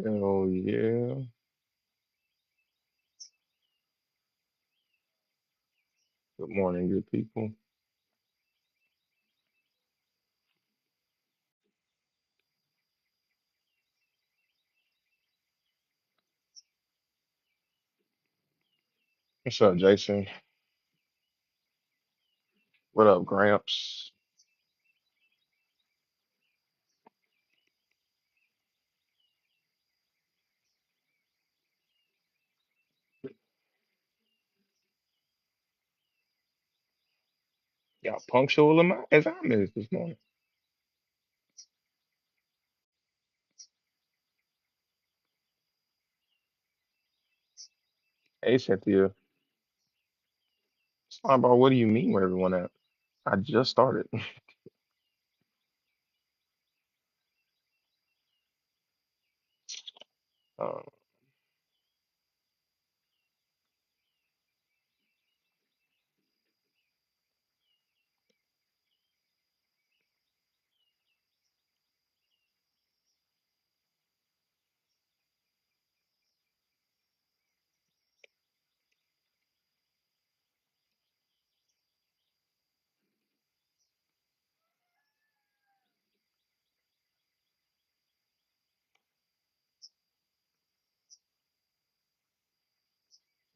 Oh yeah. Good morning, good people. What's up, Jason? What up, Gramps? Y'all punctual as I'm is this morning. Hey, Cynthia. Sidebar, what do you mean where everyone at? I just started. Uh,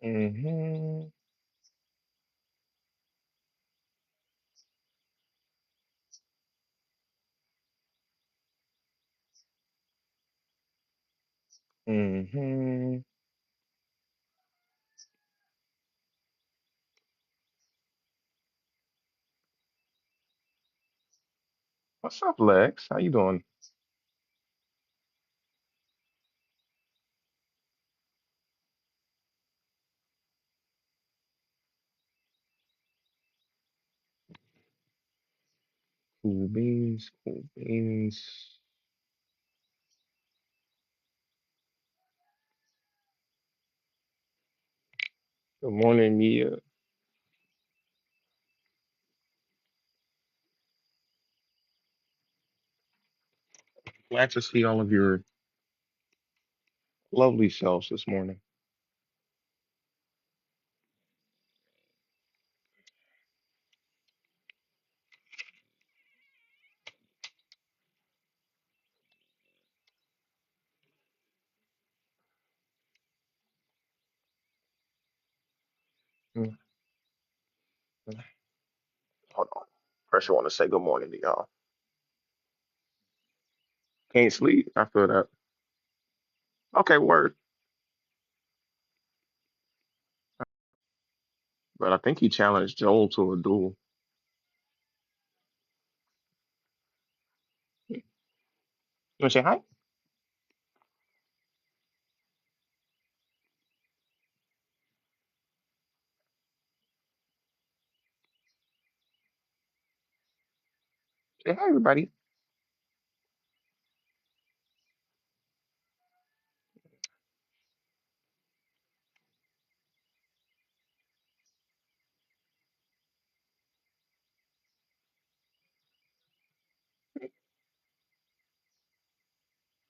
mm-hmm. Mm-hmm. What's up, Lex? How you doing? Cool beans, cool beans. Good morning, Mia. Glad to see all of your lovely selves this morning. Mm, hold on. First, I want to say good morning to y'all. Can't sleep after that. Okay, word. But I think he challenged Joel to a duel. You want to say hi? Say hi, everybody.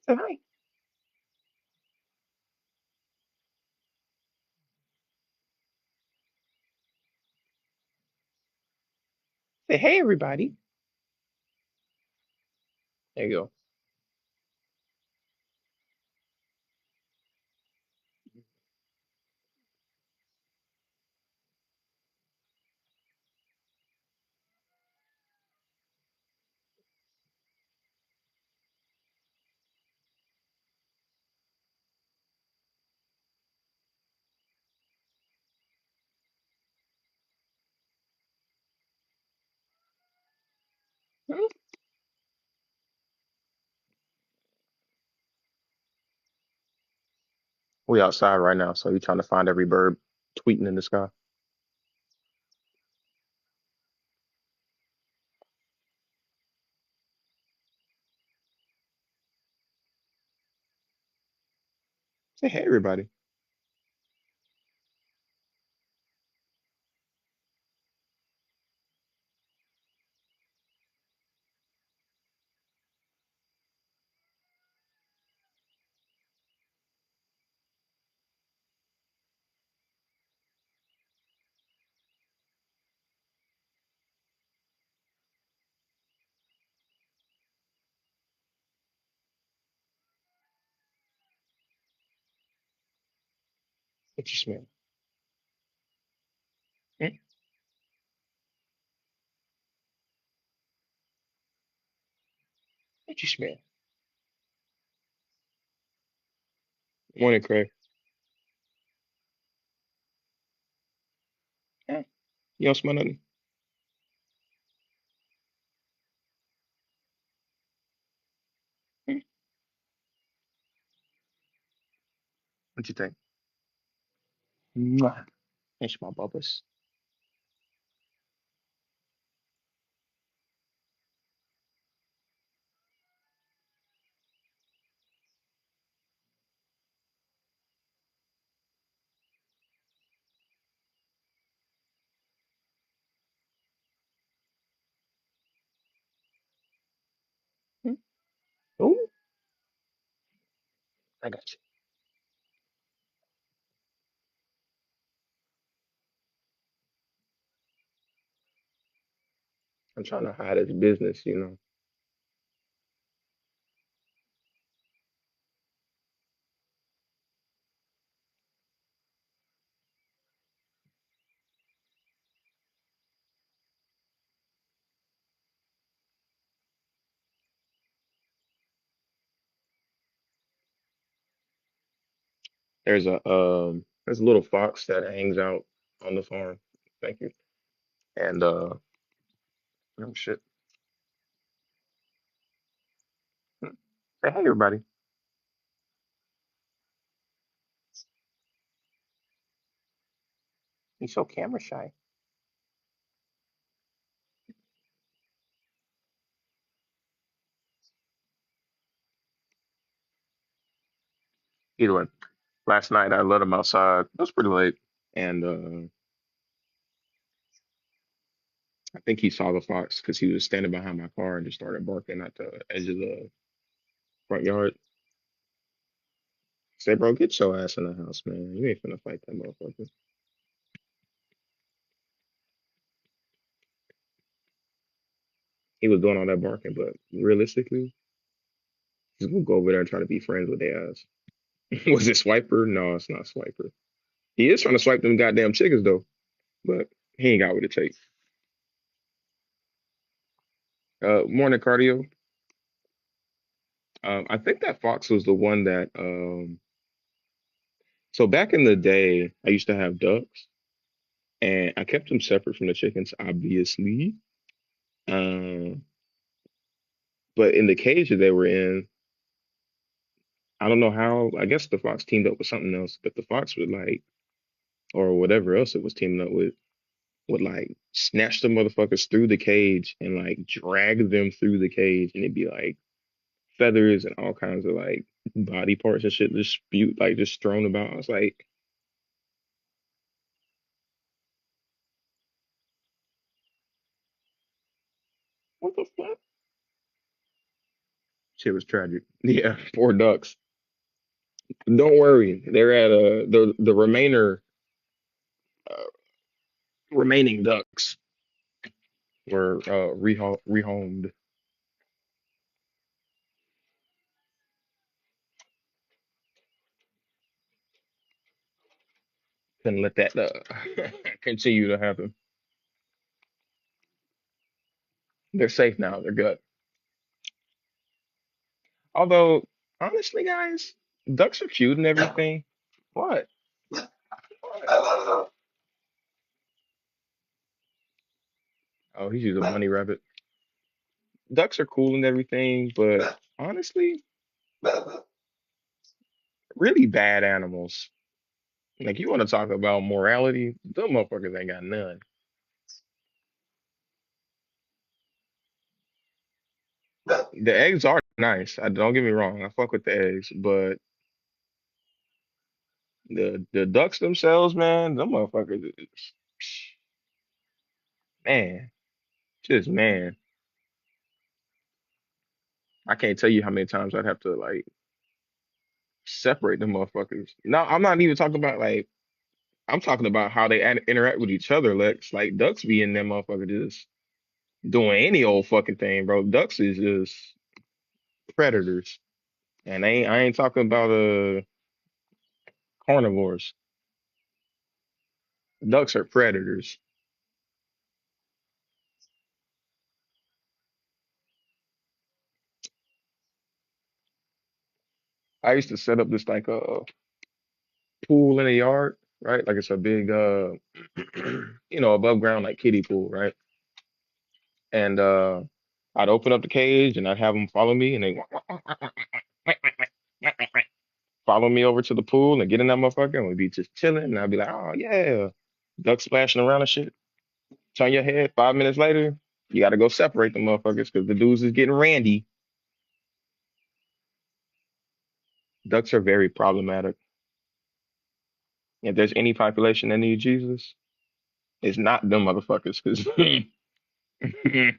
Say hi. Say hey, everybody. There you go. Hmm. We outside right now, so you're trying to find every bird tweeting in the sky. Say hey, everybody. What you smell? Hmm? What you smell? Morning, Craig. Huh? You don't smell nothing? Hmm? What you think? Mwah. Pinch my bubbles. Hmm? Oh, I got you. I'm trying to hide his business, you know. There's a little fox that hangs out on the farm. Thank you. And oh shit. Hmm. Say hey everybody. He's so camera shy. Either way, last night I let him outside. It was pretty late, and I think he saw the fox because he was standing behind my car and just started barking at the edge of the front yard. Say, bro, get your ass in the house, man. You ain't finna fight that motherfucker. He was doing all that barking, but realistically, he's gonna go over there and try to be friends with their ass. Was it Swiper? No, it's not Swiper. He is trying to swipe them goddamn chickens though, but he ain't got what it takes. Morning cardio. I think that fox was the one that so back in the day, I used to have ducks and I kept them separate from the chickens, obviously. Um, but in the cage that they were in, I don't know how, I guess the fox teamed up with something else, but the fox would like, or whatever else it was teaming up with, would like snatch the motherfuckers through the cage and like drag them through the cage and it'd be like feathers and all kinds of like body parts and shit just spewed, like just thrown about. I was like, what the fuck? Shit was tragic. Yeah, poor ducks. Don't worry, they're at the uh, remaining ducks were rehomed. Couldn't let that continue to happen. They're safe now. They're good. Although, honestly, guys, ducks are cute and everything. What? What? Oh, he's using a bunny rabbit. Ducks are cool and everything, but honestly, really bad animals. Like you want to talk about morality? Them motherfuckers ain't got none. The eggs are nice. I don't get me wrong. I fuck with the eggs, but the ducks themselves, man, them motherfuckers, man, just man. I can't tell you how many times I'd have to like separate them motherfuckers. No, I'm not even talking about like I'm talking about how they interact with each other, Lex. Like ducks be in them motherfucker just doing any old fucking thing, bro. Ducks is just predators. And I ain't talking about carnivores. Ducks are predators. I used to set up this like a pool in the yard, right? Like it's a big above ground like kiddie pool, right? And I'd open up the cage and I'd have them follow me and they follow me over to the pool and get in that motherfucker and we'd be just chilling and I'd be like, oh yeah, duck splashing around and shit. Turn your head 5 minutes later, you gotta go separate the motherfuckers because the dudes is getting randy. Ducks are very problematic. If there's any population that need Jesus, it's not them motherfuckers. Because good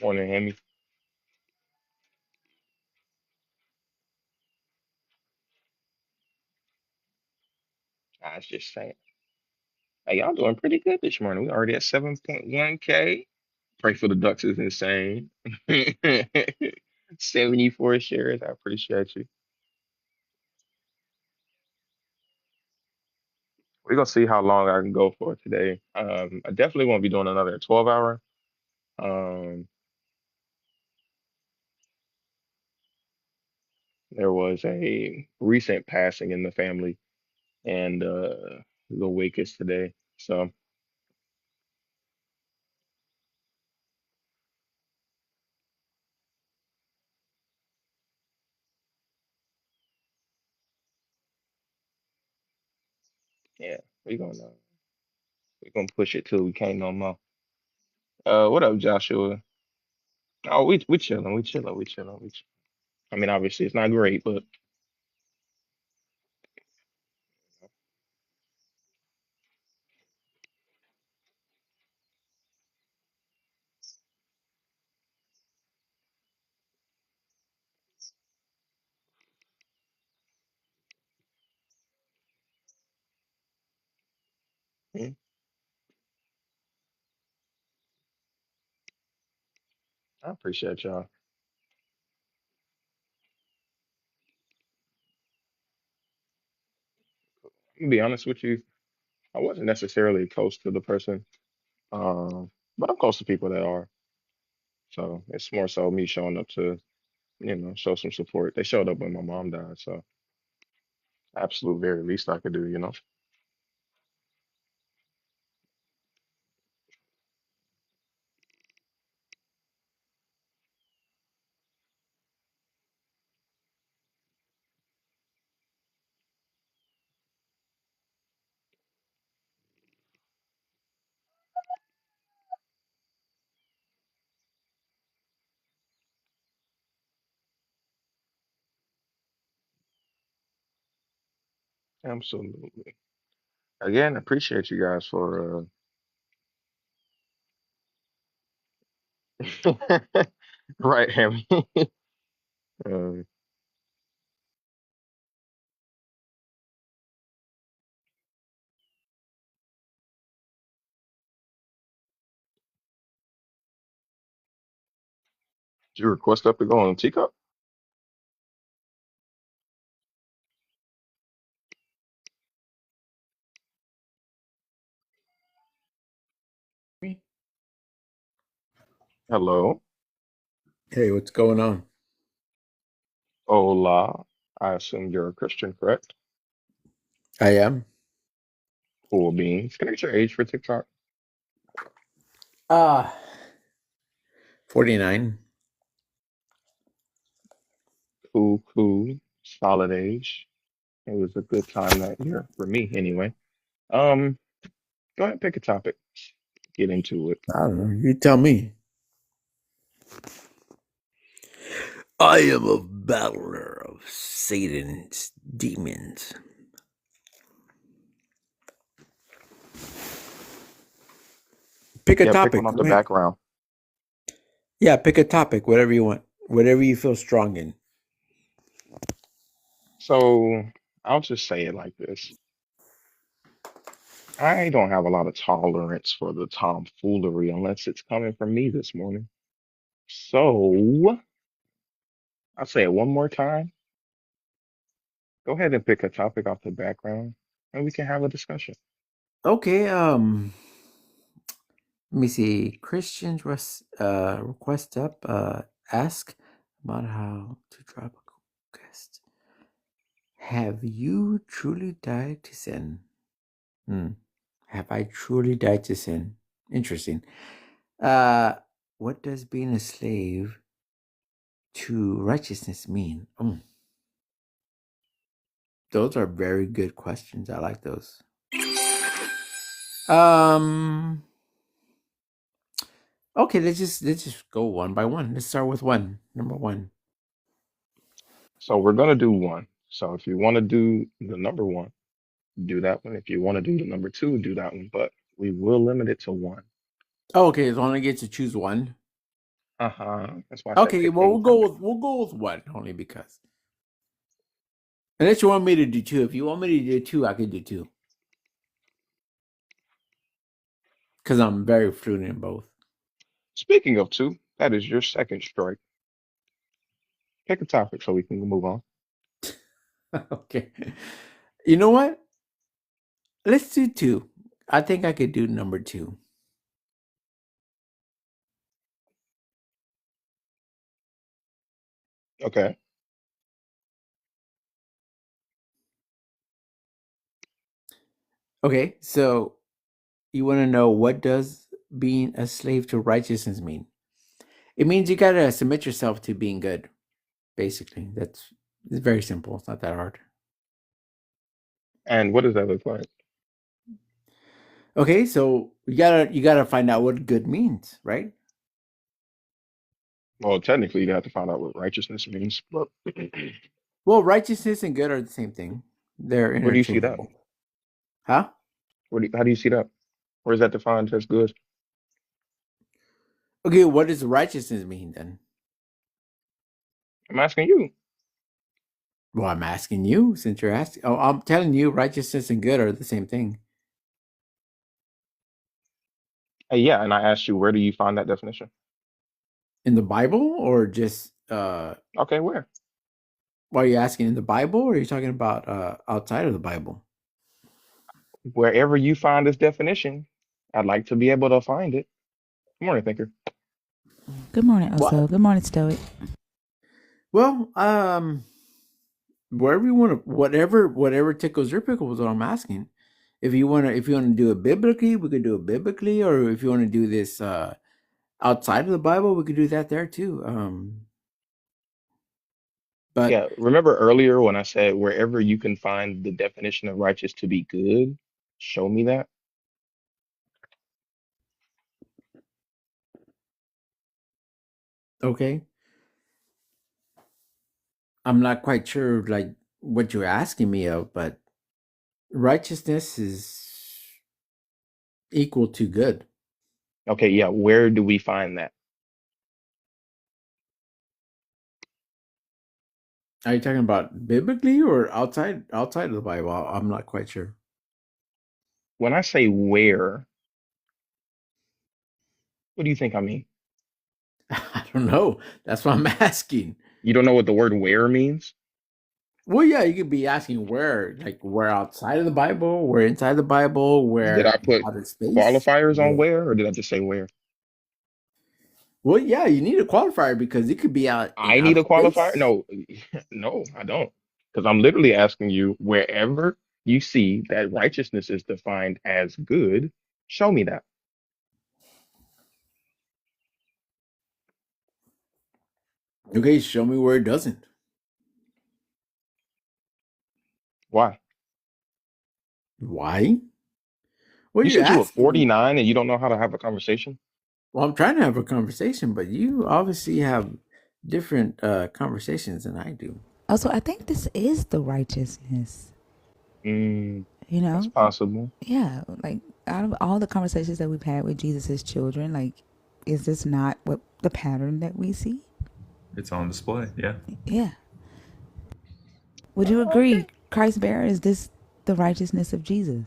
morning, Hemi. I was just saying, hey, y'all doing pretty good this morning. We already at 7.1K. Pray for the Ducks is insane. 74 shares. I appreciate you. We're gonna see how long I can go for today. I definitely won't be doing another 12 hour. Um, there was a recent passing in the family, and the wake is today. So yeah, we're gonna push it till we can't no more. What up, Joshua? Oh, we chilling, we chilling, we chilling, we. I mean, obviously it's not great, but mm, I appreciate y'all. To be honest with you, I wasn't necessarily close to the person, but I'm close to people that are. So it's more so me showing up to, show some support. They showed up when my mom died, so absolute very least I could do. Absolutely. Again, appreciate you guys for right, Hammy. Um, did you request up to go on Teacup? Me? Hello. Hey, what's going on? Hola. I assume you're a Christian, correct? I am. Cool beans. Can I get your age for TikTok? Ah, 49. Cool, cool. Solid age. It was a good time that year for me anyway. Um, Go ahead, pick a topic. Get into it. I don't know. You tell me. I am a battler of Satan's demons. Pick a Yeah, pick one topic. off Go the ahead. background. Yeah, pick a topic. Whatever you want. Whatever you feel strong in. So I'll just say it like this. I don't have a lot of tolerance for the tomfoolery unless it's coming from me this morning. So I'll say it one more time. Go ahead and pick a topic off the background, and we can have a discussion. Okay, let me see. Christians request up ask about how to drop a guest. Have you truly died to sin? Have I truly died to sin? Interesting. What does being a slave to righteousness mean? Those are very good questions. I like those. Okay, let's just go one by one. Let's start with one. Number one. So we're gonna do one. So if you want to do the number one, do that one. If you want to do the number two, do that one. But we will limit it to one. Oh, okay, so I only get to choose one. That's why I said Okay, pick well a topic. we'll go with one only because. Unless you want me to do two. If you want me to do two, I could do two. Because I'm very fluent in both. Speaking of two, that is your second strike. Pick a topic so we can move on. Okay. You know what? Let's do two. I think I could do number two. Okay. Okay, so you want to know what does being a slave to righteousness mean? It means you gotta submit yourself to being good. Basically, it's very simple. It's not that hard. And what does that look like? Okay, so you gotta find out what good means, right? Well, technically, you have to find out what righteousness means. But Well, righteousness and good are the same thing. They're where do you see that? interchangeable. Huh? How do you see that? Where is that defined as good? Okay, what does righteousness mean then? I'm asking you. Well, I'm asking you since you're asking. Oh, I'm telling you, righteousness and good are the same thing Hey, yeah, and I asked you, where do you find that definition? in the Bible, or just Okay, where? why are you asking in the Bible, or are you talking about outside of the Bible? Wherever you find this definition, I'd like to be able to find it. Good morning, thinker. Good morning, What? Oso. Good morning, Stoic. Well, wherever you want to, whatever tickles your pickle was what I'm asking. If you wanna do it biblically, we could do it biblically, or if you want to do this outside of the Bible, we could do that there too. But Yeah, remember earlier when I said wherever you can find the definition of righteous to be good, show me that. okay, I'm not quite sure like what you're asking me of, but righteousness is equal to good. Okay, yeah, where do we find that? Are you talking about biblically or outside of the Bible? I'm not quite sure. When I say where, what do you think I mean? I don't know. That's what I'm asking. You don't know what the word where means? Well, yeah, you could be asking where, like where outside of the Bible, where inside the Bible, Did where I put outer space. qualifiers on Where. where, or did I just say where? Well, yeah, you need a qualifier because it could be out in I need outer a qualifier? space. No, no, I don't. Because I'm literally asking you wherever you see that righteousness is defined as good, show me that. Okay, show me where it doesn't. Why? Why? What are You you said you were asking me? 49 and you don't know how to have a conversation? Well, I'm trying to have a conversation, but you obviously have different conversations than I do. Also, I think this is the righteousness. Mm, You that's know, possible. yeah. Like out of all the conversations that we've had with Jesus's children, like, is this not what the pattern that we see? It's on display. Yeah. Yeah. Would you Okay. agree, Christ bearer, is this the righteousness of Jesus?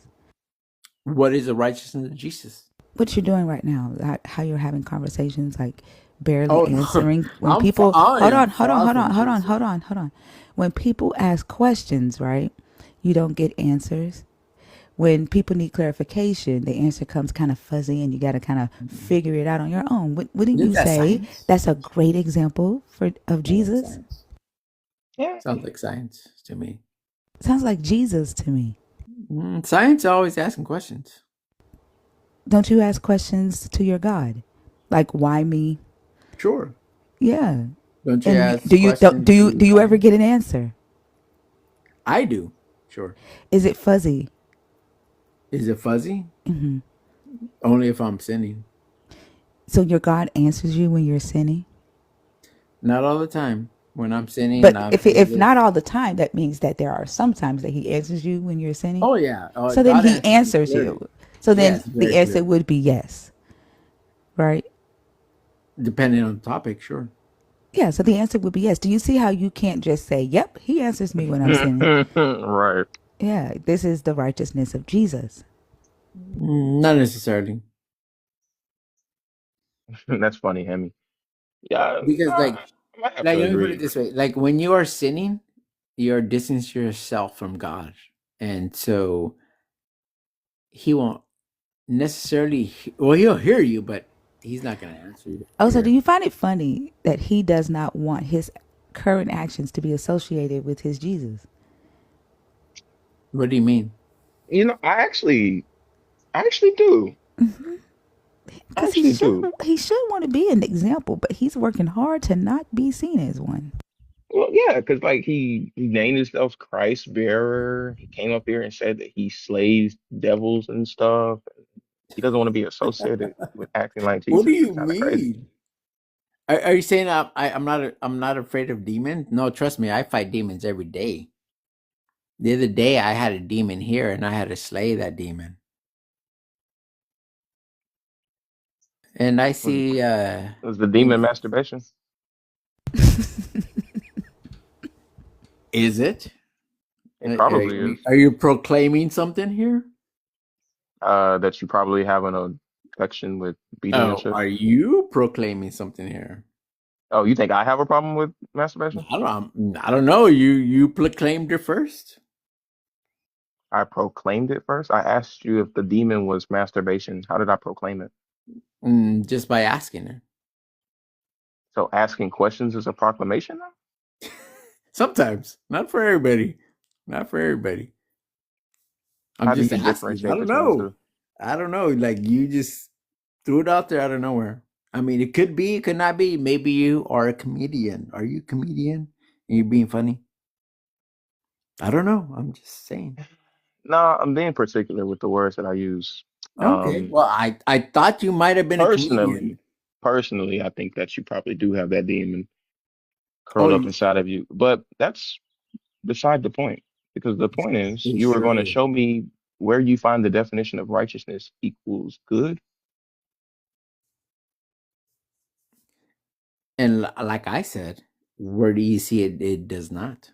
What is the righteousness of Jesus? What you're doing right now, how you're having conversations, like barely Oh no, answering when people. Hold I'm on, hold on, far hold on, from hold on, Jesus. hold on, hold on. when people ask questions, right, you don't get answers. When people need clarification, the answer comes kind of fuzzy and you got to kind of figure it out on your own. Wouldn't Isn't you that say science? that's a great example of Yeah, that's Jesus? science. Yeah. Sounds like science to me. Sounds like Jesus to me. Science always asking questions. Don't you ask questions to your God? Like, why me? Sure. Yeah. Don't you And ask questions do to you ever get an answer? I do. Sure. Is it fuzzy? Is it fuzzy? Only if I'm sinning. So your God answers you when you're sinning? Not all the time. When I'm sinning, But I'm if just. not all the time, that means that there are some times that he answers you when you're sinning. Oh yeah. So then God he answers me answers clearly. you. So then Yes, very the answer clearly. would be yes. Right? Depending on the topic, sure. Yeah, so the answer would be yes. Do you see how you can't just say, "Yep, he answers me when I'm sinning." Right. Yeah, this is the righteousness of Jesus. Not necessarily. That's funny, Hemi. Yeah, Because I might have to let me put it agree. this way. Like when you are sinning, you're distancing yourself from God. And so he won't necessarily well, he'll hear you, but he's not gonna answer you. Oh, so do you find it funny that he does not want his current actions to be associated with his Jesus? What do you mean? I actually do. I Because actually do. he should want to be an example, but he's working hard to not be seen as one. Well, yeah, because like he named himself Christ bearer. He came up here and said that he slays devils and stuff. He doesn't want to be associated with acting like What do Jesus. you It's kind of crazy. mean? Are you saying I'm not afraid of demons? No, trust me, I fight demons every day. The other day I had a demon here and I had to slay that demon. And I Was see was the you demon know, masturbation? is it? It probably is. Are you proclaiming something here? That you probably have an affection with beating your Oh, chest. are you proclaiming something here? Oh, you think I have a problem with masturbation? I don't know. You proclaimed it first. I proclaimed it first. I asked you if the demon was masturbation. How did I proclaim it? Just by asking her. So asking questions is a proclamation now? Sometimes, not for everybody. Not for everybody. I'm How do just you asking. I differentiate don't between the know. two? I don't know. Like you just threw it out there out of nowhere. I mean, it could be, it could not be. Maybe you are a comedian. Are you a comedian? And you're being funny? I don't know. I'm just saying. No, I'm being particular with the words that I use. Okay. Um, Well, I thought you might have been a comedian. personally, personally, I think that you probably do have that demon Oh, curled up inside of you. But that's beside the point, because the point is it you were sure going to is. show me where you find the definition of righteousness equals good And like I said, where do you see it? It does not.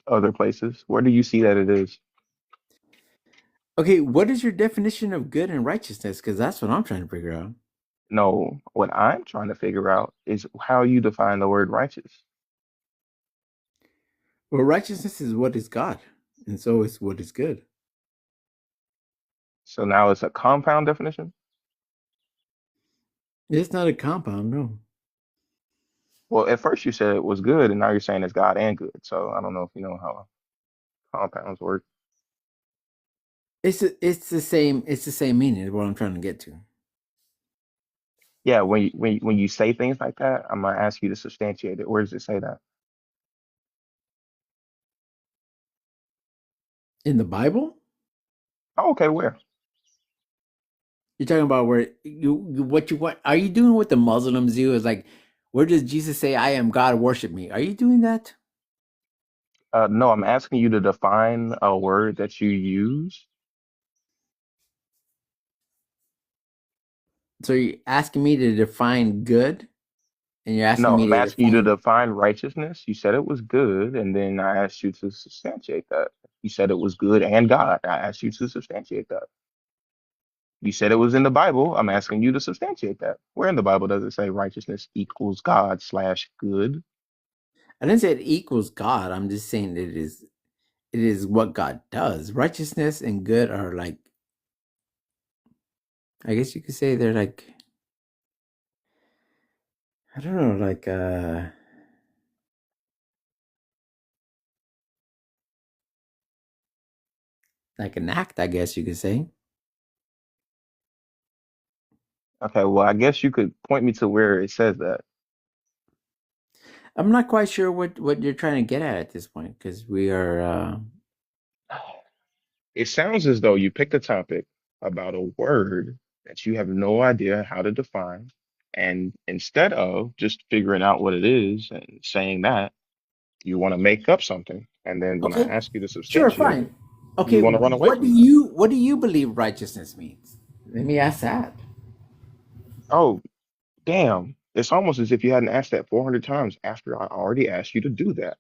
other places. Where do you see that it is? Okay, what is your definition of good and righteousness? Because that's what I'm trying to figure out. No, what I'm trying to figure out is how you define the word righteous. Well, righteousness is what is God, and so is what is good. So now it's a compound definition. It's not a compound, no. Well, at first you said it was good, and now you're saying it's God and good. So I don't know if you know how compounds work. It's the same. It's the same meaning. Is what I'm trying to get to. Yeah, when you say things like that, I'm gonna ask you to substantiate it. Where does it say that? In the Bible, Oh, okay, where? you're talking about where you what you want. Are you doing what the Muslims do? Is like, where does Jesus say, "I am God, worship me"? Are you doing that? No, I'm asking you to define a word that you use. So you're asking me to define good, and you're asking No, me I'm to asking you to define. define righteousness. You said it was good, and then I asked you to substantiate that. You said it was good and God. I asked you to substantiate that. You said it was in the Bible. I'm asking you to substantiate that. Where in the Bible does it say righteousness equals God slash good? I didn't say it equals God. I'm just saying it is what God does. Righteousness and good are like, I guess you could say they're like, I don't know, like an act, I guess you could say. Okay, well, I guess you could point me to where it says that. I'm not quite sure what you're trying to get at this point because we are. It sounds as though you picked a topic about a word that you have no idea how to define. And instead of just figuring out what it is and saying that, you want to make up something. And then when I Okay, ask you to sure, substantiate it, fine. you Okay, want to run away from that. what do you believe righteousness means? Let me ask that. Oh, damn. It's almost as if you hadn't asked that 400 times after I already asked you to do that.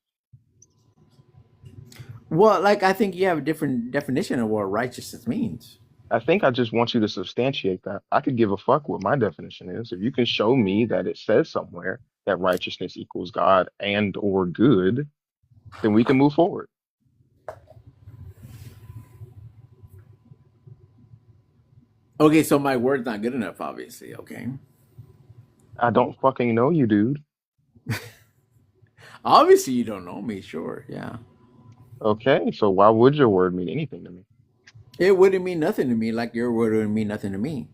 Well, like I think you have a different definition of what righteousness means. I think I just want you to substantiate that. I could give a fuck what my definition is. If you can show me that it says somewhere that righteousness equals God and or good, then we can move forward. Okay, so my word's not good enough, obviously. Okay, I don't fucking know you, dude. obviously you don't know me. Sure, yeah. Okay, so why would your word mean anything to me? It wouldn't mean nothing to me, like your word wouldn't mean nothing to me.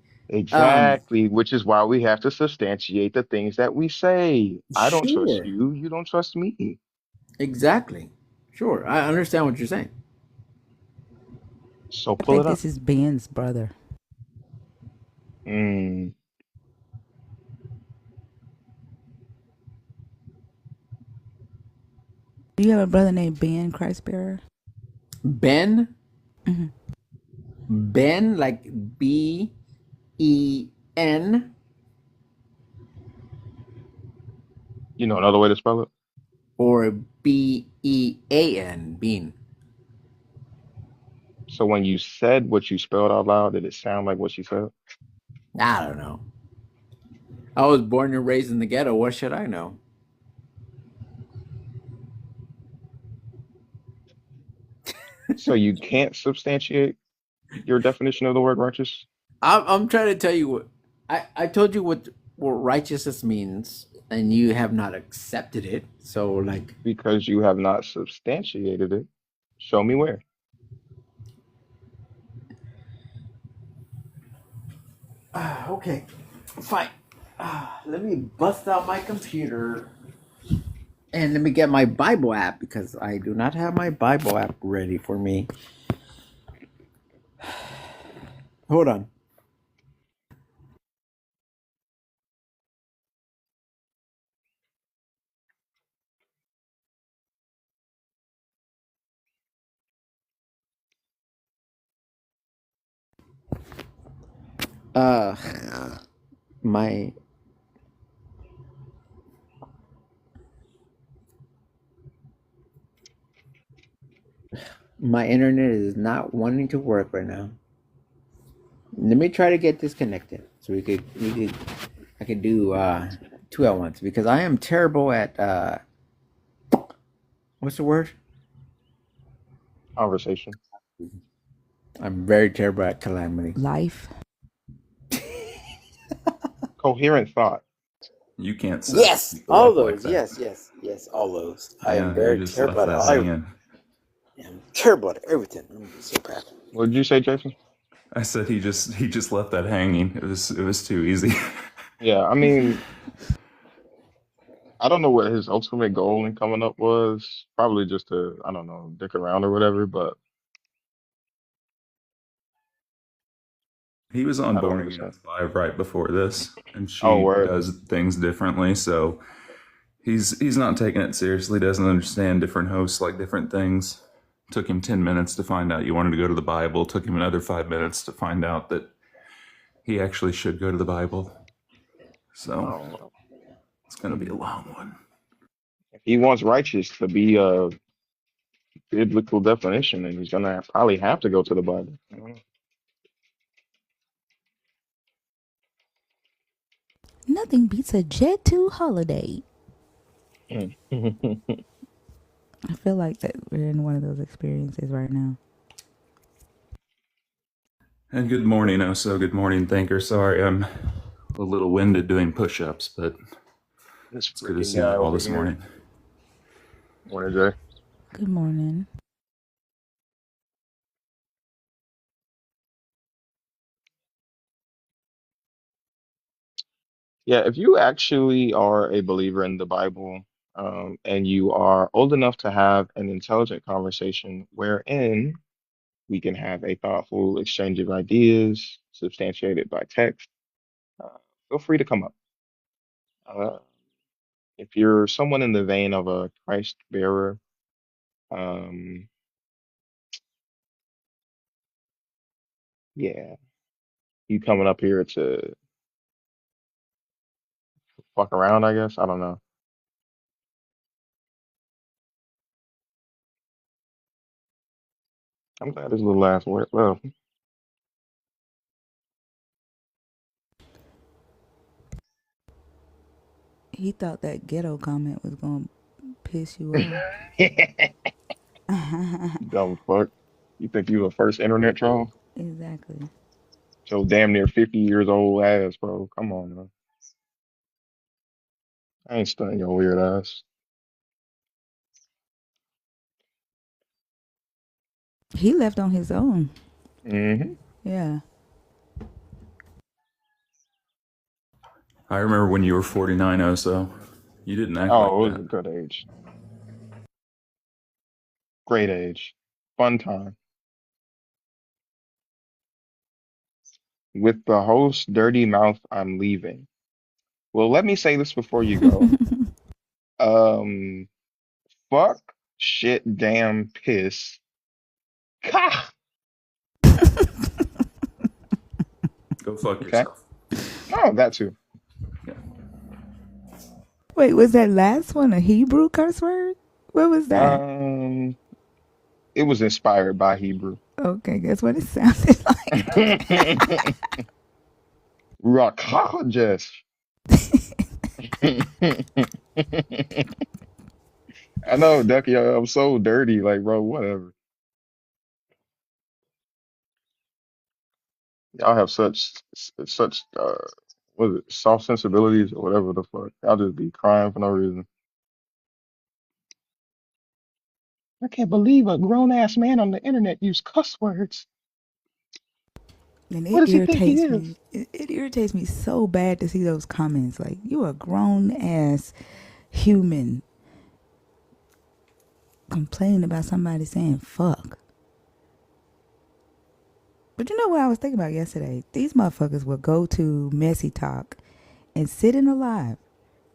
Um, Exactly, which is why we have to substantiate the things that we say. I don't trust sure, you, you don't trust me. exactly. Sure, I understand what you're saying. So I pull think it up. this is Ben's brother. Mm, Do you have a brother named Ben Christbearer? Ben, Hmm. Ben, like Ben, you know another way to spell it? or Bean, Bean. So when you said what you spelled out loud, did it sound like what you said? I don't know. I was born and raised in the ghetto. What should I know? So you can't substantiate your definition of the word righteous I'm trying to tell you what I told you what righteousness means, and you have not accepted it. So like, because you have not substantiated it. Show me where. okay, fine. Let me bust out my computer and let me get my Bible app because I do not have my Bible app ready for me. Hold on. Uh, my my internet is not wanting to work right now. Let me try to get disconnected so we could I could do two at once because I am terrible at what's the word? Conversation. I'm very terrible at calamity. Life. Coherent thought. You can't set Yes, people all up like those. that. Yes, all those. I am Yeah, you very just terrible left at that all. hanging. I'm terrible at everything. I'm so bad. What did you say, Jason? I said he just left that hanging. It was too easy. Yeah, I mean, I don't know what his ultimate goal in coming up was. Probably just to, I don't know, dick around or whatever, but He was on I don't Born Again understand. 5 right before this, and Oh, she word. does things differently. So he's not taking it seriously. Doesn't understand different hosts like different things. Took him 10 minutes to find out you wanted to go to the Bible. Took him another 5 minutes to find out that he actually should go to the Bible. So Oh, it's gonna be a long one. if he wants righteous to be a biblical definition, then he's gonna probably have to go to the Bible. I don't know. Nothing beats a Jet 2 holiday. Mm. I feel like that we're in one of those experiences right now. And good morning, Oso. Good morning, Thinker. Sorry, I'm a little winded doing push ups, but This it's good to freaking see guy you all over this here. morning. Morning, Jay. Good morning. Yeah, if you actually are a believer in the Bible, and you are old enough to have an intelligent conversation wherein we can have a thoughtful exchange of ideas substantiated by text, uh, feel free to come up. Uh, if you're someone in the vein of a Christ bearer, um, yeah, you coming up here to fuck around, I guess. I don't know. I'm glad this little last word. Well, He thought that ghetto comment was gonna piss you off. dumb fuck. You think you the first internet troll? Exactly. So damn near 50 years old ass, bro. Come on, man. I ain't stunning your weird ass. He left on his own. Hmm. Yeah. I remember when you were 49, Oso. You didn't act like Oh, it was that. a good age. Great age. Fun time. With the host dirty mouth, I'm leaving. Well, let me say this before you go. Um, fuck, shit, damn, piss. Ka! Go fuck Okay. yourself. Oh, that too. Yeah. Wait, was that last one a Hebrew curse word? What was that? Um, it was inspired by Hebrew. Okay, guess what it sounded like. Rakajes. I know, Ducky, I'm so dirty. Like, bro, whatever. Y'all have such what is it, soft sensibilities or whatever the fuck. I'll just be crying for no reason. I can't believe a grown ass man on the internet use cuss words. And What it does he think he irritates is? me. It irritates me so bad to see those comments. Like, you a grown ass human complaining about somebody saying fuck. But you know what I was thinking about yesterday? These motherfuckers will go to Messy Talk and sit in a live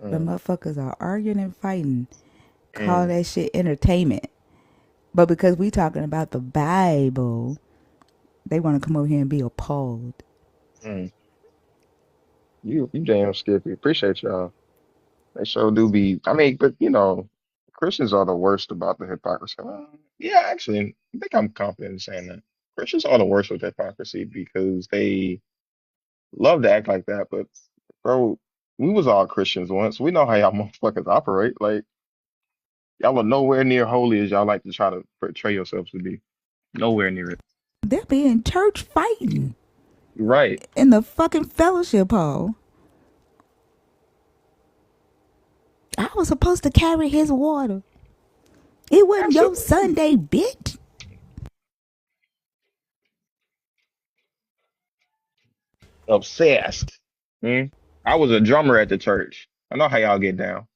where Mm, motherfuckers are arguing and fighting, call mm, that shit entertainment. But because we talking about the Bible, they want to come over here and be appalled. mm. You damn Skippy. Appreciate y'all. They sure do be. I mean, but Christians are the worst about the hypocrisy. Yeah, actually, I think I'm confident in saying that. Christians are the worst with hypocrisy because they love to act like that. But bro, we was all Christians once. We know how y'all motherfuckers operate. Like y'all are nowhere near holy as y'all like to try to portray yourselves to be. Nowhere near it. They'll be in church fighting Right. in the fucking fellowship hall. I was supposed to carry his water. It wasn't your Absolutely. Sunday, bitch. Obsessed. Hmm? I was a drummer at the church. I know how y'all get down.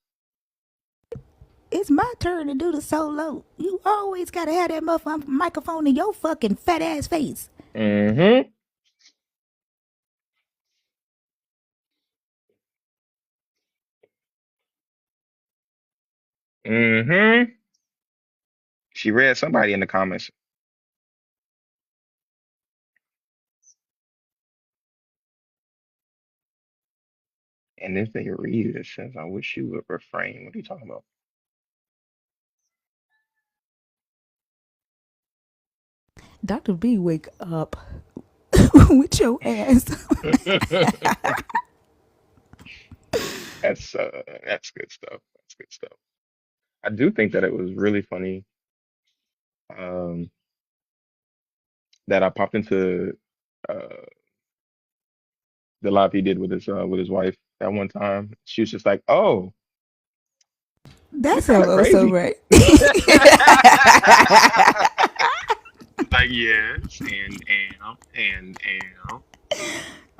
It's my turn to do the solo. You always gotta have that microphone in your fucking fat ass face. Mm-hmm. Mm-hmm. She read somebody in the comments. And if they read it, it says, I wish you would refrain. What are you talking about? Dr. B, wake up with your ass. That's good stuff. That's good stuff. I do think that it was really funny um, that I popped into uh, the live he did with his wife at one time. She was just like, "Oh, That you kind sounds of also crazy." right. Like, yes, and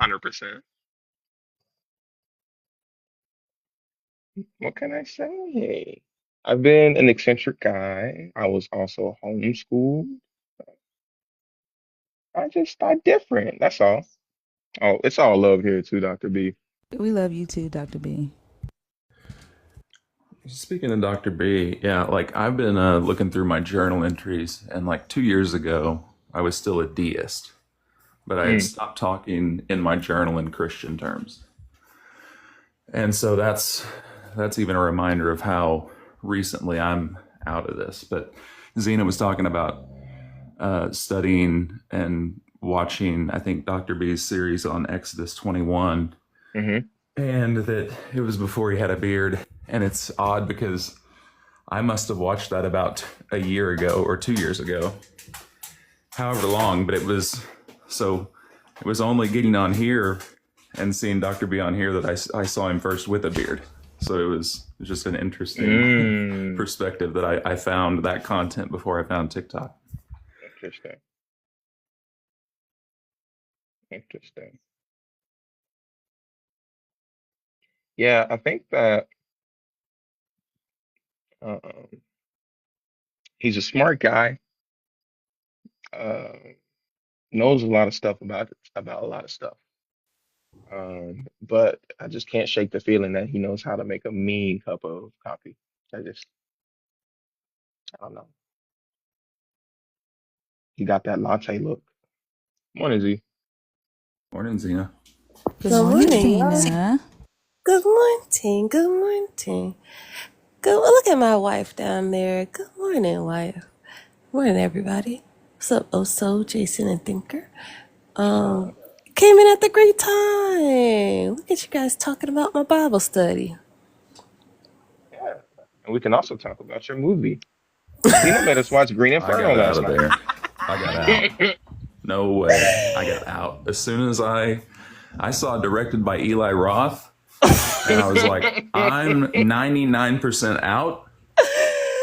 100%. What can I say? I've been an eccentric guy. I was also homeschooled. I different. That's all. Oh, it's all love here too, Dr. B. We love you too, Dr. B. Speaking of Dr. B, yeah, like I've been looking through my journal entries, and like 2 years ago, I was still a deist, but I had Mm, stopped talking in my journal in Christian terms. And so that's even a reminder of how recently I'm out of this. But Zena was talking about studying and watching, I think, Dr. B's series on Exodus 21, hmm and that it was before he had a beard. And it's odd because I must have watched that about a year ago or 2 years ago, however long, but it was so it was only getting on here and seeing Dr. B on here that I saw him first with a beard. So it was just an interesting Mm, perspective that I found that content before I found TikTok. interesting. Interesting. Yeah, I think that um, he's a smart guy. Uh, knows a lot of stuff about a lot of stuff. But I just can't shake the feeling that he knows how to make a mean cup of coffee. I don't know. He got that latte look. Morning, Z. Morning, Zena. Good Good morning, morning, y'all. Zena. Good morning. Good morning. Good. Look at my wife down there. Good morning, wife. Morning, everybody. What's up, Oso, Jason, and Thinker? Um, Came in at the great time. Look at you guys talking about my Bible study. Yeah. And we can also talk about your movie. Zena made us watch Green I Inferno got out last of night. there. I got out. No way. I got out. As soon as I saw directed by Eli Roth, and I was like, I'm 99% out,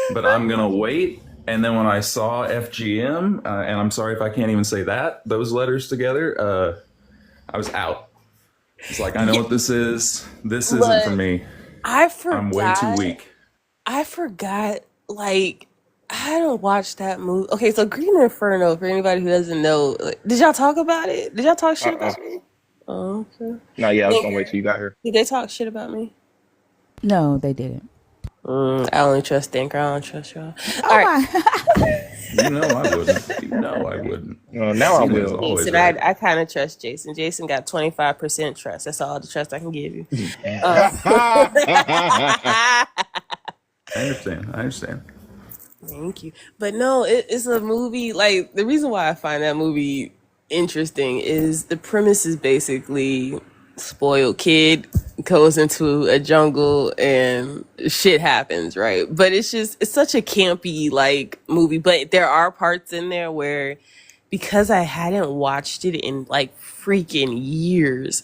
but I'm going to wait. And then when I saw FGM, and I'm sorry if I can't even say that, those letters together, I was out. It's like, I know Yeah, what this is. This isn't for but me. I I'm way too forgot. weak. I forgot. Like, I don't watch that movie. Okay, so Green Inferno. For anybody who doesn't know, like, did y'all talk about it? Did y'all talk shit Uh-uh. about me? Oh, okay. No, yeah, I was gonna wait till Thinker. you got here. Did they talk shit about me? No, they didn't. I only trust Thinker. I don't trust y'all. All Oh right. my. You know I wouldn't. You know I wouldn't. Now I Zena is will. always Jason, right. I kind of trust Jason. Jason got 25% trust. That's all the trust I can give you. I understand. I understand. Thank you. But no, it's a movie. Like, the reason why I find that movie interesting is the premise is basically spoiled kid goes into a jungle and shit happens, right? But it's such a campy like movie. But there are parts in there where, because I hadn't watched it in like freaking years,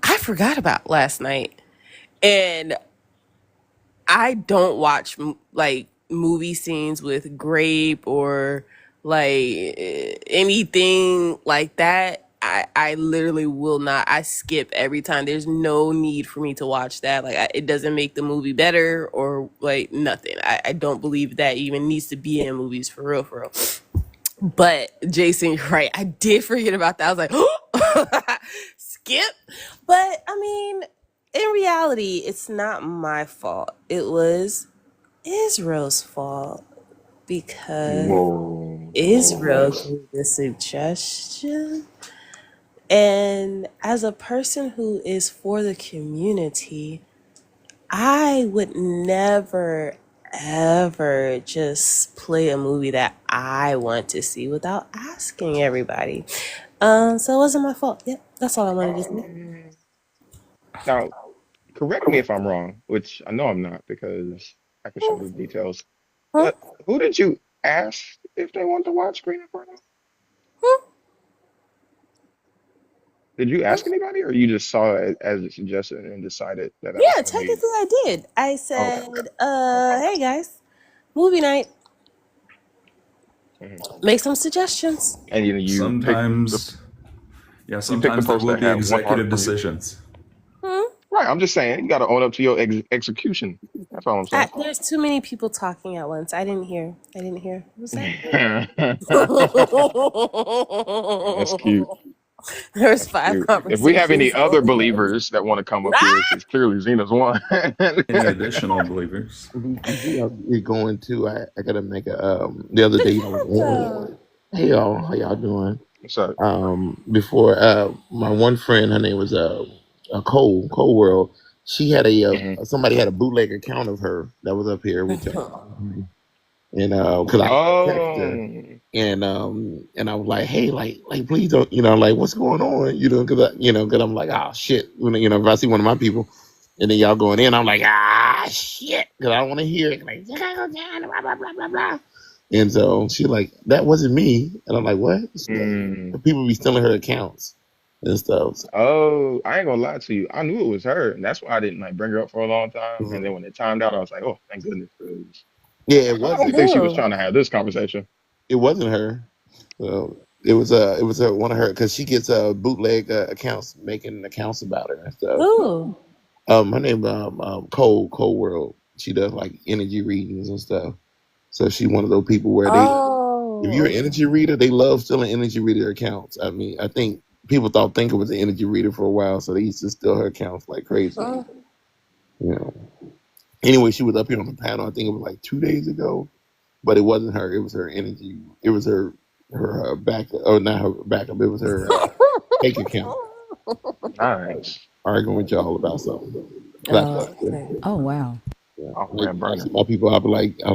I forgot about last night. And I don't watch like movie scenes with grape or like anything like that. I literally will not. I skip every time. There's no need for me to watch that. Like, it doesn't make the movie better or like nothing. I don't believe that even needs to be in movies for real, for real. But Jason, you're right. I did forget about that. I was like, skip. But I mean, in reality, it's not my fault. It was Israel's fault because Whoa, Israel whoa. gave the suggestion. And as a person who is for the community, I would never, ever just play a movie that I want to see without asking everybody. So it wasn't my fault. Yep, that's all I wanted to say. Um, now, correct me if I'm wrong, which I know I'm not because I can show the details. Huh? But who did you ask if they want to watch Green Inferno? Huh? Did you ask anybody, or you just saw it as a suggestion and decided that that was Yeah, going to be? technically I did. I Okay, said, okay, okay. hey guys, movie night. Mhm. Make some suggestions. And you pick the Sometimes, yeah, you pick the sometimes there post will that be had one heart executive from you. decisions. Hmm? Right. I'm just saying you got to own up to your execution. That's all I'm saying. There's too many people talking at once. I didn't hear. What was that? That's cute. There's That's 5 cute. If we have any conversations other going on. believers that want to come up here, Ah! because clearly Zena's one. Any additional believers? Before y'all get going too, I gotta make a the other day y'all was on. Hey y'all, how y'all doing? So, Before my one friend, her name was Cole World. She had mhm. somebody had a bootleg account of her that was up here with y'all, and because I texted her Oh. and I was like, hey, like please don't, like what's going on, because I'm like, oh shit, if I see one of my people, and then y'all going in, I'm like, ah shit, because I don't want to hear it, like blah blah blah blah blah. And so she like, that wasn't me, and I'm like, what? She's Mm. like, people be stealing her accounts and stuff. So, Oh, I ain't gonna lie to you. I knew it was her, and that's why I didn't like bring her up for a long time. And then mhm. when it timed out, I was like, oh, thank goodness. 'Cause Yeah, I don't think she was trying to have this conversation. it wasn't her. It was one of her because she gets bootleg accounts making accounts about her and stuff. Ooh. Her name Cole World. She does like energy readings and stuff. So she one of those people where if you're an Oh. energy reader, they love stealing energy reader accounts. I mean, I think people thought Thinker was an energy reader for a while, so they used to steal her accounts like crazy. Uh, You know. Anyway, she was up here on the panel. I think it was like 2 days ago, but it wasn't her. It was her energy. It was her backup. Oh, not her backup. It was her fake account Nice. arguing with y'all about something. okay. Oh wow. Yeah. Off Like, brand I burner. see my people. I'm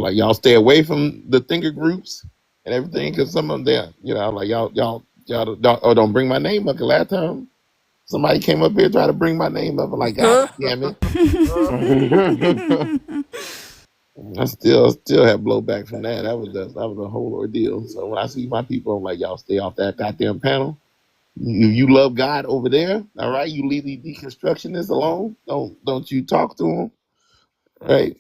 like, y'all stay away from the thinker groups and everything, because some of them, I'm like, y'all don't bring my name up. 'Cause last time somebody came up here trying to bring my name up, I'm like, God damn it! I still have blowback from that. That was a whole ordeal. So when I see my people, I'm like, y'all stay off that goddamn panel. You love God over there, all right? You leave these deconstructionists alone. Don't you talk to them, right?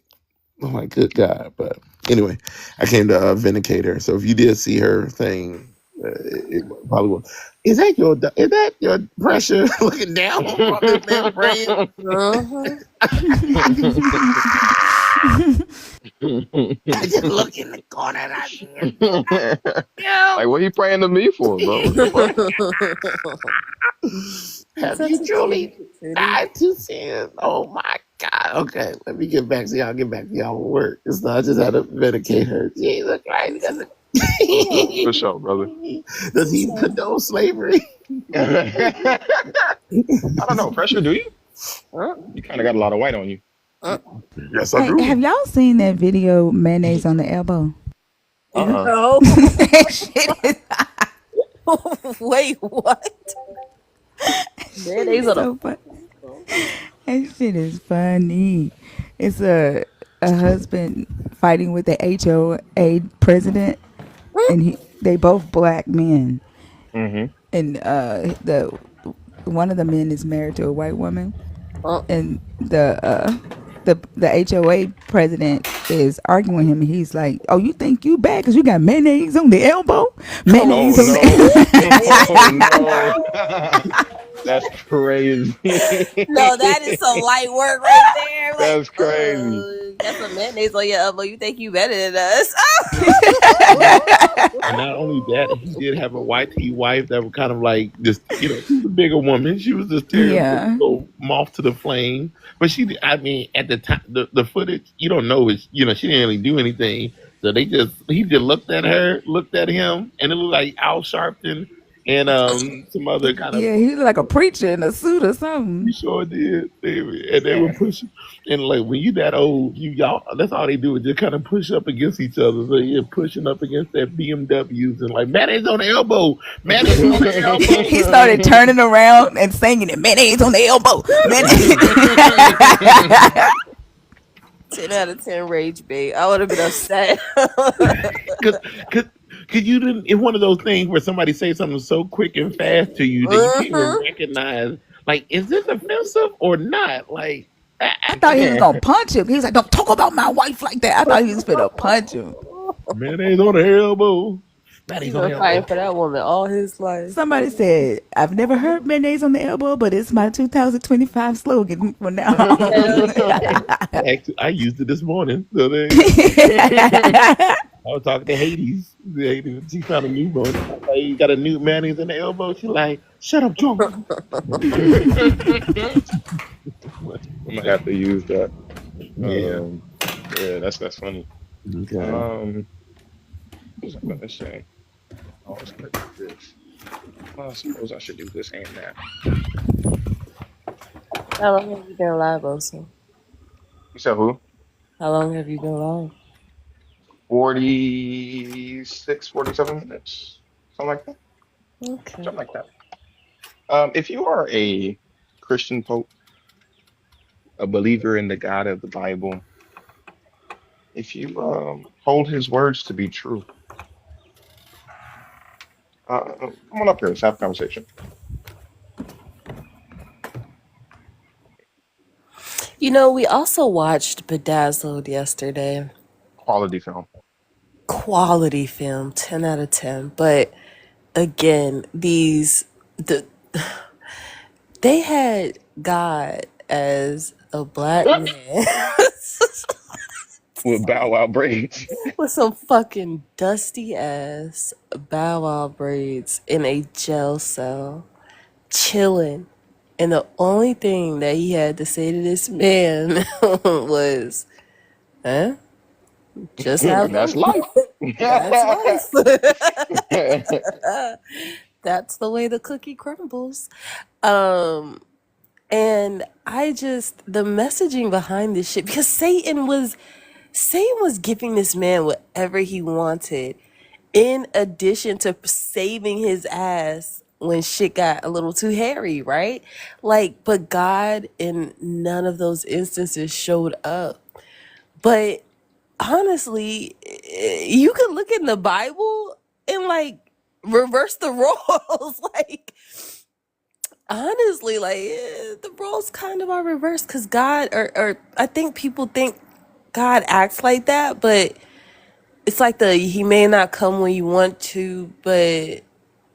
Oh my good God! But anyway, I came to vindicate her. So if you did see her thing, it probably was. Is that your pressure looking down on this man praying? I just look in the corner and I see Like, what he praying to me for, bro? What the fuck? Have Such you a truly cute kitty. died to sin? Oh my God. Okay, let me get back to y'all. Get back to y'all work. So I just had to vindicate her. Jesus Christ. For sure, brother. Does he condone slavery? I don't know. Pressure, do you? Uh, You kind of got a lot of white on you. Yes, I Hey, do. have y'all seen that video, mayonnaise on the elbow? Uh-uh. no. That shit is, Wait, what? Mayonnaise on a so funny. That shit is funny. It's a husband fighting with the HOA president, and they both black men, Mm-hmm. and the one of the men is married to a white woman, and the HOA president is arguing with him, and he's like, "Oh, you think you bad because you got mayonnaise on the elbow? Come Oh Mayonnaise on no. the." Oh no. That's crazy. No, that is some light work right there. Like, That's crazy. got some mayonnaise on your elbow. You think you better than us? And not only that, he did have a YT wife that was kind of like just, she was a bigger woman. She was just Yeah. stereotypical moth to the flame. But I mean, at the time, the footage, you don't know, she didn't really do anything. So he just looked at her, looked at him, and it looked like Al Sharpton and some other kind of. Yeah, he looked like a preacher in a suit or You something. sure did. They were pushing, and like when you that old, y'all. That's all they do is just kind of push up against each other. So you're pushing up against that BMWs and like mayonnaise on the elbow, mayonnaise on the elbow. He started turning around and singing it. Mayonnaise on the elbow. Mayonnaise. 10 out of 10 rage bait. I would have been upset. Cause, cause, cause you didn't. It's one of those things where somebody say something so quick and fast to you that you can't even Mhm. recognize. Like, is this offensive or not? Like, I thought he was gonna punch him. He was like, "Don't talk about my wife like that." I thought he was gonna punch him. mayonnaise on the elbow, He's mayonnaise on the been fighting elbow. for that woman all his life. Somebody said, "I've never heard mayonnaise on the elbow, but it's my 2025 slogan from now Hell on." yeah. Actually, I used it this morning. So there you go. I was talking to Hades. She found a new one. I was like, you got a new mayonnaise in the elbow. She's like, shut up, drunk. I'm gonna have to use that. Yeah. Yeah, that's funny. Okay. What was I gonna say? Oh, I was gonna do this. Well, I suppose I should do this and that. How long have you been alive, Oso? You said who? How long have you been alive? 46, 47 minutes, something like that. Okay. Something like that. If you are a Christian pope, a believer in the God of the Bible, if you hold his words to be true, come on up here. Let's have a conversation. You know, we also watched Bedazzled yesterday. Quality film. Quality film, 10 out of 10. But again, they had God as a black man With Bow Wow braids. with some fucking dusty ass Bow Wow braids in a jail cell, chilling. And the only thing that he had to say to this man was, huh? Just have That's fun. life. That's life. That's the way the cookie crumbles. Um, and the messaging behind this shit, because Satan was giving this man whatever he wanted, in addition to saving his ass when shit got a little too hairy, right? Like, but God in none of those instances showed up. But honestly, you could look in the Bible and like reverse the roles. Like, honestly, like the roles kind of are reversed because God, or I think people think God acts like that, but it's like he may not come when you want to, but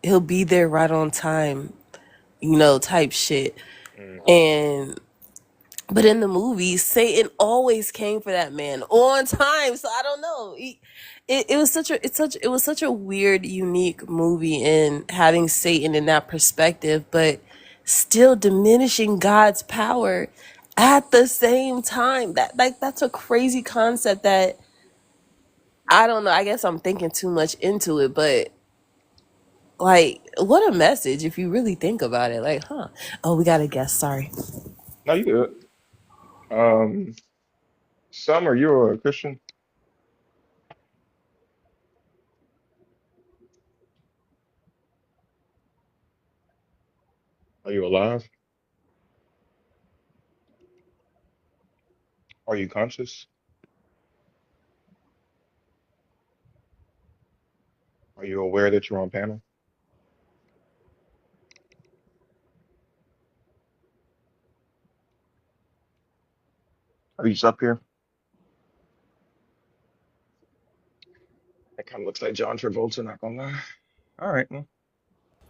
he'll be there right on time, type shit. Mm. And but in the movie, Satan always came for that man on time. So I don't know. It was such a weird, unique movie in having Satan in that perspective, but still diminishing God's power at the same time. That's a crazy concept that I don't know. I guess I'm thinking too much into it, but like, what a message if you really think about it. Like, huh? Oh, we got a guest. Sorry. No, you good. Um, Summer, you're a Christian? Are you alive? Are you conscious? Are you aware that you're on panel? Are you just up here? That kind of looks like John Travolta, not gonna lie. All right, well,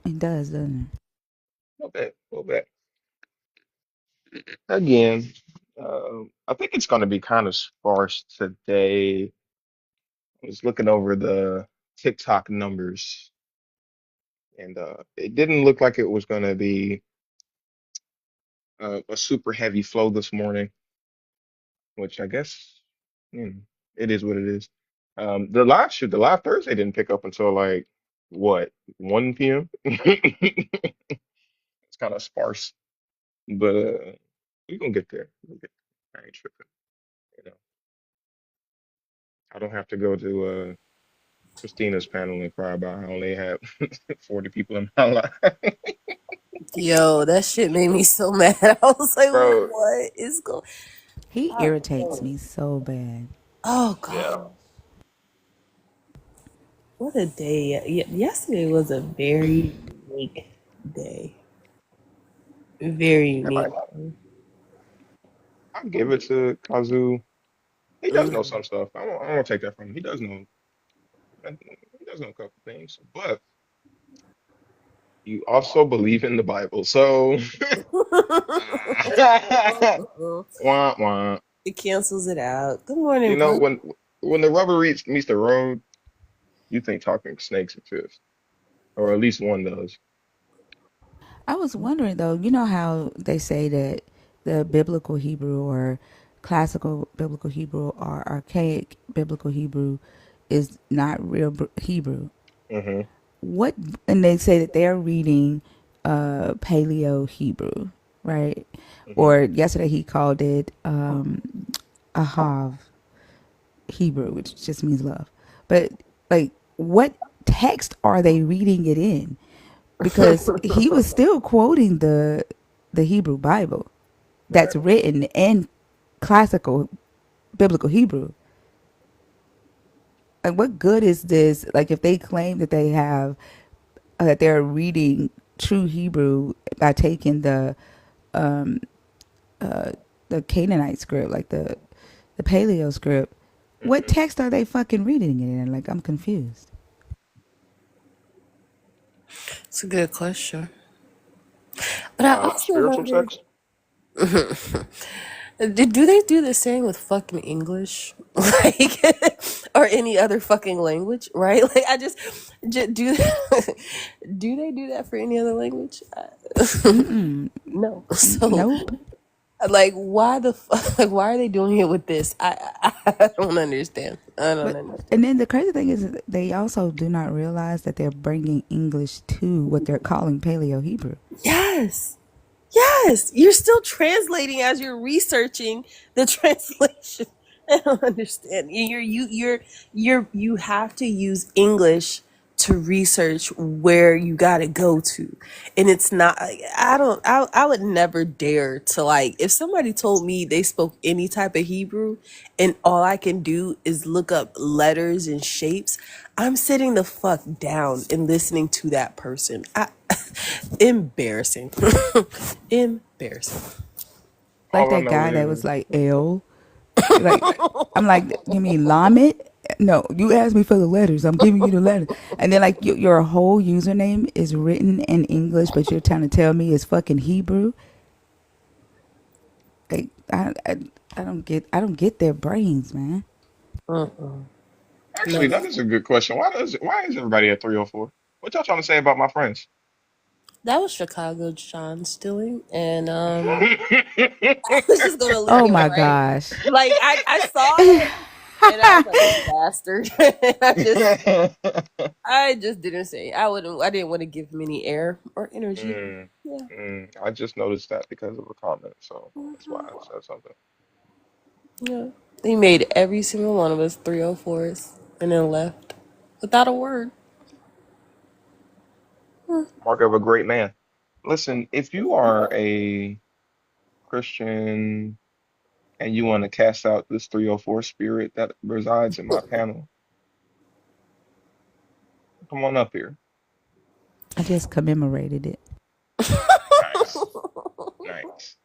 It does, doesn't no bad, no bad. Again, I think it's gonna be kind of sparse today. I was looking over the TikTok numbers, and it didn't look like it was gonna be a super heavy flow this morning, which I guess, you know, it is what it is. The live Thursday didn't pick up until like what, 1 p.m. It's kind of sparse, but we gonna get there. We'll get there. I ain't tripping. You know, I don't have to go to Christina's panel and cry about how I only have 40 people in my life. Yo, that shit made me so mad. I was like, Bro, what is going? He irritates me so bad. Oh yeah. god, what a day! Yesterday was a very unique day. Very And unique. I give it to Kazu. He does know Mm. some stuff. I won't take that from him. He does know. He does know a couple things, but you also believe in the Bible, so wah wah. It cancels it out. Good morning, You know, Pooh. when the rubber meets the road, you think talking snakes exist, or at least one does. I was wondering though, you know how they say that the biblical Hebrew or classical biblical Hebrew or archaic biblical Hebrew is not real Hebrew. Hmm. What and they say that they're reading Paleo Hebrew, right? Hmm. Or yesterday he called it Ahav Hebrew, which just means love. But like what text are they reading it in? Because he was still quoting the Hebrew Bible Right. that's written in classical biblical Hebrew. Like, what good is this? Like, if they claim that they have that they're reading true Hebrew by taking um, the Canaanite script, like the Paleo script, what Hmm. text are they fucking reading it in? Like, I'm confused. It's a good question. But I also Spiritual wonder, text. do they do the same with fucking English, like, or any other fucking language? Right? Like, do. Do they do that for any other language? Mm-mm. No. So, Nope. like, why the fuck? Like, why are they doing it with this? I don't understand. I don't But understand. and then the crazy thing is that they also do not realize that they're bringing English to what they're calling Paleo Hebrew. Yes. Yes, you're still translating as you're researching the translation. I don't understand. You have to use English to research where you got to go to, and it's not. I don't. I would never dare to, like, if somebody told me they spoke any type of Hebrew, and all I can do is look up letters and shapes. I'm sitting the fuck down and listening to that person. Embarrassing. Embarrassing. Like All I that know guy that was is like L. Like, I'm like, you mean Lamet? No, you asked me for the letters. I'm giving you the letter. And then like your whole username is written in English, but you're trying to tell me it's fucking Hebrew. Like I don't get their brains, man. Mm-mm. actually No, that is a good question. Why is everybody at 304? What y'all trying to say about my friends? that was Chicago John Stilling, and I was just gonna leave Oh it my right. gosh. Like, I saw it, and I was like, "You bastard!" I just didn't say. I wouldn't. I didn't want to give him any air or energy. Mm, Yeah. I just noticed that because of a comment, so that's why Mhm. I said something. Yeah. They made every single one of us 304s and then left without a word. Mark of a great man. Listen, if you are a Christian and you want to cast out this 304 spirit that resides in my panel, come on up here. I just commemorated it. Nice, nice.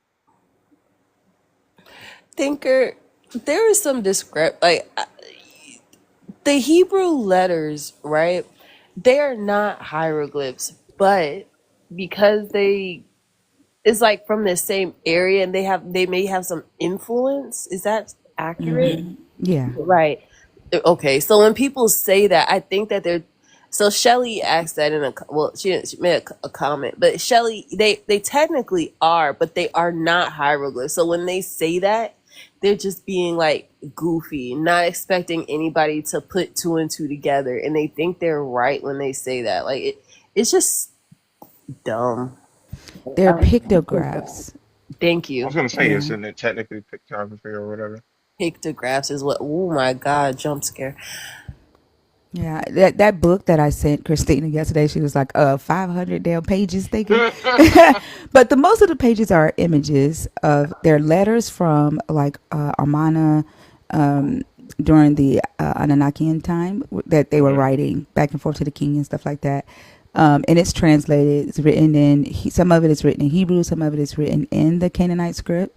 Thinker, there is some like, the Hebrew letters, right? They are not hieroglyphs, but because they it's like from the same area and they may have some influence. Is that accurate? Yeah. Right. Okay. So when people say that, I think that they're so Shelly asked that in well, she made a comment, but Shelly, they technically are, but they are not hieroglyphs. So when they say that, they're just being like goofy, not expecting anybody to put two and two together, and they think they're right when they say that. Like it's just dumb. They're pictographs. Thank I was you. gonna say, Yeah. isn't it technically pictography or whatever? Pictographs is what. Oh my god, jump scare. Yeah, that book that I sent Christina yesterday, she was like, 500 damn pages thinking. But the most of the pages are images of their letters from like Amana during the Ananakian time that they were Mhm. writing back and forth to the king and stuff like that. And it's translated. It's written in some of it is written in Hebrew, some of it is written in the Canaanite script.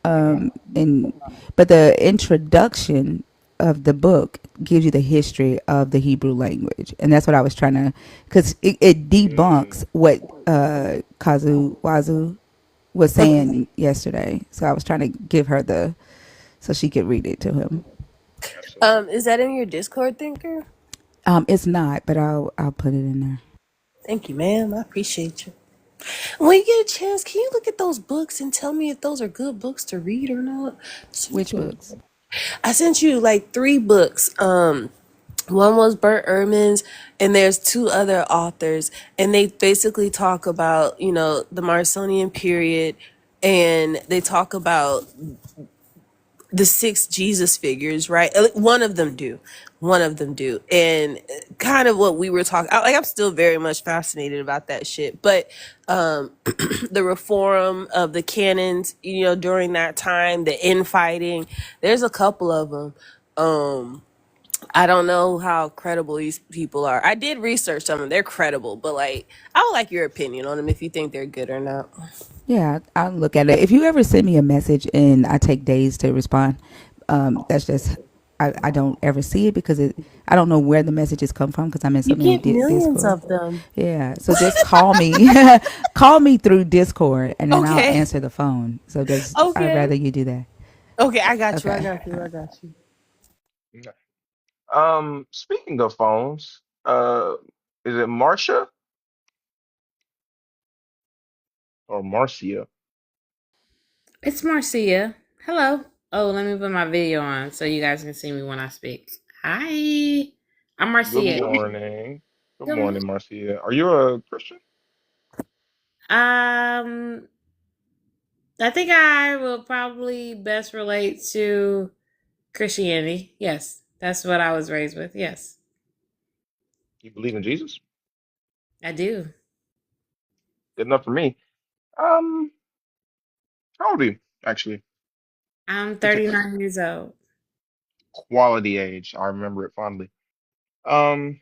But the introduction of the book gives you the history of the Hebrew language, and that's what I was trying to, because it debunks what Kazu Wazu was saying yesterday. So I was trying to give her so she could read it to him. Absolutely. Is that in your Discord, Thinker? It's not, but I'll put it in there. Thank you, ma'am. I appreciate you. When you get a chance, can you look at those books and tell me if those are good books to read or not? Which books? I sent you like 3 books. One was Bert Ehrman's, and there's 2 other authors, and they basically talk about, the Marcionian period, and they talk about the 6 Jesus figures, right? One of them do. And kind of what we were talking, I'm still very much fascinated about that shit. But the reform of the canons, during that time, the infighting, there's a couple of them. I don't know how credible these people are. I did research some of them. They're credible, but I would like your opinion on them if you think they're good or not. Yeah, I'll look at it. If you ever send me a message and I take days to respond, that's just I don't ever see it because I don't know where the messages come from because I'm in so You many get millions Discord. of them. Yeah, so just call me, call me through Discord, and then I'll Okay. answer the phone. So I'd Okay. rather you do that. Okay, I got you. I Okay. got you. I got you. Okay. Speaking of phones, is it Marcia or Marcia? It's Marcia. Hello. Oh, let me put my video on so you guys can see me when I speak. Hi. I'm Good Marcia. morning. Good Good morning, Marcia. Are you a Christian? I think I will probably best relate to Christianity. Yes. That's what I was raised with. Yes. You believe in Jesus? I do. Good enough for me. How old are you, actually? I'm It's a 39 years old. quality age. I remember it fondly. Um,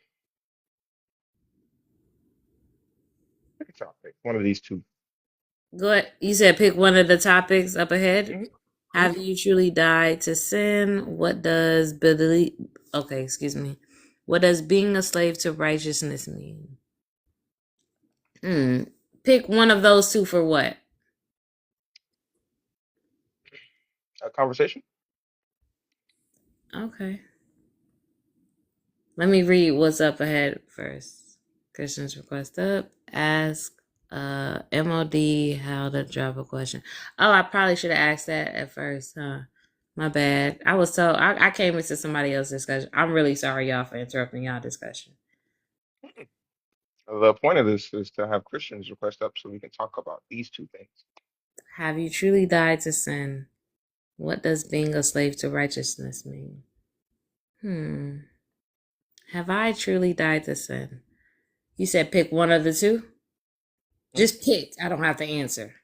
Pick a topic. One of these two. Go ahead. You said pick one of the topics up ahead. Mhm. Have you truly died to sin? What does believe? Okay, excuse me. What does being a slave to righteousness mean? Pick one of those 2 for what? A conversation? Okay. Let me read what's up ahead first. Christian's request up. Ask MOD how to drop a question. Oh, I probably should have asked that at first, huh? My bad. I was told I came into somebody else's discussion. I'm really sorry, y'all, for interrupting y'all discussion. The point of this is to have Christians request up so we can talk about these two things. Have you truly died to sin? What does being a slave to righteousness mean? Have I truly died to sin? You said pick one of the 2? Just pick. I don't have to answer.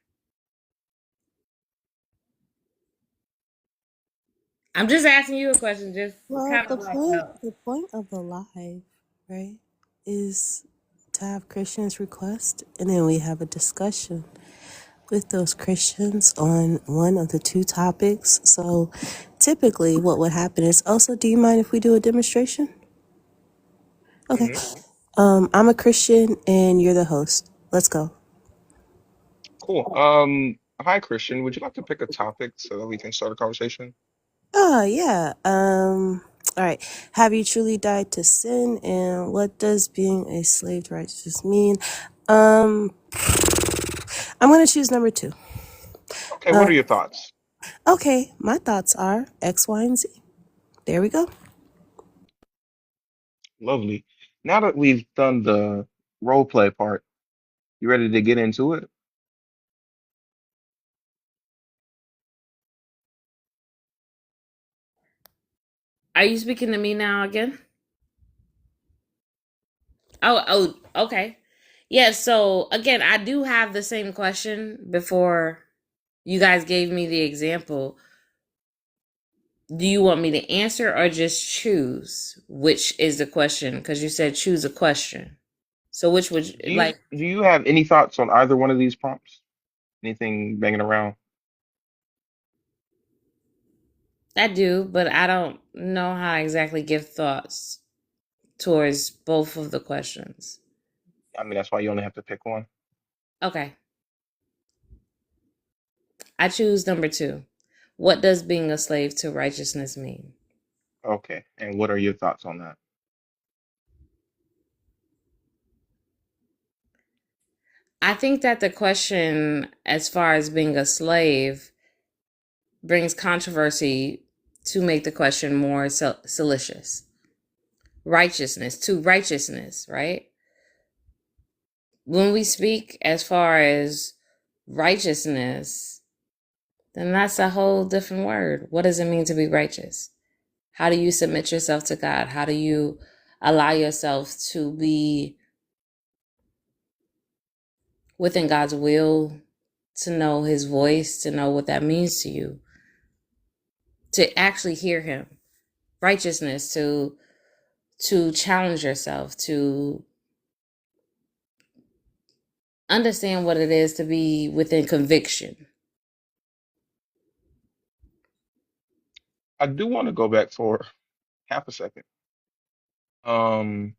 I'm just asking you a question. Just Well, kind of like the point of the live, right, is to have Christians request, and then we have a discussion with those Christians on one of the 2 topics. So typically what would happen is, also, do you mind if we do a demonstration? Okay. I'm a Christian and you're the host. Let's go. Cool. Hi, Christian. Would you like to pick a topic so that we can start a conversation? Oh, yeah. All right. Have you truly died to sin? And what does being a slave to righteousness mean? I'm going to choose number 2. Okay, what are your thoughts? Okay, my thoughts are X, Y, and Z. There we go. Lovely. Now that we've done the role play part, you ready to get into it? Are you speaking to me now again? Okay. Yeah, so again, I do have the same question before you guys gave me the example. Do you want me to answer or just choose which is the question? Because you said choose a question. So which would like Do you have any thoughts on either one of these prompts? Anything banging around? I do, but I don't know how I exactly give thoughts towards both of the questions. I mean, that's why you only have to pick one. Okay. I choose number 2. What does being a slave to righteousness mean? Okay. And what are your thoughts on that? I think that the question, as far as being a slave, brings controversy to make the question more salacious. Righteousness, to righteousness, right? When we speak as far as righteousness, then that's a whole different word. What does it mean to be righteous? How do you submit yourself to God? How do you allow yourself to be within God's will, to know his voice, to know what that means to you, to actually hear him? Righteousness, to challenge yourself, to understand what it is to be within conviction. I do want to go back for half a second. Um,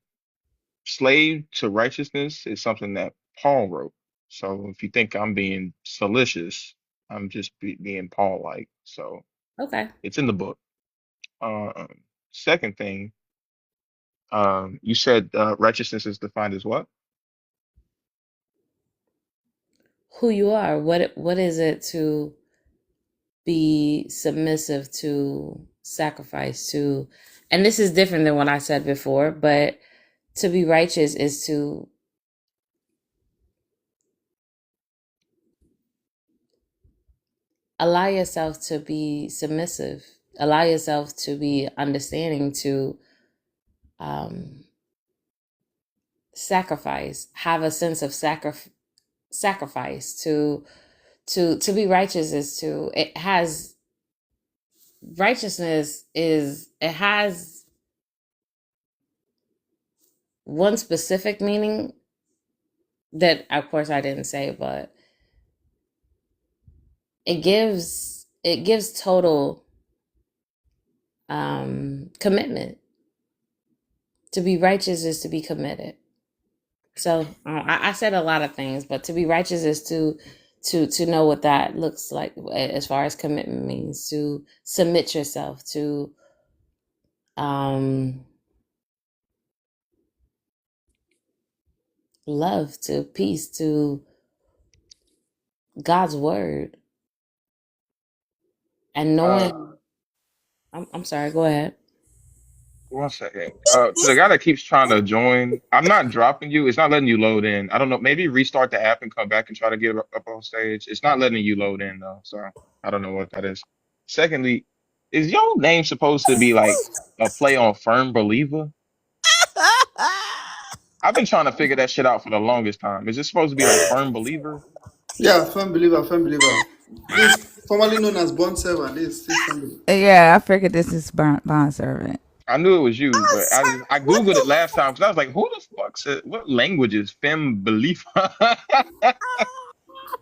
Slave to righteousness is something that Paul wrote. So if you think I'm being salacious, I'm just being Paul-like. So Okay. it's in the book. Um, Second thing, you said righteousness is defined as what? Who you are. What is it to be submissive, to sacrifice, to, and this is different than what I said before, but to be righteous is to allow yourself to be submissive, allow yourself to be understanding, to um sacrifice, have a sense of sacrifice, to be righteous is to, it has, righteousness is, it has one specific meaning that of course I didn't say, but it gives total commitment. To be righteous is to be committed. So I said a lot of things, but to be righteous is to know what that looks like as far as commitment means. To submit yourself to um, love, to peace, to God's word, and Uh, knowing. I'm sorry. Go ahead. One second. To the guy that keeps trying to join, I'm not dropping you. It's not letting you load in. I don't know. Maybe restart the app and come back and try to get up on stage. It's not letting you load in though. So I don't know what that is. Secondly, is your name supposed to be like a play on firm believer? I've been trying to figure that shit out for the longest time. Is it supposed to be like firm believer? Yeah, firm believer, firm believer. This formerly known as bond servant. This is still firm believer. Yeah, I figured this is bond servant. I knew it was you, but Sir, I what Googled the it last time because I was like, who the fuck said what language is femme believer?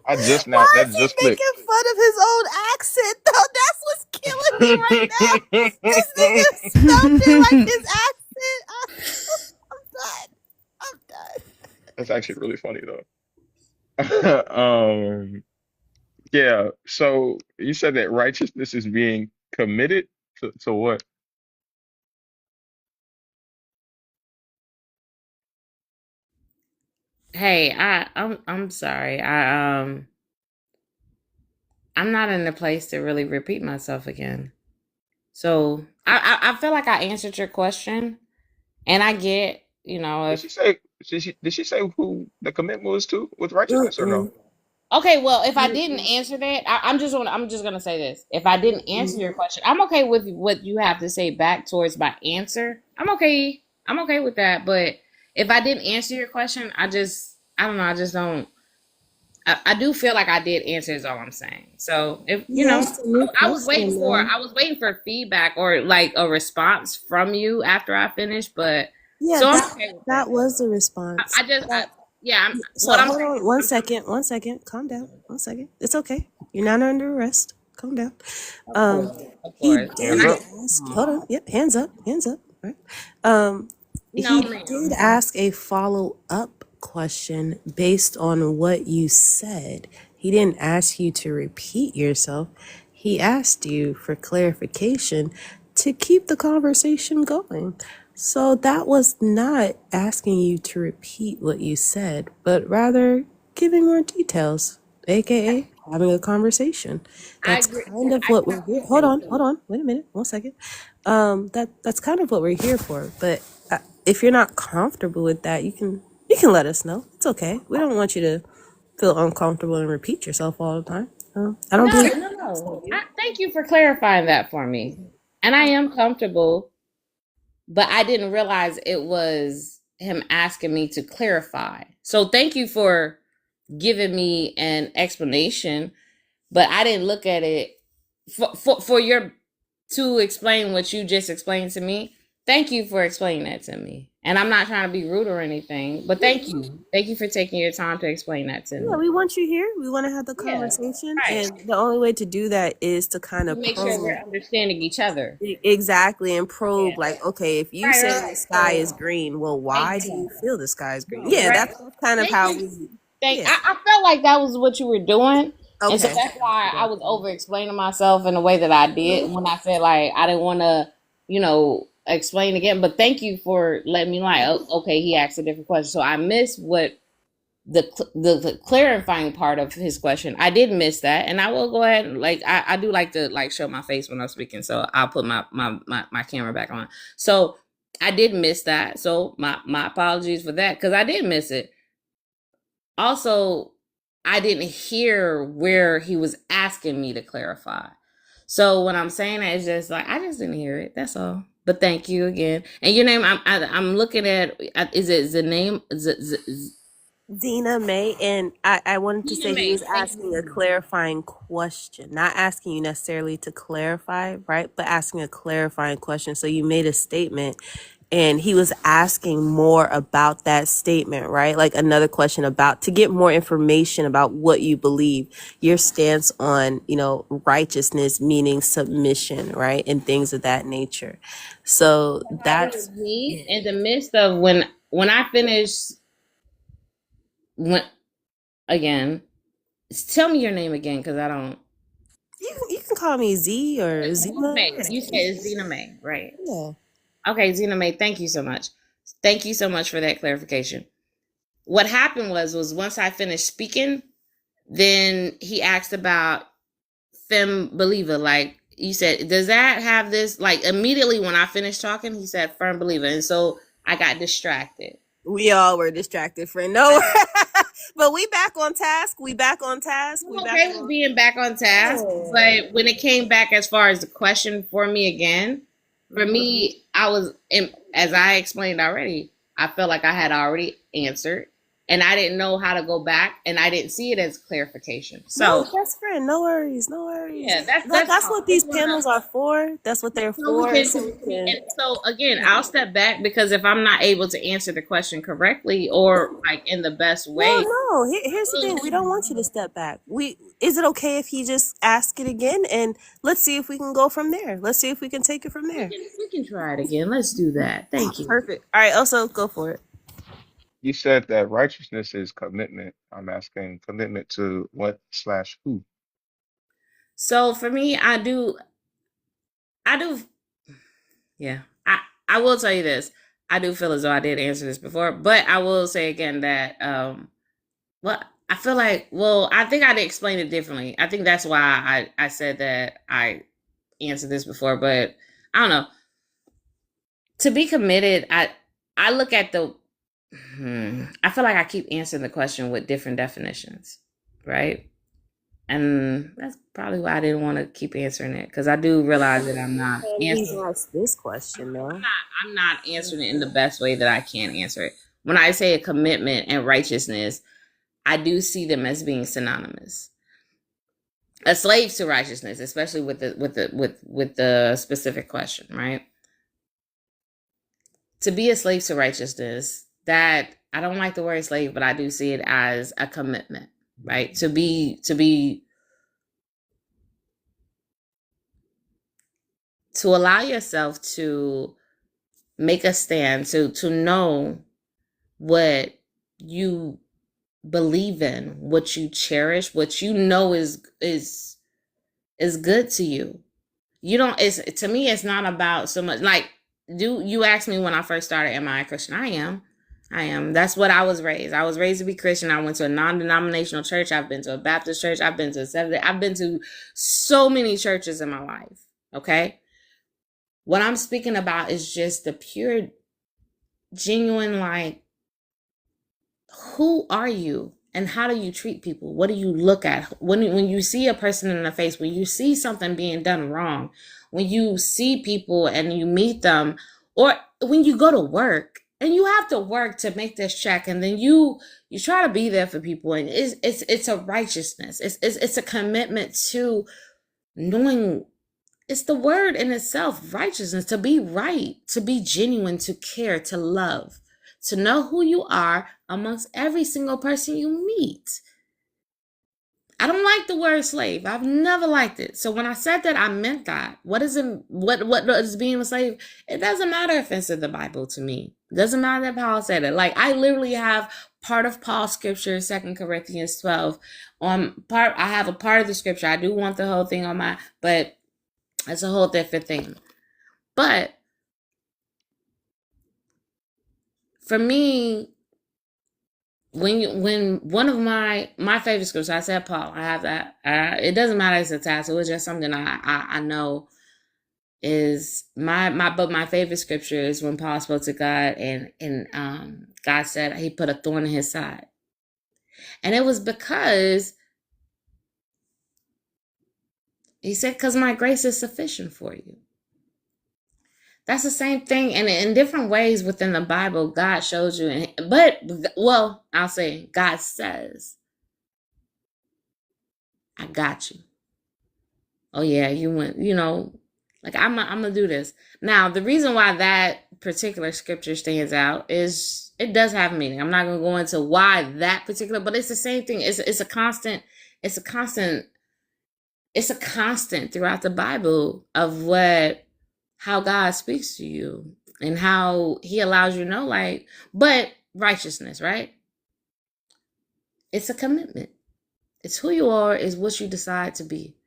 I just now Why that is he just clicked. making fun of his own accent though? That's what's killing me right now. This nigga spelled it like his accent. I'm done. I'm done. That's actually really funny though. Yeah. So you said that righteousness is being committed to what? Hey, I'm sorry. I'm not in a place to really repeat myself again. So I feel like I answered your question, and I get, Did if she say? Did she say who the commitment was to with righteousness or no? Mm-mm. okay, well, if I didn't answer that, I'm just gonna say this. If I didn't answer your question, I'm okay with what you have to say back towards my answer. I'm okay. I'm okay with that. But if I didn't answer your question, I don't know. I just don't. I do feel like I did answer. Is all I'm saying. So if You asked a new question, man. I was waiting for feedback or like a response from you after I finished. But Yeah, so I'm that okay with that. that was the response. I just, That yeah. so What I'm hold saying on is, one second, one second. Calm down. 1 second. It's okay. You're not under arrest. Calm down. of Um, course, of he course. And Hands did up. ask. Hold on. Yep. Hands up. Hands up. Right. He no, did ma'am. ask a follow-up question based on what you said. He didn't ask you to repeat yourself. He asked you for clarification to keep the conversation going. So that was not asking you to repeat what you said, but rather giving more details, aka having a conversation. I That's agree. kind of I what we're here. Hold agree. on. Wait a minute. 1 second. That's kind of what we're here for. But if you're not comfortable with that, you can let us know. It's okay. We don't want you to feel uncomfortable and repeat yourself all the time. I don't No, believe. no, no. Thank you for clarifying that for me. And I am comfortable, but I didn't realize it was him asking me to clarify. So thank you for giving me an explanation, but I didn't look at it for your to explain what you just explained to me. Thank you for explaining that to me. And I'm not trying to be rude or anything, but thank you. Thank you for taking your time to explain that to Yeah, me. we want you here. We want to have the Yeah, conversation, right. and the only way to do that is to kind To of make sure probe. we're understanding each other. Exactly, and Yeah. probe like, okay, if you Right, say right, the right. sky is So green, well, thank why do you. you feel the sky is green? Yeah, Right. that's kind of Thank how you. we. I Yeah. felt like that was what you were doing. And so Okay. that's why I was over explaining myself in the way that I did when I said like I didn't want to, explain again. But thank you for letting me like, okay, he asked a different question. So I missed what the clarifying part of his question. I did miss that, and I will go ahead and like I do like to like show my face when I'm speaking. So I'll put my camera back on. So I did miss that. So my apologies for that because I did miss it. Also, I didn't hear where he was asking me to clarify. So when I'm saying that, it's just like I just didn't hear it. That's all. But thank you again. And your name, I'm looking at. Is it the name? Zena May, and I wanted to Zena say he May. was Thank asking a you. clarifying question, not asking you necessarily to clarify, right? But asking a clarifying question. So you made a statement, and he was asking more about that statement, right? Like another question about to get more information about what you believe, your stance on, righteousness, meaning submission, right? And things of that nature. So It was that's me in the midst of when I finished. When again, tell me your name again because I don't. you can call me Z or Zena. May. You said it's Zena May, right? Yeah. Okay, Zena May, thank you so much. Thank you so much for that clarification. What happened was once I finished speaking, then he asked about Femme Believer. Like you said, does that have this? Like immediately when I finished talking, he said Firm Believer. And so I got distracted. We all were distracted, friend. No, but we back on task. We back on task. We I'm back okay with on. being back on task. But when it came back as far as the question for me again, for me, as I explained already, I felt like I had already answered, and I didn't know how to go back, and I didn't see it as clarification. No, So best friend. No worries. No worries. yeah, that's That's all. what these panels are for. That's what they're So we for. can, So we can. and so again, I'll step back because if I'm not able to answer the question correctly or like in the best No, way, no. Here's the thing. We don't want you to step back. Is it okay if he just ask it again, and let's see if we can go from there. Let's see if we can take it from there. we can try it again. Let's do that. Thank you. Perfect. All right. Also, go for it. You said that righteousness is commitment. I'm asking commitment to what slash who? So for me, I do, yeah. I will tell you this. I do feel as though I did answer this before, but I will say again that what I feel like, well, I think I'd explain it differently. I think that's why I said that I answered this before, but I don't know. To be committed, I look at the I feel like I keep answering the question with different definitions, right? And that's probably why I didn't want to keep answering it, because I do realize that I'm not Please answering. ask this question though. I'm not answering it in the best way that I can answer it. When I say a commitment and righteousness, I do see them as being synonymous. A slave to righteousness, especially with the specific question, right? To be a slave to righteousness, that I don't like the word slave, but I do see it as a commitment, right? To allow yourself to make a stand, to know what you believe in, what you cherish, what you know is good to you. You don't, to me, it's not about so much like, you asked me when I first started, am I a Christian? I am. That's what I was raised. I was raised to be Christian. I went to a non-denominational church. I've been to a Baptist church. I've been to a Seventh-day. I've been to so many churches in my life. Okay. What I'm speaking about is just the pure, genuine, like, who are you and how do you treat people? What do you look at? When you see a person in the face, when you see something being done wrong, when you see people and you meet them, or when you go to work and you have to work to make this check, and then you try to be there for people, and it's a righteousness. It's a commitment to knowing. It's the word in itself, righteousness, to be right, to be genuine, to care, to love, to know who you are amongst every single person you meet. I don't like the word slave. I've never liked it. So when I said that, I meant that. What is it? What does being a slave? It doesn't matter if it's in the Bible to me. It doesn't matter that Paul said it. Like, I literally have part of Paul's scripture, 2 Corinthians 12. I have a part of the scripture. I do want the whole thing on my, but it's a whole different thing. But for me, when one of my favorite scriptures, I said Paul, I have that. It doesn't matter if it's attached. It was just something I know is my favorite scripture is when Paul spoke to God, and God said he put a thorn in his side, and it was because he said, because my grace is sufficient for you. That's the same thing. And in different ways within the Bible, God shows you. I'll say, God says, I got you. Oh, yeah, you went, like, I'm going to do this. Now, the reason why that particular scripture stands out is it does have meaning. I'm not going to go into why that particular, but it's the same thing. It's a constant throughout the Bible of how God speaks to you and how he allows you to know, like, but righteousness, right? It's a commitment. It's who you are, is what you decide to be.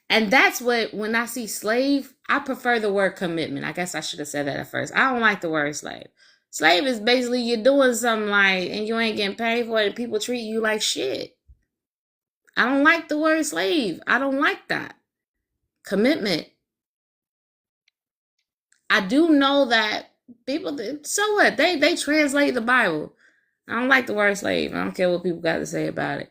And that's what, when I see slave, I prefer the word commitment. I guess I should have said that at first. I don't like the word slave. Slave is basically you're doing something like, and you ain't getting paid for it, and people treat you like shit. I don't like the word slave. I don't like that. Commitment. I do know that people, so what? They translate the Bible. I don't like the word slave. I don't care what people got to say about it.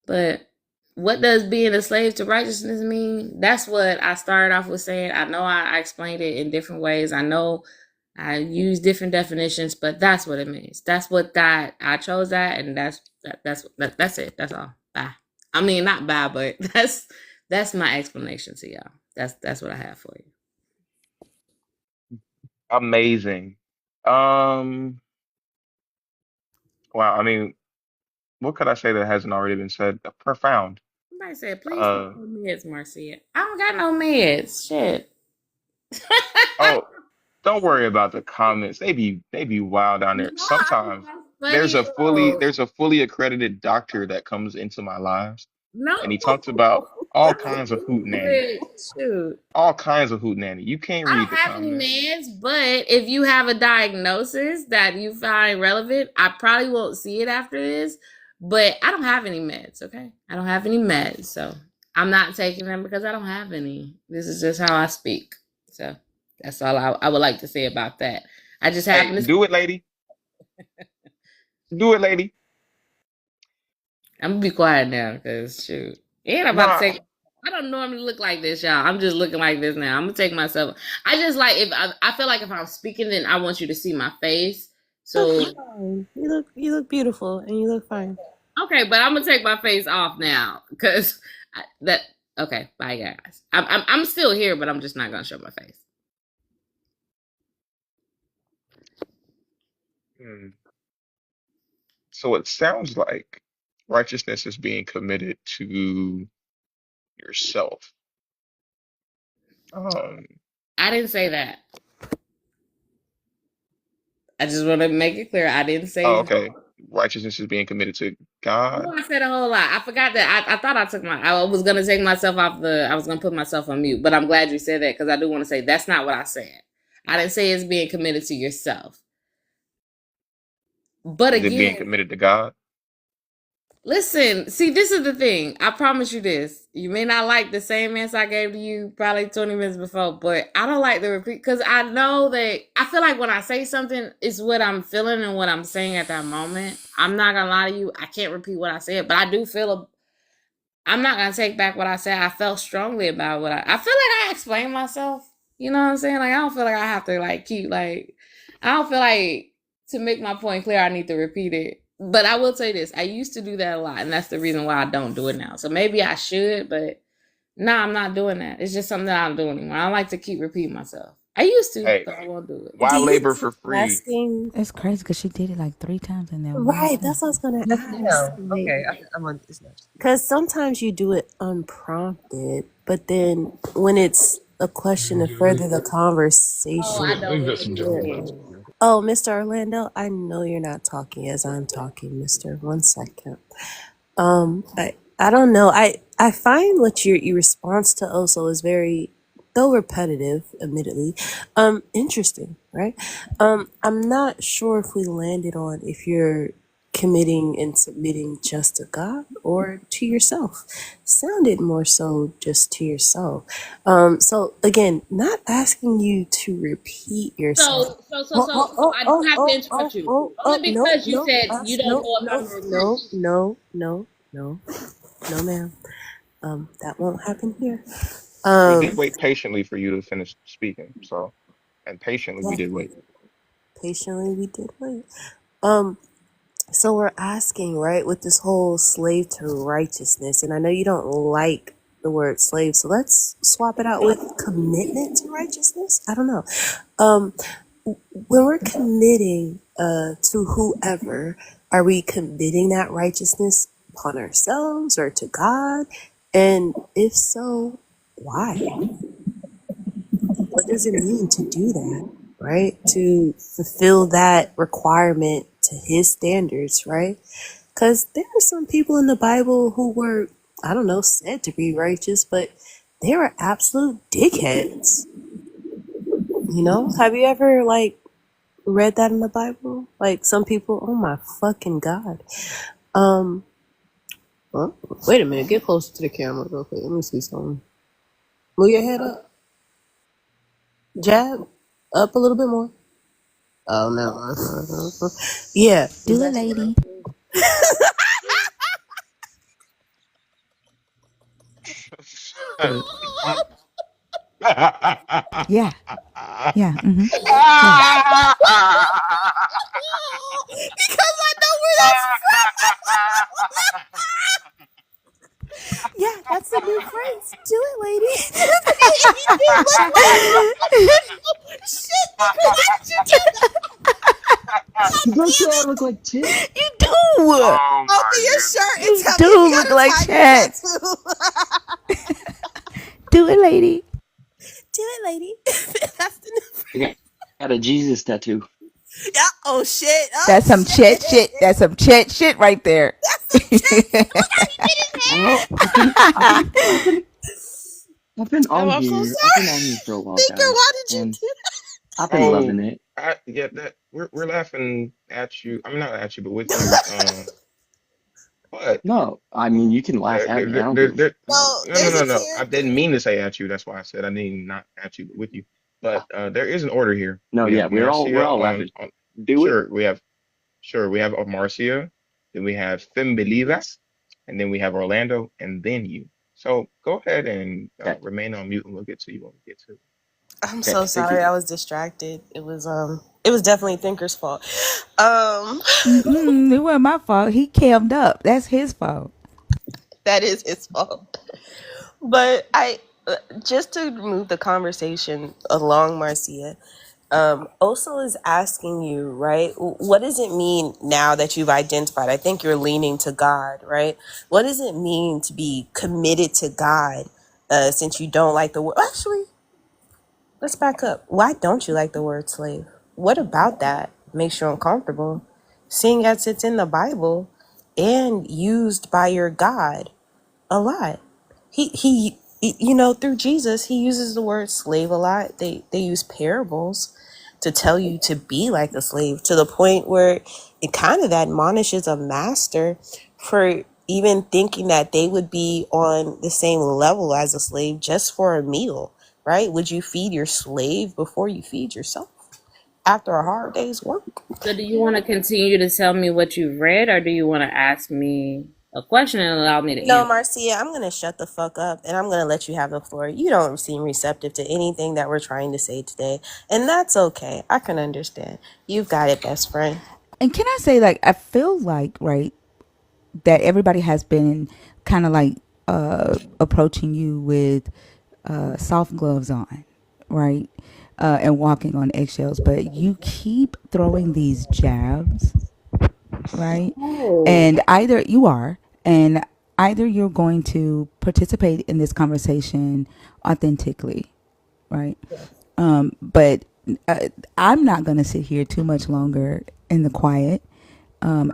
But what does being a slave to righteousness mean? That's what I started off with saying. I know I explained it in different ways. I know I use different definitions, but that's what it means. That's what I chose that, and that's it. That's all. Bye. I mean, not bye, but that's my explanation to y'all. That's what I have for you. Amazing. Wow. I mean, what could I say that hasn't already been said? Profound. Somebody said, please put no meds, Marcia. I don't got no meds. Shit. Oh, don't worry about the comments. They be wild down there. Sometimes there's a fully accredited doctor that comes into my lives, and he talks about all kinds of hootenanny. Shoot. All kinds of hootenanny. You can't I read don't the have any comments. meds, but if you have a diagnosis that you find relevant, I probably won't see it after this. But I don't have any meds, okay? I don't have any meds, so I'm not taking them because I don't have any. This is just how I speak. So that's all I would like to say about that. I just happen Hey, to. do it, lady. Do it, lady. I'm gonna be quiet now because shoot. And I'm about to Nah. take. I don't normally look like this, y'all. I'm just looking like this now. I'm gonna take myself. I just like if I feel like if I'm speaking, then I want you to see my face. So Fine. You look beautiful and you look fine. okay, but I'm gonna take my face off now because that. Okay, bye guys. I'm still here, but I'm just not gonna show my face. Hmm. So it sounds like righteousness is being committed to yourself. Um, I didn't say that. I just want to make it clear. I didn't oh, say. okay. Righteousness is being committed to God. Oh, I said a whole lot. I forgot that. I thought I took my. I was gonna take myself off the. I was gonna put myself on mute. But I'm glad you said that because I do want to say that's not what I said. I didn't say it's being committed to yourself. But Is it being again, committed to God? listen. See, this is the thing. I promise you this. You may not like the same answer I gave to you probably 20 minutes before, but I don't like the repeat because I know that I feel like when I say something, it's what I'm feeling and what I'm saying at that moment. I'm not gonna lie to you. I can't repeat what I said, but I do feel I'm not gonna take back what I said. I felt strongly about what I feel like I explained myself. You know what I'm saying? Like I don't feel like I have to like keep like I don't feel like to make my point clear I need to repeat it. But I will say this, I used to do that a lot, and that's the reason why I don't do it now. So maybe I should, but no, I'm not doing that. It's just something that I don't do anymore. I don't like to keep repeating myself. I used to, Hey, but I won't do it. Do why you labor keep for free? asking? It's crazy because she did it like 3 times in that one Right, sentence. that's what I was gonna Yes, ask. ma'am. Okay, I'm on this now. Because sometimes you do it unprompted, but then when it's a question to further the Oh, conversation. I don't listen to Yeah. it. Oh, Mr. Orlando, I know you're not talking as I'm talking, Mister. 1 second. I don't know. I find what your response to Oso is very, though repetitive, admittedly, interesting, right? I'm not sure if we landed on if you're committing and submitting just to God or to yourself. Sounded more so just to yourself. So again, not asking you to repeat yourself. So I do have to interrupt you. Only No, because you no, said you don't no, know if no, I'm a repent. no, ma'am. That won't happen here. We did wait patiently for you to finish speaking. So, and patiently we Yeah, did wait. patiently we did wait. So we're asking, right, with this whole slave to righteousness, and I know you don't like the word slave, so let's swap it out with commitment to righteousness. I don't know. When we're committing to whoever, are we committing that righteousness upon ourselves or to God? And if so, why? What does it mean to do that, right? To fulfill that requirement to his standards, right? Because there are some people in the Bible who were, I don't know, said to be righteous, but they were absolute dickheads. You know? Have you ever, like, read that in the Bible? Like, some people, oh my fucking God. Well, wait a minute, get closer to the camera real quick. Let me see something. Move your head up. Jab. Up a little bit more. Oh, no. Yeah. Do it, lady. Yeah. Yeah. Mm-hmm. Yeah. Because I know where that's Yeah, that's the new phrase. Do it, lady. You look like shit. Why did you do that? You guys say I look like Tim? You do. Oh my Open your shirt and You tell me if do you look got a like tiger Chad. tattoo. Do it, lady. Do it, lady. That's the new phrase. I got a Jesus tattoo. Yeah. Oh shit. Oh That's some Chet shit. shit. That's some Chet shit right there. That's some shit. Look how he did his Well, I've been Oh, on I'm so here. I've sorry. been on here for a while, Thinker, guys, why did you and do I've been Oh, loving it. yeah, that we're laughing at you. I'm not at you, but with you. But No, I mean you can laugh at me. I don't give. Well, no, no, there's no, a no. I character. didn't mean to say at you. That's why I said I mean not at you, but with you. But there is an order here. No, We yeah, have we're Marcia all laughing. on. Do it. Sure, we have Marcia. Then we have Fimbeliva, and then we have Orlando, and then you. So go ahead and Okay. remain on mute, and we'll get to you when we get to it. I'm Okay. so Thank you. sorry. I was distracted. It was definitely Thinker's fault. Um, Mm-mm, it wasn't my fault. He cammed up. That's his fault. that is his fault. But just to move the conversation along, Marcia, Oso is asking you, right? What does it mean now that you've identified? I think you're leaning to God, right? What does it mean to be committed to God since you don't like the word? Actually, let's back up. Why don't you like the word slave? What about that makes you uncomfortable? Seeing as it's in the Bible and used by your God a lot. You know, through Jesus, he uses the word slave a lot. They use parables to tell you to be like a slave, to the point where it kind of admonishes a master for even thinking that they would be on the same level as a slave just for a meal, right? Would you feed your slave before you feed yourself after a hard day's work? So do you want to continue to tell me what you've read, or do you want to ask me a question and allow me to No, answer? Marcia, I'm going to shut the fuck up and I'm going to let you have the floor. You don't seem receptive to anything that we're trying to say today. And that's okay. I can understand. You've got it, best friend. And can I say, like, I feel like, right, that everybody has been kind of like approaching you with soft gloves on, right? And walking on eggshells, but you keep throwing these jabs, right? Oh, And either you are, and either you're going to participate in this conversation authentically, right? But I'm not going to sit here too much longer in the quiet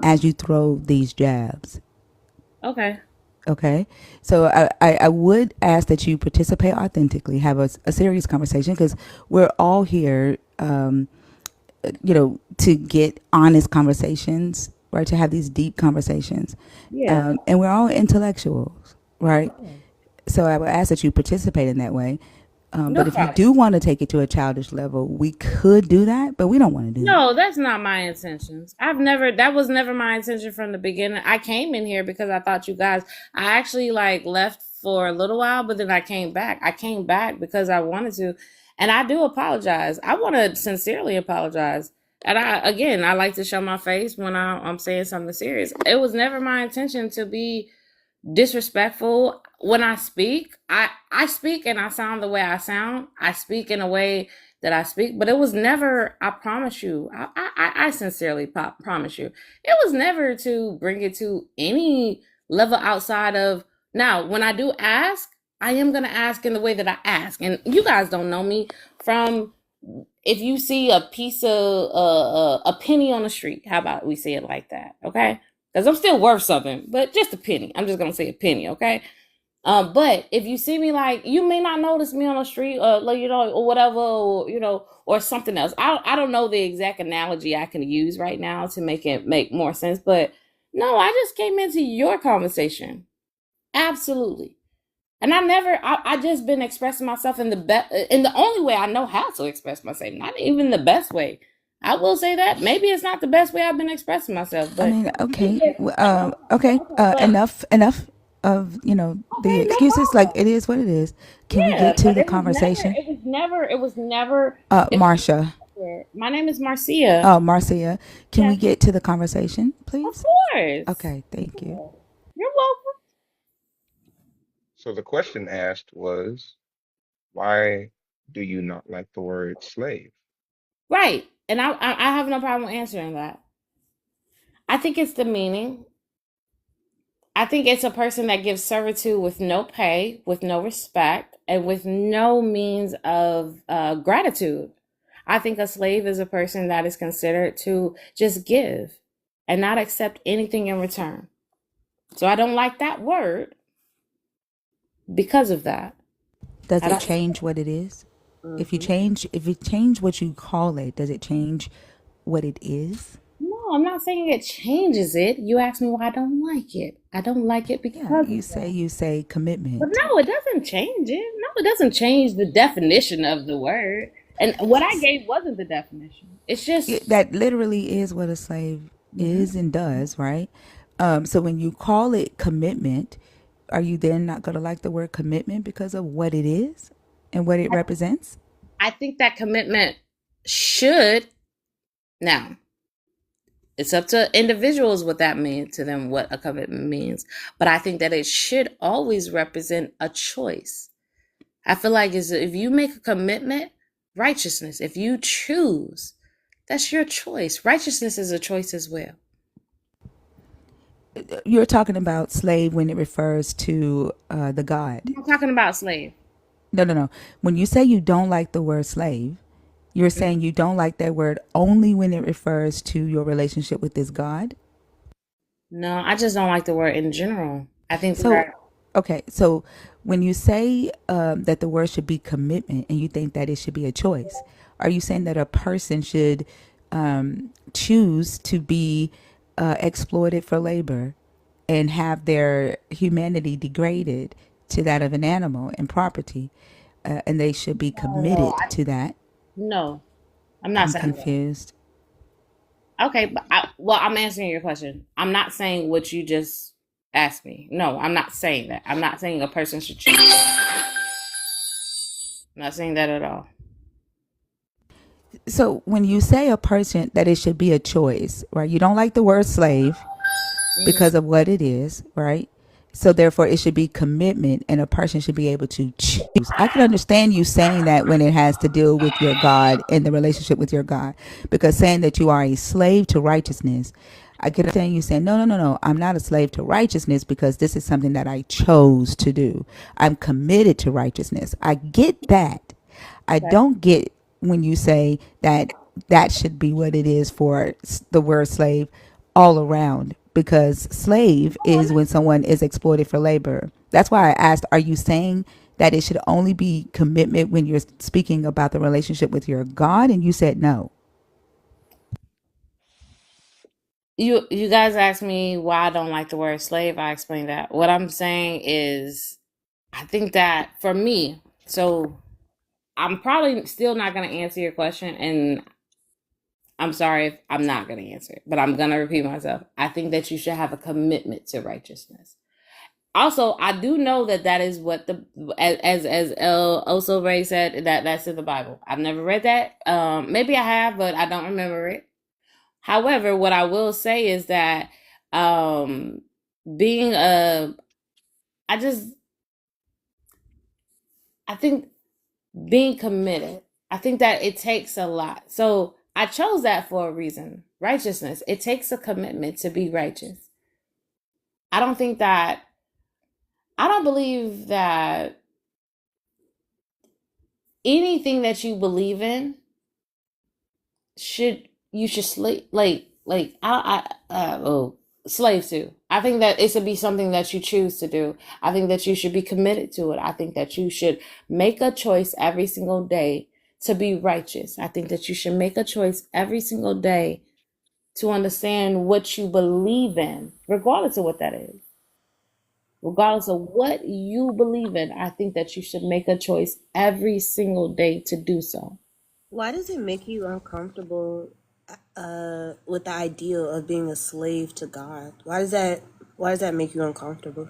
as you throw these jabs. okay. Okay. So I would ask that you participate authentically, have a serious conversation, because we're all here, to get honest conversations, right? To have these deep conversations. Yeah. And we're all intellectuals, right? So I would ask that you participate in that way. No But if you problem. do want to take it to a childish level, we could do that, but we don't want to do that. No, that's not my intentions. That was never my intention from the beginning. I came in here because I thought you guys, I actually like left for a little while, but then I came back. I came back because I wanted to. And I do apologize. I want to sincerely apologize. And I like to show my face when I'm saying something serious. It was never my intention to be disrespectful when I speak. I speak and I sound the way I sound. I speak in a way that I speak, but it was never. I promise you. I sincerely promise you. It was never to bring it to any level outside of. Now, when I do ask, I am gonna ask in the way that I ask, and you guys don't know me from. If you see a piece of a penny on the street, how about we say it like that, okay? Because I'm still worth something, but just a penny. I'm just gonna say a penny, okay? But if you see me, like, you may not notice me on the street, like, or whatever, or something else. I don't know the exact analogy I can use right now to make it make more sense, but no, I just came into your conversation, absolutely. And I just been expressing myself in the only way I know how to express myself, not even the best way. I will say that maybe it's not the best way I've been expressing myself, I but mean, okay, yeah, okay, but enough of the okay, no excuses. Like, problem. it is what it is. Can we Yeah, get to but the conversation? it was never. It was Marsha, never. My name is Marcia. Marcia, can we Yes, get to the conversation, of please? course. Okay, thank you. You're welcome. So the question asked was, why do you not like the word slave? Right, and I have no problem answering that. I think it's the meaning. I think it's a person that gives servitude with no pay, with no respect, and with no means of gratitude. I think a slave is a person that is considered to just give and not accept anything in return. So I don't like that word because of that. Does I it don't. change what it is? If you Mhm. change what you call it, does it change what it is? I'm not saying it changes it. You asked me why I don't like it. I don't like it because Yeah, of you say that. But commitment. no, it doesn't change it. No, it doesn't change the definition of the word. And what I gave wasn't the definition. It's just That literally is what a slave Mhm. is and does, right? So when you call it commitment, are you then not going to like the word commitment because of what it is and what it represents? I think that commitment should now. It's up to individuals what that means to them, what a commitment means. But I think that it should always represent a choice. I feel like if you make a commitment, righteousness, if you choose, that's your choice. Righteousness is a choice as well. You're talking about slave when it refers to the God. I'm talking about slave. No. When you say you don't like the word slave, you're saying you don't like that word only when it refers to your relationship with this God? No, I just don't like the word in general. I think So, that okay, so when you say that the word should be commitment and you think that it should be a choice, are you saying that a person should choose to be exploited for labor and have their humanity degraded to that of an animal and property, and they should be no, committed to that? no, I'm not I'm saying that. confused. Okay, but I'm answering your question. I'm not saying what you just asked me. No, I'm not saying that. I'm not saying a person should choose. I'm not saying that at all. So when you say a person that it should be a choice, right? You don't like the word slave because of what it is, right? So therefore it should be commitment and a person should be able to choose. I can understand you saying that when it has to deal with your God and the relationship with your God, because saying that you are a slave to righteousness, I can understand you saying, no, I'm not a slave to righteousness because this is something that I chose to do. I'm committed to righteousness. I get that. I Okay. don't get when you say that that should be what it is for the word slave all around, because slave is when someone is exploited for labor. That's why I asked, are you saying that it should only be commitment when you're speaking about the relationship with your God? And you said no. You guys asked me why I don't like the word slave. I explained that. What I'm saying is I think that for me, so I'm probably still not going to answer your question, and I'm sorry if I'm not going to answer it, but I'm going to repeat myself. I think that you should have a commitment to righteousness. Also, I do know that that is what the as El Oso Ray said that that's in the Bible. I've never read that. Maybe I have, but I don't remember it. However, what I will say is that um, being a, I just I think being committed. I think that it takes a lot. So I chose that for a reason. Righteousness. It takes a commitment to be righteous. I don't think that I don't believe that anything that you believe in should you should slave like slave to. I think that it should be something that you choose to do. I think that you should be committed to it. I think that you should make a choice every single day to be righteous. I think that you should make a choice every single day to understand what you believe in, regardless of what that is. Regardless of what you believe in, I think that you should make a choice every single day to do so. Why does it make you uncomfortable with the idea of being a slave to God? Why does that make you uncomfortable?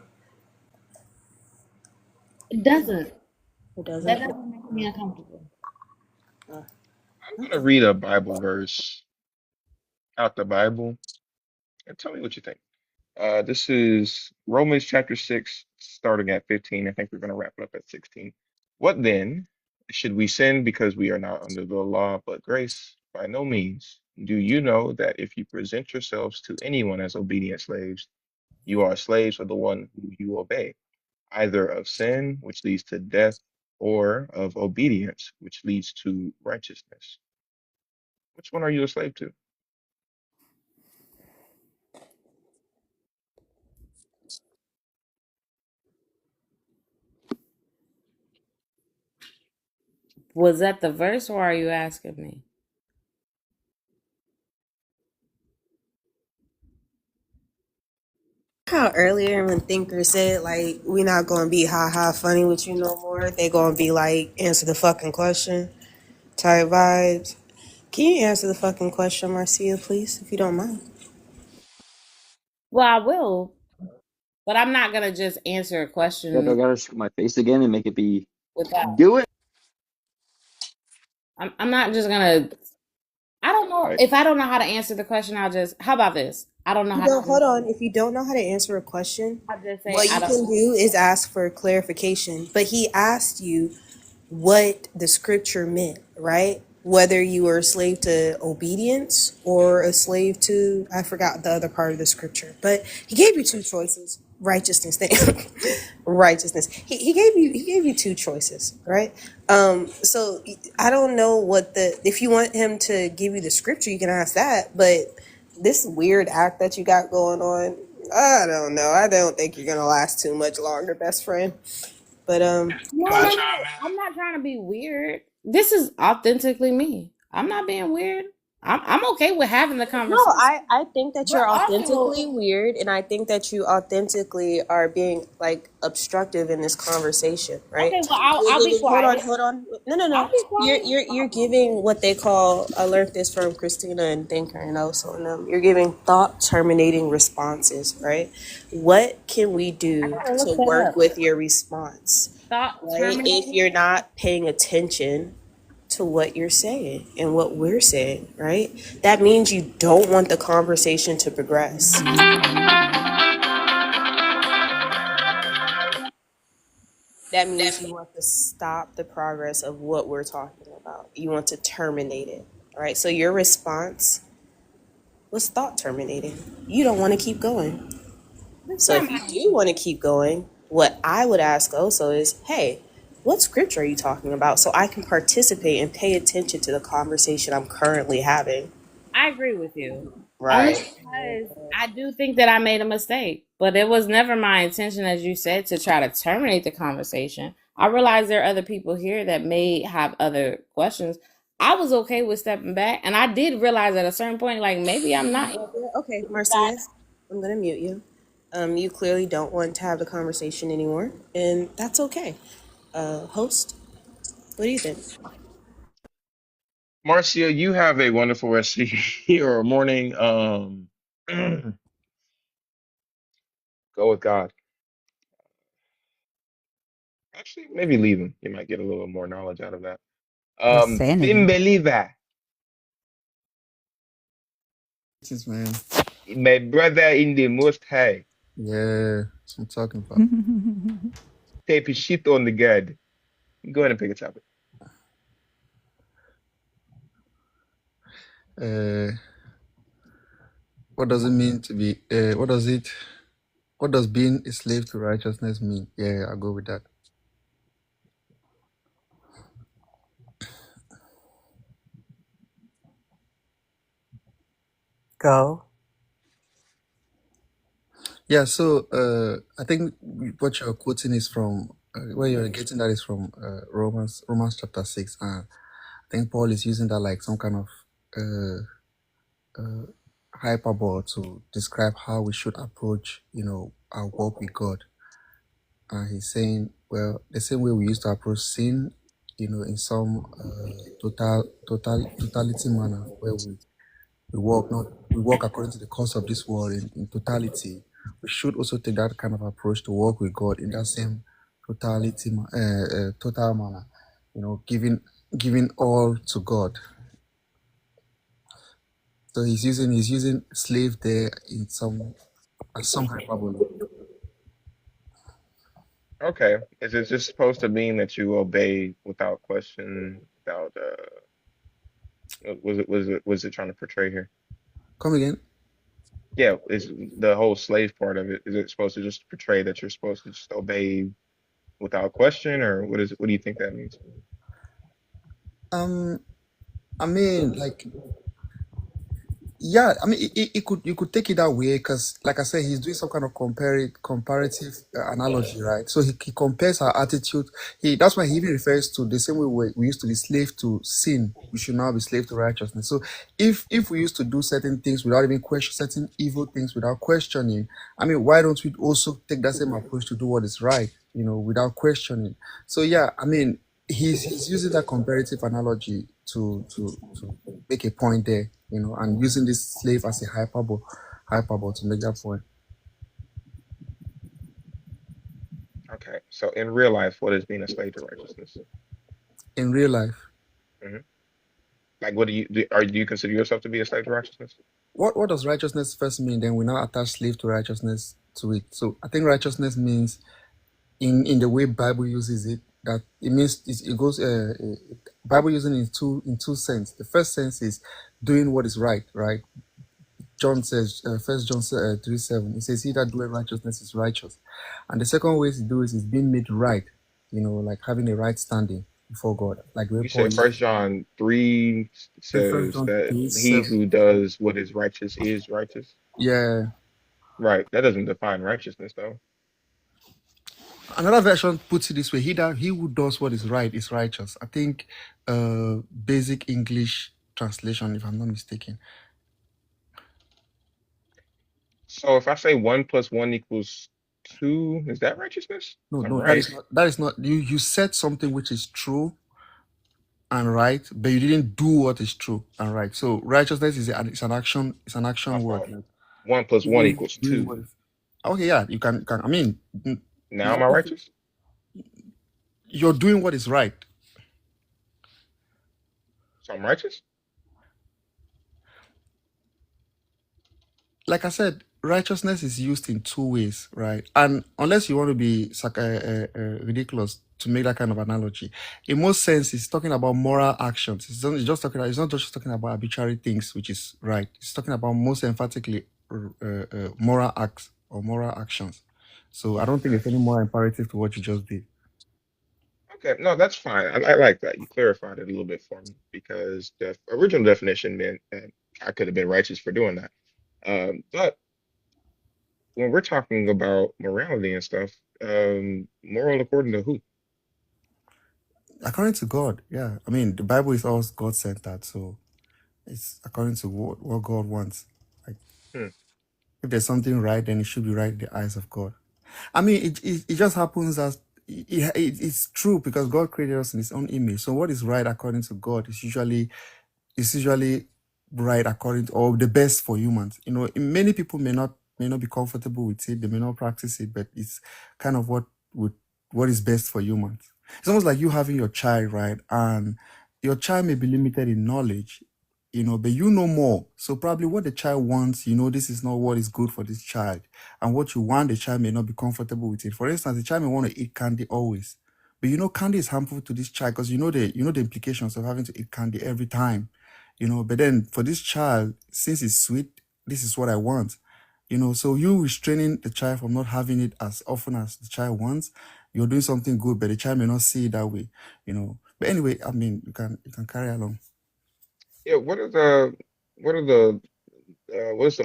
It doesn't. It That doesn't. doesn't make me uncomfortable. Oh, I'm gonna okay. read a Bible verse out the Bible and tell me what you think. This is Romans chapter 6, starting at 15. I think we're gonna wrap it up at 16. What then? Should we sin because we are not under the law but grace? By no means. Do you know that if you present yourselves to anyone as obedient slaves, you are slaves of the one who you obey, either of sin, which leads to death, or of obedience, which leads to righteousness? Which one are you a slave to? Was that the verse or are you asking me? How earlier when Thinker said like we not gonna be ha ha funny with you no more, they gonna be like answer the fucking question type vibes. Can you answer the fucking question, Marcia, please, if you don't mind? Well, I will, but I'm not gonna just answer a Yeah, I question gotta scoop my face again and make it be. without. Do it. I'm not just gonna. I don't know Right. if I don't know how to answer the question. I'll just. How about this? I don't know You how don't, to. hold on. If you don't know how to answer a question, I'll just say what I you don't. can do is ask for clarification. But he asked you what the scripture meant, right? Whether you were a slave to obedience or a slave to, I forgot the other part of the scripture, but he gave you two choices: righteousness, righteousness. He gave you two choices, right? So I don't know if you want him to give you the scripture, you can ask that, but this weird act that you got going on, I don't know. I don't think you're gonna last too much longer, best friend. But No, Can I no, chime no. I'm not trying to be weird. This is authentically me. I'm not being weird. I'm okay with having the no, conversation, I think that but you're also authentically weird, and I think that you authentically are being like obstructive in this conversation, right? okay. Well, I'll be Hold on, quiet. hold on. No. I'll be You're quiet. giving what they call. I learned this from Christina and Thinker and also and You're giving thought terminating responses, right? What can we I do gotta look to that work up. with your response, Thought right? If terminating. you're not paying attention to what you're saying and what we're saying, right? That means you don't want the conversation to progress. That means you want to stop the progress of what we're talking about. You want to terminate it, right? So your response was thought terminating. You don't want to keep going. That's So not if you my do want to keep going, what I would ask also is, hey, what scripture are you talking about so I can participate and pay attention to the conversation I'm currently having? I agree with you. Only Right. because I do think that I made a mistake. But it was never my intention, as you said, to try to terminate the conversation. I realize there are other people here that may have other questions. I was okay with stepping back, and I did realize at a certain point, like maybe I'm not. Yeah, okay, Marcia, I'm gonna mute you. You clearly don't want to have the conversation anymore, and that's okay. Host, what do you think? Marcia, you have a wonderful rest of your morning. Go with God. Actually, maybe leave him. You might get a little more knowledge out of that. Or sanity. Bimbeliva, This man. my brother in the Most High, Yeah, that's what I'm talking about. tape his shit on the God. Go ahead and pick a topic. Uh, what does it mean to be? What does being a slave to righteousness mean? Yeah, I'll go with that. Go. Yeah, so I think what you're quoting is from where you're getting that is from Romans chapter 6, and I think Paul is using that like some kind of hyperbole to describe how we should approach, our walk with God. And he's saying, well, the same way we used to approach sin, in some totality manner, where we walk according to the course of this world in totality. We should also take that kind of approach to walk with God in that same total manner. Giving all to God. So he's using slave there in some hyperbole. Okay. Is it just supposed to mean that you obey without question, without was it trying to portray here? Come again. Yeah, is the whole slave part of it, is it supposed to just portray that you're supposed to just obey without question, or what do you think that means? I mean, like Yeah, I mean, it could you could take it that way because, like I said, he's doing some kind of comparative analogy, right? So he compares our attitude. That's why he even refers to the same way we used to be slave to sin, we should now be slave to righteousness. So if we used to do certain things without even question, certain evil things without questioning, I mean, why don't we also take that same approach to do what is right, without questioning? So yeah, I mean, he's using that comparative analogy to make a point there, and using this slave as a hyperbole to make that point. Okay. So in real life, what is being a slave to righteousness? In real life, Hmm. Like, what do you consider yourself to be a slave to righteousness? what does righteousness first mean? Then we now attach slave to righteousness to it. So I think righteousness means, in the way Bible uses it, that it means it goes Bible using it in two sense. The first sense is doing what is right, right? John says, First John 3:7. It says, "He that doeth righteousness is righteous," and the second way to do it is being made right. Like having a right standing before God, like where You Paul said used. First John 3 First says John that three he seven. who does what is righteous is righteous. Yeah. Right. That doesn't define righteousness, though. Another version puts it this way: he who does what is right is righteous. I think basic English translation, if I'm not mistaken. So if I say 1 plus 1 equals 2, is that righteousness? No, 'Cause I'm no, that right. is not. That is not. You said something which is true and right, but you didn't do what is true and right. So righteousness it's an action. It's an My action word. fault. Like 1 plus 1 equals doing 2. what is. Okay, yeah, you can. I mean, Now am not I necessarily- righteous? you're doing what is right. So I'm righteous? Like I said, righteousness is used in two ways, right? And unless you want to be ridiculous to make that kind of analogy, in most sense, it's talking about moral actions. It's just talking. It's not just talking about arbitrary things, which is right. It's talking about most emphatically moral acts or moral actions. So I don't think there's any more imperative to what you just did. Okay, no, that's fine. I like that. You clarified it a little bit for me because the original definition meant that I could have been righteous for doing that. But when we're talking about morality and stuff, moral according to who? According to God, yeah. I mean, the Bible is all God centered, so it's according to what God wants. Like, Hmm. if there's something right, then it should be right in the eyes of God. I mean, it just happens that it's true because God created us in His own image. So what is right according to God is usually right according to, or the best for humans. Many people may not be comfortable with it. They may not practice it, but it's kind of what is best for humans. It's almost like you having your child, right? And your child may be limited in knowledge, but you know more. So probably what the child wants, this is not what is good for this child. And what you want, the child may not be comfortable with it. For instance, the child may want to eat candy always. But candy is harmful to this child because you know the implications of having to eat candy every time. But then for this child, since it's sweet, this is what I want. So you restraining the child from not having it as often as the child wants, you're doing something good, but the child may not see it that way. But anyway, I mean, you can carry along. Yeah, what is the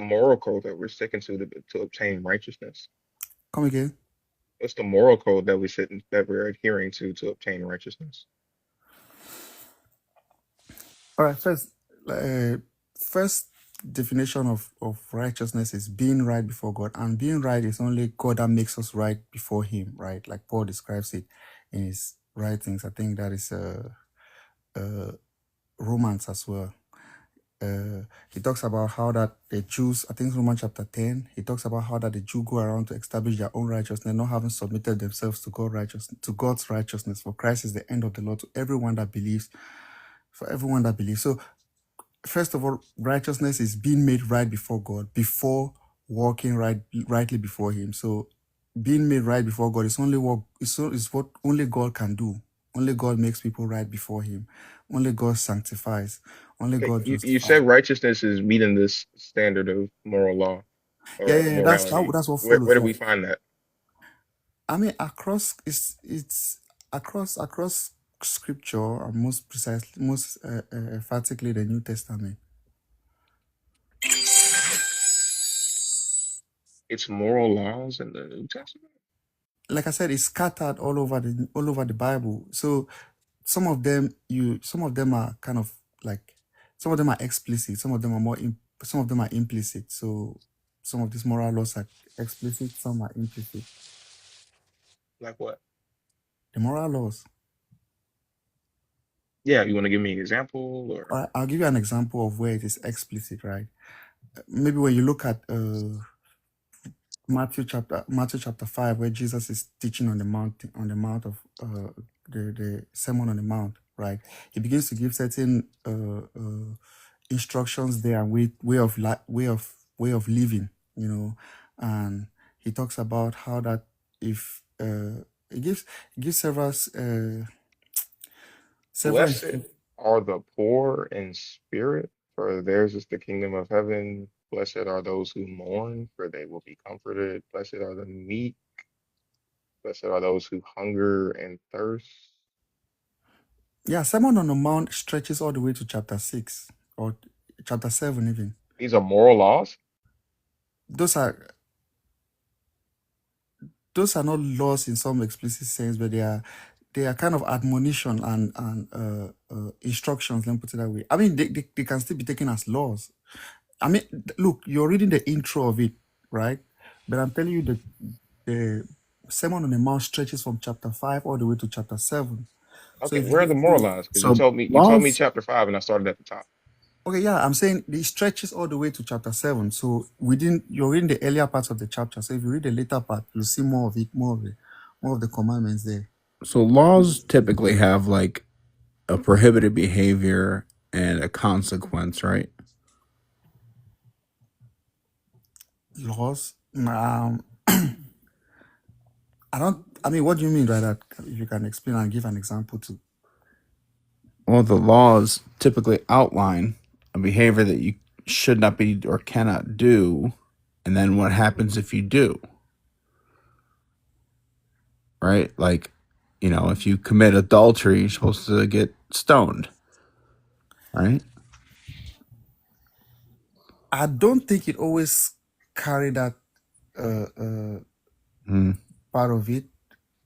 moral code that we're sticking to obtain righteousness? Come again. What's the moral code that we're adhering to obtain righteousness? All right. First definition of righteousness is being right before God, and being right is only God that makes us right before Him, right? Like Paul describes it in his writings. I think that is Romans as well. He talks about how that the Jews, I think Romans chapter 10, he talks about how that the Jews go around to establish their own righteousness, not having submitted themselves to God's righteousness. For Christ is the end of the law to everyone that believes. For everyone that believes. So first of all, righteousness is being made right before God, before walking rightly before Him. So being made right before God is what only God can do. Only God makes people right before Him. Only God sanctifies. Only Okay, God you justifies. said righteousness is meeting this standard of moral law Yeah, or yeah, morality. that's what Where follows. do Yeah. we find that? I mean, it's across Scripture, and most precisely, most emphatically, the New Testament. It's moral laws in the New Testament. Like I said, it's scattered all over the Bible. So some of them are kind of like, some of them are explicit, some of them are some of them are implicit. So some of these moral laws are explicit, some are implicit. Like what? The moral laws. Yeah, you want to give me an example or? I'll give you an example of where it is explicit, right? Maybe when you look at Matthew chapter 5, where Jesus is teaching on the mount of the Sermon on the Mount, right? He begins to give certain instructions there and way of living, you know, and he talks about how that if he gives several Blessed are the poor in spirit, for theirs is the kingdom of heaven. Blessed are those who mourn, for they will be comforted. Blessed are the meek. Blessed are those who hunger and thirst. Yeah, Sermon on the Mount stretches all the way to chapter 6 or chapter 7 even. These are moral laws? Those are not laws in some explicit sense, but they are kind of admonition and instructions. Let me put it that way. I mean, they can still be taken as laws. I mean, look, you're reading the intro of it, right? But I'm telling you the Sermon on the Mount stretches from chapter 5 all the way to chapter 7. Okay, where are the moral laws? Because you told me chapter 5 and I started at the top. Okay, yeah, I'm saying it stretches all the way to chapter 7. So you're reading the earlier parts of the chapter. So if you read the later part, you'll see more of it, more of the commandments there. So laws typically have like a prohibited behavior and a consequence, right? Laws? I mean, what do you mean by that? If you can explain and give an example too. Well, the laws typically outline a behavior that you should not be or cannot do, and then what happens if you do. Right? Like, you know, if you commit adultery, you're supposed to get stoned. Right? I don't think it always carry that part of it.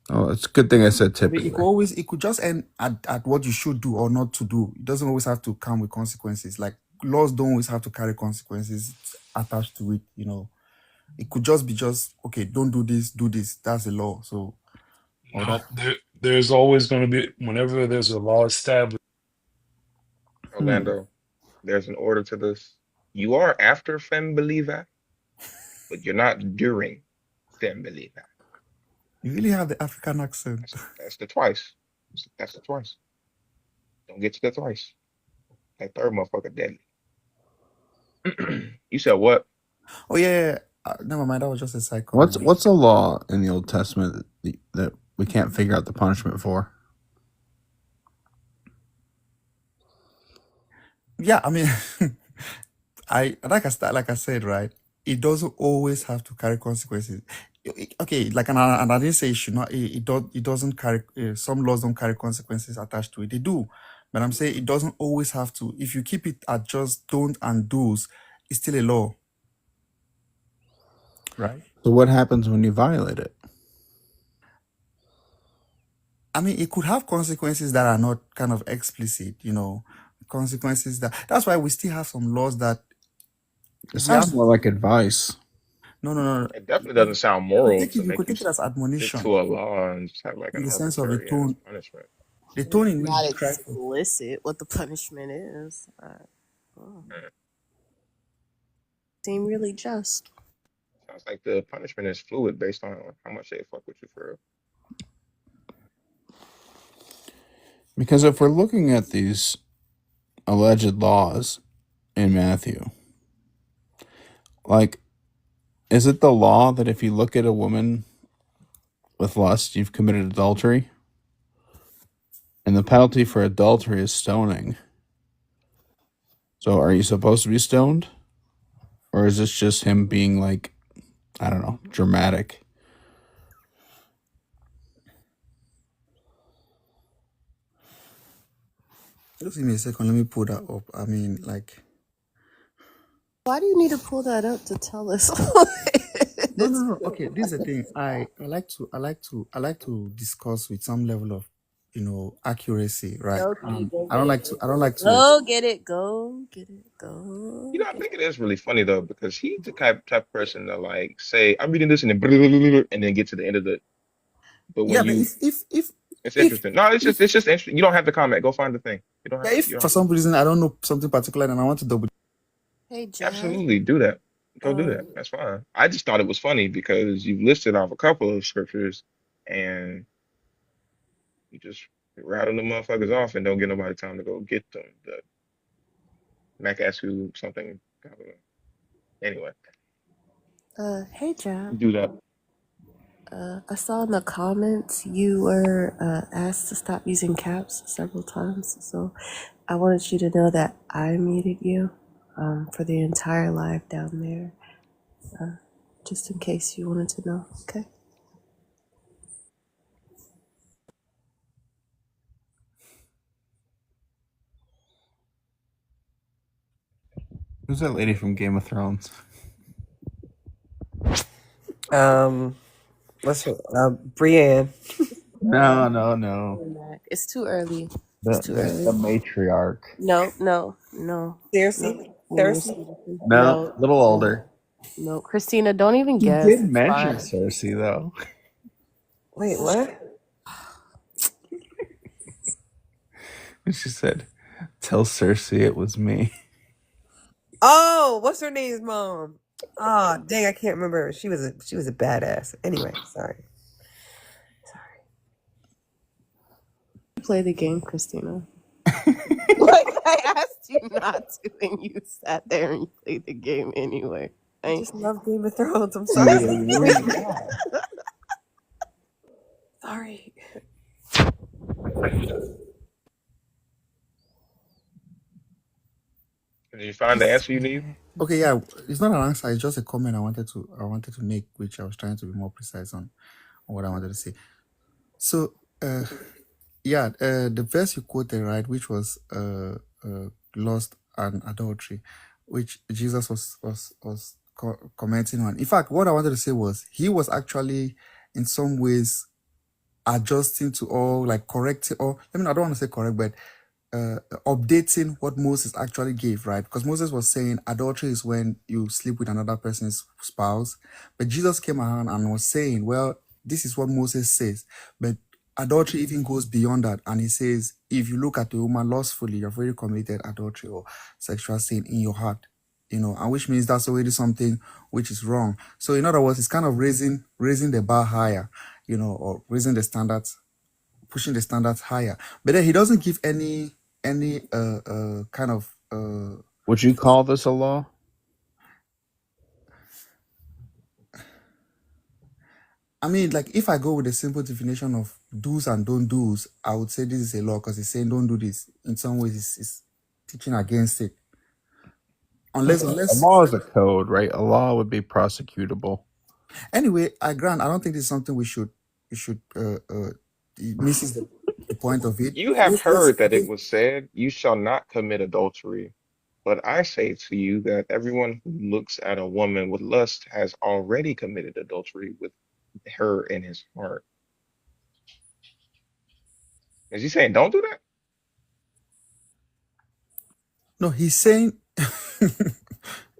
Oh, it's a good thing I said typically. It could just end at what you should do or not to do. It doesn't always have to come with consequences. Like laws don't always have to carry consequences attached to it, you know. It could just be okay, don't do this, do this. That's the law. So no, there's always going to be, whenever there's a law established. Orlando, there's an order to this. You are after Femme Believer, but you're not during Femme Believer. You really have the African accent. That's the twice. That's the twice. Don't get to the thrice. That third motherfucker deadly. You said what? Oh yeah. Never mind. That was just a side comment. What's a law in the Old Testament that we can't figure out the punishment for? Yeah, I mean, like I said, right? It doesn't always have to carry consequences. Okay, like and I didn't say it should not. It doesn't carry. Some laws don't carry consequences attached to it. They do, but I'm saying it doesn't always have to. If you keep it at just don't and do's, it's still a law, right? So what happens when you violate it? I mean, it could have consequences that are not kind of explicit, you know, consequences that's why we still have some laws that. It sounds more like advice. No. It definitely doesn't sound moral You could take it as admonition to a law and just have like in an the sense of the arbitrary tone. punishment. The tone in Not which explicit what the punishment is. Seem really just. Sounds like the punishment is fluid based on how much they fuck with you for real. Because if we're looking at these alleged laws in Matthew, like, is it the law that if you look at a woman with lust, you've committed adultery? And the penalty for adultery is stoning. So are you supposed to be stoned? Or is this just him being like, I don't know, dramatic? Just give me a second. Let me pull that up. I mean, like. Why do you need to pull that up to tell us? No. Okay, this is the thing. I like to discuss with some level of, accuracy, right? Okay, go I get don't it. like to. I don't like to. Go get it. Go get it. You Go know, I get it. think it is really funny though because he's the type of person that like say I'm reading this and then and then get to the end of the. But when Yeah, but you, if it's if interesting. No, if it's just interesting. You don't have to comment. Go find the thing. You don't yeah, have to. if You don't for have to. some reason I don't know something particular and I want to double. Hey, John. Absolutely do that. Go do that. Um, That's fine. I just thought it was funny because you listed off a couple of scriptures and you just rattle the motherfuckers off and don't get nobody time to go get them. The Mac asked you something. Anyway, hey, John. do that. I saw in the comments you were asked to stop using caps several times, so I wanted you to know that I muted you for the entire live down there, just in case you wanted to know. Okay. Who's that lady from Game of Thrones? What's her? Brienne. No. It's too early. It's The too the, the early. matriarch. No. Cersei. Cersei. No, a little older. No. Christina, don't even He guess. did It's mention fine. Cersei though. Wait, what? And she said, "Tell Cersei it was me." Oh, what's her name's mom? Oh, dang, I can't remember. She was a badass. Anyway, sorry. Play the game, Christina. Like I asked you not to, and you sat there and you played the game anyway. I just love Game of Thrones. I'm sorry. Sorry. Did you find the answer you need? Okay, yeah, it's not an answer. It's just a comment I wanted to make, which I was trying to be more precise on what I wanted to say. So, the verse you quoted, right, which was lust and adultery, which Jesus was commenting on. In fact, what I wanted to say was he was actually in some ways adjusting to all like correcting, or I mean, I don't want to say correct, but updating what Moses actually gave, right? Because Moses was saying adultery is when you sleep with another person's spouse, but Jesus came around and was saying, well, this is what Moses says, but adultery even goes beyond that, and he says, if you look at a woman lustfully, you've already committed adultery or sexual sin in your heart, and which means that's already something which is wrong. So in other words, it's kind of raising the bar higher, or raising the standards, pushing the standards higher. But then he doesn't give any kind of Would you call this a law? I mean, like if I go with a simple definition of do's and don't do's, I would say this is a law because it's saying don't do this. In some ways, it's teaching against it. A Unless law is a code, right? A law would be prosecutable. anyway, I grant I don't think this is something we should it misses the point of it. You have heard that it was said, "You shall not commit adultery." But I say to you that everyone who looks at a woman with lust has already committed adultery with her in his heart. Is he saying don't do that? No, he's saying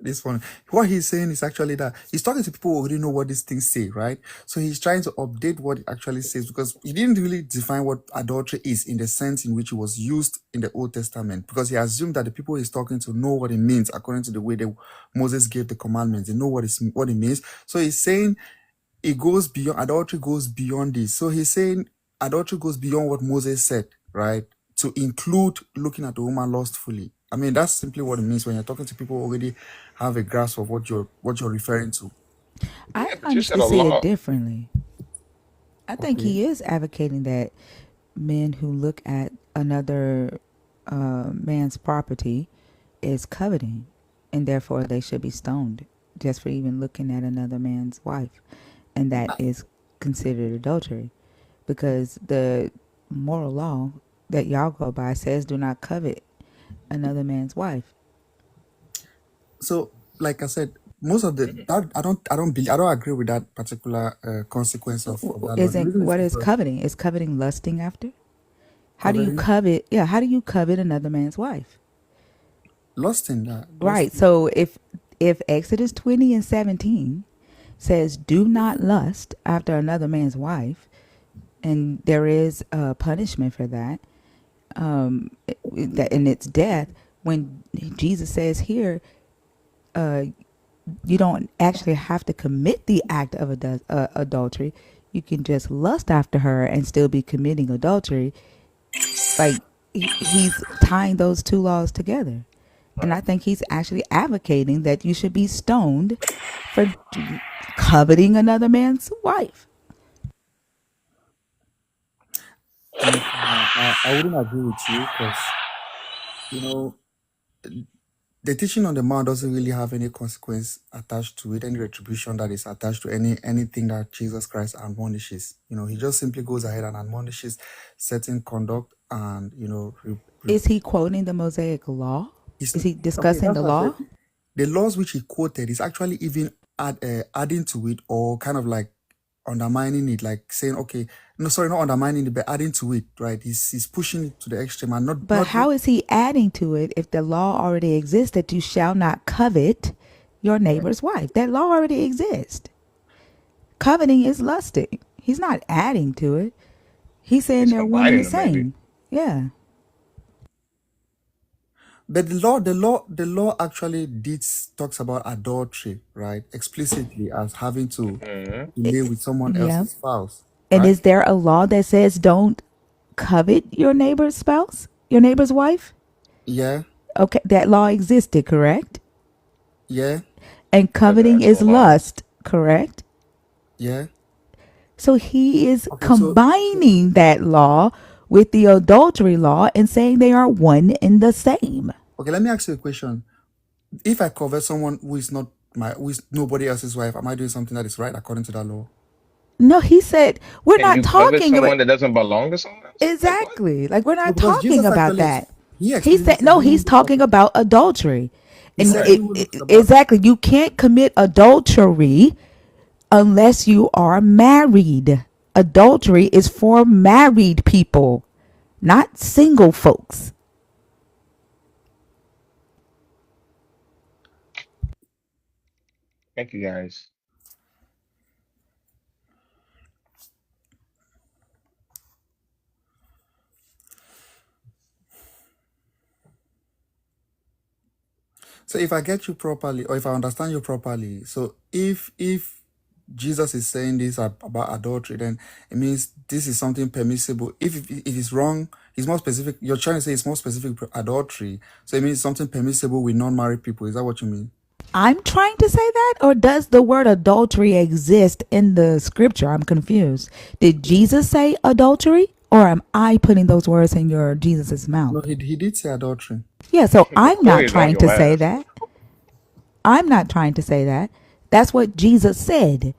this one. What he's saying is actually that he's talking to people who already know what these things say, right? So he's trying to update what it actually says because he didn't really define what adultery is in the sense in which it was used in the Old Testament, because he assumed that the people he's talking to know what it means according to the way that Moses gave the commandments. They know what it means. So he's saying it goes beyond, adultery goes beyond this. So he's saying adultery goes beyond what Moses said, right? To include looking at the woman lustfully. I mean, that's simply what it means when you're talking to people who already have a grasp of what you're referring to. I Yeah, but you said honestly a see it law. differently. I think Okay. he is advocating that men who look at another man's property is coveting, and therefore they should be stoned just for even looking at another man's wife, and that is considered adultery, because the moral law that y'all go by says do not covet another man's wife. So, like I said, most of that I don't agree with that particular consequence of that law. The Isn't reason is what is because coveting? Is coveting lusting after? How do you coveting, covet? Yeah, how do you covet another man's wife? Right. lost in So if Exodus 20 and 17 says, "Do not lust after another man's wife," and there is a punishment for that, and it's death. When Jesus says here, you don't actually have to commit the act of adultery. You can just lust after her and still be committing adultery. Like he's tying those two laws together. And I think he's actually advocating that you should be stoned for coveting another man's wife. I wouldn't agree with you because you know the teaching on the mount doesn't really have any consequence attached to it, any retribution that is attached to anything that Jesus Christ admonishes. He just simply goes ahead and admonishes certain conduct, and Is he quoting the Mosaic law? it's Is he okay. discussing That's the what I law? said. The laws which he quoted is actually even adding to it, or kind of like undermining it, like saying, okay, no, sorry, not undermining it, but adding to it, right? He's pushing it to the extreme, and But how is he adding to it if the law already exists that you shall not covet your neighbor's wife? That law already exists. Coveting is lusting. He's not adding to it. He's saying It's they're one and the combining them, maybe. same. Yeah. But the law actually talks about adultery, right? Explicitly as having to lay with someone Yeah. else's spouse, And right? is there a law that says don't covet your neighbor's spouse, your neighbor's wife? Yeah, Okay, that law existed, correct? yeah, And coveting is lust, correct? yeah. So he is Okay, so combining that law with the adultery law and saying they are one and the same. okay, let me ask you a question. If I covet someone who is nobody else's wife, am I doing something that is right according to that law? No, he said we're Can not you covet talking about someone that doesn't belong to someone else? Like what? exactly. Like we're No, not because talking Jesus about actually that. he He explicitly said said no. he He's who talking about adultery, he and said he who looks about exactly you can't commit adultery unless you are married. Adultery is for married people, not single folks. Thank you guys. So if I get you properly, or if I understand you properly, so if Jesus is saying this about adultery, then it means this is something permissible. If it's wrong, it's more specific. You're trying to say it's more specific for adultery, so it means something permissible with non-married people. Is that what you mean? I'm trying to say that, or does the word adultery exist in the scripture? I'm confused. Did Jesus say adultery, or am I putting those words in your Jesus's mouth? No, he did say adultery. Yeah, so I'm not Corey's on trying to your say ass. that. I'm not trying to say that. That's what Jesus said.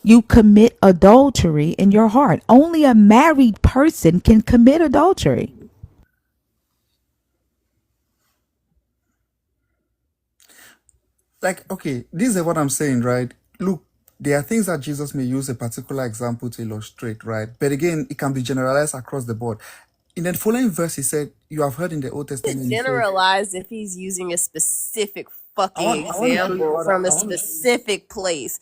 You commit adultery in your heart. Only a married person can commit adultery. Like, okay, this is what I'm saying, right? Look, there are things that Jesus may use a particular example to illustrate, right? But again, it can be generalized across the board. In the following verse, he said, "You have heard in the Old Testament." He said, Generalized if he's using a specific fucking I want to show you example how from a that specific place.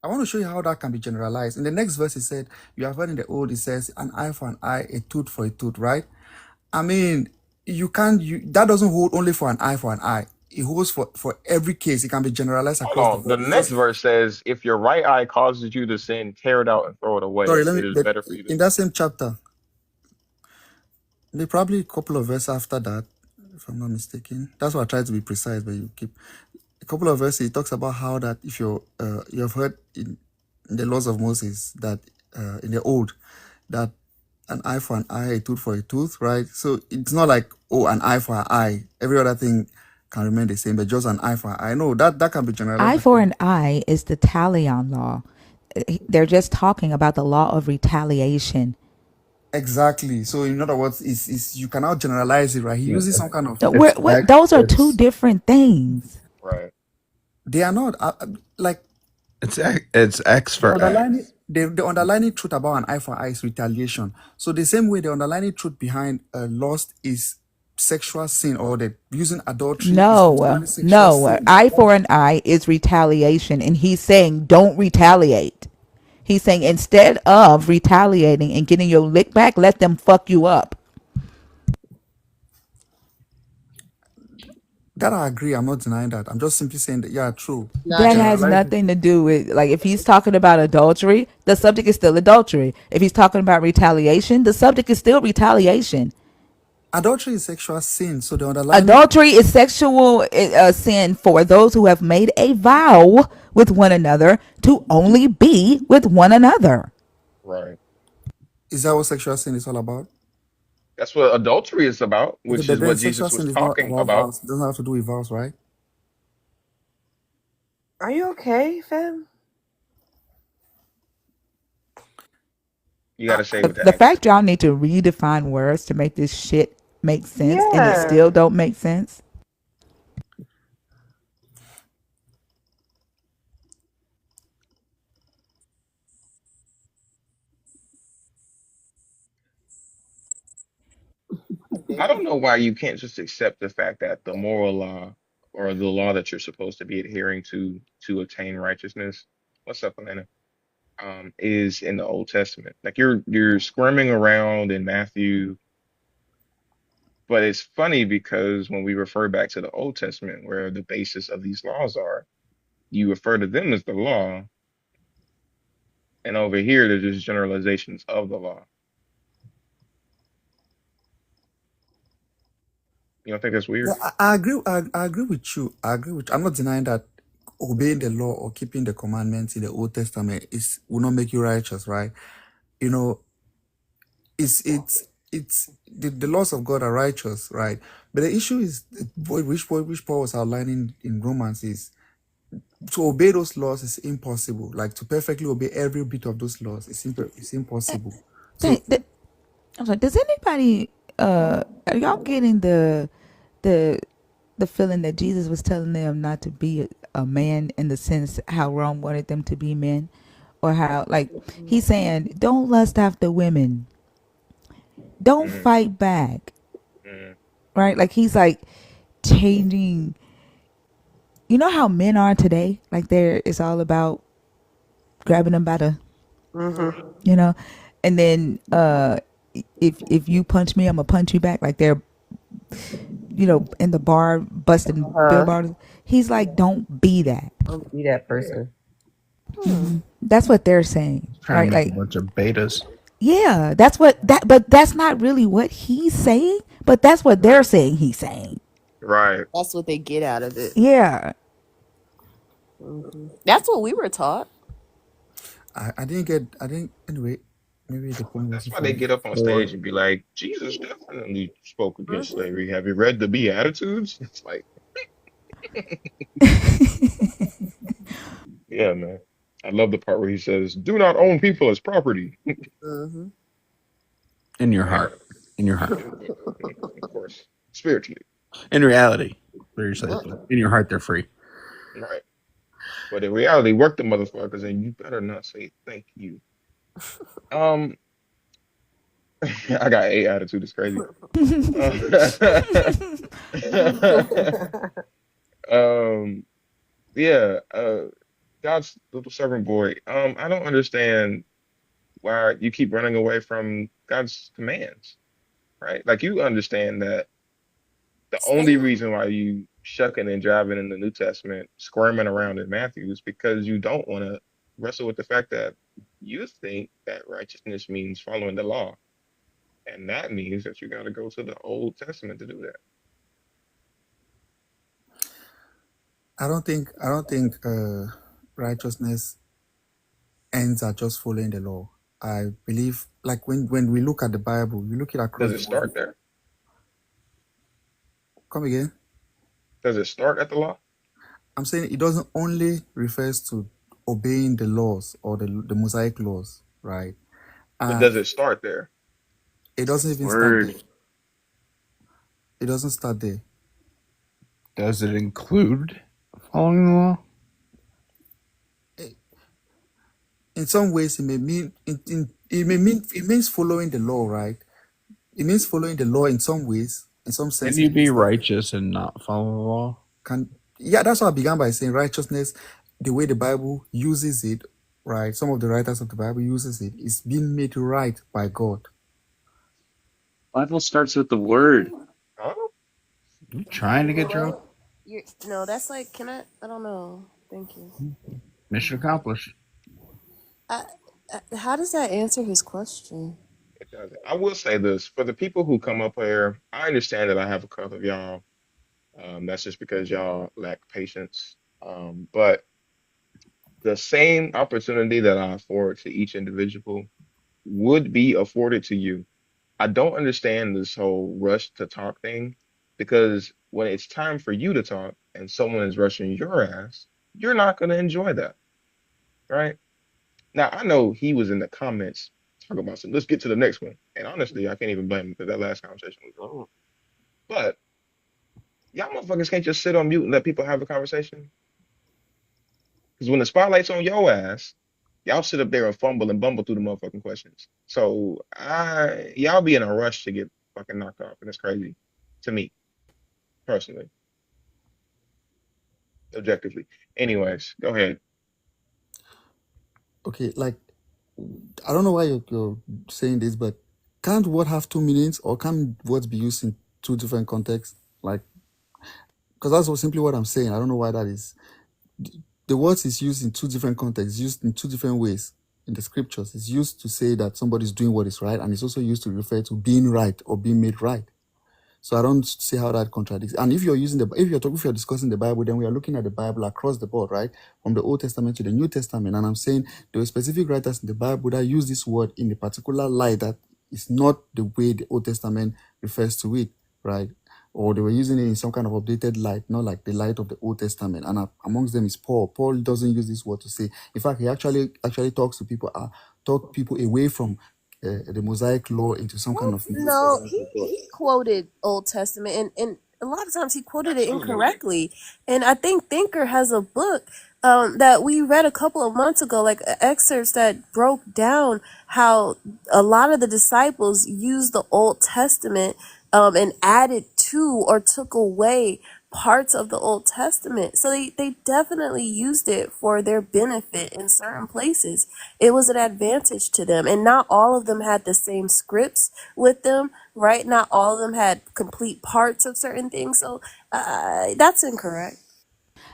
I want to show you how that can be generalized. In the next verse, he said, "You have heard in the old, it says, an eye for an eye, a tooth for a tooth," right? I mean, that doesn't hold only for an eye for an eye. It holds for every case. It can be generalized across the Hold on. The board. next verse says, "If your right eye causes you to sin, tear it out and throw it away. Sorry, It is better for you to." in that same chapter, there probably a couple of verses after that, if I'm not mistaken. That's why I try to be precise, but you keep a couple of verses. It talks about how that if you have heard in the laws of Moses that in the old that an eye for an eye, a tooth for a tooth, right? So it's not like, oh, an eye for an eye. Every other thing can remain the same, but just an eye for an eye. No, that can be generalized. Eye for an eye is the talion law. They're just talking about the law of retaliation. Exactly. So in other words, is you cannot generalize it, right? He uses some kind of Those are two different things. Right. They are not like It's X the for underlying X. the underlying truth about an eye for eye is retaliation. So the same way the underlying truth behind lust is sexual sin, or the using adultery is No, literally sexual no. sin. Eye for an eye is retaliation. And he's saying, don't retaliate. He's saying, instead of retaliating and getting your lick back, let them fuck you up. That I agree. I'm not denying that. I'm just simply saying that, yeah, true. That has Generalizing. nothing to do with, like, if he's talking about adultery, the subject is still adultery. If he's talking about retaliation, the subject is still retaliation. Adultery is sexual sin. So the underlying, Adultery is sexual sin for those who have made a vow with one another to only be with one another. Right. is that what sexual sin is all about? That's what adultery is about, Okay, which but is then what sexual Jesus was sin is not talking about about. vows. It doesn't have to do with vows, right? Are you okay, fam? You got to say The, with the the accent. fact y'all need to redefine words to make this shit make sense and it Yeah. still don't make sense. I don't know why you can't just accept the fact that the moral law or the law that you're supposed to be adhering to attain righteousness. What's up, Elena? Is in the Old Testament. Like you're squirming around in Matthew, but it's funny because when we refer back to the Old Testament, where the basis of these laws are, you refer to them as the law, and over here they're just generalizations of the law. You don't think that's Yeah, weird? I agree. I agree with you. I agree with. I'm not denying that obeying the law or keeping the commandments in the Old Testament is will not make you righteous, right? You know, it's the laws of God are righteous, right? But the issue is which Paul was outlining in Romans is to obey those laws is impossible. Like to perfectly obey every bit of those laws is it's impossible. So I'm sorry, does anybody are y'all getting the the feeling that Jesus was telling them not to be a man in the sense how Rome wanted them to be men? Or how, like, he's saying, don't lust after women, don't Mm, fight back, mm, right? Like, he's like changing. You know how men are today? Like, it's all about grabbing them by the, Mm-hmm. you know, and then if you punch me, I'm gonna punch you back. Like they're, in the bar busting bill Uh-huh. bars. He's like, don't be that. Don't be that person. That's what they're saying, Trying right? to make a Like, bunch of betas. yeah, that's what that. But that's not really what he's saying. But that's what they're saying. He's saying, right. That's what they get out of it. yeah. That's what we were taught. I didn't get. I didn't. Anyway, maybe the point That's wasn't why they fully get up on stage forward. and be like, Jesus definitely spoke against slavery. Have you read the Beatitudes? It's like, yeah, man. I love the part where he says, "Do not own people as property." Mm-hmm. In your Right. heart. In your heart. Of course, spiritually. In reality. Very safely. In your heart, they're free. Right. But in reality, work the motherfuckers, and you better not say thank you. Um, I got a attitude. It's crazy. Um, yeah. God's little servant boy. I don't understand why you keep running away from God's commands, right? Like you understand that the only reason why you shucking and driving in the New Testament, squirming around in Matthew is because you don't want to wrestle with the fact that you think that righteousness means following the law. And that means that you got to go to the Old Testament to do that. I don't think. Righteousness ends at just following the law. I believe, like when we look at the Bible, you look it Does across it the board. start there? Come again. Does it start at the law? I'm saying it doesn't only refers to obeying the laws or the Mosaic laws, right? But Uh, does it start there? it doesn't even start there. Word. It doesn't start there. Does it include following the law? in some ways it may mean it means following the law, right? It means following the law in some ways. In some Can sense, you it be means that righteous and not follow the law? that's what I began by saying. Righteousness, the way the Bible uses it, right? Some of the writers of the Bible uses it, is being made right by God. Bible starts with the word. Oh, You trying to get your No, that's like, I don't know. Thank you. mission accomplished? How does that answer his question? it doesn't. I will say this for the people who come up here. I understand that I have a couple of y'all. That's just because y'all lack patience. But the same opportunity that I afford to each individual would be afforded to you. I don't understand this whole rush to talk thing because when it's time for you to talk and someone is rushing your ass, you're not going to enjoy that, right? Now, I know he was in the comments talking about some, let's get to the next one. And honestly, I can't even blame him because that last conversation was long. But y'all motherfuckers can't just sit on mute and let people have a conversation. Because when the spotlight's on your ass, y'all sit up there and fumble and bumble through the motherfucking questions. So y'all be in a rush to get fucking knocked off, and it's crazy to me personally, objectively. Anyways, go ahead. Okay, like I don't know why you're saying this, but can't word have two meanings, or can words be used in two different contexts? Like, because that's simply what I'm saying. I don't know why that is. The words is used in two different contexts, used in two different ways in the scriptures. It's used to say that somebody's doing what is right, and it's also used to refer to being right or being made right. So I don't see how that contradicts. And if you're discussing the Bible, then we are looking at the Bible across the board, right? From the Old Testament to the New Testament. And I'm saying there were specific writers in the Bible that use this word in a particular light that is not the way the Old Testament refers to it, right? Or they were using it in some kind of updated light, not like the light of the Old Testament. And amongst them is Paul. Paul doesn't use this word to say. In fact, he actually talks to people, talk people away from the Mosaic law into some kind of new No, covenantal thought. he quoted Old Testament, and a lot of times he quoted it incorrectly. And I think Thinker has a book that we read a couple of months ago, like excerpts that broke down how a lot of the disciples used the Old Testament and added to or took away parts of the Old Testament. So they definitely used it for their benefit in certain places. It was an advantage to them. And not all of them had the same scripts with them, right? Not all of them had complete parts of certain things. So that's incorrect.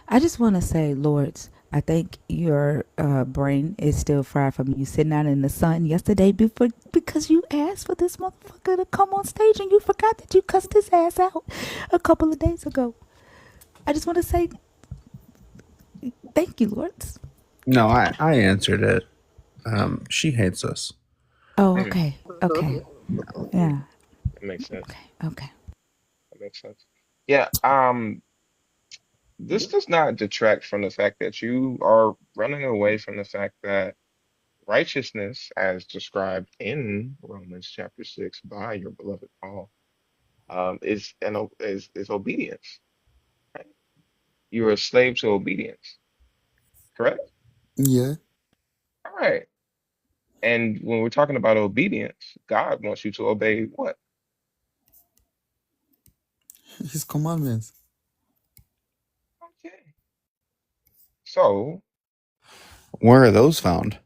I just want to say, Lords, I think your brain is still fried from you sitting out in the sun yesterday because you asked for this motherfucker to come on stage and you forgot that you cussed his ass out a couple of days ago. I just want to say thank you, Lords. No, I answered it. She hates us. Oh, okay. Okay. Yeah. That makes sense. Okay. That makes sense. Yeah. This does not detract from the fact that you are running away from the fact that righteousness, as described in Romans chapter 6 by your beloved Paul, is obedience. Right? You're a slave to obedience, correct? Yeah. All right. And when we're talking about obedience, God wants you to obey what? His commandments. Okay. So, Where are those found?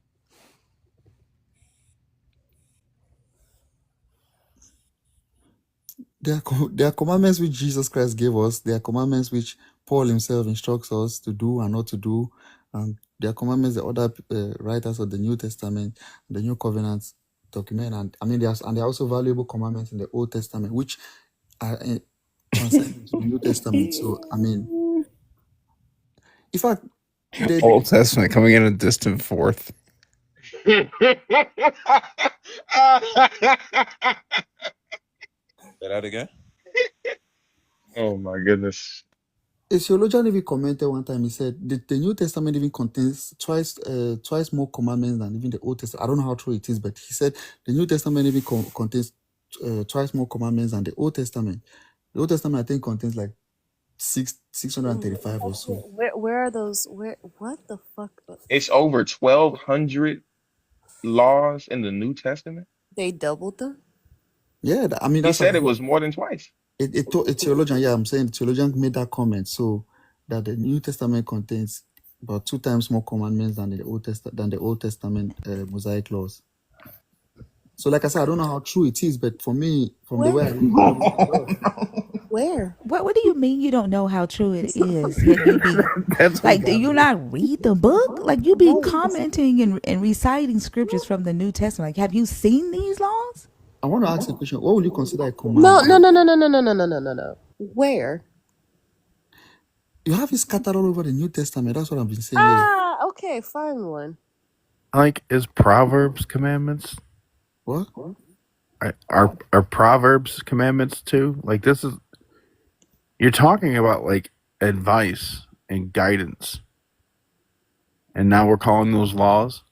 There are commandments which Jesus Christ gave us. There are commandments which Paul himself instructs us to do and not to do. And there are commandments that other writers of the New Testament, the New Covenant document. And I mean, there are also valuable commandments in the Old Testament, which are transcended to the New Testament. So, I mean, in fact, Old Testament coming in a distant fourth. Say that again. oh my goodness. a theologian even commented one time. He said the New Testament even contains twice more commandments than even the Old Testament. I don't know how true it is, but he said the New Testament even contains twice more commandments than the Old Testament. The Old Testament, I think, contains like 635 or so. Where are those? What the fuck? It's over 1,200 laws in the New Testament? They doubled them. Yeah, I mean He that's what said it was more than twice. a theologian. Yeah, I'm saying the theologian made that comment. So that the New Testament contains about 2 times more commandments than the Old Testament Mosaic laws. So, like I said, I don't know how true it is, but for me, from the way I Where? read the Where? What do you mean you don't know how true it is? Yet you be That's like, do what you not read the book? Like you be commenting and reciting scriptures from the New Testament. Like, have you seen these laws? I want to ask a question. What would you consider a No, command? no, no, no, no, no, no, no, no, no, no, no. Where? You have it scattered all over the New Testament. That's what I've been saying here. Ah, okay, find one. like is Proverbs commandments? What? Are Proverbs commandments too? Like this is you're talking about like advice and guidance, and now we're calling those laws.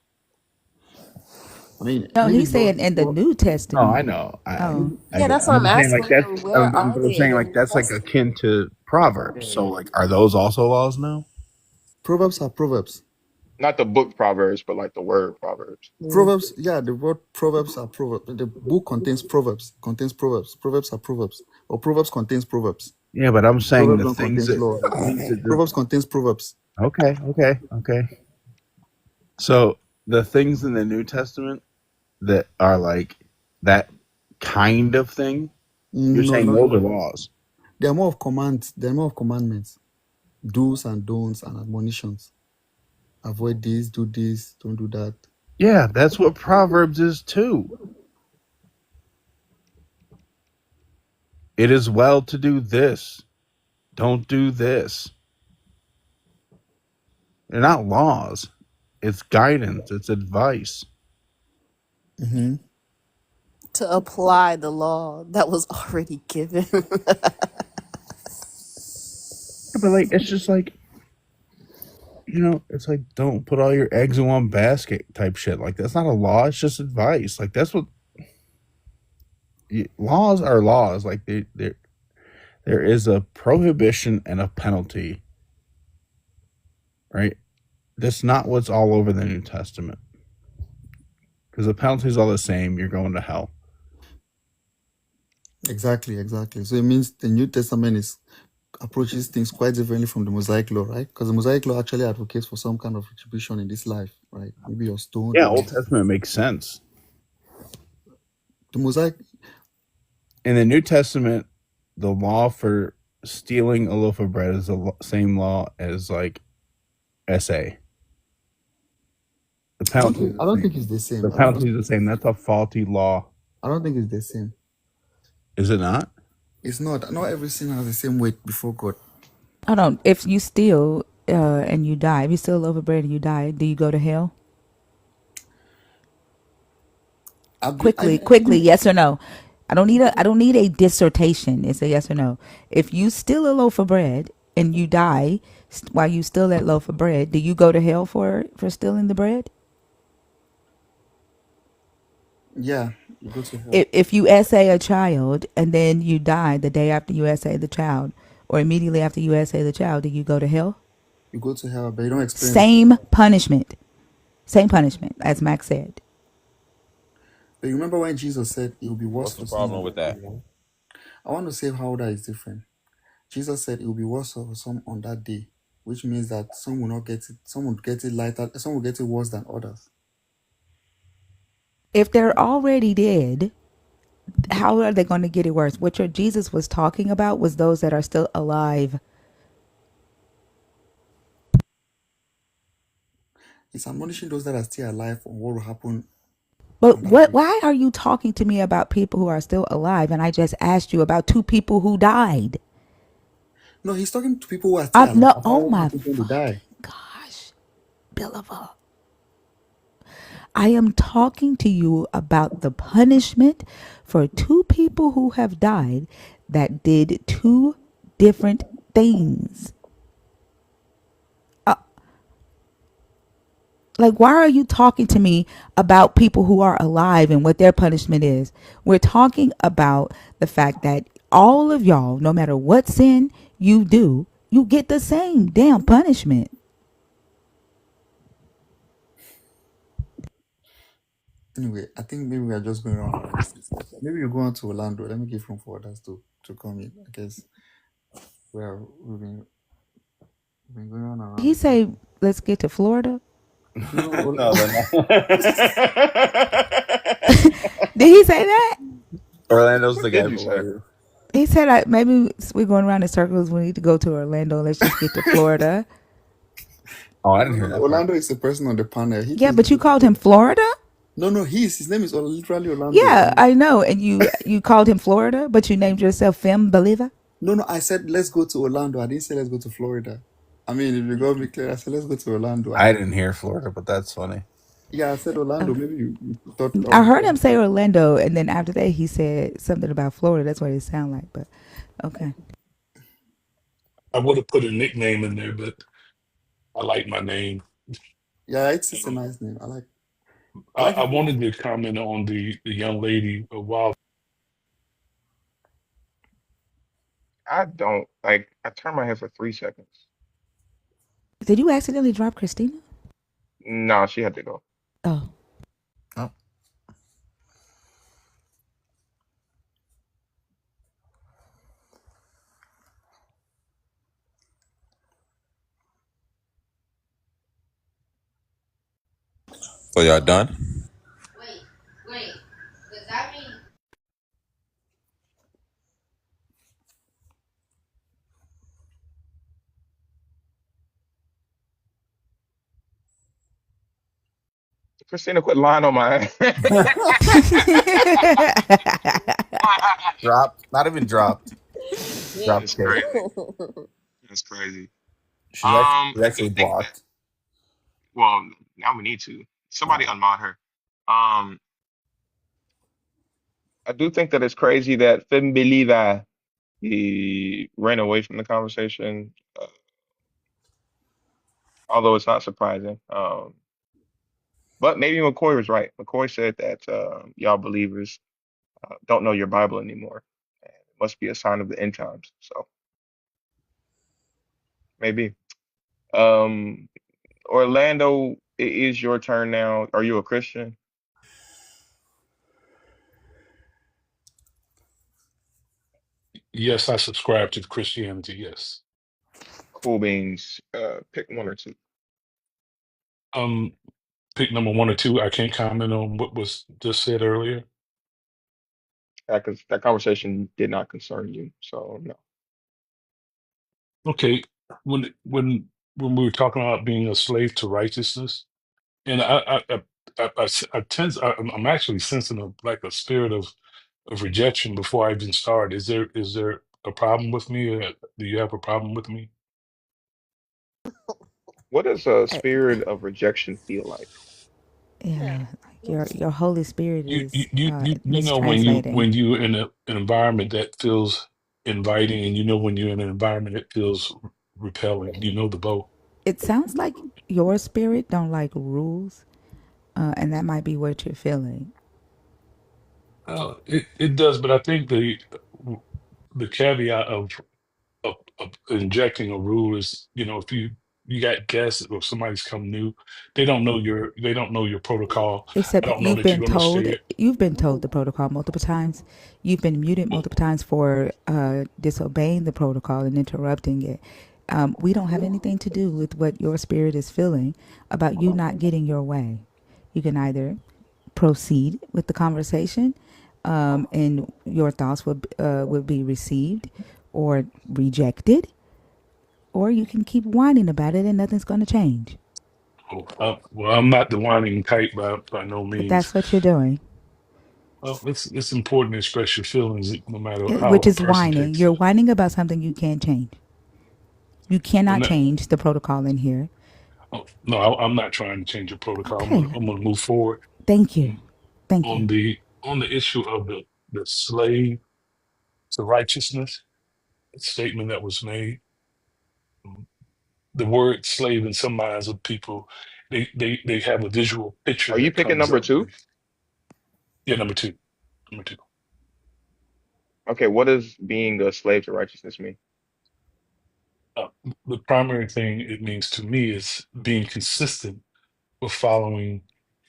I mean, No, maybe he's saying in the New No, Testament. I know. Oh, Yeah, that's what I'm I'm saying like asking. that's. Where are I'm they in saying the like New that's like Testament? akin to Proverbs. So like, are those also laws now? Proverbs are Proverbs. Not the book Proverbs, but like the word Proverbs. Proverbs, yeah, the word Proverbs are Proverbs. The book contains Proverbs. Proverbs are Proverbs. Or Proverbs contains Proverbs. Yeah, but I'm saying Proverbs the don't things contains that law. the things that Proverbs contains Proverbs. okay. So the things in the New Testament that are like that kind of thing, you're No, saying no, those are no. laws. They are more of commands. They are more of commandments. Do's and don'ts and admonitions. Avoid this, do this, don't do that. Yeah, that's what Proverbs is too. It is well to do this. Don't do this. They're not laws. It's guidance. It's advice. Mm-hmm. To apply the law that was already given. But like, it's just like, it's like don't put all your eggs in one basket type shit. Like that's not a law. It's just advice. Like that's what laws are. Laws. Like there is a prohibition and a penalty. Right. That's not what's all over the New Testament. Because the penalties are the same. You're going to hell. Exactly. So it means the New Testament approaches things quite differently from the Mosaic Law, right? Because the Mosaic Law actually advocates for some kind of retribution in this life, right? Maybe you're stoned. Yeah, Old Testament makes sense. The Mosaic. In the New Testament, the law for stealing a loaf of bread is the same law as like SA. The penalty. I don't think it's the same. The penalty is the same. That's a faulty law. I don't think it's the same. Is it not? It's not. Not every sin has the same weight before God. I don't. If you steal and you die, if you steal a loaf of bread and you die, do you go to hell? Quickly, yes or no? I don't need a dissertation. It's a yes or no. If you steal a loaf of bread and you die while you steal that loaf of bread, do you go to hell for stealing the bread? Yeah, you go to hell. If you essay a child and then you die the day after you essay the child, or immediately after you essay the child, do you go to hell? You go to hell, but you don't experience Same punishment as Max said. But you remember when Jesus said it will be worse What's for the some? problem with that? I want to say how that is different. Jesus said it will be worse for some on that day, which means that some will not get it. Some will get it lighter. Some will get it worse than others. If they're already dead, how are they going to get it worse? What your Jesus was talking about was those that are still alive. It's admonishing those that are still alive on what will happen. But why are you talking to me about people who are still alive? And I just asked you about 2 people who died. No, he's talking to people who are still alive. No, oh my die. gosh, Billava. I am talking to you about the punishment for 2 people who have died that did 2 different things. Like, why are you talking to me about people who are alive and what their punishment is? We're talking about the fact that all of y'all, no matter what sin you do, you get the same damn punishment. Anyway, I think maybe we are just going around our races. Maybe you go on to Orlando. Let me give room for others to come in. I guess we've been going on Did around he the same say thing. let's get to Florida? No, No, they're not. Did he say that? Orlando's the What guy did you below say? you. He said like maybe we're going around in circles. We need to go to Orlando. Let's just get to Florida. Oh, I No, didn't no, hear no. that part. Orlando is the person on the panel. He Yeah, thinks but you we should called go him there. Florida. No, no, his name is literally Orlando. Yeah, I know. And you called him Florida, but you named yourself Fem Believer. No, no, I said let's go to Orlando. I didn't say let's go to Florida. I mean, if you got me clear, I said let's go to Orlando. I didn't hear Florida, but that's funny. Yeah, I said Orlando. Maybe you thought I you heard thought him say Orlando, and then after that he said something about Florida. That's what it sounded like. But okay. I would have put a nickname in there, but I like my name. yeah, it's a Um, nice name. I I, like I it. wanted to comment on the young lady a while. I don't like. I turned my head for 3 seconds. Did you accidentally drop Christina? No, she had to go. Oh, Oh, so y'all done? Wait. Does that mean Christina, quit lying on my ass. Dropped? Not even dropped. It's Dropped kick. crazy. It's crazy. She's I do actually think that. blocked. Well, now we need to. Somebody Oh. unmod her. Um, I do think that it's crazy that Finn Believer he ran away from the conversation. Although it's not surprising. But maybe McCoy was right. McCoy said that y'all believers don't know your Bible anymore. And it must be a sign of the end times. So maybe. Um, Orlando, it is your turn now. Are you a Christian? Yes, I subscribe to Christianity. Yes. Cool beans. Pick one or two. Um, Pick number one or two. I can't comment on what was just said earlier. Because that conversation did not concern you. So no. Okay. When we were talking about being a slave to righteousness, and I tend I'm actually sensing like a spirit of rejection before I even start. Is there a problem with me? Do you have a problem with me? What does a spirit of rejection feel like? yeah. Like your Holy Spirit You you is you you, you know mistranslating. when you in an environment that feels inviting, and you know when you're in an environment that feels repelling. You know the both. It sounds like your spirit don't like rules, and that might be what you're feeling. It does, but I think the caveat of injecting a rule is, if you got guests or somebody's come new, they don't know your protocol. I Except don't know that you're going to stay. you've been told the protocol multiple times. You've been muted Well, multiple times for disobeying the protocol and interrupting it. We don't have anything to do with what your spirit is feeling about you not getting your way. You can either proceed with the conversation, and your thoughts would be received or rejected, or you can keep whining about it and nothing's going to change. well, I'm not the whining type by no But means. that's what you're doing, Well, it's important to express your feelings, no matter how which a is person whining. takes You're it. whining about something you can't change. You Well, cannot no, change the protocol in here. no, I'm not trying to change your protocol. Okay. I'm gonna move forward. Thank you. Um, Thank you. on the issue of the slave to righteousness statement that was made. The word slave in some minds of people, they have a visual picture Are you that picking comes number up two? with, yeah, number two. Okay, what does being a slave to righteousness mean? uh, the primary thing it means to me is being consistent with following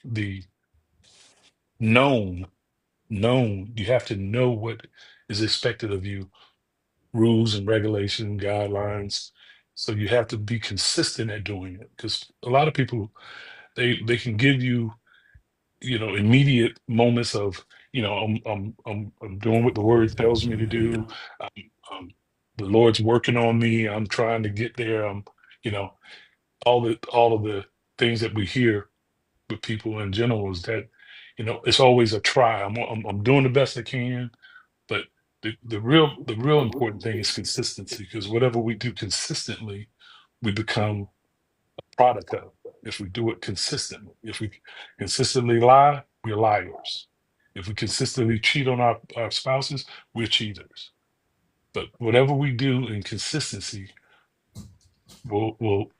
the known. You have to know what is expected of you, rules and regulations, guidelines. So you have to be consistent at doing it, because a lot of people, they can give you, immediate moments of, I'm doing what the word tells me to do. Um, the Lord's working on me. I'm trying to get there. You know, all of the things that we hear with people in general is that, it's always a try. I'm doing the best I can, but the real important thing is consistency, because whatever we do consistently, we become product of. If we do it consistently, if we consistently lie, we're liars. If we consistently cheat on our spouses, we're cheaters. But whatever we do in consistency will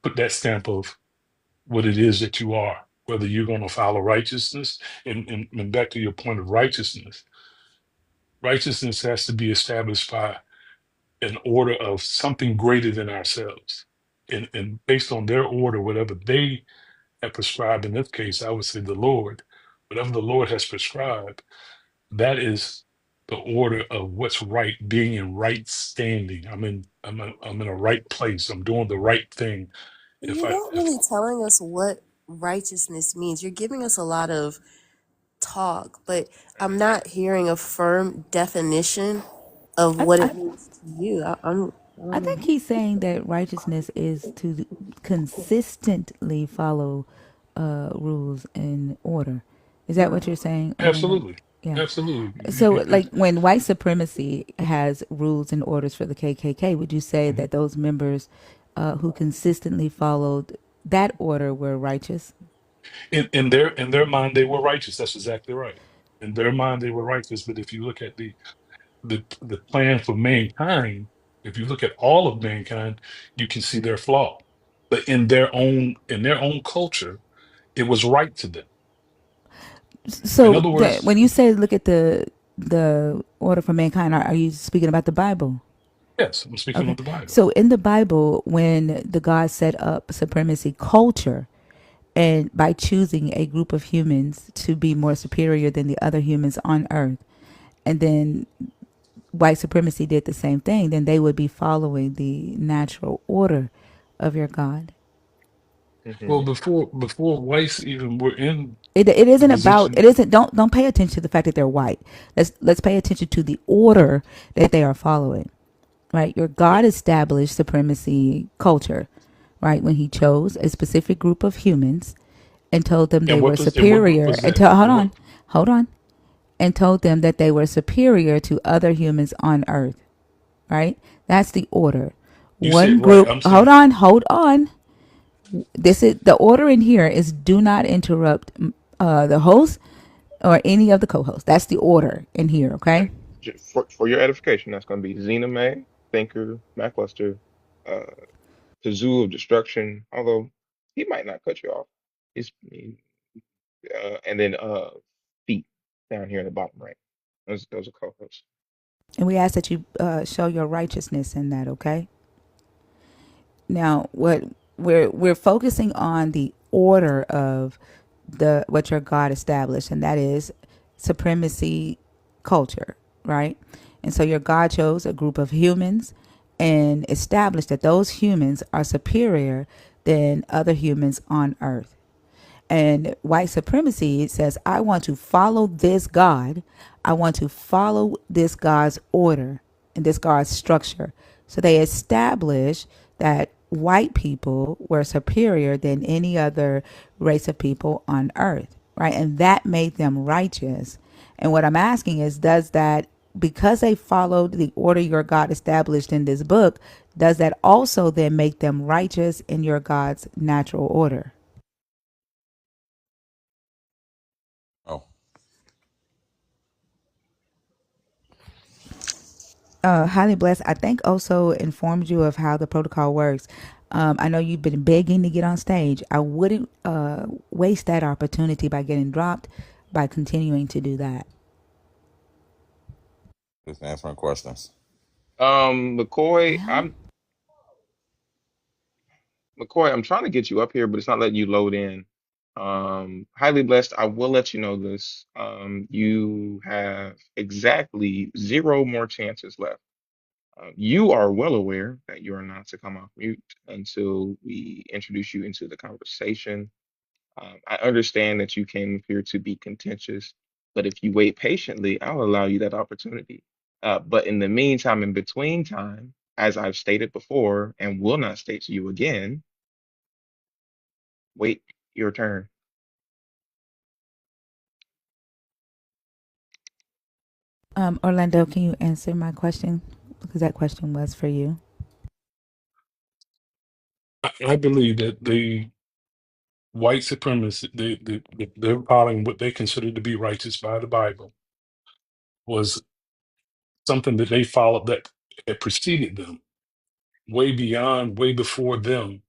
put that stamp of what it is that you are, whether you're going to follow righteousness. And back to your point of righteousness has to be established by an order of something greater than ourselves. And based on their order, whatever they have prescribed, in this case, I would say the Lord, whatever the Lord has prescribed, that is the order of what's right, being in right standing. I'm in a right place. I'm doing the right thing. If You're I not if really telling us what righteousness means. You're giving us a lot of talk, but I'm not hearing a firm definition of I, what I it means to you. I I don't think know. he's saying that righteousness is to consistently follow rules and order. Is that what you're saying, Orlando? absolutely, Yeah. absolutely. So, like, when white supremacy has rules and orders for the KKK, would you say that those members who consistently followed that order were righteous? In their mind, they were righteous. That's exactly right. In their mind, they were righteous. But if you look at the plan for mankind, if you look at all of mankind, you can see their flaw. But in their own culture, it was right to them. In So, other words, when you say look at the order for mankind, are you speaking about the Bible? yes, I'm speaking Okay. of the Bible. So in the Bible, when the God set up supremacy culture, and by choosing a group of humans to be more superior than the other humans on earth, and then white supremacy did the same thing, then they would be following the natural order of your God. Well, Hmm. before whites even were in It the isn't about position, it isn't don't pay attention to the fact that they're white. Let's pay attention to the order that they are following. Right? Your God established supremacy culture, right? When he chose a specific group of humans and told them they and were what group superior was and that? And what hold on, and told them that they were superior to other humans on earth, right? That's the order. you said, One right? group, I'm saying, hold on. This is the order in here is do not interrupt the host or any of the co-hosts. That's the order in here, okay? And for your edification, that's going to be Zena May, Thinker, Mackluster, uh, Kazoo of Destruction. Although he might not cut you off. And then Feet down here in the bottom right. Those are co-hosts. And we ask that you show your righteousness in that, okay? Now, what we're focusing on the order of the what your God established, and that is supremacy culture, right? And so your God chose a group of humans and established that those humans are superior than other humans on earth. And white supremacy says, I want to follow this God. I want to follow this God's order and this God's structure. So they establish that white people were superior than any other race of people on earth, right? And that made them righteous. And what I'm asking is, does that, because they followed the order your God established in this book, does that also then make them righteous in your God's natural order? Oh, Highly blessed. I think also informed you of how the protocol works. I know you've been begging to get on stage. I wouldn't waste that opportunity by getting dropped by continuing to do that. just answering questions. McCoy, Well, I'm trying to get you up here, but it's not letting you load in. Highly blessed. I will let you know this. You have exactly zero more chances left. You are well aware that you are not to come off mute until we introduce you into the conversation. I understand that you came here to be contentious, but if you wait patiently, I'll allow you that opportunity. But in the meantime, in between time, as I've stated before and will not state to you again, wait your turn. Orlando, can you answer my question? Because that question was for you. I believe that the white supremacy, they're following what they consider to be righteous by the Bible, was something that they followed that had preceded them, way beyond, way before them.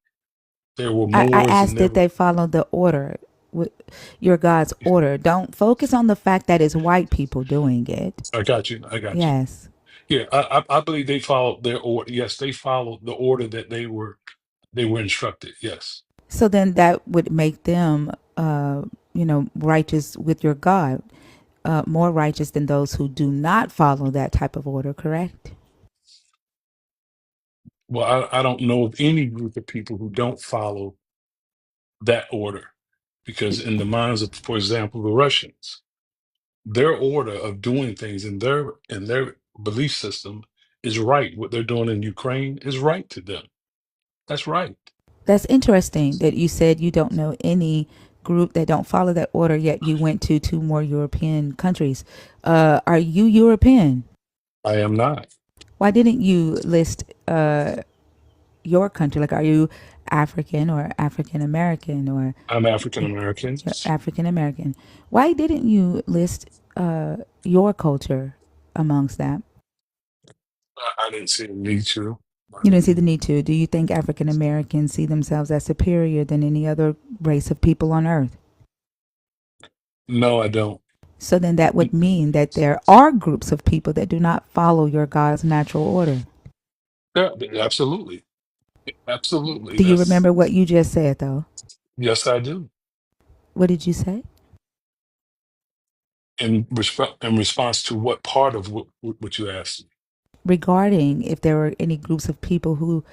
There were I Moors and asked there did were. they follow the order, your God's order. Don't focus on the fact that it's white people doing it. I got you. I got you. Yes. Yeah, I believe they followed their order. Yes, they followed the order that they were instructed. Yes, So then that would make them, righteous with your God, more righteous than those who do not follow that type of order, correct? well, I don't know of any group of people who don't follow that order, because in the minds of, for example, the Russians, their order of doing things in their belief system is right. What they're doing in Ukraine is right to them. That's right. That's interesting that you said you don't know any group that don't follow that order, yet you went to two more European countries. Are you European? I am not. Why didn't you list your country? Like, are you African or African American or I'm African American. you're African American? Why didn't you list your culture amongst that? I didn't see a need to. You don't see the need to. Do you think African Americans see themselves as superior than any other race of people on earth? No, I don't. So then that would mean that there are groups of people that do not follow your God's natural order. Yeah, Mhm. absolutely. Absolutely. Do you That's remember what you just said, though? Yes, I do. What did you say? In response to what part of what you asked? Regarding if there were any groups of people who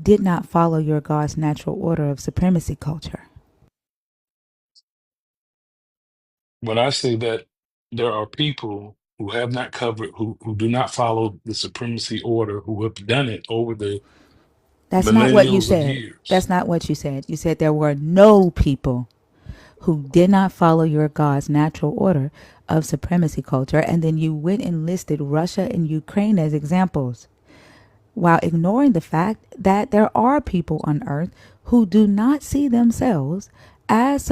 did not follow your God's natural order of supremacy culture. When I say that there are people who have not covered, who do not follow the supremacy order, who have done it over the That's not what you millennials of said. years. That's not what you said. You said there were no people who did not follow your God's natural order of supremacy culture, and then you went and listed Russia and Ukraine as examples, while ignoring the fact that there are people on earth who do not see themselves as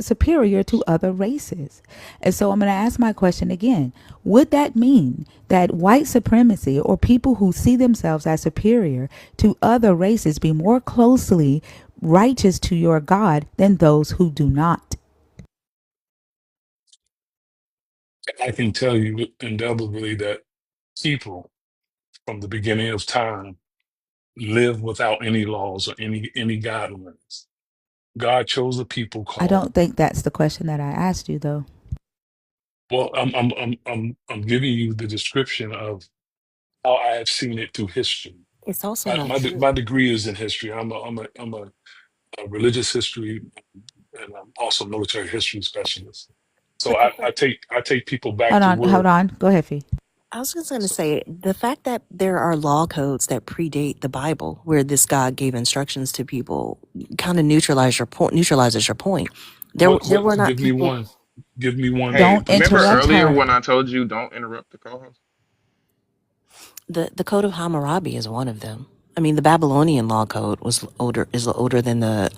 superior to other races. And so I'm going to ask my question again. Would that mean that white supremacy or people who see themselves as superior to other races be more closely righteous to your God than those who do not? I can tell you indelibly that people from the beginning of time live without any laws or any guidelines. God chose a people I called. don't think that's the question that I asked you, though. Well, I'm giving you the description of how I have seen it through history. It's also My not my, de- true. my degree is in history. I'm a religious history and I'm also a military history specialist. So But I take people back Hold to on, hold where. on. Go ahead, Fee. I was just going to say the fact that there are law codes that predate the Bible, where this God gave instructions to people, kind of neutralizes your point. There were not Give me people. one. Give me one Hey, Don't particular remember interrupt earlier her. when I told you don't interrupt the co-host? The Code of Hammurabi is one of them. I mean, the Babylonian law code is older than the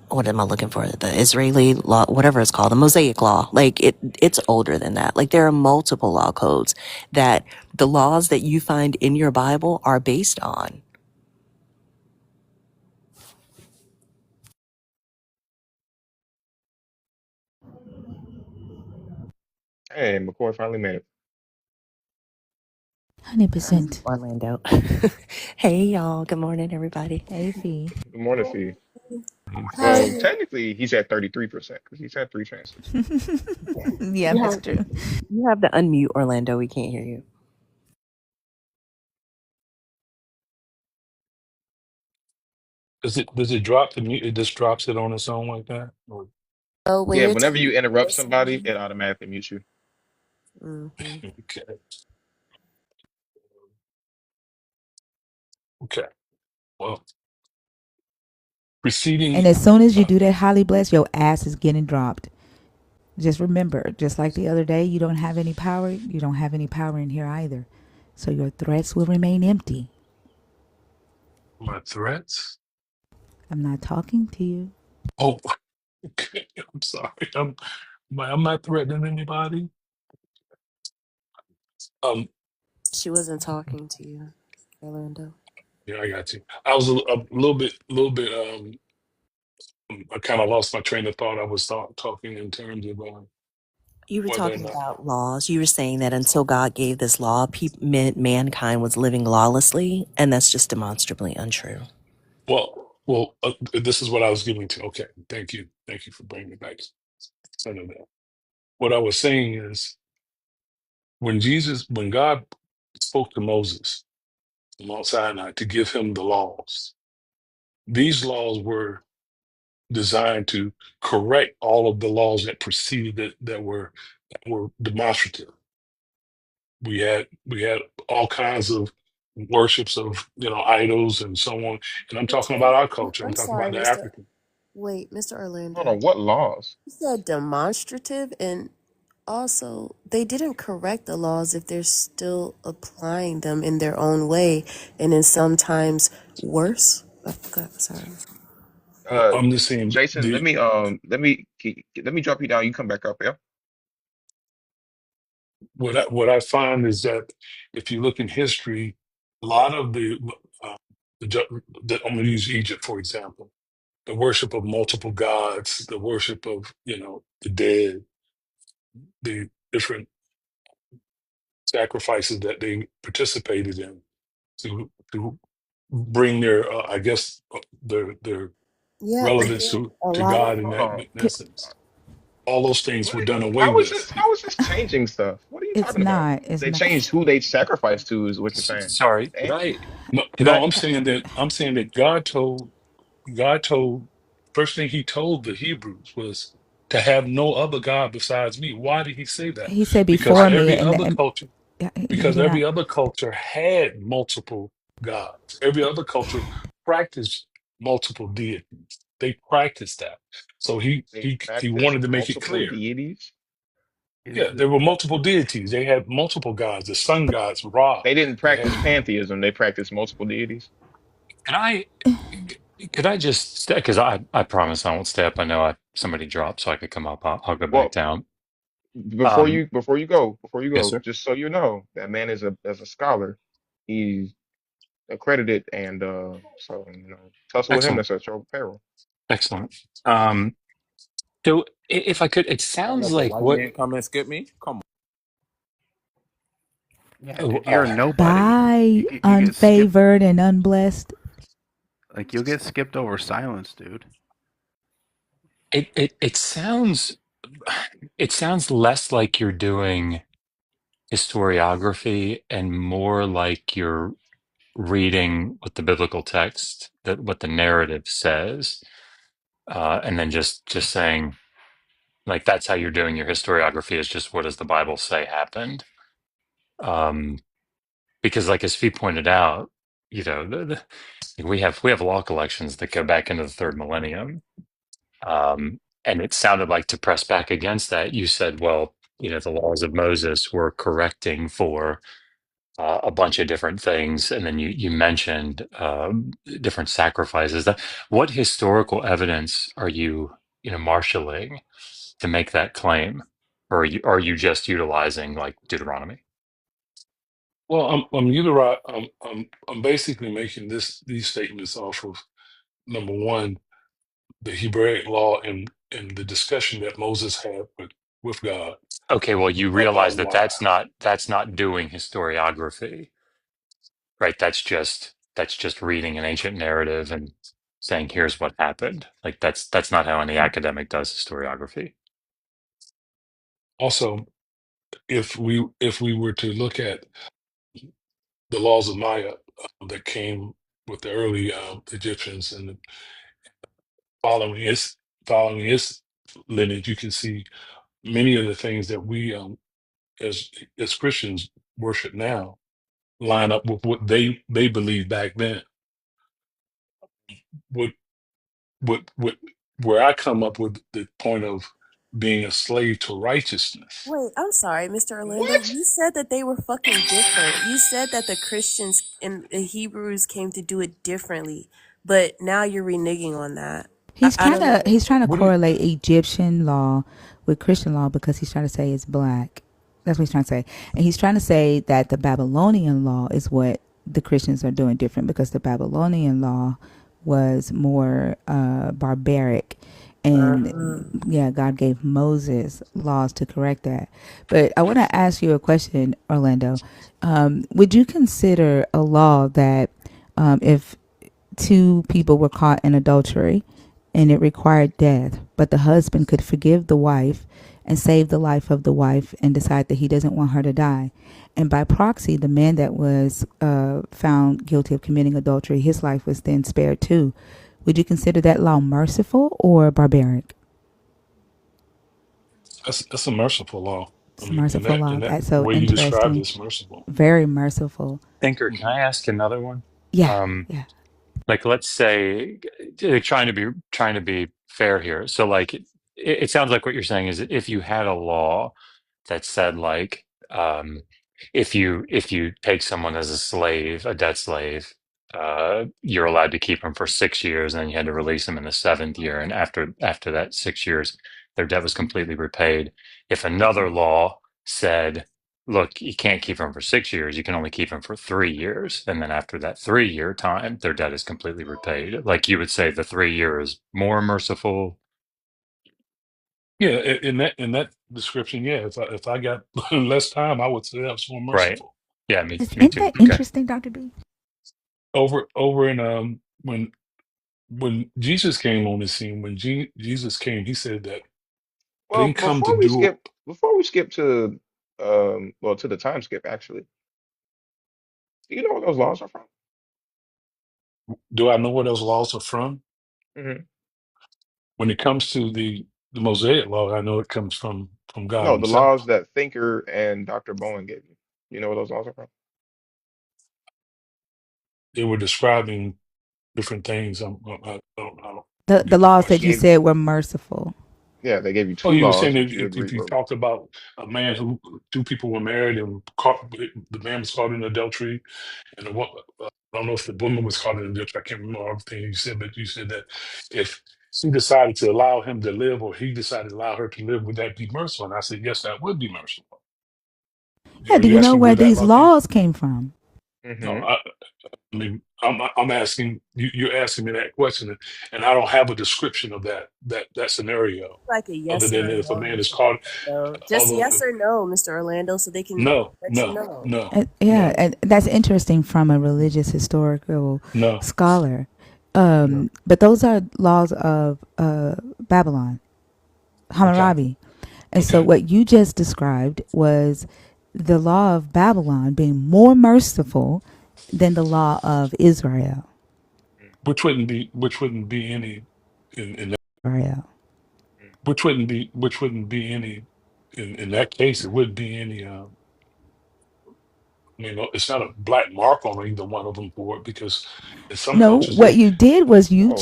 what am I looking for? The Israeli law, whatever it's called, the Mosaic law. Like it's older than that. Like there are multiple law codes that the laws that you find in your Bible are based on. Hey, McCoy finally made it. 100%. Orlando. Hey, y'all. Good morning, everybody. Hey, Fee. Good morning, Fee. How are Well, you? technically, he's at 33% because he's had three chances. Yeah, You that's have true. you have to unmute Orlando. We can't hear you. Does it drop the mute? It just drops it on its own like that? Or, Oh, when Yeah, you're whenever you talking interrupt to somebody, someone. it automatically mutes you. Hmm. okay. Okay. Well, And preceding. as soon as you Uh, do that, Holly Bless, your ass is getting dropped. Just remember, just like the other day, you don't have any power. You don't have any power in here either. So your threats will remain empty. my threats. I'm not talking to you. Oh, okay. I'm sorry. I'm not threatening anybody. Um, She wasn't talking to you, Orlando. yeah, I got you. I was a little bit. I kind of lost my train of thought. I was talking in terms of You were whether or talking not. about laws. You were saying that until God gave this law, mankind was living lawlessly, and that's just demonstrably untrue. Well, this is what I was getting to. Okay, thank you for bringing it back. I know that. What I was saying is when God spoke to Moses on Mount Sinai to give him the laws, these laws were designed to correct all of the laws that preceded it that were demonstrative. We had all kinds of worships of idols and so on. And I'm talking about our culture. I'm I'm talking about sorry, the Mr. African. Wait, Mr. Hold Orlando. on, what laws? You said demonstrative, and also they didn't correct the laws if they're still applying them in their own way, and then sometimes worse. Oh, God, sorry. Uh, I'm just saying Jason, the let me drop you down. You come back up, yeah? what I find is that if you look in history, a lot of uh, I'm going to use Egypt for example, the worship of multiple gods, the worship of the dead, the different sacrifices that they participated in to bring their I guess their Yeah, but relevance then to a to lot of God in Hold that on. in essence. All those things What? were done away How is with. this? How is this changing stuff? What are you It's talking about? not. It's They not. changed who they sacrifice to, is what you're saying. Sorry, could Damn. I? No, Could no, I? I'm saying that God told first thing he told the Hebrews was to have no other God besides me. Why did he say that? He said Because before me, every other and culture he because did not. every other culture had multiple gods. Every other culture practiced multiple deities. They practiced that. So he They he he practice wanted to make it multiple clear. deities. Yeah, there were multiple deities. They had multiple gods. The sun gods, Ra. They didn't They practice had. pantheism. They practiced multiple deities. Can I? Could I just? Because I promise I won't stay up. I know somebody dropped, so I could come up. I'll go back Well, down. Um, before you yes, go, sir. just so you know, that man is a scholar. He's accredited, and so tussle with him. Excellent, That's at your peril. excellent. So if I could, it Don't sounds let the like white what. man come and skip me. Come on. Yeah, Oh, dude, you're a nobody. Bye, You get skipped. unfavored and unblessed. Like you'll get skipped over silence, dude. it sounds. It sounds less like you're doing historiography and more like you're reading what the biblical text, that what the narrative says, and then just saying like that's how you're doing your historiography is just what does the Bible say happened? Um, because like as Fee pointed out, we have law collections that go back into the third millennium, and it sounded like to press back against that, you said, well, the laws of Moses were correcting for a bunch of different things, and then you mentioned different sacrifices. What historical evidence are you marshaling to make that claim, or are you just utilizing like Deuteronomy? Well, I'm basically making these statements off of number one, the Hebraic law and the discussion that Moses had with God. Okay, well, you realize that that's not doing historiography, right? That's just reading an ancient narrative and saying here's what happened. Like that's not how any academic does historiography. Also, if we were to look at the laws of Maya that came with the early Egyptians and following its lineage, you can see many of the things that we as Christians worship now line up with what they believed back then. What what where I come up with the point of being a slave to righteousness. Wait, I'm sorry, Mr. Orlando. What? You said that they were fucking different. You said that the Christians and the Hebrews came to do it differently, but now you're reneging on that. I don't know. He's trying to What do you, correlate Egyptian law with Christian law because he's trying to say it's black. That's what he's trying to say. And he's trying to say that the Babylonian law is what the Christians are doing different because the Babylonian law was more barbaric. And yeah, God gave Moses laws to correct that. But I want to ask you a question, Orlando. Would you consider a law that if two people were caught in adultery and it required death, but the husband could forgive the wife and save the life of the wife and decide that he doesn't want her to die? And by proxy, the man that was found guilty of committing adultery, his life was then spared too. Would you consider that law merciful or barbaric? that's a merciful law. I It's a mean, merciful law. in that That's so way you described interesting. it's merciful. Very merciful. Thinker, can Mhm. I ask another one? Yeah, yeah. Like let's say trying to be fair here. So like it sounds like what you're saying is that if you had a law that said like if you take someone as a slave, a debt slave, you're allowed to keep them for 6 years, and then you had to release them in the seventh year, and after that 6 years, their debt was completely repaid. If another law said, look, you can't keep them for 6 years, you can only keep them for 3 years, and then after that 3 year time, their debt is completely repaid. Like you would say, the 3 year is more merciful, Yeah, in that description, yeah. If I got less time, I would say that's more right? merciful. Yeah, me Isn't too. that Okay. interesting, Dr. B? Over in when Jesus came on the scene, when Jesus came, he said that I Well, didn't come to do. before we skip to well to the time skip actually, do you know where those laws are from? Do I know where those laws are from? Hmm. When it comes to the Mosaic law, I know it comes from God No, the Himself. laws that Thinker and Dr. Bowen gave you. You know where those laws are from? They were describing different things. I don't The get the laws They that you question. gave said were merciful. Yeah, they gave you Oh, two you were saying laws that that you if agreed you were. talked about a man who two people were married and caught the man was caught in adultery, and I don't know if the woman was caught in adultery. I can't remember everything you said, but you said that if she decided to allow him to live, or he decided to allow her to live, would that be merciful? And I said, yes, that would be merciful. Yeah, do You you know asking where where that these law came laws from? came from? No, Hmm. I mean, I'm asking you. You're asking me that question, and I don't have a description of that scenario, Like a other yes than or a if a no, man is Mr. caught. Orlando. Just Although, yes or no, Mr. Orlando, so they can no, let you no, know. no, Yeah, no, and that's interesting from a religious historical no, scholar. no. But those are laws of Babylon, Okay, Hammurabi. And so okay. what you just described was the law of Babylon being more merciful than the law of Israel. Which wouldn't be any in that, Israel. which wouldn't be any in that case. It wouldn't be any. I mean, it's not a black mark on either one of them for it because in some No, cultures what they you did was Whoa,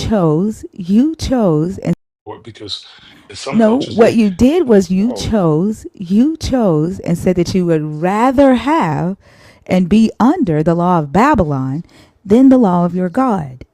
for it because in some no, cultures what they you did was whoa. you chose and said that you would rather have and be under the law of Babylon than the law of your God.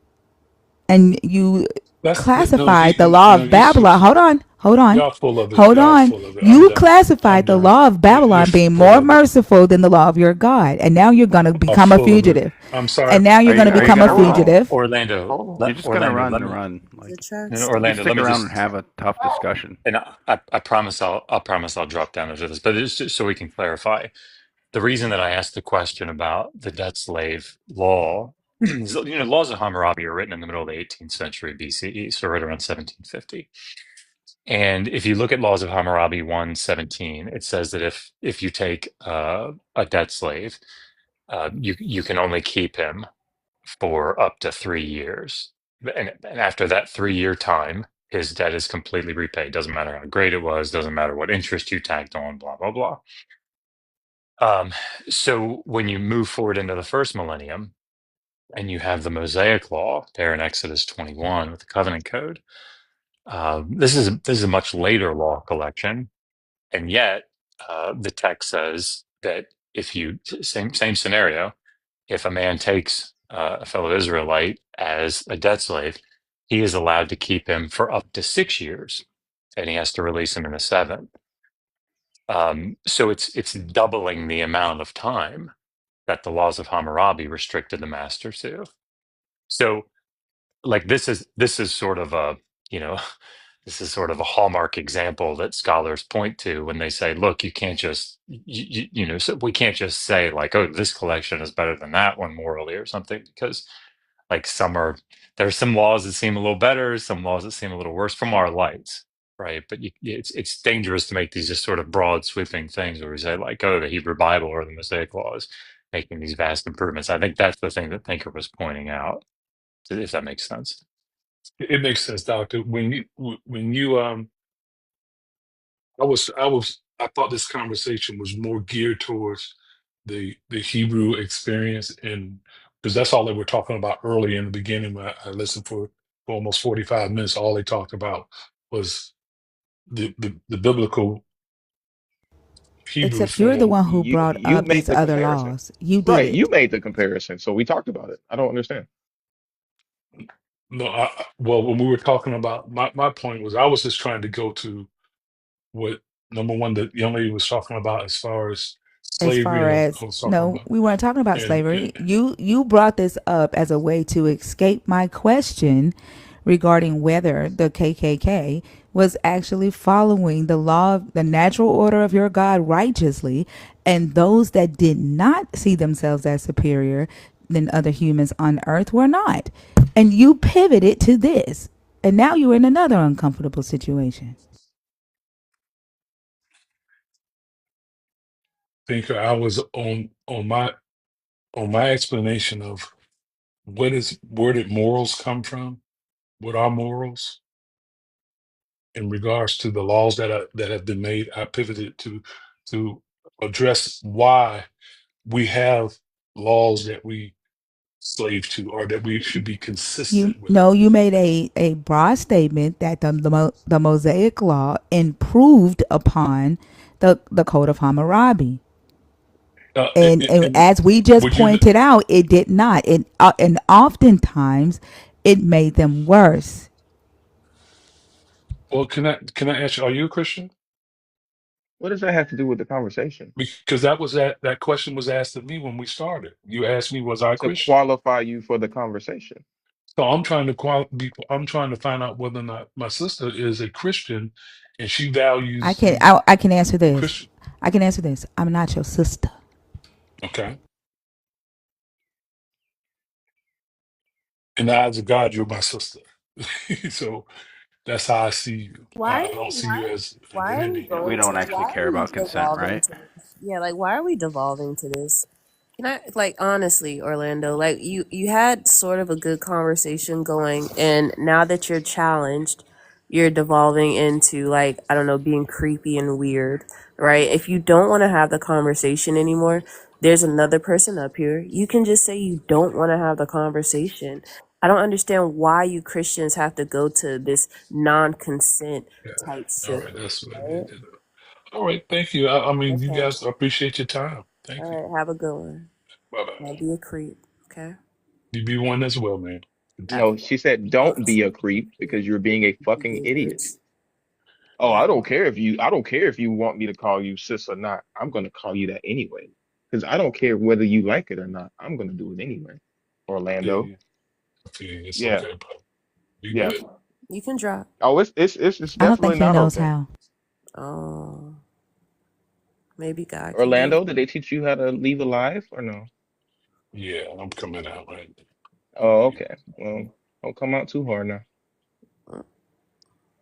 And you that's no classified the you law no of you Babylon. Hold on. Y'all full of it. Hold Y'all on. full of it. I'm You done. I'm classified the done. law of Babylon You're being full more of it. merciful than the law of your God. And now you're going to Y'all become a full of it. fugitive. I'm sorry. And now you're going to Are you become a gonna Hold run? on. fugitive. Orlando, Hold on. You're just gonna Orlando, run let to me, run. Like, The track you Orlando, stop. let stick me around just, and have a tough discussion. and I promise I'll promise I'll drop down into this, but it's just so we can clarify. The reason that I asked the question about the debt slave law is, laws of Hammurabi are written in the middle of the 18th century BCE, so right around 1750. And if you look at laws of Hammurabi 117, it says that if you take a debt slave, you can only keep him for up to 3 years. And after that 3 year time, his debt is completely repaid. Doesn't matter how great it was, doesn't matter what interest you tacked on, blah, blah, blah. So when you move forward into the first millennium and you have the Mosaic law there in Exodus 21 with the covenant code, this is a much later law collection. And yet the text says that if you, same scenario, if a man takes a fellow Israelite as a debt slave, he is allowed to keep him for up to 6 years, and he has to release him in the seventh. So it's doubling the amount of time that the laws of Hammurabi restricted the master to. So, like this is sort of a you know this is sort of a hallmark example that scholars point to when they say, look, you can't just so we can't just say like, oh, this collection is better than that one morally or something, because like there's some laws that seem a little better, some laws that seem a little worse from our lights, right? But it's dangerous to make these just sort of broad sweeping things where we say like, oh, the Hebrew Bible or the Mosaic laws making these vast improvements. I think that's the thing that Thinker was pointing out, if that makes sense. It makes sense, Doctor. When you I thought this conversation was more geared towards the Hebrew experience, and because that's all they were talking about early in the beginning. When I listened for almost 45 minutes, all they talked about was the biblical Hebrew Except you're the thing. one who brought You up made these the other comparison. laws. You did Right, you it. made the comparison, so we talked about it. I don't understand. No, well, when we were talking about my point was I was just trying to go to what number one the young lady was talking about as far as As slavery, far and as I was talking no, about we weren't talking about and slavery. You brought this up as a way to escape my question regarding whether the KKK was actually following the law, the natural order of your God righteously, and those that did not see themselves as superior than other humans on earth were not. And you pivoted to this. And now you're in another uncomfortable situation. Thinker, I was on my explanation of where did morals come from? What are morals in regards to the laws that have been made? I pivoted to address why we have laws that we slave to or that we should be consistent with. You made a broad statement that the Mosaic Law improved upon the Code of Hammurabi. And And as we just would you? pointed out, it did not. And oftentimes it made them worse. Well, can I ask you? Are you a Christian? What does that have to do with the conversation? Because that question was asked of me when we started. You asked me, was I a To Christian? qualify you for the conversation. So I'm trying to find out whether or not my sister is a Christian, and she I values can the I, I can answer this. Christian. I can answer this. I'm not your sister. Okay, in the eyes of God, you're my sister. So that's how I see you. I don't see you as an Why are we enemy. We going don't to actually why are care we about consent, devolving right? to this? Yeah, like why are we devolving to this? Can I like honestly, Orlando, like you had sort of a good conversation going, and now that you're challenged, you're devolving into like I don't know, being creepy and weird, right? If you don't want to have the conversation anymore, there's another person up here. You can just say you don't want to have the conversation. I don't understand why you Christians have to go to this non-consent Yeah. type All shit, right, that's what I right? did. All right, thank you. I mean, you Okay. guys appreciate your time. All Thank you. right. Have a good one. Bye bye. Don't be a creep. Okay. You be one as well, man. All right. No, she said don't be a creep because you're being a fucking idiot. Bitch. Oh, I don't care if you want me to call you sis or not. I'm gonna call you that anyway. Because I don't care whether you like it or not. I'm gonna do it anyway. Orlando. Yeah, okay, it's Yeah, okay, bro. We yeah. good. You can drop. Oh, it's I don't think definitely he not knows okay. how. Oh, maybe God can do it. Orlando, did they teach you how to leave alive or no? Yeah, I'm coming out right. Oh, okay. Well, don't come out too hard now.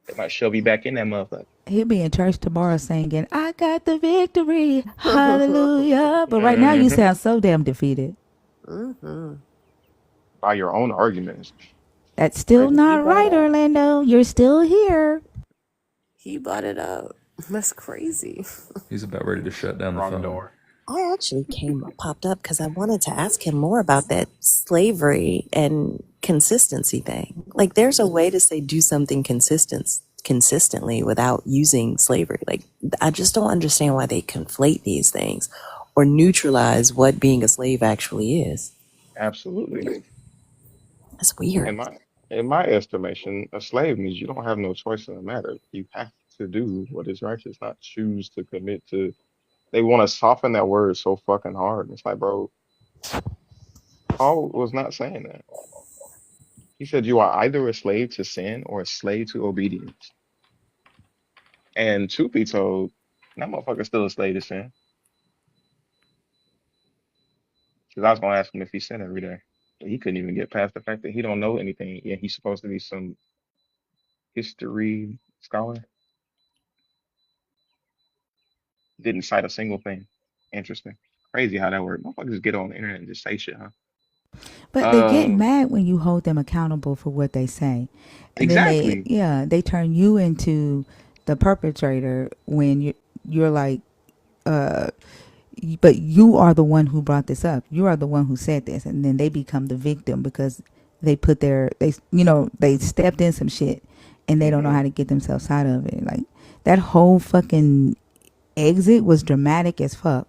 They might shove you back in that motherfucker. He'll be in church tomorrow singing, I got the victory, hallelujah. But right now you Hmm. sound so damn defeated. Mm-hmm. By your own arguments. That's still Crazy. You not brought it right, up. Orlando. You're still here. He brought it up. That's crazy. He's about ready to shut down the Wrong phone. door. I actually popped up because I wanted to ask him more about that slavery and consistency thing. Like, there's a way to say do something consistently without using slavery. Like, I just don't understand why they conflate these things or neutralize what being a slave actually is. Absolutely. That's weird. In my estimation, a slave means you don't have no choice in the matter. You have to do what is righteous, not choose to commit to. They want to soften that word so fucking hard. It's like, bro, Paul was not saying that. He said you are either a slave to sin or a slave to obedience. And truth be told, that motherfucker's still a slave to sin. Because I was gonna ask him if he sinned every day. But he couldn't even get past the fact that he don't know anything. Yeah, he's supposed to be some history scholar. Didn't cite a single thing. Interesting. Crazy how that works. Motherfuckers just get on the internet and just say shit, huh? But they get Um, mad when you hold them accountable for what they say. And then exactly. they turn you into the perpetrator when you're like, uh, but you are the one who brought this up. You are the one who said this. And then they become the victim because they put they stepped in some shit and they don't know Hmm. how to get themselves out of it. Like, that whole fucking exit was dramatic as fuck.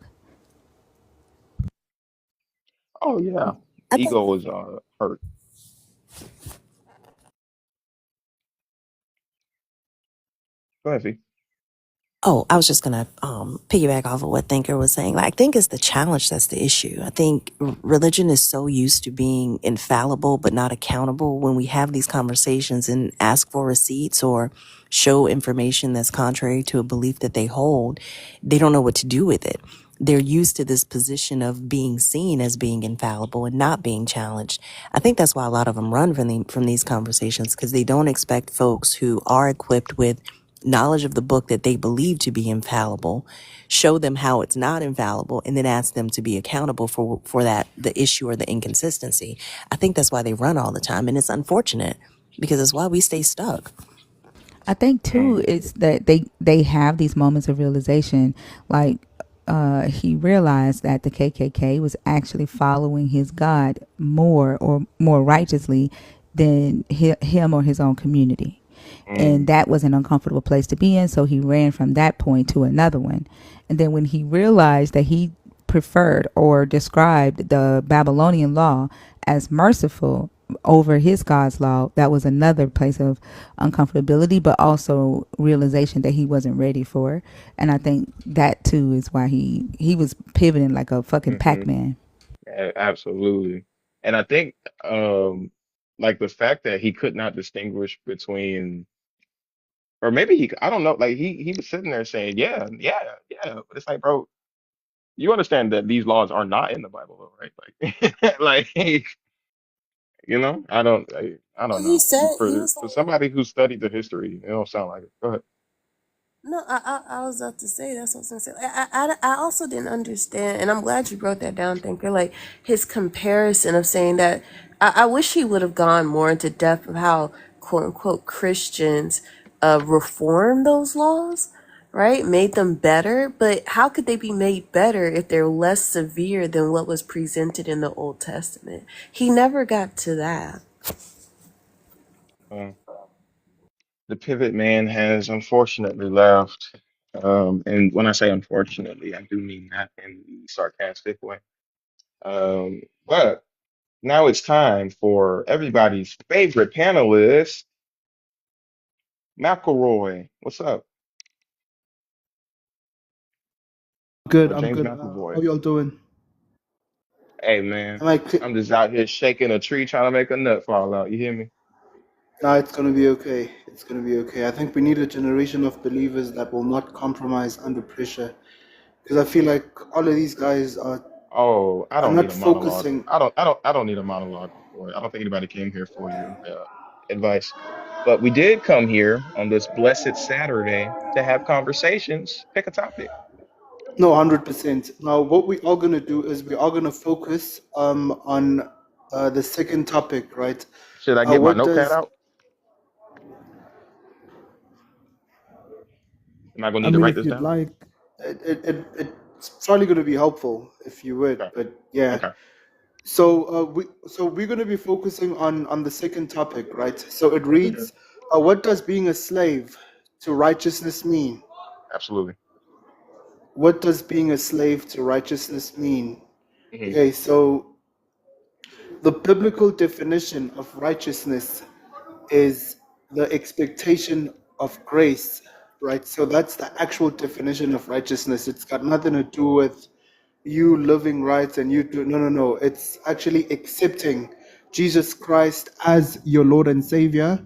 Oh yeah. I think. Ego is hurt. Go ahead, V. Oh, I was just gonna piggyback off of what Thinker was saying. Like, I think it's the challenge that's the issue. I think religion is so used to being infallible but not accountable. When we have these conversations and ask for receipts or show information that's contrary to a belief that they hold, they don't know what to do with it. They're used to this position of being seen as being infallible and not being challenged. I think that's why a lot of them run from these conversations, because they don't expect folks who are equipped with knowledge of the book that they believe to be infallible, show them how it's not infallible, and then ask them to be accountable for that, the issue or the inconsistency. I think that's why they run all the time, and it's unfortunate because it's why we stay stuck. I think too Mm. it's that they have these moments of realization, like he realized that the KKK was actually following his God more righteously than him or his own community, and Mm. that was an uncomfortable place to be in. So he ran from that point to another one, and then when he realized that he preferred or described the Babylonian law as merciful over his God's law, that was another place of uncomfortability, but also realization that he wasn't ready for. And I think that too is why he was pivoting like a fucking Hmm. Pac-Man. Absolutely. And I think like the fact that he could not distinguish between, or maybe I don't know, like he was sitting there saying, yeah, yeah, yeah. But it's like, bro, you understand that these laws are not in the Bible, though, right? Like, like, I don't He know. said he For was somebody who studied the history, it don't sound like it. Go ahead. no. I was about to say that's what I was gonna say. I also didn't understand, and I'm glad you wrote that down, Thinker. Like his comparison of saying that. I wish he would have gone more into depth of how quote unquote Christians reform those laws, right? Made them better, but how could they be made better if they're less severe than what was presented in the Old Testament? He never got to that. Uh, the pivot man has unfortunately left. And when I say unfortunately, I do mean that in the sarcastic way. But now it's time for everybody's favorite panelist, McElroy. What's up? Good. or I'm James good. McAvoy. How y'all doing? Hey man, Am I? I'm just out here shaking a tree trying to make a nut fall out. You hear me? Nah, it's gonna be okay. It's gonna be okay. I think we need a generation of believers that will not compromise under pressure. Because I feel like all of these guys Oh, I are don't need not a monologue. focusing. I don't need a monologue for it. I don't think anybody came here for your advice. But we did come here on this blessed Saturday to have conversations. Pick a topic. No, 100%. Now, what we are gonna do is we are gonna focus on the second topic, right? Should I get my What notepad does out? Am I gonna I need to mean, write if this you'd down? like, it's probably gonna be helpful if you would. Okay. But yeah. Okay. So we're going to be focusing on the second topic, right? So it reads, what does being a slave to righteousness mean? Absolutely. What does being a slave to righteousness mean? Hmm. Okay, so the biblical definition of righteousness is the expectation of grace, right? So that's the actual definition of righteousness. It's got nothing to do with you living right and you do no. It's actually accepting Jesus Christ as your Lord and Savior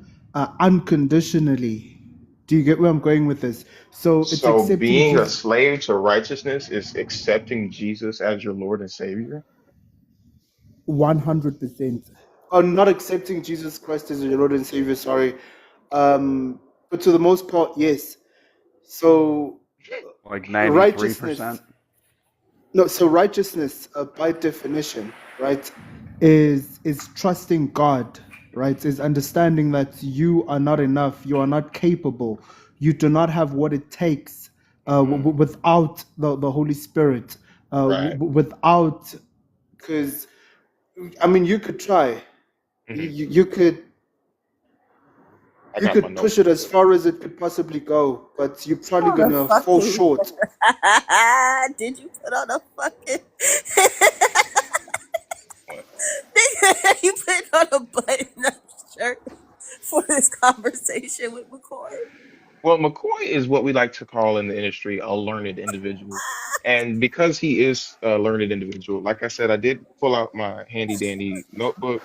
unconditionally. Do you get where I'm going with this? So it's So accepting being a Jesus slave to righteousness is accepting Jesus as your Lord and Savior? 100%. Or not accepting Jesus Christ as your Lord and Savior, sorry. But to the most part, yes. So Like righteousness 93%. No, so righteousness, by definition, right, is trusting God, right? Is understanding that you are not enough, you are not capable, you do not have what it takes without the Holy Spirit, Right. without, because I mean, you could try, Hmm. you could I you got my could push it notebook. as far as it could possibly go, but you're probably On a gonna fall fucking. short. Did you put on a fucking? What? You put on a button-up shirt for this conversation with McCoy. Well, McCoy is what we like to call in the industry a learned individual. And because he is a learned individual, like I said, I did pull out my handy dandy notebook.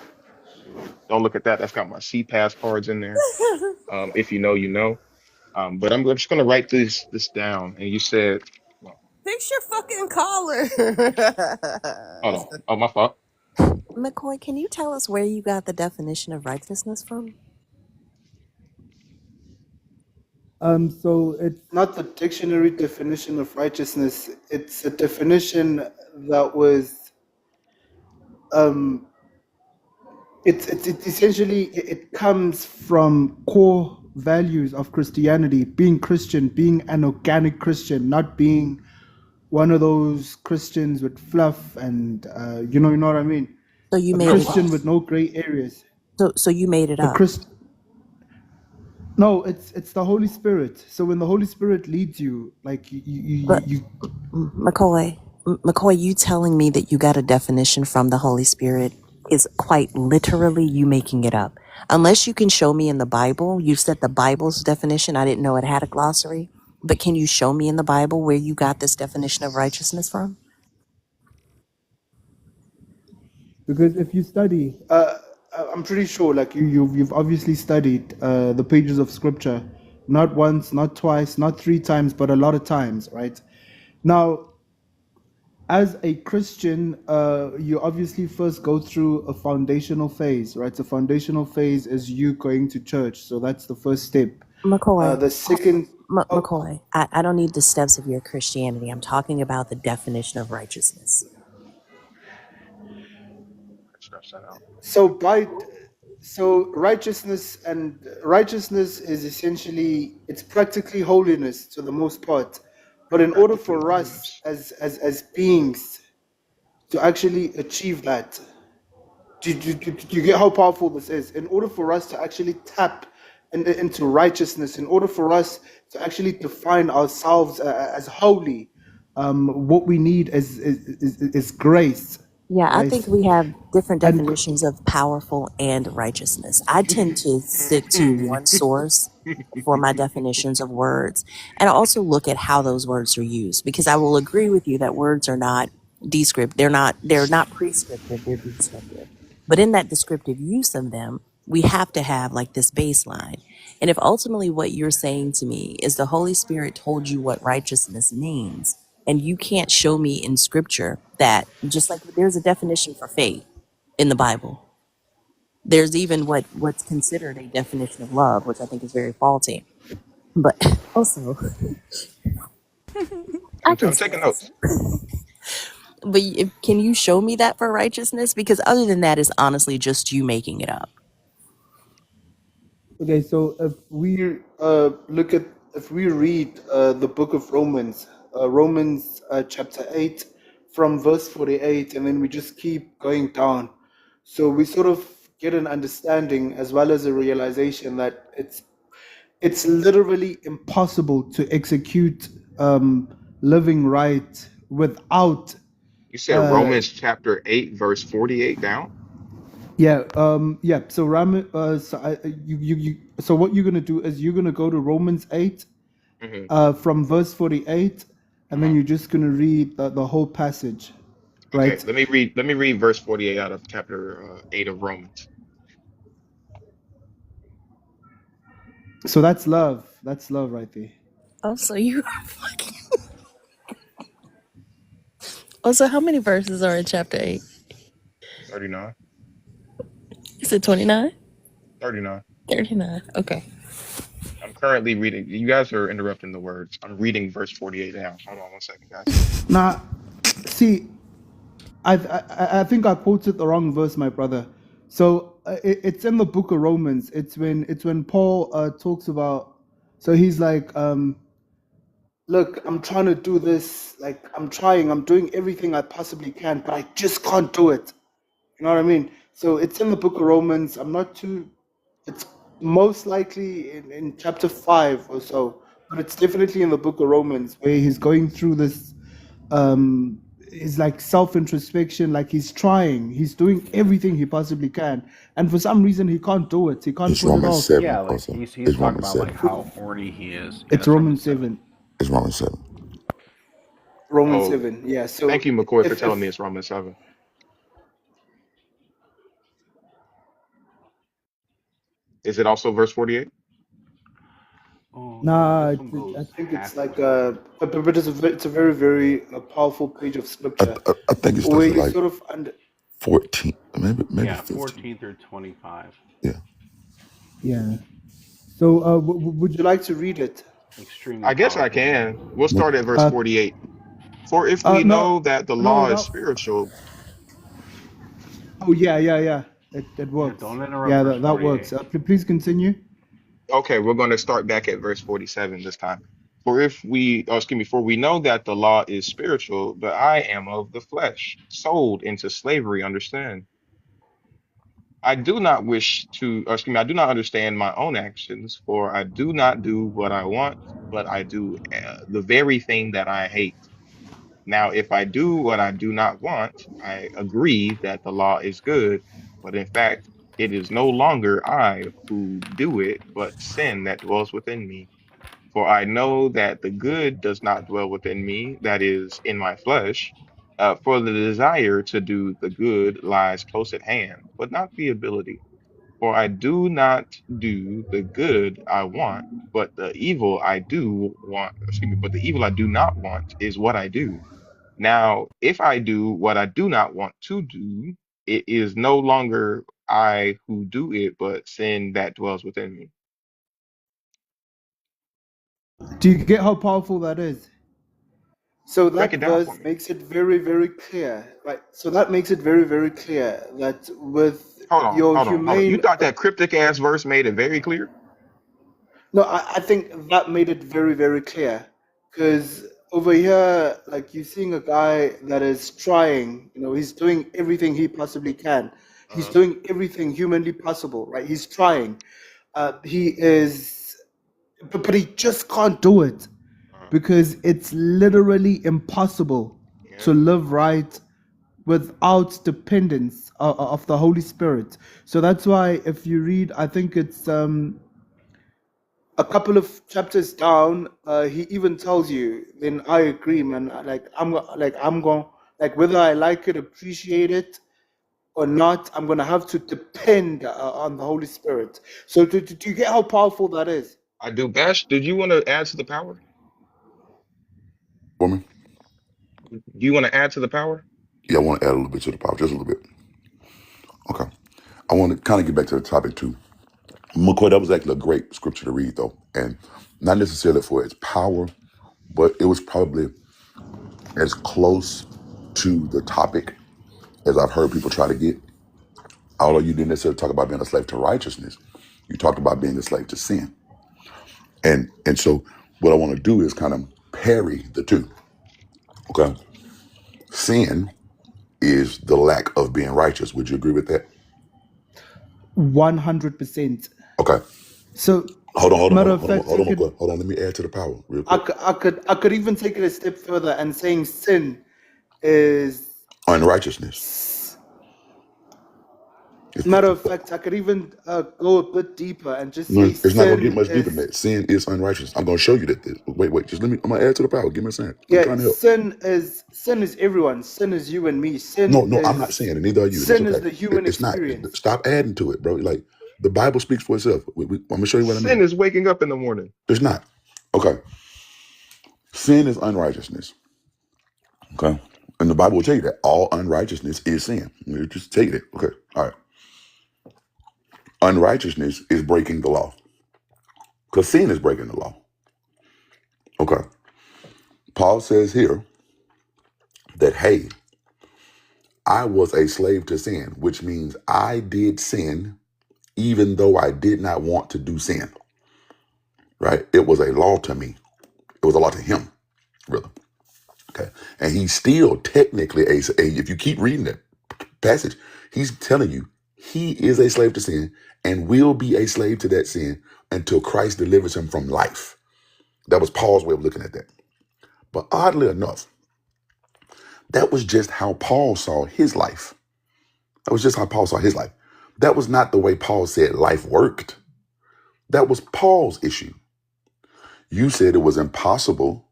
Don't look at that. That's got my CPass cards in there. If you know, you know. But I'm just gonna write this down. And you said, well, Fix your fucking collar. hold on. Oh, my fault. McCoy, can you tell us where you got the definition of righteousness from? So it's not the dictionary definition of righteousness. It's a definition that was, um, it's essentially, it comes from core values of Christianity, being Christian, being an organic Christian, not being one of those Christians with fluff and, you know what I mean? So you A made it. Christian with no gray areas. So you made it A up. Christ. No, it's the Holy Spirit. So when the Holy Spirit leads you, like But you McCoy, you telling me that you got a definition from the Holy Spirit is quite literally you making it up. Unless you can show me in the Bible, you said the Bible's definition. I didn't know it had a glossary. But can you show me in the Bible where you got this definition of righteousness from? because if you study, I'm pretty sure, like you've obviously studied the pages of Scripture, not once, not twice, not three times, but a lot of times, right? Now, as a Christian, you obviously first go through a foundational phase, right? The foundational phase is you going to church, so that's the first step. McCoy, The second, oh, McCoy, I don't need the steps of your Christianity. I'm talking about the definition of righteousness. Scratch that out. so righteousness is essentially, it's practically holiness to the most part, but in order Practically for us holiness. as beings to actually achieve that, do you get how powerful this is? In order for us to actually tap into righteousness, in order for us to actually define ourselves as holy, what we need is grace. Yeah, I right? think we have different And definitions of powerful and righteousness. I tend to stick to one source for my definitions of words. And I also look at how those words are used because I will agree with you that words are not descriptive. They're not prescriptive, they're descriptive. But in that descriptive use of them, we have to have like this baseline. And if ultimately what you're saying to me is the Holy Spirit told you what righteousness means, and you can't show me in scripture that, just like there's a definition for faith in the Bible, there's even what's considered a definition of love, which I think is very faulty. But also, I can I'm say taking this. notes. But can you show me that for righteousness? Because other than that, it's honestly just you making it up. okay, so if we if we read the book of Romans, Romans chapter 8 from verse 48, and then we just keep going down. So we sort of get an understanding as well as a realization that it's literally impossible to execute living right without You said Romans chapter 8, verse 48 down? yeah. So so what you're gonna do is you're gonna go to Romans 8 Hmm. from verse 48, and then Uh-huh. you're just gonna read the whole passage, Okay, right? let me read verse 48 out of chapter 8 of Romans. So that's love. That's love right there. Also, you are fucking. Also, how many verses are in chapter 8? 39. Is it 29? 39. 39. Okay. I'm currently reading. You guys are interrupting the words. I'm reading verse 48 now. Hold on one second, guys. Now, see, I think I quoted the wrong verse, my brother. So it's in the book of Romans. It's when Paul talks about. So he's like, look, I'm trying to do this. Like I'm doing everything I possibly can, but I just can't do it. You know what I mean? So it's in the book of Romans. I'm not too. It's most likely in chapter 5 or so, but it's definitely in the book of Romans where he's going through this. Is like self-introspection, like he's doing everything he possibly can, and for some reason he can't do it. He can't It's pull it Romans off. 7 Yeah, like also. he's It's talking Romans about like 7. how horny he is. Yeah, It's it's Romans Romans 7. 7. It's Romans 7. Romans Oh, 7. Yeah. thank So you, McCoy, for telling me if it's Romans 7. Is it also verse 48? Oh no, nah, this one I goes think it's like halfway. but it's a very very powerful page of I, scripture I, I think it where starts at you like sort of under 14, maybe Yeah, 15. 14 through 25. Yeah. yeah. So would you like to read it? Extremely I guess I powerful. can. We'll No, start at verse Uh, 48. For if we no, know that the no, law is that. spiritual, Oh yeah. It Yeah, works. don't interrupt Yeah, verse that works. 48. Please continue. okay, we're going to start back at verse 47 this time. For we know that the law is spiritual, but I am of the flesh, sold into slavery, understand? I do not I do not understand my own actions, for I do not do what I want, but I do the very thing that I hate. Now, if I do what I do not want, I agree that the law is good, but in fact, it is no longer I who do it, but sin that dwells within me. For I know that the good does not dwell within me, that is, in my flesh. For the desire to do the good lies close at hand, but not the ability. For I do not do the good I want, but the evil I do want, but the evil I do not want is what I do. Now, if I do what I do not want to do, it is no longer I who do it, but sin that dwells within me. Do you get how powerful that is? So Break that it down for verse me. makes it very, very clear, right? So that makes it very, very clear that with your Hold on. You humane, thought that cryptic ass verse made it very clear? no, I think that made it very, very clear. Because over here, like you're seeing a guy that is trying, he's doing everything he possibly can. He's Uh-huh. doing everything humanly possible, right? He's trying. He is, but he just can't do it Uh-huh. because it's literally impossible Yeah. to live right without dependence of the Holy Spirit. So that's why if you read, I think it's a couple of chapters down, he even tells you, then I agree, man. I'm going, like, whether I like it, appreciate it or not, I'm going to have to depend on the Holy Spirit. So do you get how powerful that is? I do. Bash, did you want to add to the power? Woman? Do you want to add to the power? Yeah, I want to add a little bit to the power, just a little bit. Okay. I want to kind of get back to the topic too. McCoy, that was actually a great scripture to read, though. And not necessarily for its power, but it was probably as close to the topic as I've heard people try to get. Although you didn't necessarily talk about being a slave to righteousness, you talked about being a slave to sin. And so what I want to do is kind of parry the two. Okay. Sin is the lack of being righteous. Would you agree with that? 100%. Okay. So, Hold on, matter of fact, McCoy. Hold on. Let me add to the power real quick. I could even take it a step further and saying sin is Unrighteousness. matter of fact, I could even go a bit deeper and just No, say it's not going to sin get much deeper is than that. Sin is unrighteous. I'm going to show you that. Wait. Just let me. I'm going to add to the power. Give me a second. I'm yeah, trying to help. sin is everyone. Sin is you and me. Sin No, is I'm not saying it. Neither are you. It's sin is okay. the human It's not. experience. Stop adding to it, bro. Like the Bible speaks for itself. I'm going to show you what I Sin mean. is waking up in the morning. It's not. Okay. Sin is unrighteousness. Okay. And the Bible will tell you that all unrighteousness is sin. It'll just tell you that. Okay. All right. Unrighteousness is breaking the law. Because sin is breaking the law. Okay. Paul says here that, hey, I was a slave to sin, which means I did sin even though I did not want to do sin. Right? It was a law to me. It was a law to him, brother. Okay. And he's still technically if you keep reading that passage, he's telling you he is a slave to sin and will be a slave to that sin until Christ delivers him from life. That was Paul's way of looking at that. But oddly enough, that was just how Paul saw his life. That was just how Paul saw his life. That was not the way Paul said life worked. That was Paul's issue. You said it was impossible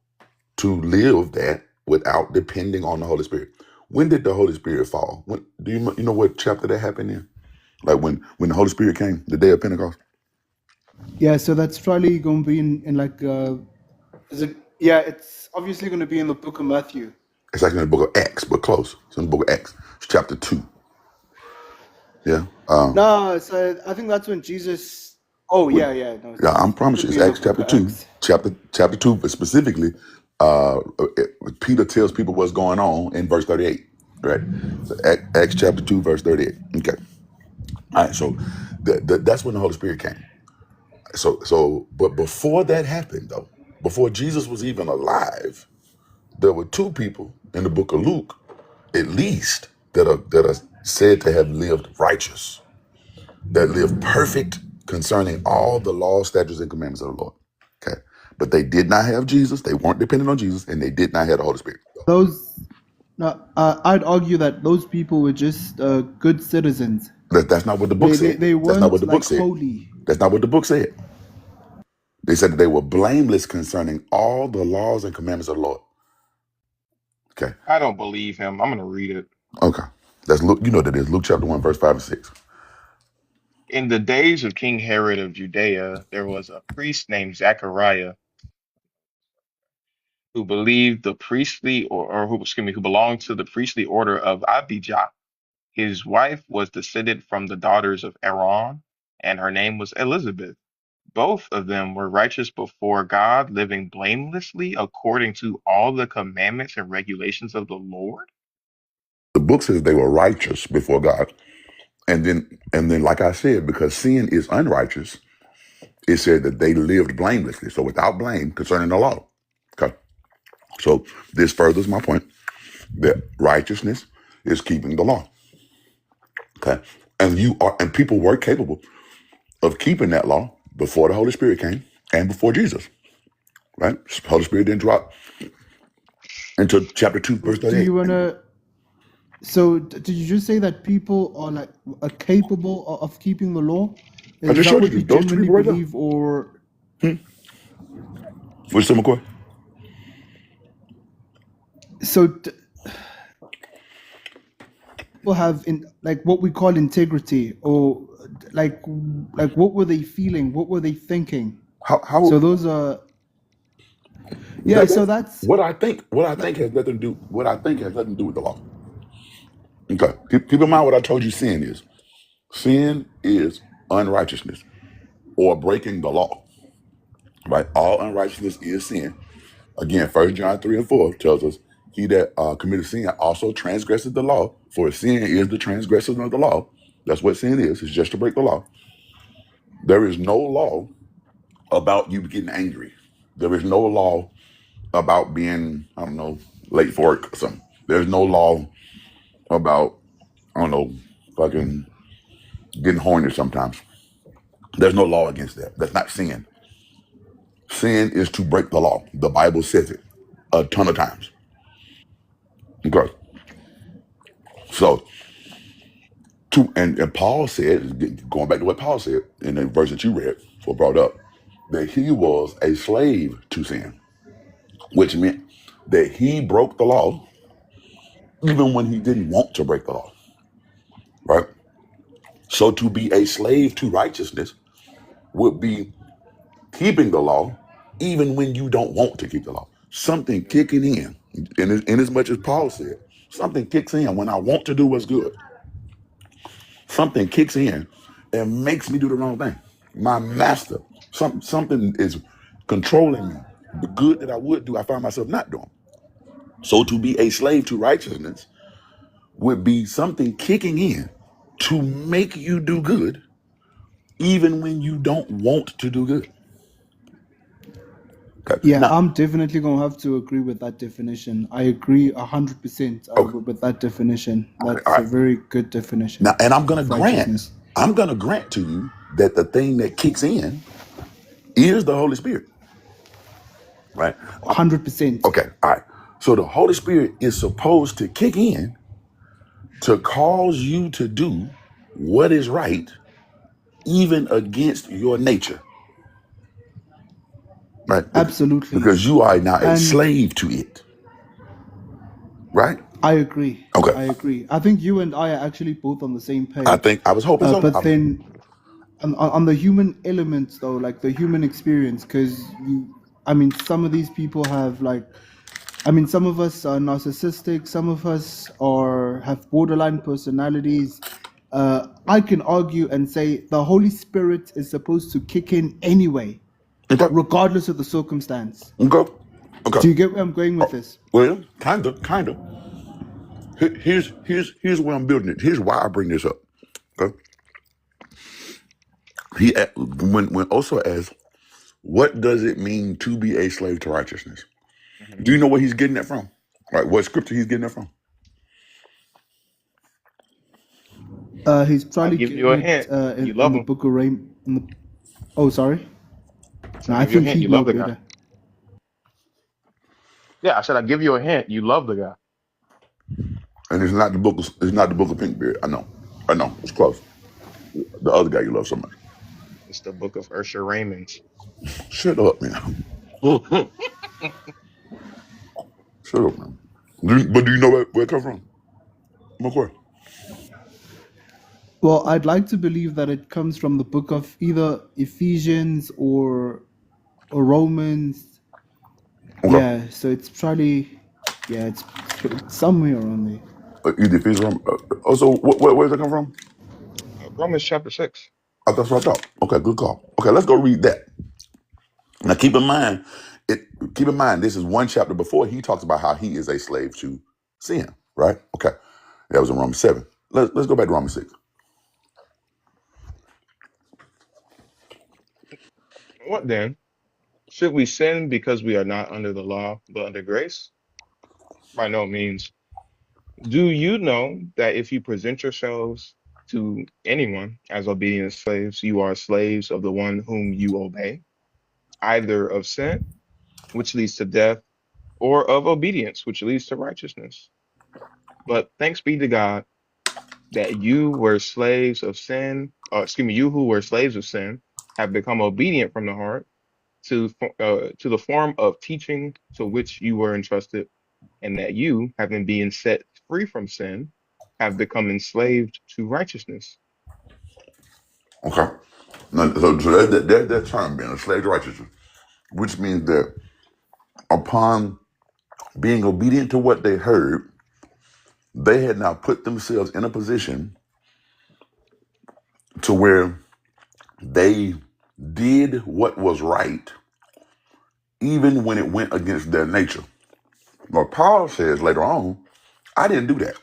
to live that without depending on the Holy Spirit. When did the Holy Spirit fall? When, do you know what chapter that happened in? Like when the Holy Spirit came, the day of Pentecost? Yeah, so that's probably going to be in like, is it? Yeah, it's obviously going to be in the book of Matthew. It's like in the book of Acts, but close. It's in the book of Acts. It's chapter 2. Yeah. No, so I think that's when Jesus. Oh yeah. No, Yeah, I promise you, it's Acts chapter 2. Chapter 2, but specifically, Peter tells people what's going on in verse 38. Right? So Acts chapter 2, verse 38. Okay. All right, so that's when the Holy Spirit came. But before that happened, though, before Jesus was even alive, there were two people in the book of Luke, at least, that are said to have lived righteous, that lived perfect concerning all the law, statutes, and commandments of the Lord. Okay, but they did not have Jesus. They weren't dependent on Jesus, and they did not have the Holy Spirit. I'd argue that those people were just good citizens. That's not what the book said. They That's not what weren't the book like said. holy. That's not what the book said. They said that they were blameless concerning all the laws and commandments of the Lord. Okay. I don't believe him. I'm going to read it. Okay. That's Luke. You know that is Luke chapter 1, verse 5 and 6. In the days of King Herod of Judea, there was a priest named Zachariah who believed the priestly who belonged to the priestly order of Abijah. His wife was descended from the daughters of Aaron, and her name was Elizabeth. Both of them were righteous before God, living blamelessly according to all the commandments and regulations of the Lord. The book says they were righteous before God. And then, like I said, because sin is unrighteous, it said that they lived blamelessly. So without blame concerning the law. Okay. So this furthers my point that righteousness is keeping the law. Okay. And people were capable of keeping that law before the Holy Spirit came and before Jesus. Right? Holy Spirit didn't drop until chapter 2, verse 38. Do you wanna? So did you just say that people are capable of keeping the law? I Is just that showed you what you those two genuinely people right there. believe, or What's the McCoy? so people have what we call integrity, or like what were they feeling? What were they thinking? How So those are yeah. So that that's what I think that, has nothing to do with the law. Okay. Keep in mind what I told you sin is. Sin is unrighteousness or breaking the law. Right? All unrighteousness is sin. Again, 1 John 3 and 4 tells us, he that committed sin also transgresses the law, for sin is the transgression of the law. That's what sin is. It's just to break the law. There is no law about you getting angry. There is no law about being, I don't know, late for work or something. There's no law about, I don't know, fucking getting horny sometimes. There's no law against that. That's not sin. Sin is to break the law. The Bible says it a ton of times. Okay. So, and Paul said, going back to what Paul said in the verse that you read or brought up, that he was a slave to sin, which meant that he broke the law even when he didn't want to break the law, right? So to be a slave to righteousness would be keeping the law even when you don't want to keep the law. Something kicking in as much as Paul said, something kicks in when I want to do what's good. Something kicks in and makes me do the wrong thing. My master, something is controlling me. The good that I would do, I find myself not doing. So to be a slave to righteousness would be something kicking in to make you do good, even when you don't want to do good. Okay. yeah. Now, I'm definitely gonna have to agree with that definition. I agree 100% okay, with that definition. okay, all That's a right. very good definition Now, and I'm gonna of grant, righteousness. to you that the thing that kicks in is the Holy Spirit, right? 100%. Okay, all right. So the Holy Spirit is supposed to kick in to cause you to do what is right, even against your nature, right? Absolutely. Because you are now a And slave to it, right? I agree. Okay. I agree. I think you and I are actually both on the same I page. think I was hoping so. But then on the human elements, though, like the human experience, because some of these people have some of us are narcissistic, some of us have borderline personalities. I can argue and say the Holy Spirit is supposed to kick in anyway, Okay. regardless of the circumstance. Okay. Okay. Do you get where I'm going with this? Well, kind of. Here's where I'm building it. Here's why I bring this up. Okay. When also asks, what does it mean to be a slave to righteousness? Mhm. Do you know where he's getting that from? Right, what scripture he's getting that from? He's I'll probably give you getting a it hint. You in love the him. book of Rain. Oh, sorry. So No, I'll I give you a think hint. he'd You know love the guy. better. Yeah, I said I'll give you a hint. You love the guy. And it's not the book. It's not the book of Pinkbeard. I know. It's close. The other guy you love so much. It's the book of Ursher Raymond. Shut up, man. Shut up, man. But do you know where it comes from? McCoy. Well, I'd like to believe that it comes from the book of either Ephesians or Romans. Okay. Yeah, so it's probably it's somewhere around there. Either Ephesians. Also, where does it come from? Romans chapter 6. Oh, that's what I thought. Okay, good call. Okay, let's go read that. Now, keep in mind, this is one chapter before he talks about how he is a slave to sin. Right? Okay, that was in Romans 7. Let's go back to Romans 6. What then? Should we sin because we are not under the law, but under grace? By no means. Do you know that if you present yourselves to anyone as obedient slaves, you are slaves of the one whom you obey, either of sin, which leads to death, or of obedience, which leads to righteousness? But thanks be to God that you were slaves of sin, you who were slaves of sin have become obedient from the heart to the form of teaching to which you were entrusted, and that you, having been set free from sin, have become enslaved to righteousness. Okay. Now, so there's that term being a slave to righteousness, which means that upon being obedient to what they heard, they had now put themselves in a position to where they did what was right, even when it went against their nature. But Paul says later on, I didn't do that,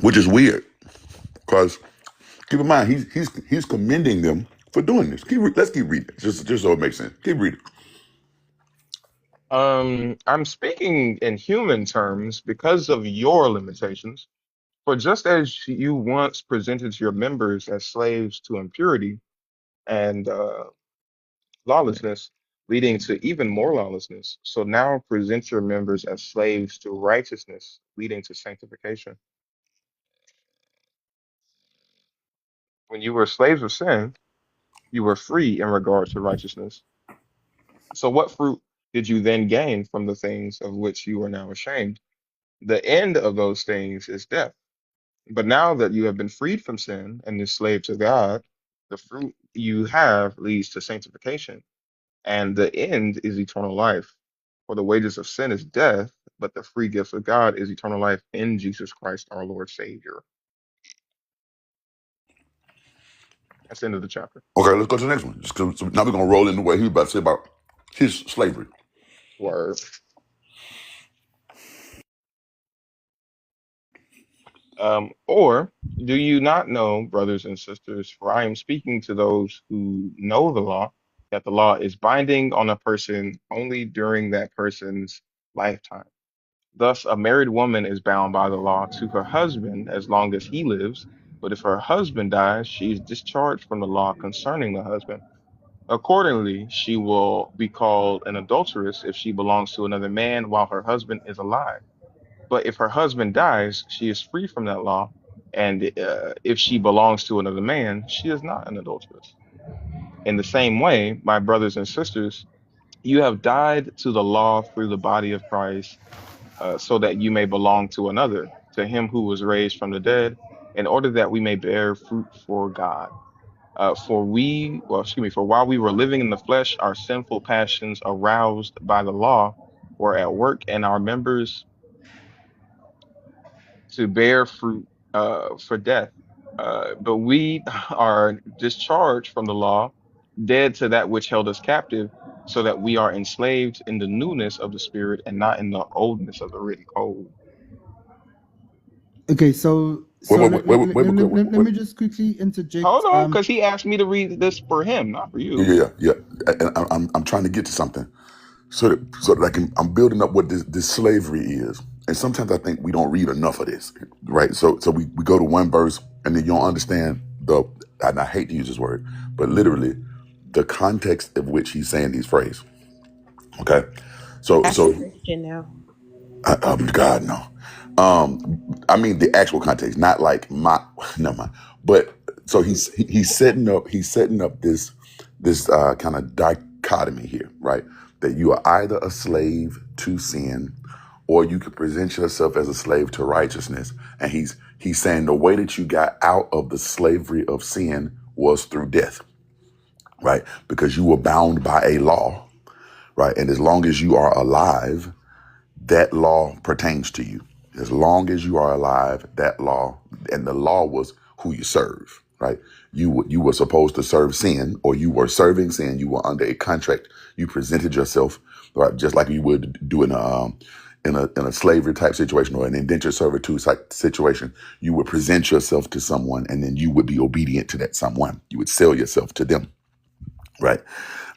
which is weird because keep in mind he's commending them for doing this. Let's keep reading, just so it makes sense. Keep reading. I'm speaking in human terms because of your limitations. For just as you once presented your members as slaves to impurity and lawlessness, leading to even more lawlessness, so now present your members as slaves to righteousness, leading to sanctification. When you were slaves of sin, you were free in regard to righteousness. So what fruit did you then gain from the things of which you are now ashamed? The end of those things is death. But now that you have been freed from sin and enslaved to God, the fruit you have leads to sanctification, and the end is eternal life. For the wages of sin is death, but the free gift of God is eternal life in Jesus Christ, our Lord Savior. That's the end of the chapter. Okay, let's go to the next one. So now we're gonna roll into what he was about to say about his slavery. Word. Or do you not know, brothers and sisters, for I am speaking to those who know the law, that the law is binding on a person only during that person's lifetime. Thus, a married woman is bound by the law to her husband as long as he lives, but if her husband dies, she is discharged from the law concerning the husband. Accordingly, she will be called an adulteress if she belongs to another man while her husband is alive. But if her husband dies, she is free from that law. And if she belongs to another man, she is not an adulteress. In the same way, my brothers and sisters, you have died to the law through the body of Christ, so that you may belong to another, to him who was raised from the dead, in order that we may bear fruit for God. For while we were living in the flesh, our sinful passions aroused by the law were at work in our members to bear fruit for death. But we are discharged from the law, dead to that which held us captive, so that we are enslaved in the newness of the spirit and not in the oldness of the written code. Okay, so let me just quickly interject. Hold on, because he asked me to read this for him, not for you. Yeah. And I'm trying to get to something so that I'm building up what this slavery is. And sometimes I think we don't read enough of this, right? So we go to one verse and then you don't understand and I hate to use this word, but literally the context of which he's saying these phrases. Okay, so That's a Christian now. God no. I mean the actual context, not like no mind. But so he's setting up this kind of dichotomy here, right? That you are either a slave to sin, or you could present yourself as a slave to righteousness. And he's saying the way that you got out of the slavery of sin was through death, right? Because you were bound by a law, right? And as long as you are alive, that law pertains to you. As long as you are alive, that law, and the law was who you serve, right? You were supposed to serve sin, or you were serving sin. You were under a contract. You presented yourself, right, just like you would do in a slavery type situation or an indentured servitude type situation. You would present yourself to someone, and then you would be obedient to that someone. You would sell yourself to them, right?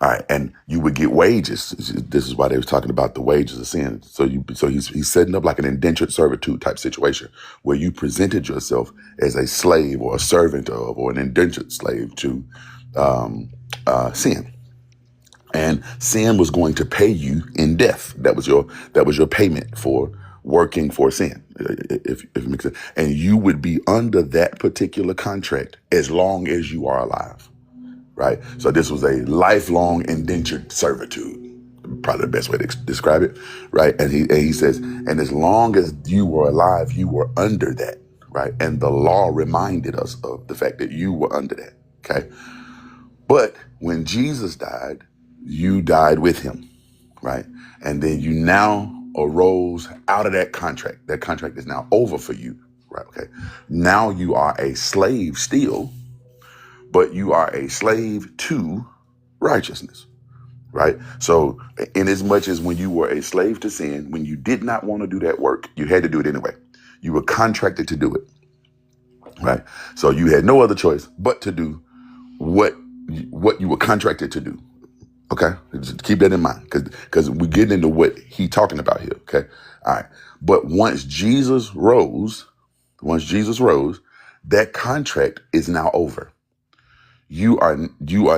All right, and you would get wages. This is why they was talking about the wages of sin. So he's setting up like an indentured servitude type situation where you presented yourself as a slave or a servant of, or an indentured slave to sin, and sin was going to pay you in death. That was your payment for working for sin, if it makes sense. And you would be under that particular contract as long as you are alive, right? So this was a lifelong indentured servitude, probably the best way to describe it, right? And he says, and as long as you were alive, you were under that, right? And the law reminded us of the fact that you were under that, okay? But when Jesus died, you died with him, right? And then you now arose out of that contract. That contract is now over for you, right? Okay. Now you are a slave still, but you are a slave to righteousness, right? So in as much as when you were a slave to sin, when you did not want to do that work, you had to do it anyway. You were contracted to do it, right? So you had no other choice but to do what you were contracted to do. Okay, just keep that in mind, because we're getting into what he's talking about here. Okay, all right. But once Jesus rose, that contract is now over. You are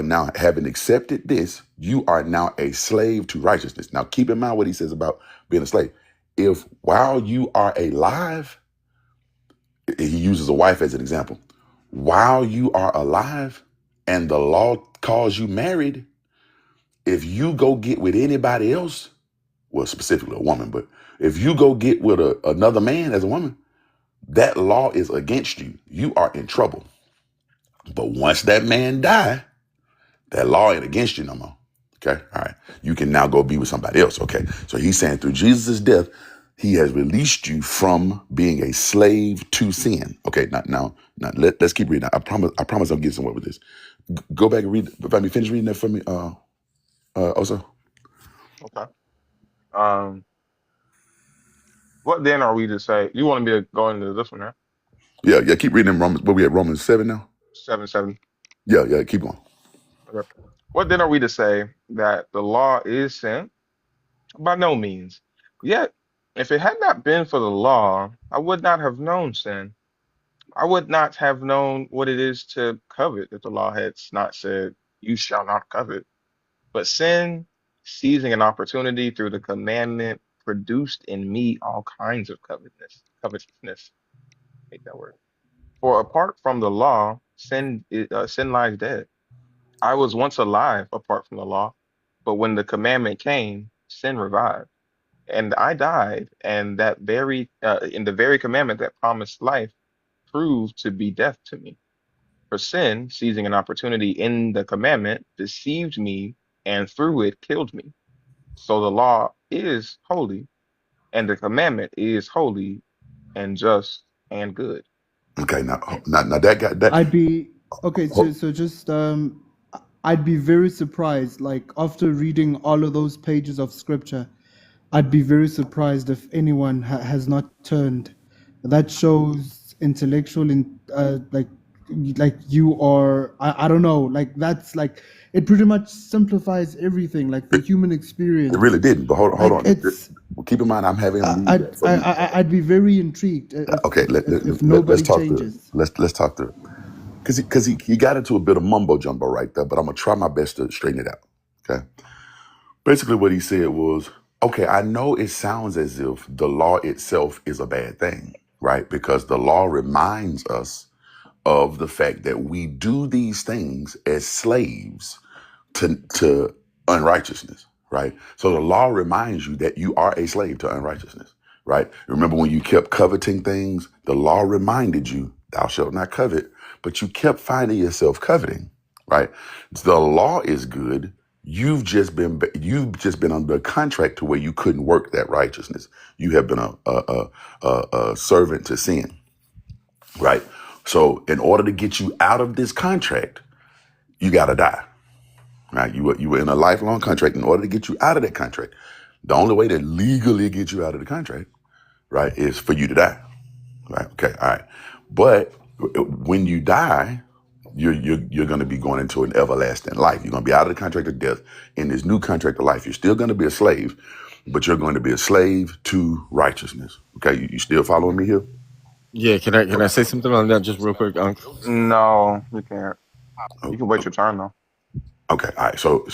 now, having accepted this, you are now a slave to righteousness. Now keep in mind what he says about being a slave. If while you are alive, he uses a wife as an example. While you are alive and the law calls you married, if you go get with anybody else, well, specifically a woman, but if you go get with another man as a woman, that law is against you. You are in trouble. But once that man die, that law ain't against you no more. Okay, all right. You can now go be with somebody else. Okay, so he's saying through Jesus' death, he has released you from being a slave to sin. Okay, now let's keep reading. I promise I'll get somewhere with this. Go back and read. If I may finish reading that for me, also. Okay. What then are we to say? You want me to go into this one now? Yeah, keep reading in Romans. Where we at? Romans 7 now? 7:7. Yeah, keep going. Okay. What then are we to say, that the law is sin? By no means. Yet, if it had not been for the law, I would not have known sin. I would not have known what it is to covet if the law had not said, "You shall not covet." But sin, seizing an opportunity through the commandment, produced in me all kinds of covetousness. Hate that word. For apart from the law, sin lies dead. I was once alive apart from the law, but when the commandment came, sin revived, and I died. And that in the very commandment that promised life proved to be death to me. For sin, seizing an opportunity in the commandment, deceived me, and through it killed me. So the law is holy, and the commandment is holy and just and good. Okay, now that guy that. I'd be okay. So just I'd be very surprised. Like after reading all of those pages of scripture, I'd be very surprised if anyone has not turned. That shows intellectual, like you are. I don't know. Like that's like it pretty much simplifies everything. Like the human experience. It really didn't. But hold Like on. it's. Keep in mind, I'm having him read that for me. I'd be very intrigued Okay, if nobody let's talk through it. changes. Let's talk through it. Because he got into a bit of mumbo jumbo right there, but I'm gonna try my best to straighten it out. Okay. Basically, what he said was, okay, I know it sounds as if the law itself is a bad thing, right? Because the law reminds us of the fact that we do these things as slaves to unrighteousness, right? So the law reminds you that you are a slave to unrighteousness, right? Remember when you kept coveting things, the law reminded you, thou shalt not covet, but you kept finding yourself coveting, right? The law is good. You've just been under a contract to where you couldn't work that righteousness. You have been a servant to sin, right? So in order to get you out of this contract, you got to die, right? You were in a lifelong contract. In order to get you out of that contract, the only way to legally get you out of the contract, right, is for you to die, right? Okay, all right. But when you die, you're going to be going into an everlasting life. You're going to be out of the contract of death in this new contract of life. You're still going to be a slave, but you're going to be a slave to righteousness. Okay, you still following me here? Yeah, can I say something on that just real quick, Uncle? No, you can't. You can wait your turn though. Okay, all right. So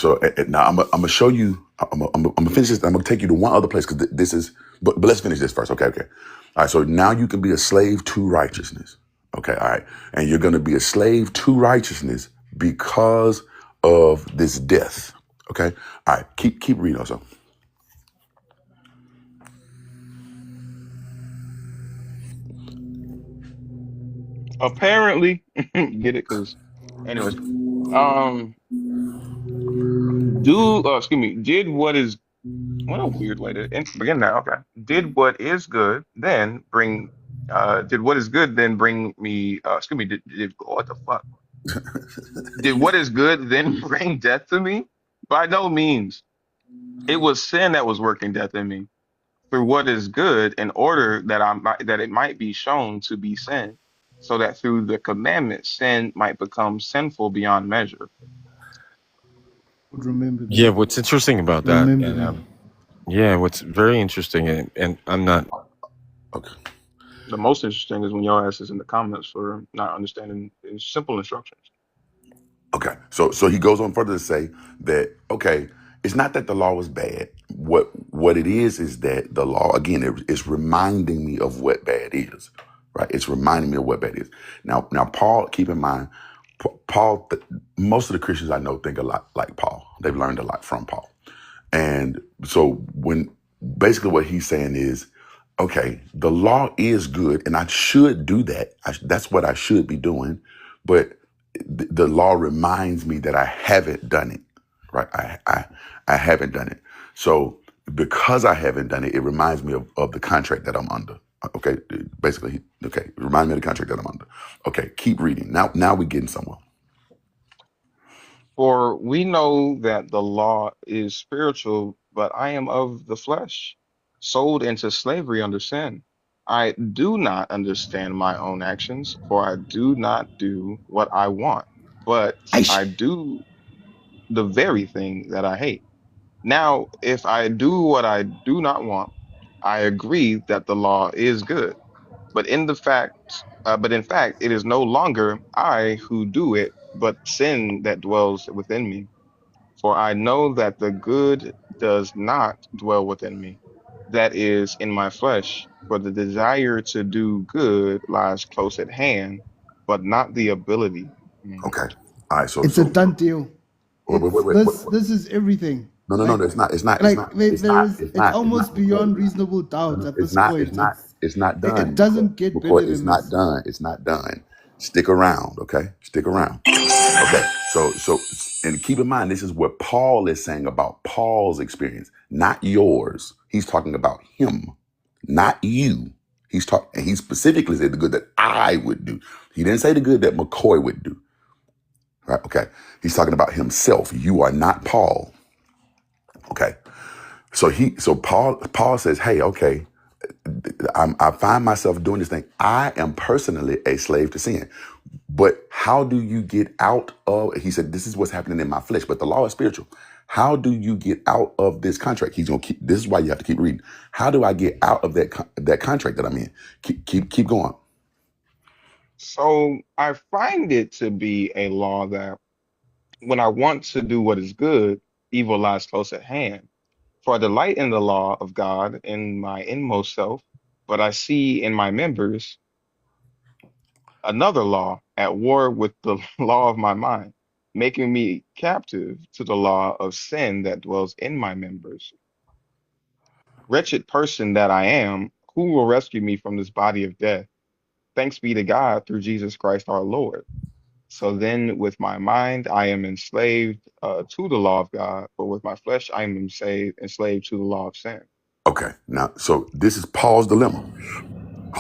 now I'm gonna show you. I'm gonna finish this. I'm gonna take you to one other place because this is But let's finish this first. Okay. All right. So now you can be a slave to righteousness. Okay. All right. And you're going to be a slave to righteousness because of this death. Okay. All right. Keep reading also. Apparently, get it? Because, anyways, um, did what is, what a weird way to begin that. Okay. Did what is good, then bring, did what is good, then bring me, what the fuck? Did what is good, then bring death to me? By no means. It was sin that was working death in me through what is good in order that that it might be shown to be sin, so that through the commandment sin might become sinful beyond measure. Remember Yeah, that. what's interesting about that, Remember and that. yeah, what's very interesting, and I'm not. Okay. The most interesting is when your ass is in the comments for not understanding simple instructions. Okay. So he goes on further to say that, okay, it's not that the law was bad. What it is that the law, again, it's reminding me of what bad is, right? It's reminding me of what bad is. Now, Paul, keep in mind, Paul, most of the Christians I know think a lot like Paul. They've learned a lot from Paul. And so when basically what he's saying is, okay, the law is good and I should do that. That's what I should be doing. But the law reminds me that I haven't done it, right? I haven't done it. So because I haven't done it, it reminds me of the contract that I'm under. Okay, basically, okay, remind me of the contract that I'm under. Okay, keep reading. Now we're getting somewhere. For we know that the law is spiritual, but I am of the flesh, sold into slavery under sin. I do not understand my own actions, for I do not do what I want, but I do the very thing that I hate. Now, if I do what I do not want, I agree that the law is good. But in fact, it is no longer I who do it, but sin that dwells within me. For I know that the good does not dwell within me, that is in my flesh. For the desire to do good lies close at hand, but not the ability. Mm. Okay. All right. So It's a done deal. It's wait. this is everything. No. Like It's not. It's not. It's like not. It's there not. is It's it's not. It's almost not. McCoy. beyond reasonable No, doubt no, at it's this not. It's point. not. It's not It done. doesn't get better McCoy, it's than not this. done. It's not done. Stick around. Okay. Stick around. Okay. So, and keep in mind, this is what Paul is saying about Paul's experience, not yours. He's talking about him, not you. He's talking, and he specifically said the good that I would do. He didn't say the good that McCoy would do. Right? Okay. He's talking about himself. You are not Paul. Okay. So Paul says, hey, okay, I find myself doing this thing. I am personally a slave to sin. But how do you get out of, he said, this is what's happening in my flesh, but the law is spiritual. How do you get out of this contract? He's going to keep, this is why you have to keep reading. How do I get out of that contract that I'm in? Keep going. So I find it to be a law that when I want to do what is good, evil lies close at hand. For I delight in the law of God in my inmost self, but I see in my members another law at war with the law of my mind, making me captive to the law of sin that dwells in my members. Wretched person that I am, who will rescue me from this body of death? Thanks be to God through Jesus Christ our Lord. So then, with my mind, I am enslaved to the law of God, but with my flesh, I am enslaved to the law of sin. Okay. Now, so this is Paul's dilemma.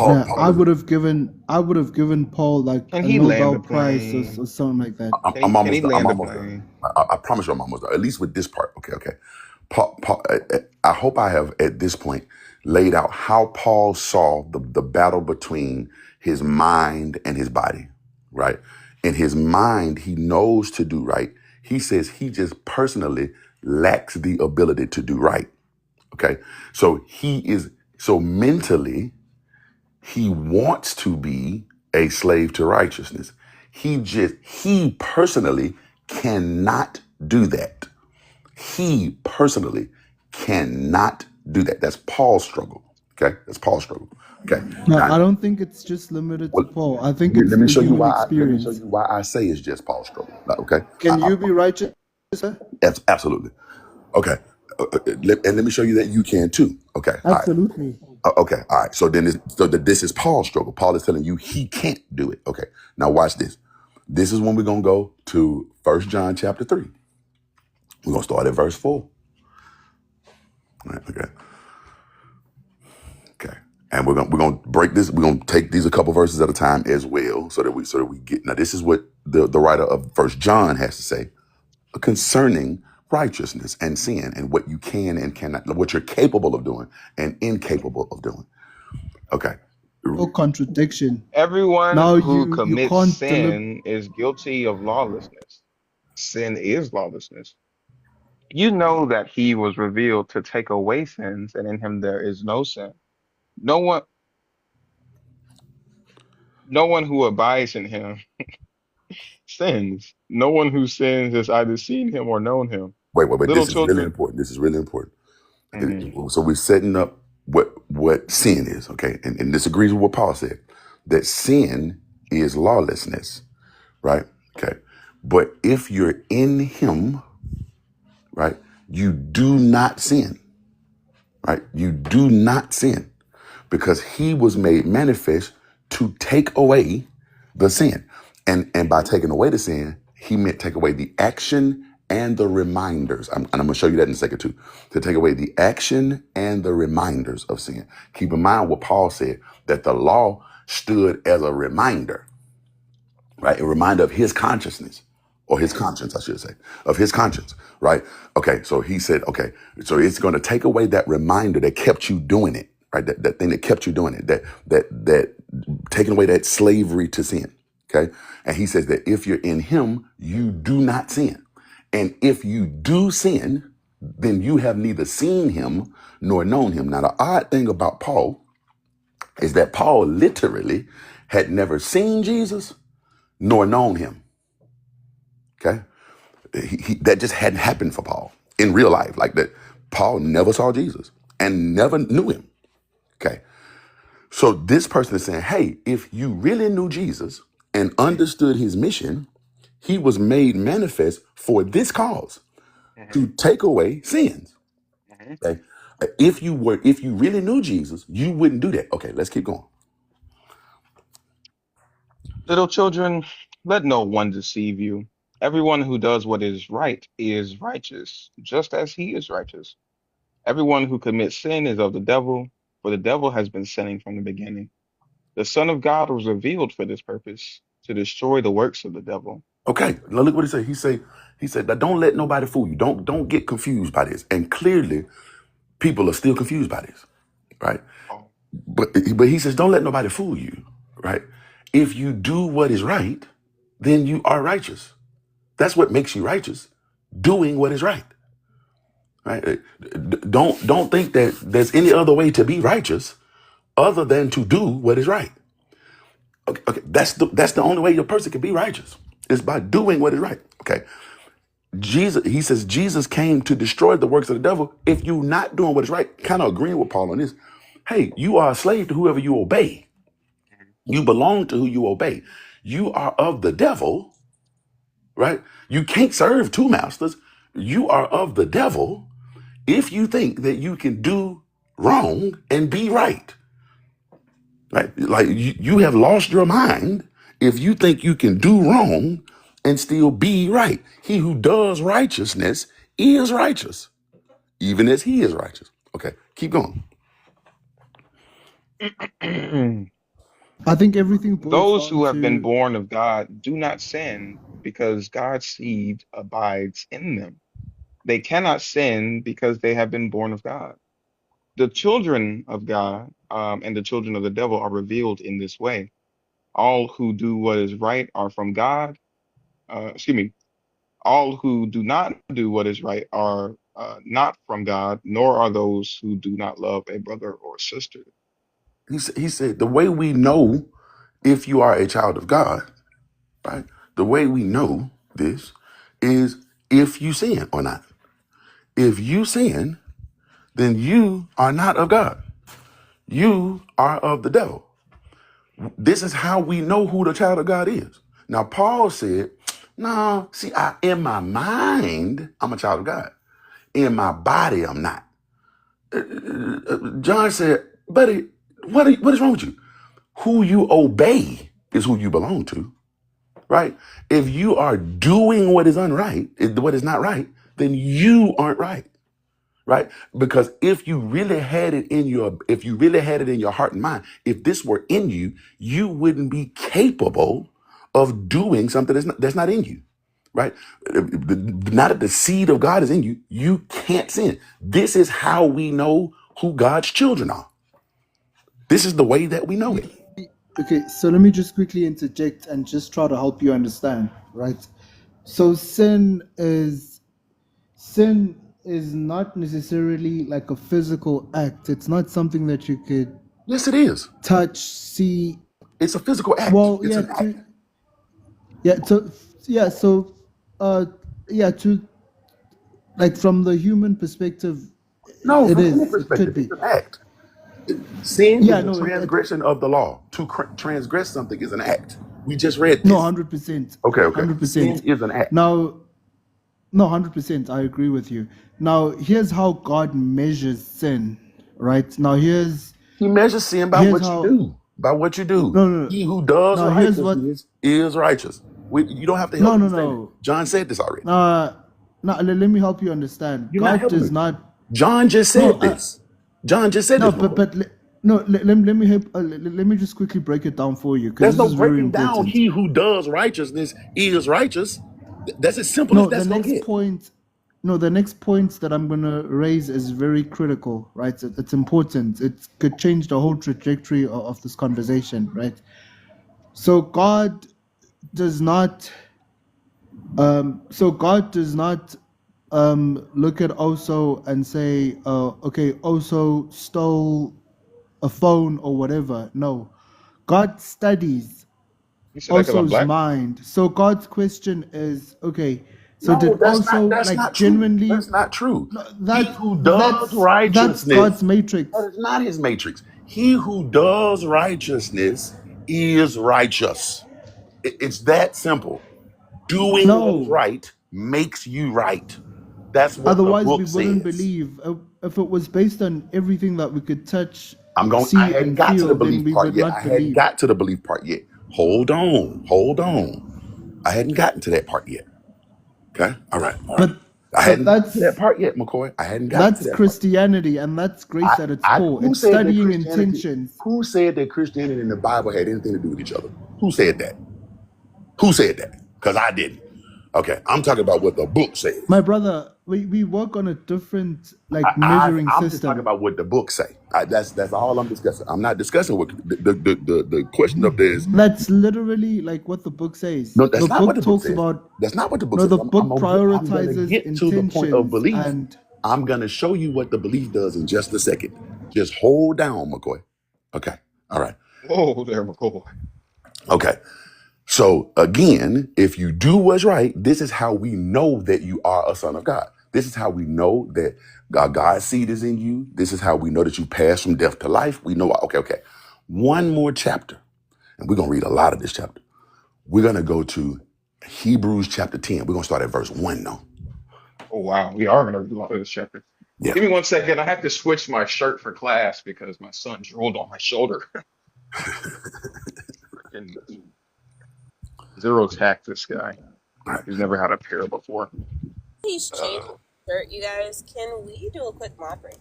Yeah, Paul I would have given Paul like Can a he land Nobel the Prize plane? or something like that. I'm Can he almost done. I'm land the almost done. plane? I promise you I'm almost done. At least with this part. Okay. Paul, I hope I have at this point laid out how Paul saw the battle between his mind and his body, right? In his mind, he knows to do right. He says he just personally lacks the ability to do right. Okay. So mentally, he wants to be a slave to righteousness. He personally cannot do that. He personally cannot do that. That's Paul's struggle. Okay, that's Paul's struggle. Okay, No, now I don't think it's just limited to well, Paul. I think it's let me a show you human why. Let me show experience. you why I say it's just Paul's struggle. Okay, Can you be righteous, sir? absolutely. Okay, and let me show you that you can too. Okay, all right. Absolutely. Okay, all right. So then, this is Paul's struggle. Paul is telling you he can't do it. Okay, now watch this. This is when we're gonna go to 1 John chapter 3. We're gonna start at verse 4. All right, okay. And we're gonna break this. We're gonna take these a couple verses at a time as well, so that we get. Now, this is what the writer of 1 John has to say concerning righteousness and sin, and what you can and cannot, what you're capable of doing and incapable of doing. Okay. No contradiction. Everyone Now who you commits can't deliver. sin is guilty of lawlessness. Sin is lawlessness. You know that he was revealed to take away sins, and in him there is no sin. No one, no one who abides in him sins. No one who sins has either seen him or known him. Wait. Little This is really children. important. This is really important. Mhm. So we're setting up what sin is, okay? And this agrees with what Paul said, that sin is lawlessness, right? Okay. But if you're in him, right, you do not sin, right? You do not sin because he was made manifest to take away the sin. And by taking away the sin, he meant take away the action and the reminders. And I'm going to show you that in a second too. To take away the action and the reminders of sin. Keep in mind what Paul said, that the law stood as a reminder, right? A reminder of his consciousness, or his conscience, I should say, of his conscience, right? Okay, so he said, okay, so it's going to take away that reminder that kept you doing it, right? That thing that kept you doing it, that taking away that slavery to sin, okay? And he says that if you're in him, you do not sin. And if you do sin, then you have neither seen him nor known him. Now, the odd thing about Paul is that Paul literally had never seen Jesus nor known him. Okay. That just hadn't happened for Paul in real life. Like that, Paul never saw Jesus and never knew him. Okay. So this person is saying, hey, if you really knew Jesus and understood his mission, he was made manifest for this cause, to Mhm. take away sins. Mhm. Okay. If you really knew Jesus, you wouldn't do that. Okay, let's keep going. Little children, let no one deceive you. Everyone who does what is right is righteous, just as he is righteous. Everyone who commits sin is of the devil, for the devil has been sinning from the beginning. The Son of God was revealed for this purpose, to destroy the works of the devil. Okay, now look what he said. He said that don't let nobody fool you. Don't get confused by this. And clearly, people are still confused by this, right? Oh. But he says, don't let nobody fool you, right? If you do what is right, then you are righteous. That's what makes you righteous, doing what is right, right? Don't think that there's any other way to be righteous other than to do what is right. Okay, that's the only way your person can be righteous is by doing what is right. Okay, he says Jesus came to destroy the works of the devil. If you're not doing what is right, kind of agreeing with Paul on this. Hey, you are a slave to whoever you obey. You belong to who you obey. You are of the devil, right? You can't serve two masters. You are of the devil if you think that you can do wrong and be right. Right? Like you have lost your mind if you think you can do wrong and still be right. He who does righteousness is righteous, even as he is righteous. Okay, keep going. I think everything boils Those down who have been to born of God do not sin because God's seed abides in them. They cannot sin because they have been born of God. The children of God and the children of the devil are revealed in this way. All who do what is right are from God. Excuse me. All who do not do what is right are not from God, nor are those who do not love a brother or sister. He said the way we know if you are a child of God, right? The way we know this is if you sin or not. If you sin, then you are not of God. You are of the devil. This is how we know who the child of God is. Now, Paul said, no, see, in my mind, I'm a child of God. In my body, I'm not. John said, buddy, what is wrong with you? Who you obey is who you belong to, right? If you are doing what is what is not right, then you aren't right. Right? Because if you really had it in your heart and mind, if this were in you, you wouldn't be capable of doing something that's not in you. Right? Now that the seed of God is in you, you can't sin. This is how we know who God's children are. This is the way that we know it. Okay, so let me just quickly interject and just try to help you understand, right? So sin is not necessarily like a physical act. It's not something that you could Yes, it is. touch, see. It's a physical act. Well, It's yeah, an act. to like from the human perspective, No, it from any is. It perspective, could be. it's an act. Sin Yeah, is a no, transgression of the law. To transgress something is an act. We just read no, this. 100%. Okay. 100%. Sin is an act. Now, no, 100%. I agree with you. Now, here's how God measures sin, right? Now, He measures sin by what you do. By what you do. No. He who does Now, here's what. righteousness is righteous. You don't have to help me understand it. John said this already. Let me help you understand. You're not God helping does me. not. John just said this. John just said No, this. but let me help. Let me just quickly break it down for you because There's this no is very breaking down. important. He who does righteousness is righteous. That's as simple as No, that's the gonna next get. point. No, the next point that I'm gonna raise is very critical, right? It's important. It could change the whole trajectory of this conversation, right? So God does not. Look at Oso and say, okay, Oso stole a phone or whatever. No, God studies You said that because I'm Oso's black? mind. So God's question is, okay, so No, did that's Oso not like true. genuinely? That's not true. No, He who does righteousness, that's God's matrix. that is not his matrix. He who does righteousness is righteous. It's that simple. Doing what is No, right makes you right. That's what the otherwise we book wouldn't says. believe. If it was based on everything that we could touch, I see, hadn't and got to the feel, then belief we part would yet. not I hadn't believe. got to the belief part yet. Hold on. I hadn't gotten to that part yet. Okay? All right. But I hadn't gotten to that that's part yet, McCoy. I hadn't gotten to that part. Christianity, and that's grace at its core. Who It's said that studying Christianity? intentions. Who said that Christianity and the Bible had anything to do with each other? Who said that? Who said that? Because I didn't. Okay, I'm talking about what the book says. My brother, we work on a different measuring I'm just system. talking about what the book say. That's all I'm discussing. I'm not discussing what the question up there is. That's literally like what the book says. No, that's The not what book the book talks says. about. That's not what the book No, says. the I'm book gonna prioritizes get to the point of intentions belief. and. I'm gonna show you what the belief does in just a second. Just hold down, McCoy. Okay. All right. Whoa there, McCoy. Okay. So again, if you do what's right, this is how we know that you are a son of God. This is how we know that God's seed is in you. This is how we know that you pass from death to life. We know, okay. One more chapter, and we're going to read a lot of this chapter. We're going to go to Hebrews chapter 10. We're going to start at verse 1 now. Oh wow, we are gonna read a lot of this chapter. Yeah. Give me 1 second. I have to switch my shirt for class because my son drooled on my shoulder. Freaking zero tact, this guy. He's never had a pair before. Please change the shirt, you guys. Can we do a quick mod break?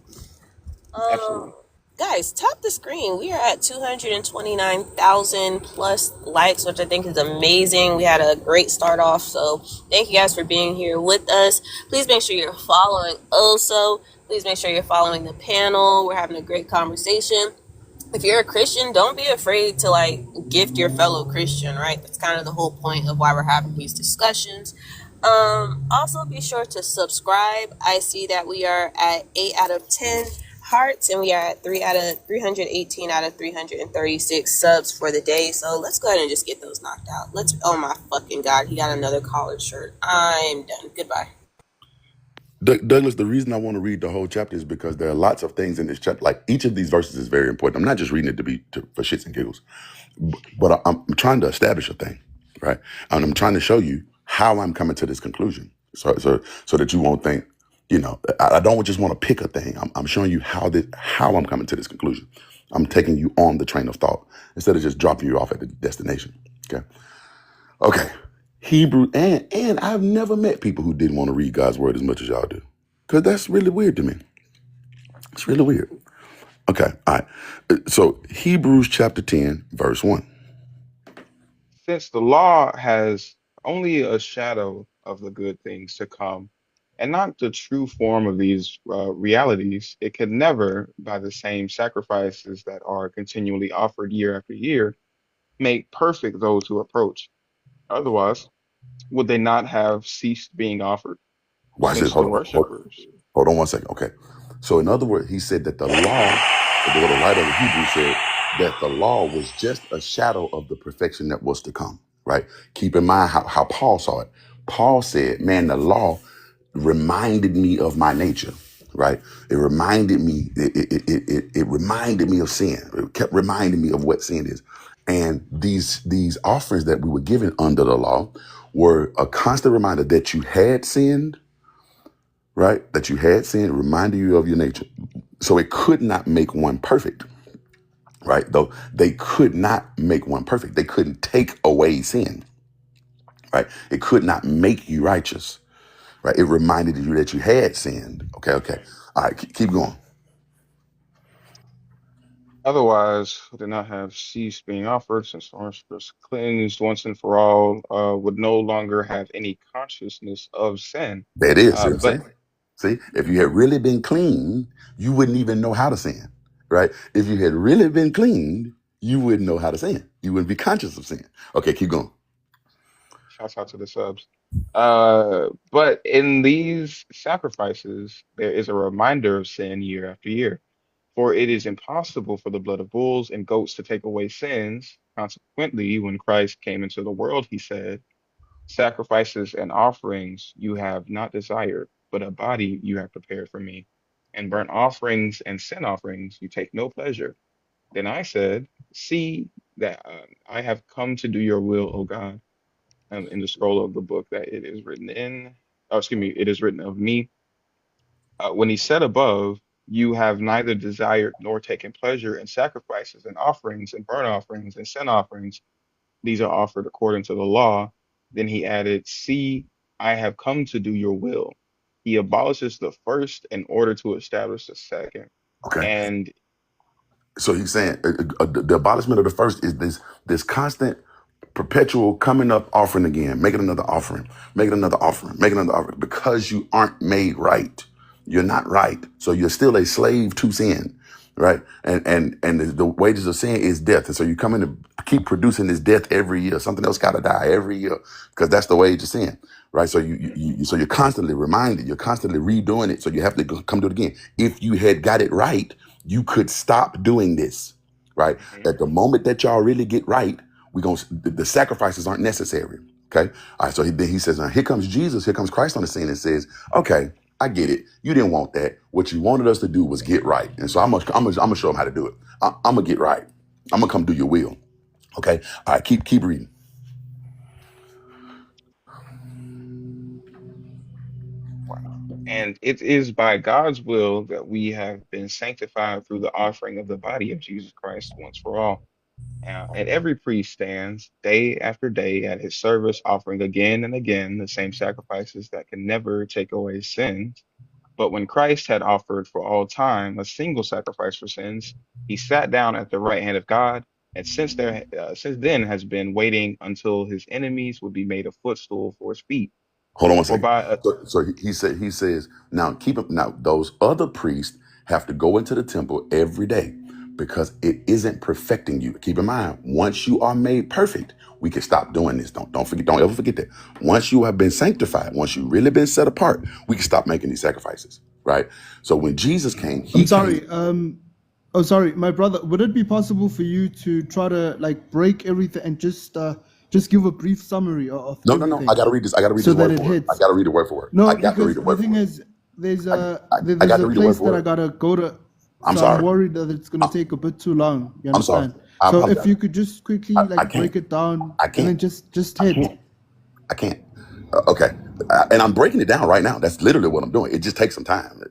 Absolutely. Guys, tap the screen. We are at 229,000 plus likes, which I think is amazing. We had a great start off, so thank you guys for being here with us. Please make sure you're following Oso. Please make sure you're following the panel. We're having a great conversation. If you're a Christian, don't be afraid to gift your fellow Christian, right? That's kind of the whole point of why we're having these discussions. Also be sure to subscribe. I see that we are at 8 out of 10 hearts, and we are at 318 out of 336 subs for the day. So let's go ahead and just get those knocked out. Oh my fucking God, he got another collared shirt. I'm done. Goodbye. Douglas, the reason I want to read the whole chapter is because there are lots of things in this chapter. Like each of these verses is very important. I'm not just reading it for shits and giggles, but I'm trying to establish a thing, right? And I'm trying to show you how I'm coming to this conclusion, so that you won't think, I don't just want to pick a thing. I'm showing you how I'm coming to this conclusion. I'm taking you on the train of thought instead of just dropping you off at the destination. Okay. Hebrew and I've never met people who didn't want to read God's word as much as y'all do, because that's really weird to me. It's really weird. Okay, all right. So Hebrews chapter 10, verse 1. Since the law has only a shadow of the good things to come, and not the true form of these realities, it can never, by the same sacrifices that are continually offered year after year, make perfect those who approach. Otherwise, would they not have ceased being offered, Watch this. since the worshippers? Hold on 1 second. Okay. So in other words, he said that the law, the writer of the Hebrews said that the law was just a shadow of the perfection that was to come, right? Keep in mind how Paul saw it. Paul said, man, the law reminded me of my nature, right? It reminded me, it reminded me of sin. It kept reminding me of what sin is. And these offerings that we were given under the law were a constant reminder that you had sinned, right? That you had sinned, reminded you of your nature. So it could not make one perfect, right? Though they could not make one perfect. They couldn't take away sin, right? It could not make you righteous, right? It reminded you that you had sinned. Okay. All right, keep going. Otherwise, would they not have ceased being offered, since the worshippers cleansed once and for all would no longer have any consciousness of sin. That is, see what I'm But saying? See, if you had really been clean, you wouldn't even know how to sin, right? If you had really been cleaned, you wouldn't know how to sin. You wouldn't be conscious of sin. Okay, keep going. shouts out to the subs. But in these sacrifices, there is a reminder of sin year after year. For it is impossible for the blood of bulls and goats to take away sins. Consequently, when Christ came into the world, he said, sacrifices and offerings you have not desired, but a body you have prepared for me. And burnt offerings and sin offerings you take no pleasure. Then I said, see that I have come to do your will, O God. In the scroll of the book that it is written in, it is written of me. When he said above, you have neither desired nor taken pleasure in sacrifices and offerings and burnt offerings and sin offerings. These are offered according to the law. Then he added, see, I have come to do your will. He abolishes the first in order to establish the second. Okay. And so he's saying the abolishment of the first is this constant, perpetual coming up, offering again, making another offering, making another offering, making another offering, because you aren't made right. You're not right. So you're still a slave to sin, right? And the wages of sin is death. And so you come in to keep producing this death every year. Something else got to die every year, because that's the wage of sin, right? So so you're constantly reminded, you're constantly redoing it. So you have to come do it again. If you had got it right, you could stop doing this, right? At the moment that y'all really get right, the sacrifices aren't necessary. Okay. All right. So he says, now here comes Jesus. Here comes Christ on the scene and says, okay, I get it. You didn't want that. What you wanted us to do was get right. And so I'm gonna show him how to do it. I'm gonna get right. I'm gonna come do your will. Okay. All right. Keep reading. And it is by God's will that we have been sanctified through the offering of the body of Jesus Christ once for all. And every priest stands day after day at his service, offering again and again the same sacrifices that can never take away sins. But when Christ had offered for all time a single sacrifice for sins, he sat down at the right hand of God, and since then has been waiting until his enemies would be made a footstool for his feet. Hold on 1 For second. by So he says, now those other priests have to go into the temple every day because it isn't perfecting you. Keep in mind, once you are made perfect, we can stop doing this. Don't ever forget that. Once you have been sanctified, once you've really been set apart, we can stop making these sacrifices, right? So when Jesus came, I'm sorry. Oh, sorry, my brother. Would it be possible for you to try to break everything and just give a brief summary of No. everything? I gotta read this. I gotta read so this that word it for word. hits. I gotta read the word for word. No, I got to read because the word the for thing word. is, there's I, a I, I there's got to a read it word place for that I word. gotta go to, I'm so I'm sorry. worried that it's gonna I, take a bit too long. You I'm sorry. understand? I So if apologize. you could just quickly I like can't. break it down I and then can't. just I hit. can't. I can't. Okay. And I'm breaking it down right now. That's literally what I'm doing. It just takes some time.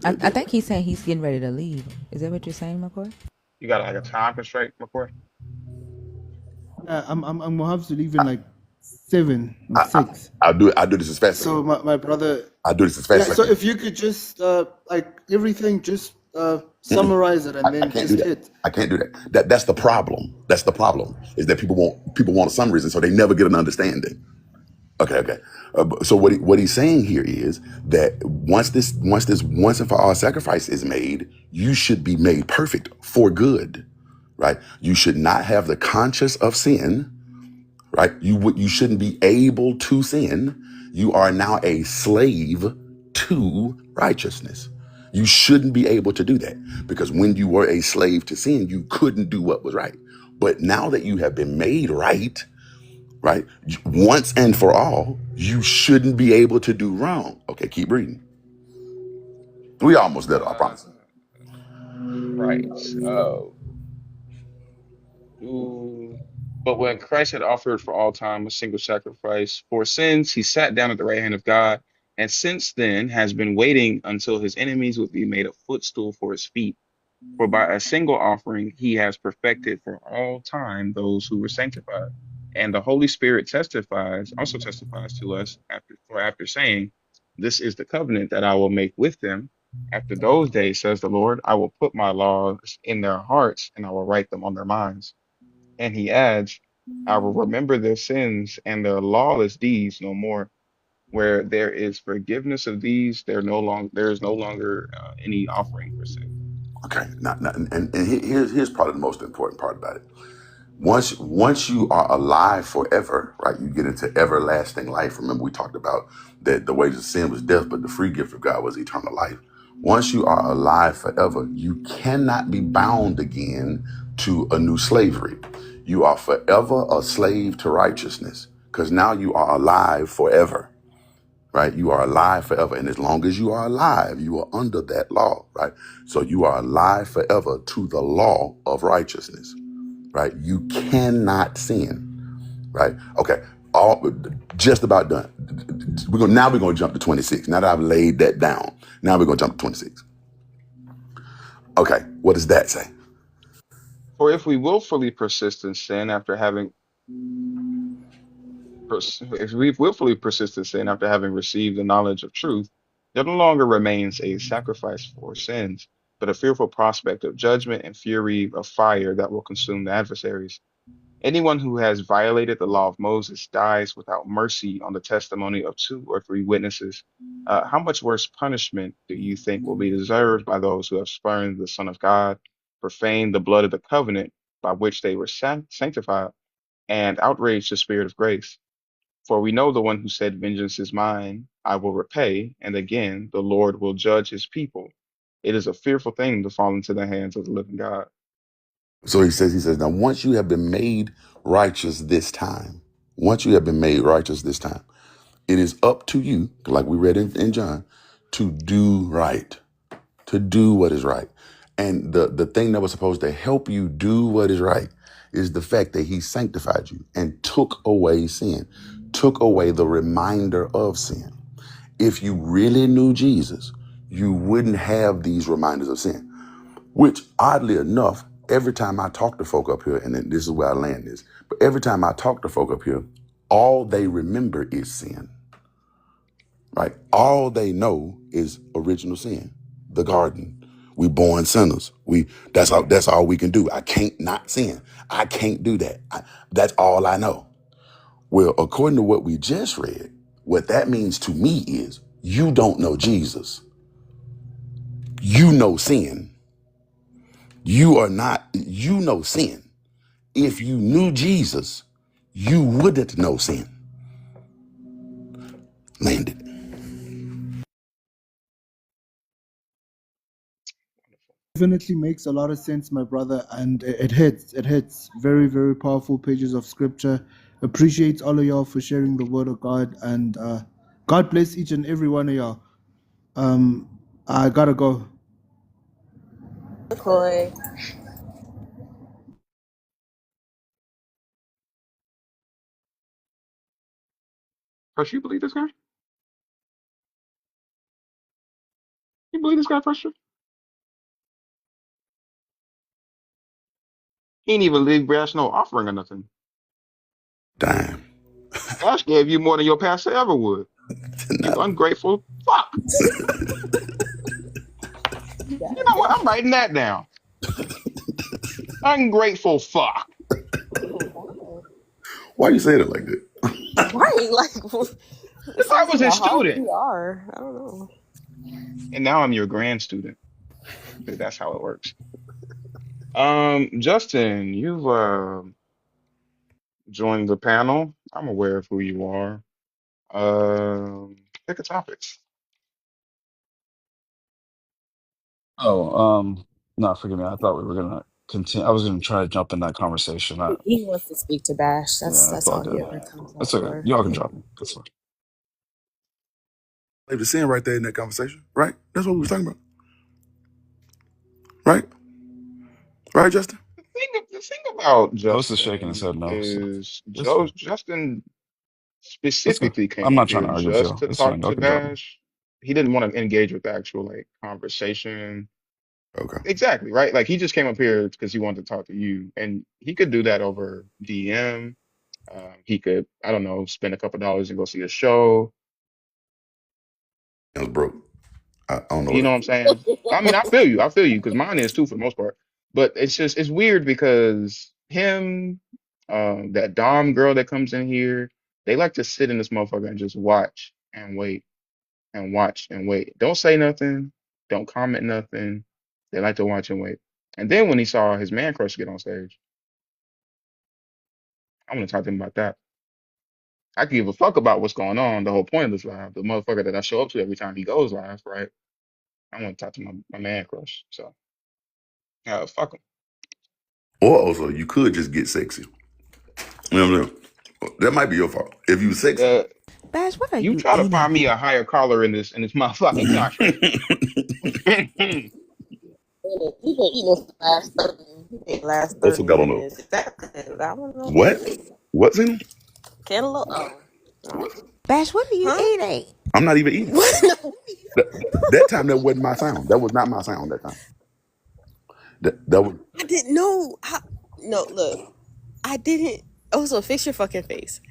I think he's saying he's getting ready to leave. Is that what you're saying, McCoy? You got like a time constraint, McCoy? I'm gonna have to leave in like 7 or I, I, 6. I do this as fast as I So can. my brother, I do this as fast yeah. as I So can. if you could just like everything, just Mm-mm. summarize it and I then can't do just that. hit. I can't do that. That's the problem. That's the problem. Is that people want a summary, and so they never get an understanding. Okay. So what he's saying here is that once and for all sacrifice is made, you should be made perfect for good, right? You should not have the conscience of sin, right? You shouldn't be able to sin. You are now a slave to righteousness. You shouldn't be able to do that because when you were a slave to sin, you couldn't do what was right. But now that you have been made right, right? Once and for all, you shouldn't be able to do wrong. Okay, keep reading. We almost there, I Uh, promise. right. But when Christ had offered for all time a single sacrifice for sins, he sat down at the right hand of God, and since then has been waiting until his enemies would be made a footstool for his feet. For by a single offering he has perfected for all time those who were sanctified. And the Holy Spirit also testifies to us after saying, "This is the covenant that I will make with them. After those days, says the Lord, I will put my laws in their hearts and I will write them on their minds." And he adds, "I will remember their sins and their lawless deeds no more. Where there is forgiveness of these, there is no longer any offering for sin." Okay, here's probably the most important part about it. Once you are alive forever, right? You get into everlasting life. Remember, we talked about that the wages of sin was death, but the free gift of God was eternal life. Once you are alive forever, you cannot be bound again to a new slavery. You are forever a slave to righteousness because now you are alive forever, right? You are alive forever. And as long as you are alive, you are under that law, right? So you are alive forever to the law of righteousness, right? You cannot sin, right? Okay. Just about done. We're gonna jump to 26. Now that I've laid that down, now we're gonna jump to 26. Okay, what does that say? For if we willfully persist in sin after having if we willfully persist in sin after having received the knowledge of truth, there no longer remains a sacrifice for sins, but a fearful prospect of judgment and fury of fire that will consume the adversaries. Anyone who has violated the law of Moses dies without mercy on the testimony of 2 or 3 witnesses. How much worse punishment do you think will be deserved by those who have spurned the Son of God, profaned the blood of the covenant by which they were sanctified, and outraged the Spirit of grace? For we know the one who said, "Vengeance is mine, I will repay," and again, "The Lord will judge his people." It is a fearful thing to fall into the hands of the living God. So he says, now once you have been made righteous this time, it is up to you, like we read in John, to do right, to do what is right. And the thing that was supposed to help you do what is right is the fact that he sanctified you and took away sin, took away the reminder of sin. If you really knew Jesus, you wouldn't have these reminders of sin, which oddly enough, every time I talk to folk up here, and then this is where I land this, but every time I talk to folk up here, all they remember is sin, right? All they know is original sin, the garden. We born sinners. That's all we can do. I can't not sin. I can't do that. That's all I know. Well, according to what we just read, what that means to me is you don't know Jesus. You know sin. You know sin. If you knew Jesus, you wouldn't know sin. Landed. Definitely makes a lot of sense, my brother, and it hits. It hits. Very, very powerful pages of scripture. Appreciate all of y'all for sharing the word of God, and God bless each and every one of y'all. I gotta go. McCoy. First, you believe this guy? You believe this guy, First? He ain't even leave Brash no offering or nothing. Damn. Ash gave you more than your pastor ever would. You ungrateful fuck. You know what? I'm writing that down. Ungrateful fuck. Why you saying it like that? Right, like it Because I says was his about how student. we are. I don't know. And now I'm your grand student. Because that's how it works. Justin, you've joined the panel. I'm aware of who you are. Pick a topic. Oh, no, forgive me. I thought we were gonna continue. I was gonna try to jump in that conversation. He wants to speak to Bash. Yeah, That's it's all all he good. ever comes up That's okay. for. Y'all can drop me. That's fine. Leave the sin right there in that conversation, right? That's what we were talking about, right? Right, Justin? The thing about Host is shaking his Justin head no. So is it's fine. Justin It's good. specifically I'm came up not trying here to argue with just y'all. to It's fine. talk Y'all to can drop me. Bash. He didn't want to engage with the actual like conversation. Okay. Exactly, right? Like he just came up here because he wanted to talk to you, and he could do that over DM. He could, I don't know, spend a couple dollars and go see a show. I was broke. I don't know You what know I what I'm saying? I mean, I feel you. I feel you because mine is too for the most part. But it's weird because him, that Dom girl that comes in here, they like to sit in this motherfucker and just watch and wait and watch and wait. Don't say nothing. Don't comment nothing. They like to watch and wait. And then when he saw his man crush get on stage, I want to talk to him about that. I can give a fuck about what's going on. The whole point of this live, the motherfucker that I show up to every time he goes live, right? I want to talk to my man crush. So, fuck him. Or also, you could just get sexy. You know what I'm saying? That might be your fault. If you sexy. Bash, what are You you try to eating? find me a higher collar in this motherfucking country. He been eating for the last 30, last Also 30 got on minutes. That, I don't know. what? What's in them? Cantaloupe. Oh. Bash, what are you Huh? eating? I'm not even eating. That time that wasn't my sound. That was not my sound that time. That was I didn't know. How, no, look. I didn't. Oh, so fix your fucking face.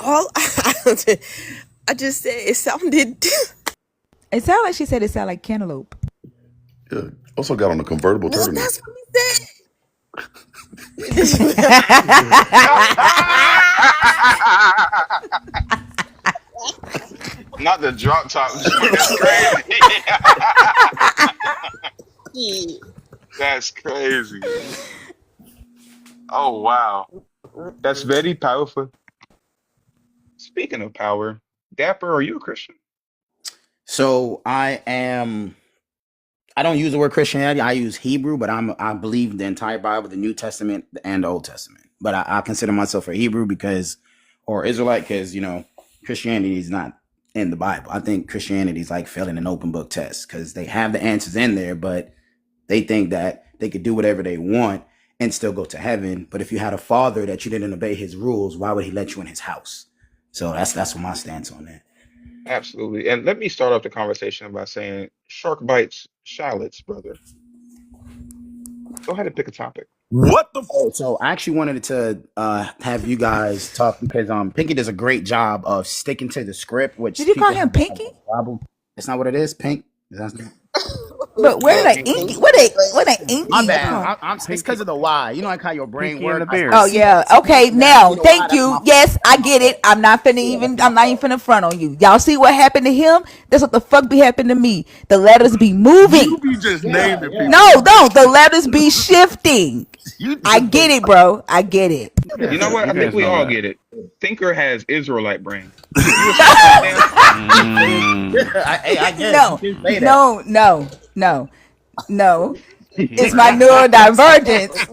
All I just said it sounded. It sounded like she said it sounded like cantaloupe. yeah. Also got on a convertible Well, turtleneck. that's what he Not the drop top joint. That's crazy. That's crazy. Oh wow. That's very powerful. Speaking of power, Dapper, are you a Christian? So I am. I don't use the word Christianity. I use Hebrew, but I believe the entire Bible, the New Testament and the Old Testament. But I consider myself a Hebrew or Israelite because Christianity is not in the Bible. I think Christianity is like failing an open book test because they have the answers in there, but they think that they could do whatever they want and still go to heaven. But if you had a father that you didn't obey his rules, why would he let you in his house? So that's what my stance on that. Absolutely. And let me start off the conversation by saying shark bites shallots, brother. Go ahead and pick a topic. What the? So I actually wanted to have you guys talk because Pinky does a great job of sticking to the script. Which Did you call people him have Pinky? a problem. That's not what it is. Pink. But where the inky? What the inky? My bad. It's because of the why. You know like how your brain Pinky and works. the Bear. Oh yeah. Okay. Now, thank you. That's my Yes, I fault. get it. I'm not finna I'm not even finna front on you. Y'all see what happened to him? That's what the fuck be happening to me. The letters be moving. You be just naming people. No, the letters be shifting. I get it, bro. I get it. You know what? You I think guys we know all that. get it. Thinker has Israelite brain. You a shark bite man? I guess. You can say that. No. It's my neurodivergence.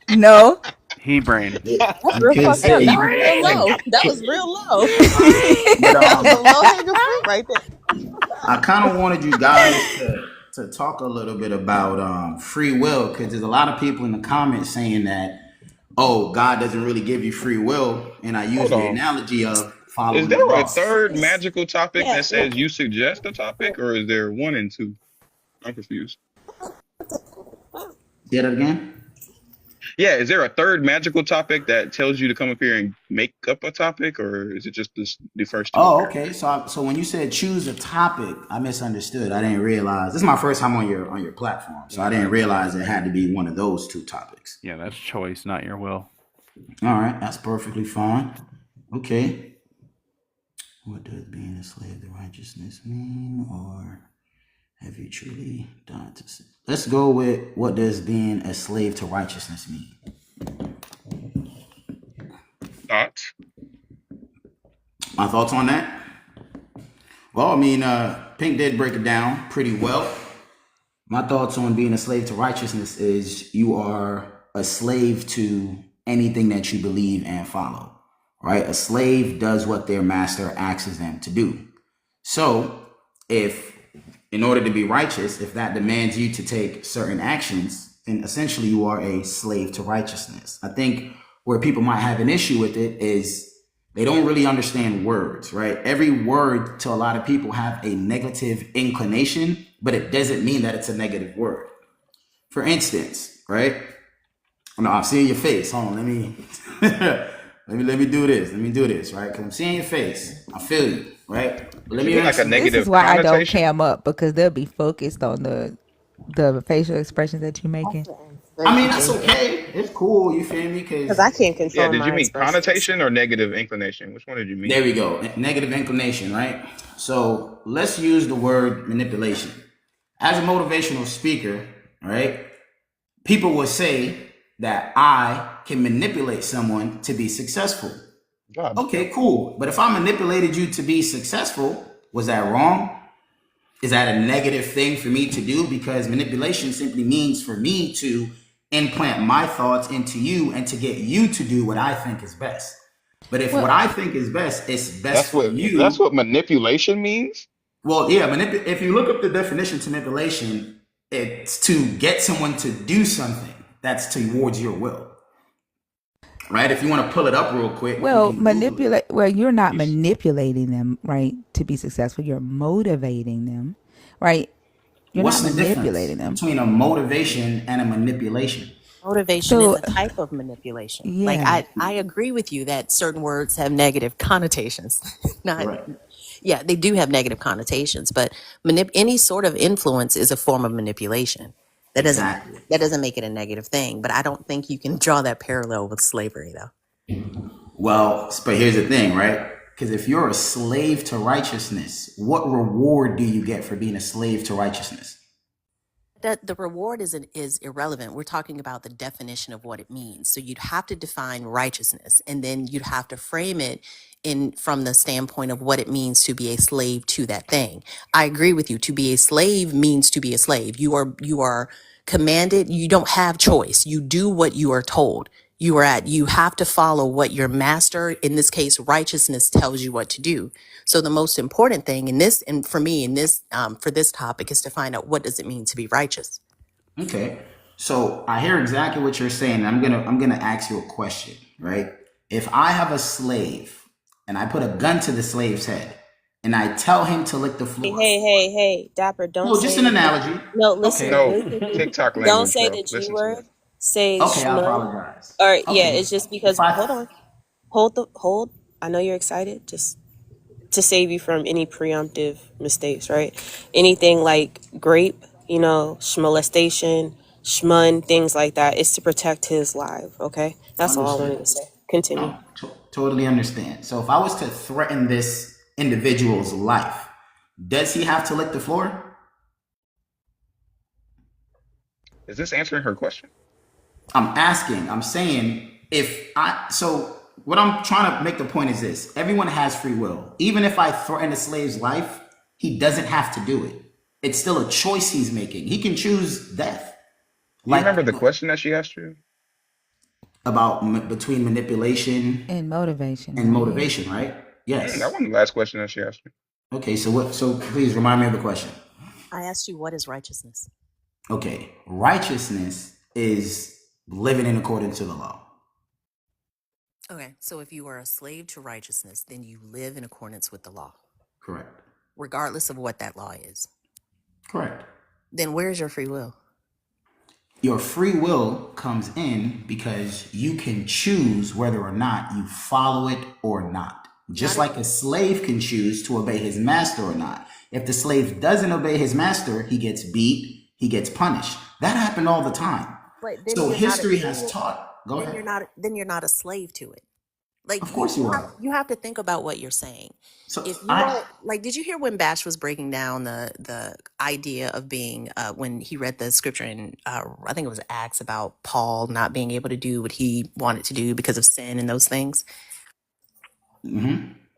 No. He brain. That's real can't fucked up. say That you- was real low. That was real low. But, That was a low hanging fruit right there. I kind of wanted you guys to talk a little bit about free will, because there's a lot of people in the comments saying that, oh, God doesn't really give you free will, and I use Hold the on. analogy of Is following the there a law. third magical topic Yeah, that says you suggest a topic, or is there one and two? I'm confused. Say that again. Yeah, is there a third magical topic that tells you to come up here and make up a topic, or is it just the first two Oh, apparently? okay. So when you said choose a topic, I misunderstood. I didn't realize this is my first time on your platform, so I didn't realize it had to be one of those two topics. Yeah, that's choice, not your will. All right, that's perfectly fine. Okay. What does being a slave to righteousness mean, or have you truly died to sin? Let's go with what does being a slave to righteousness mean? Thoughts? My thoughts on that? Well, I mean, Pink did break it down pretty well. My thoughts on being a slave to righteousness is you are a slave to anything that you believe and follow, right? A slave does what their master asks them to do. So if, in order to be righteous, if that demands you to take certain actions, then essentially you are a slave to righteousness. I think where people might have an issue with it is they don't really understand words, right? Every word to a lot of people have a negative inclination, but it doesn't mean that it's a negative word. For instance, right? No, I'm seeing your face. Hold on, let me let me do this. Let me do this, right? Because I'm seeing your face. I feel you, right? But let You me mean like ask a you. This is negative why I don't connotation? cam up, because they'll be focused on the facial expressions that you're making. I mean, that's okay. It's cool. You feel me? because Because I can't Yeah, control did you my mean expressions. connotation or negative inclination? Which one did you mean? there we go. Negative inclination, right? So let's use the word manipulation. As a motivational speaker, right? People will say that I can manipulate someone to be successful. God. Okay, cool. But if I manipulated you to be successful, was that wrong? Is that a negative thing for me to do? Because manipulation simply means for me to implant my thoughts into you and to get you to do what I think is best. But if what Well, I think is best is best for That's you, what manipulation means? well, yeah, if you look up the definition to manipulation, it's to get someone to do something that's towards your will. Right? If you want to pull it up real quick, you well, can Google it. manipulate. Well, you're not You, manipulating them, right, to be successful. You're motivating them, right? You're not what's the difference manipulating them. between a motivation and a manipulation? Motivation is So, a type of manipulation. Like yeah. I agree with you that certain words have negative connotations. Not Correct. yeah, they do have negative connotations, but any sort of influence is a form of manipulation. That doesn't Exactly. that doesn't make it a negative thing, but I don't think you can draw that parallel with slavery though. Well, but here's the thing, right? Because if you're a slave to righteousness, what reward do you get for being a slave to righteousness? That the reward is irrelevant. We're talking about the definition of what it means. So you'd have to define righteousness, and then you'd have to frame it in from the standpoint of what it means to be a slave to that thing. I agree with you. To be a slave means to be a slave. You are commanded. You don't have choice. You do what you are told. You have to follow what your master, in this case righteousness, tells you what to do. So the most important thing in this, and for me in this, for this topic, is to find out what does it mean to be righteous. Okay. So I hear exactly what you're saying. I'm gonna ask you a question, right? If I have a slave and I put a gun to the slave's head and I tell him to lick the Hey, floor. hey, Dapper, don't No, just say an the G. analogy. No, Okay. listen, No, listen. TikTok Don't language, say bro. the G Listen to me. word. Say Okay, I shmun. apologize. Or yeah, Okay. it's just If because. Hold I on, hold. I know you're excited. Just to save you from any preemptive mistakes, right? Anything like grape, molestation, shmun, things like that, is to protect his life. Okay, that's all I wanted understood. to say. Continue. No, totally understand. So if I was to threaten this individual's life, does he have to lick the floor? Is this answering her question? I'm saying so what I'm trying to make the point is this: everyone has free will. Even if I threaten a slave's life, he doesn't have to do it. It's still a choice he's making. He can choose death. Do you remember Like the question that she asked you? about between manipulation And motivation, and right? Yeah. motivation, right? That Yes. wasn't the last question that she asked you. Okay, so what? So please remind me of the question. I asked you, what is righteousness? Okay, righteousness is living in accordance to the law. Okay, so if you are a slave to righteousness, then you live in accordance with the law, Correct. regardless of what that law is. Correct. Then where's your free will? Your free will comes in because you can choose whether or not you follow it or not. Just like a slave can choose to obey his master or not. If the slave doesn't obey his master, he gets beat, he gets punished. That happened all the time. But then So you're history has taught. Go then ahead. you're not a slave to it. Like, Of course you are. you have to think about what you're saying. So If you are like, did you hear when Bash was breaking down the idea of being when he read the scripture in I think it was Acts about Paul not being able to do what he wanted to do because of sin and those things?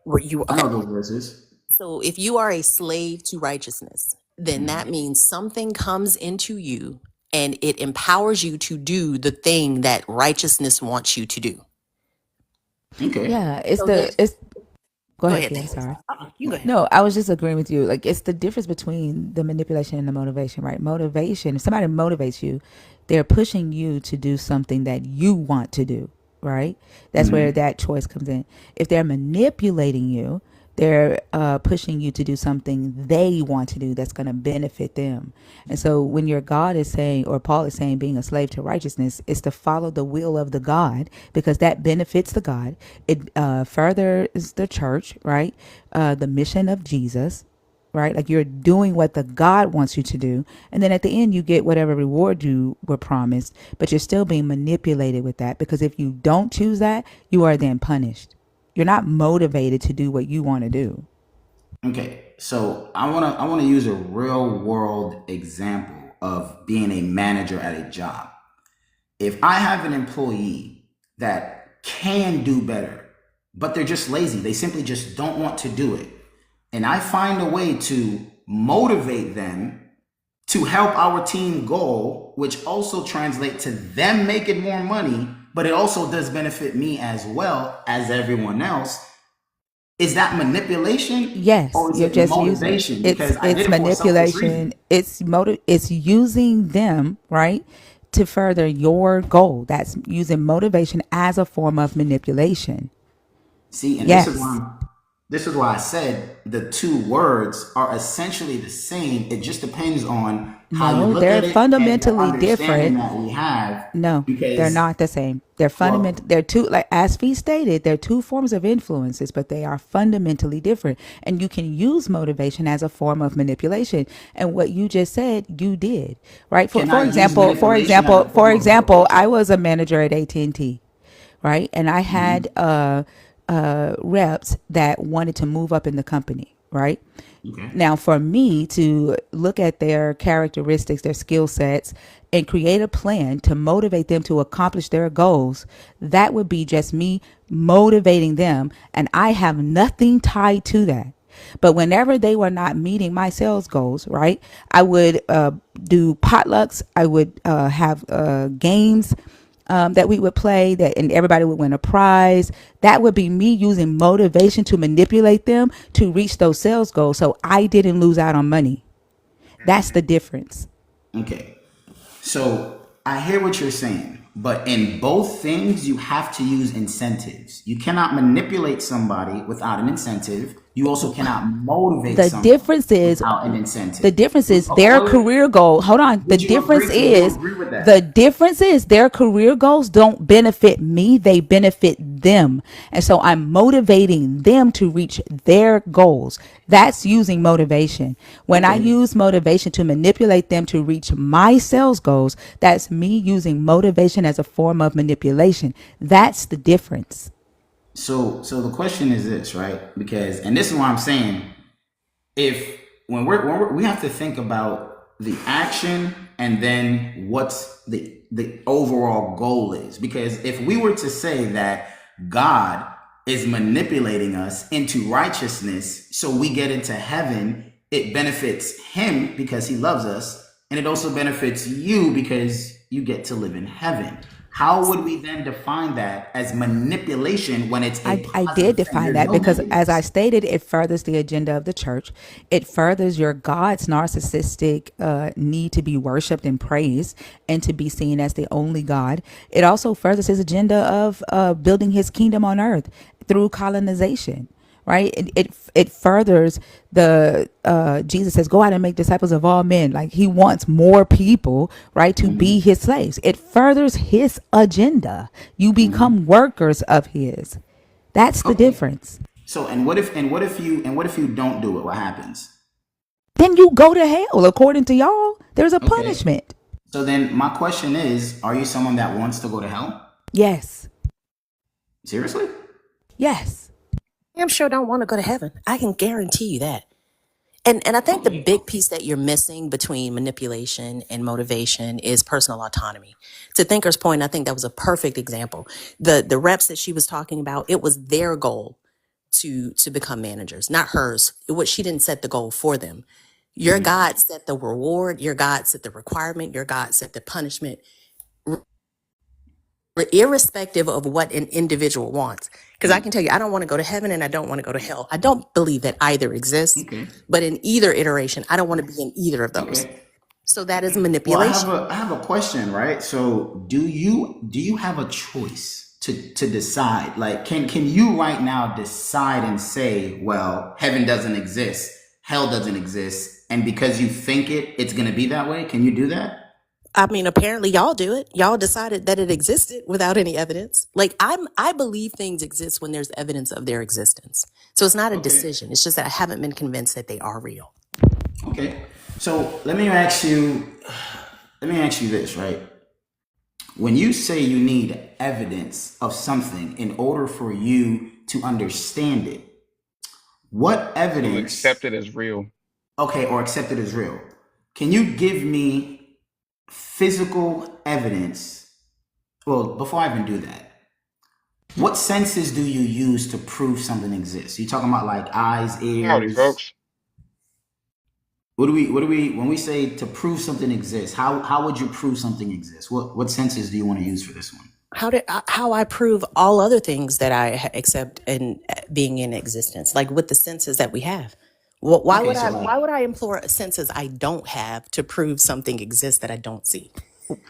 Were you I okay? know those verses. So if you are a slave to righteousness, then that means something comes into you and it empowers you to do the thing that righteousness wants you to do. Okay. Yeah, it's So the then, it's. Go go ahead, ahead. Key. I'm sorry. You go ahead. No, I was just agreeing with you. Like, it's the difference between the manipulation and the motivation, right? Motivation, if somebody motivates you, they're pushing you to do something that you want to do, right? That's where that choice comes in. If they're manipulating you, they're pushing you to do something they want to do that's going to benefit them. And so when your God is saying, or Paul is saying, being a slave to righteousness, is to follow the will of the God, because that benefits the God. It furthers the church, right? The mission of Jesus, right? Like, you're doing what the God wants you to do. And then at the end, you get whatever reward you were promised, but you're still being manipulated with that, because if you don't choose that, you are then punished. You're not motivated to do what you want to do. Okay, so I wanna use a real world example of being a manager at a job. If I have an employee that can do better, but they're just lazy, they simply just don't want to do it, and I find a way to motivate them to help our team goal, which also translates to them making more money, but it also does benefit me as well as everyone else. Is that manipulation? Yes, Or is you're it just using motivation? Because I did it's it for a selfish manipulation. reason. It's using them, right, to further your goal. That's using motivation as a form of manipulation. See, and Yes. this is why I said the two words are essentially the same. It just depends on how you No, look they're at it and the fundamentally understanding different. that we have. No, they're Because, not the same. They're fundamental. They're two, like as Fee stated, they're two forms of influences, but they are fundamentally different. And you can use motivation as a form of manipulation. And what you just said, you did, right? can I use manipulation as a For form of example, motivation? I was a manager at AT&T, right? And I had reps that wanted to move up in the company, right? Okay. Now, for me to look at their characteristics, their skill sets, and create a plan to motivate them to accomplish their goals, that would be just me motivating them. And I have nothing tied to that. But whenever they were not meeting my sales goals, right, I would do potlucks. I would have games that we would play, that and everybody would win a prize. That would be me using motivation to manipulate them to reach those sales goals, so I didn't lose out on money. That's the difference. Okay. So I hear what you're saying, but in both things, you have to use incentives. You cannot manipulate somebody without an incentive. You also cannot motivate The someone difference is without an incentive. the difference is Oh, their oh, career goal. Hold on. The would you difference agree? Would you is agree with that? the difference is their career goals don't benefit me. They benefit them. And so I'm motivating them to reach their goals. That's using motivation. When I Okay. use motivation to manipulate them to reach my sales goals, that's me using motivation as a form of manipulation. That's the difference. So the question is this, right? Because, and this is why I'm saying, if when we have to think about the action and then what's the overall goal is. Because if we were to say that God is manipulating us into righteousness so we get into heaven, it benefits him because he loves us, and it also benefits you because you get to live in heaven. how would we then define that as manipulation when it's a I positive did thing? define There's that no because, as I negatives. stated, it furthers the agenda of the church. It furthers your God's narcissistic need to be worshipped and praised and to be seen as the only God. It also furthers his agenda of building his kingdom on earth through colonization. Right, it furthers the Jesus says, "Go out and make disciples of all men." Like, he wants more people, right, to be his slaves. It furthers his agenda. You become workers of his. That's the Okay. difference. So what if you don't do it? What happens? Then you go to hell, according to y'all. There's a Okay. punishment. So then my question is, are you someone that wants to go to hell? Yes. Seriously? Yes. I'm sure don't want to go to heaven. I can guarantee you that. And I think the big piece that you're missing between manipulation and motivation is personal autonomy. To Thinker's point, I think that was a perfect example. The reps that she was talking about, it was their goal to become managers, not hers. What she didn't set the goal for them. Your God set the reward, your God set the requirement, your God set the punishment, irrespective of what an individual wants. Because I can tell you, I don't want to go to heaven and I don't want to go to hell. I don't believe that either exists, Okay. but in either iteration, I don't want to be in either of those. Okay. So that is Well, manipulation. I have a question, right? So do you have a choice to decide? Like, can you right now decide and say, well, heaven doesn't exist, hell doesn't exist, and because you think it's gonna be that way? Can you do that? I mean, apparently y'all do it. Y'all decided that it existed without any evidence. Like, I believe things exist when there's evidence of their existence. So it's not a Okay. decision. It's just that I haven't been convinced that they are real. Okay. So let me ask you this, right? When you say you need evidence of something in order for you to understand it, what To evidence, accept it as real. okay, or accept it as real? Can you give me physical evidence? Well, before I even do that, what senses do you use to prove something exists? You talking about like eyes, Howdy, ears? folks. What do we when we say to prove something exists? How would you prove something exists? What senses do you want to use for this one? How I prove all other things that I accept in being in existence, like with the senses that we have. Why Okay, would so I? like, Why would I implore senses I don't have to prove something exists that I don't see?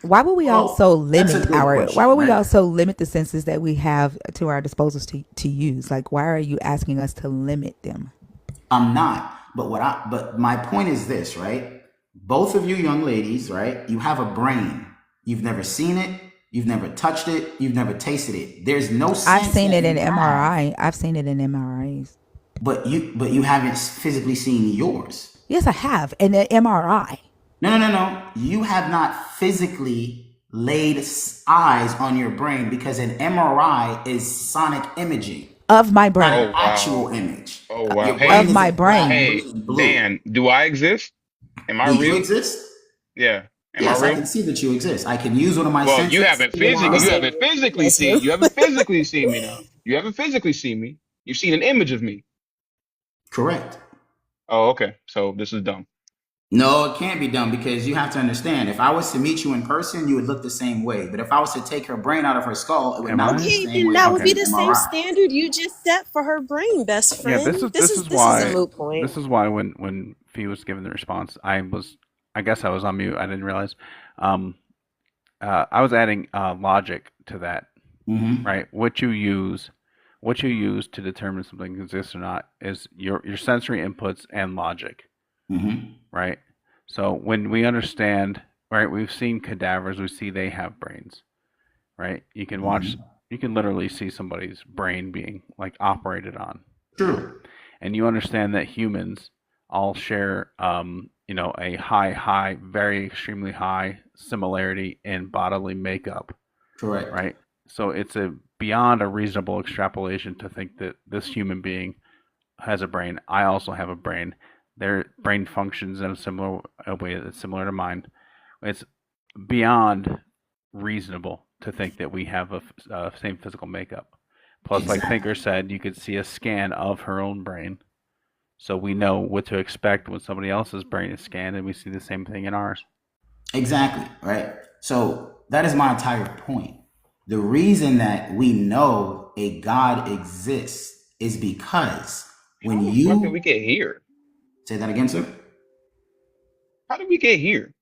Why would we well, also that's a limit good why question, would we right? also limit the senses that we have to our disposals to use? Like, why are you asking us to limit them? I'm not. But my point is this, right? Both of you young ladies, right? You have a brain. You've never seen it, you've never touched it, you've never tasted it. There's no I've sense seen that it in you have, MRI. I've seen it in MRIs. but you haven't physically seen yours. Yes, I have. In the MRI. No. You have not physically laid eyes on your brain because an MRI is sonic imaging, Of my not an brain. Oh actual wow. image. Oh wow. Your brain Of Hey, my isn't black, brain. hey, green, blue. Dan, do I exist? Am I Do you real? exist? Yeah. Am I Yes, I real? can see that you exist. I can use one of my Well, you senses. haven't You're not physically the you same. haven't physically That's seen him. you haven't physically seen me now. You haven't physically seen me. You've seen an image of me. Correct. Oh, okay. So this is dumb. No, it can't be done because you have to understand. If I was to meet you in person, you would look the same way. But if I was to take her brain out of her skull, it would Am not look I? the Okay, same then way that as would Okay. be an the same MRI. standard you just set for her brain, best Yeah, friend. this is This is a why moot point. when Fee was giving the response, I guess I was on mute. I didn't realize. I was adding logic to that, Mm-hmm. right? What you use to determine something exists or not is your sensory inputs and logic, Mm-hmm. right? So when we understand, right, we've seen cadavers, we see they have brains, right? You can watch, you can literally see somebody's brain being like operated on, True. and you understand that humans all share, a high, very extremely high similarity in bodily makeup, Correct. right? So it's beyond a reasonable extrapolation to think that this human being has a brain. I also have a brain. Their brain functions in a way that's similar to mine. It's beyond reasonable to think that we have a same physical makeup. Plus, like Exactly. Thinker said, you could see a scan of her own brain. So we know what to expect when somebody else's brain is scanned, and we see the same thing in ours. Exactly. Right. So that is my entire point. The reason that we know a God exists is because when How the fuck did we you get here? say that again, sir. How did we get here?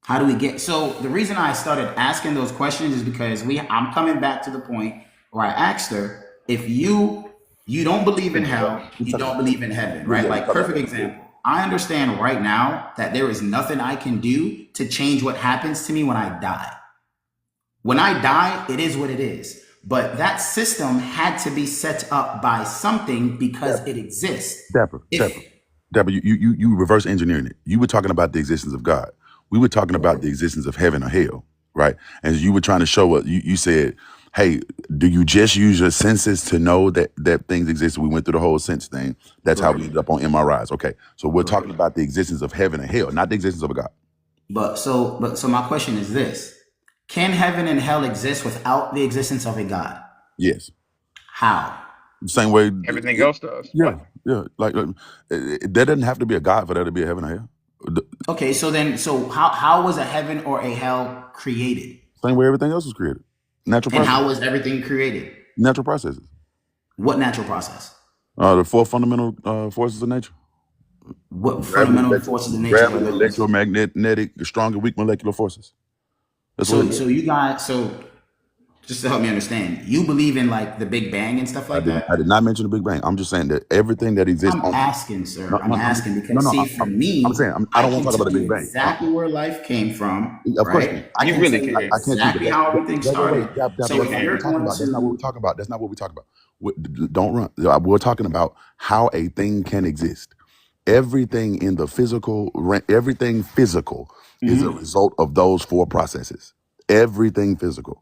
How do we get? So the reason I started asking those questions is because I'm coming back to the point where I asked her, if you don't believe in hell, you don't believe in heaven, right? Like, perfect example. I understand right now that there is nothing I can do to change what happens to me when I die. When I die, it is what it is. But that system had to be set up by something because it exists. Dapper, you reverse engineering it. You were talking about the existence of God. We were talking about the existence of heaven or hell, right? And you were trying to show us. You said, "Hey, do you just use your senses to know that things exist?" We went through the whole sense thing. That's how we ended up on MRIs. Okay, so we're talking about the existence of heaven and hell, not the existence of a God. But so my question is this: can heaven and hell exist without the existence of a God? Yes. How? Same way Everything else does. Yeah, yeah. Like there doesn't have to be a God for there to be a heaven or hell. Okay, so how was a heaven or a hell created? Same way everything else was created. Natural And process. how was everything created? Natural processes. What natural process? The four fundamental forces of nature. What fundamental forces of nature? Gravity, electromagnetic, strong and weak molecular forces. That's So what you guys, just to help me understand, you believe in like the Big Bang and stuff like that? I did not mention the Big Bang. I'm just saying that everything that exists. I'm asking, sir. I'm asking because for me, I'm saying I don't want to talk about the Big Bang. Exactly where life came from. Of course, right? I can tell you exactly how everything started. So if you're going that's not what we're talking about. That's not what we're talking about. Don't run. We're talking about how a thing can exist. Everything in the physical, everything physical is a result of those four processes. Everything physical.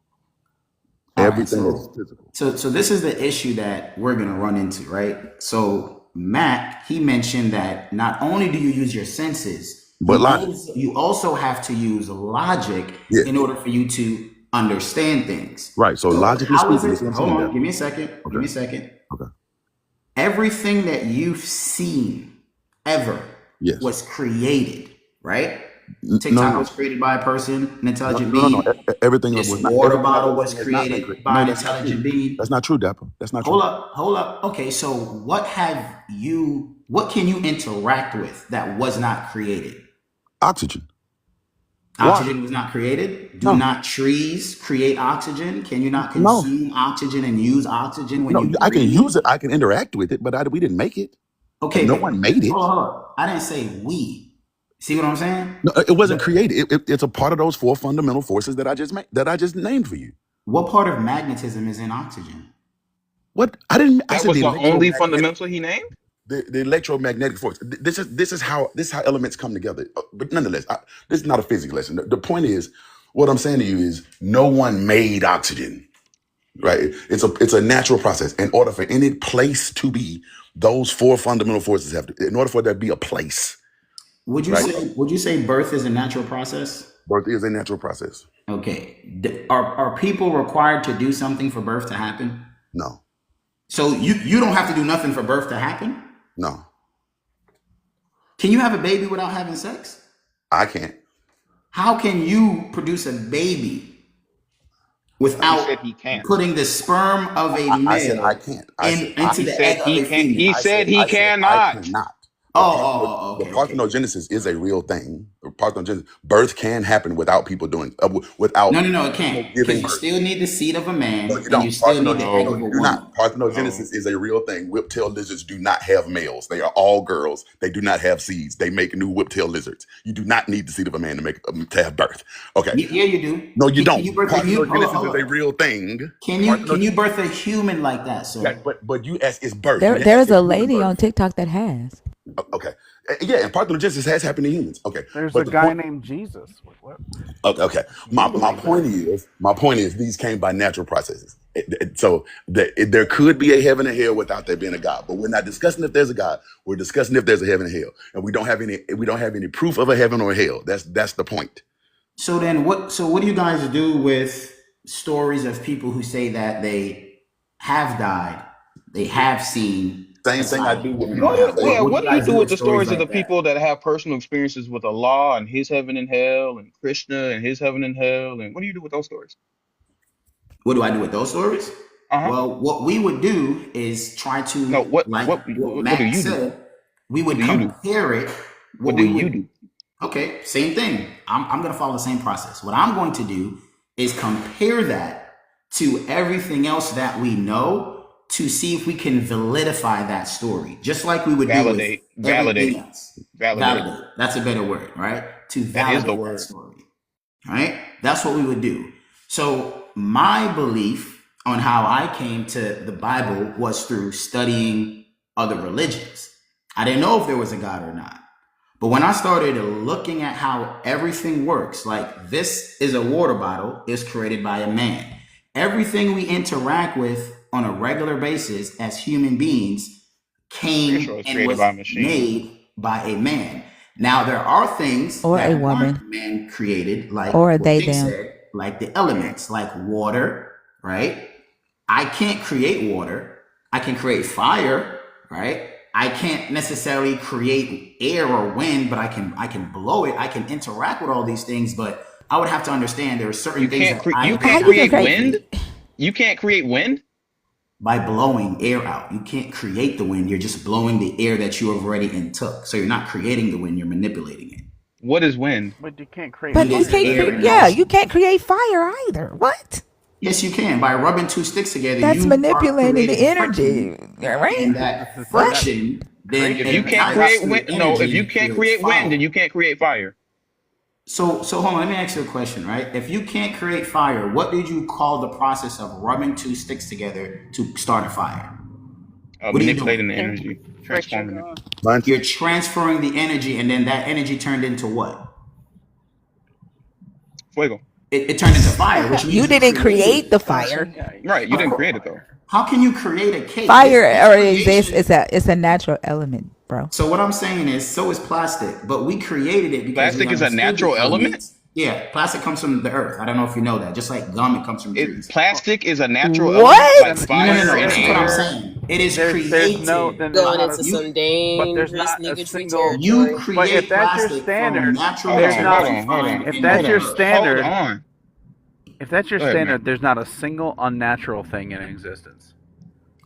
Everything is physical. So this is the issue that we're gonna run into, right? So Matt, he mentioned that not only do you use your senses, but you also have to use logic in order for you to understand things. Right. So logically speaking, hold on, give me a second. Okay. Give me a second. Okay. Everything that you've seen ever was created, right? TikTok was created by a person, an intelligent being. No. Everything this was water bottle was created by an intelligent being. That's not true, Dapper. That's not true. Hold up. Okay, so what can you interact with that was not created? Oxygen. Oxygen was not created? Do not trees create oxygen? Can you not consume oxygen and use oxygen when you breathe? I can use it. I can interact with it, but we didn't make it. Okay. No one made it. Hold on. I didn't say we. See what I'm saying? No, it wasn't created. It's a part of those four fundamental forces that I just named for you. What part of magnetism is in oxygen? What? I didn't. That was the only fundamental he named. The electromagnetic force. This is how elements come together. But nonetheless, this is not a physics lesson. The point is, what I'm saying to you is, no one made oxygen. Right? It's a natural process. In order for any place to be, those four fundamental forces have to. In order for there to be a place. Would you say birth is a natural process? Birth is a natural process. Okay. Are people required to do something for birth to happen? No. So you don't have to do nothing for birth to happen? No. Can you have a baby without having sex? I can't. How can you produce a baby without putting the sperm of a male I said I can't. into the egg of a female? He said he cannot. I cannot. Okay. Parthenogenesis is a real thing. Parthenogenesis, birth can happen without people doing without. No, it can't. Because you still need the seed of a man, and you still need the egg of a woman. Parthenogenesis is a real thing. Whiptail lizards do not have males. They are all girls. They do not have seeds. They make new whiptail lizards. You do not need the seed of a man to have birth. Okay. Yeah, you do. No, you don't. Parthenogenesis is a real thing. Can you birth a human like that, sir? But you ask, is birth? There's a lady on TikTok that has. Okay. Yeah, and parthenogenesis has happened to humans. Okay. There's a guy named Jesus. What? Okay. My point is these came by natural processes. So there could be a heaven and hell without there being a God. But we're not discussing if there's a God. We're discussing if there's a heaven and hell. And we don't have any proof of a heaven or a hell. That's the point. So then what do you guys do with stories of people who say that they have died, they have seen? Same thing I do with what do you do with the stories of the people that have personal experiences with Allah and his heaven and hell and Krishna and his heaven and hell? And what do you do with those stories? What do I do with those stories? Uh-huh. Well, what we would do is try No, to, what like what what what do Max you do? said, we What would do you do? compare it. What What do we you would, do? okay, same thing. I'm going to follow the same process. What I'm going to do is compare that to everything else that we know to see if we can validify that story, just like we would do with Validate, everything validate, else. validate. Validate. That's a better word, right? To That is the validate that word. story, right? That's what we would do. So my belief on how I came to the Bible was through studying other religions. I didn't know if there was a God or not. But when I started looking at how everything works, like this is a water bottle, is created by a man. Everything we interact with on a regular basis as human beings Pretty sure came it's and created was by a machine. made by a man. Now there are things Or a that woman. aren't man created, like Or a what they Jake them. said, like the elements, like water, right? I can't create water. I can create fire, right? I can't necessarily create air or wind, but I can blow it. I can interact with all these things, but I would have to understand there are certain You things can't that cre I you would How can't you have can create to create? wind? create You can't create wind? by blowing air out. You can't create the wind. You're just blowing the air that you have already intook. So you're not creating the wind, you're manipulating it. What is wind? But you can't create But Wind you is fire. can't air create. in Yeah, you motion. can't create fire either. What? Yes, you can. By rubbing two sticks together, That's you are manipulating the creating friction, energy, right? and This that is not friction then If you creation. can't ignites create the wind, no, if energy you and can't creates create wind, then fire. you can't create fire. So hold on, let me ask you a question, right? If you can't create fire, what did you call the process of rubbing two sticks together to start a fire? What are you doing? Manipulating the energy, transforming it. You're transferring the energy, and then that energy turned into what? Fuego. It turned into fire, which You means you didn't create created. the fire. Right, you Of didn't course. create it though. How can you create a cake? Fire It's already exists. creation. It's a natural element, bro. So what I'm saying is, so is plastic, but we created it because we Plastic is a understood the natural element? elements. Yeah, plastic comes from the earth. I don't know if you know that. Just like gum, it comes from trees. Plastic is a natural element, What? like No, fire and listen to what I'm air. saying. It is There's created. no then Going not into a You some but there's dangerous not a niggatry single. you territory. But if create that's your plastic from standard, natural Hold there's on, not. hold materials you on, hold find on, If in that's hold the your on, earth. standard, hold on. if that's your Go ahead, man. standard, there's not a single unnatural thing in existence.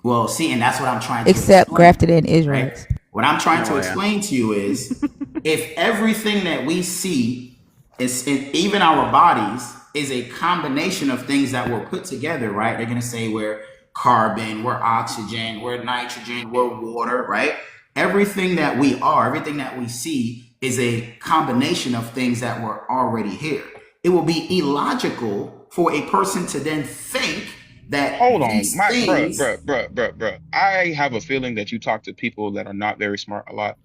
Well, see, and that's what I'm trying to Except explain, grafted in right? Israelites. What I'm trying No to way. explain to you is if everything that we see is even our bodies is a combination of things that were put together, right? They're gonna say we're carbon, we're oxygen, we're nitrogen, we're water, right? Everything that we are, everything that we see is a combination of things that were already here. It will be illogical for a person to then think that Hold on, these my things. bruh. I have a feeling that you talk to people that are not very smart a lot.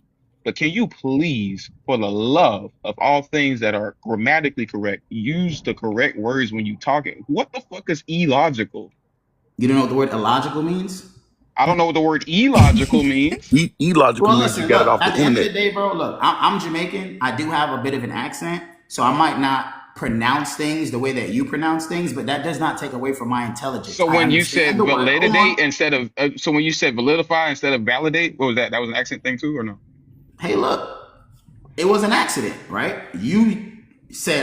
But can you please, for the love of all things that are grammatically correct, use the correct words when you talking? What the fuck is illogical? You don't know what the word illogical means? I don't know what the word illogical means. Illogical Well, means you listen, got it look, off the at the end of the internet. day, bro, look, I'm Jamaican. I do have a bit of an accent, so I might not pronounce things the way that you pronounce things, but that does not take away from my intelligence. So I when you understand said the word. Hold validate on. instead of, so when you said validify instead of validate, what was that? That was an accent thing too, or no? Hey, look, it was an accident, right?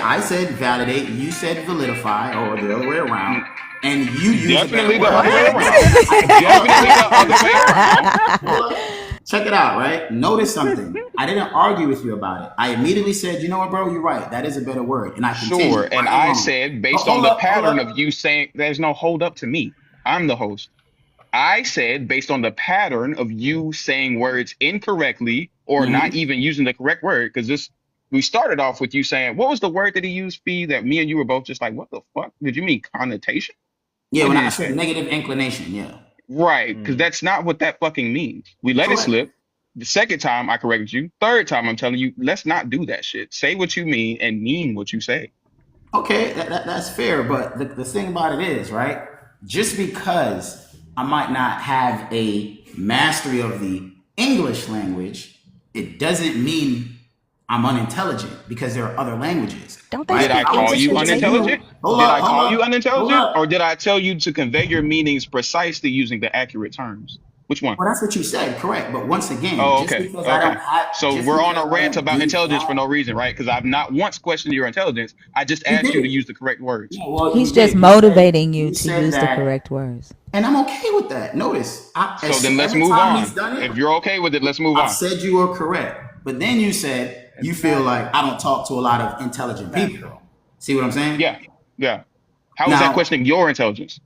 I said validate, you said validify, or the other way around, and you use a better Definitely the word. other way Hold around. on. Definitely the other way around. Hold up. Check it out, right? Notice something. I didn't argue with you about it. I immediately said, you know what, bro, you're right. That is a better word. And I continued Sure. right And I along. said, based on Hold the up, hold pattern up. of you saying, there's no hold up to me. I'm the host. I said, based on the pattern of you saying words incorrectly or not Mm-hmm. even using the correct word, because we started off with you saying, what was the word that he used, Fee, that me and you were both just like, what the fuck? Did you mean connotation? Yeah, What when did I you said say? negative inclination, yeah. Right. Because that's not what that fucking means. We let it Correct. slip. The second time I corrected you. Third time I'm telling you, let's not do that shit. Say what you mean and mean what you say. Okay, that's fair, but the thing about it is, right? Just because I might not have a mastery of the English language, it doesn't mean I'm unintelligent because there are other languages. Don't they Right? Did I speak I will call English you in teach Jamaica? unintelligent? you. Hold Did up, I hold call you up, hold unintelligent? up. Or did I tell you to convey your meanings precisely using the accurate terms? Which one? Well, that's what you said, correct. But once again, Oh, just okay. because I don't Okay. have, So just we're on because a I rant don't about do intelligence for that, no reason, right? Because I've not once questioned your intelligence. I just you asked you to did. use the correct words. Yeah, well, He's you just did. motivating you You to said use the that, correct words. and I'm okay with that. Notice, So then let's every move time he's on. done it, If you're okay with it, let's move I've on. said you were correct. But then you said you feel like I don't talk to a lot of intelligent people. See what I'm saying? Yeah. Yeah. How is that Now, questioning your intelligence?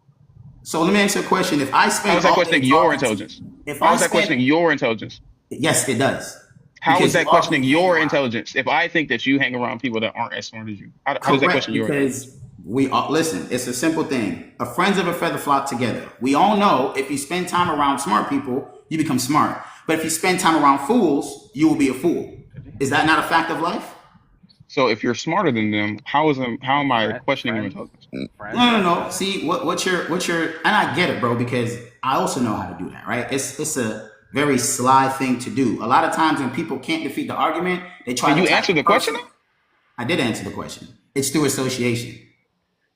so let me ask you a question. If I How spend is that all day questioning your talking to, intelligence? if How I is that questioning spend, your intelligence? yes, it does, How is because you that are who questioning you hang your around. intelligence? If I think that you hang around people that aren't as smart as you, how does that Correct, question your intelligence? because we all listen. It's a simple thing. A friends of a feather flock together. We all know if you spend time around smart people, you become smart. But if you spend time around fools, you will be a fool. Is that not a fact of life? So if you're smarter than them, how am I questioning your intelligence? No. See what's your and I get it, bro, because I also know how to do that, right? It's a very sly thing to do. A lot of times when people can't defeat the argument, they try Can to you attack answer the the question? person. I did answer the question. It's through association.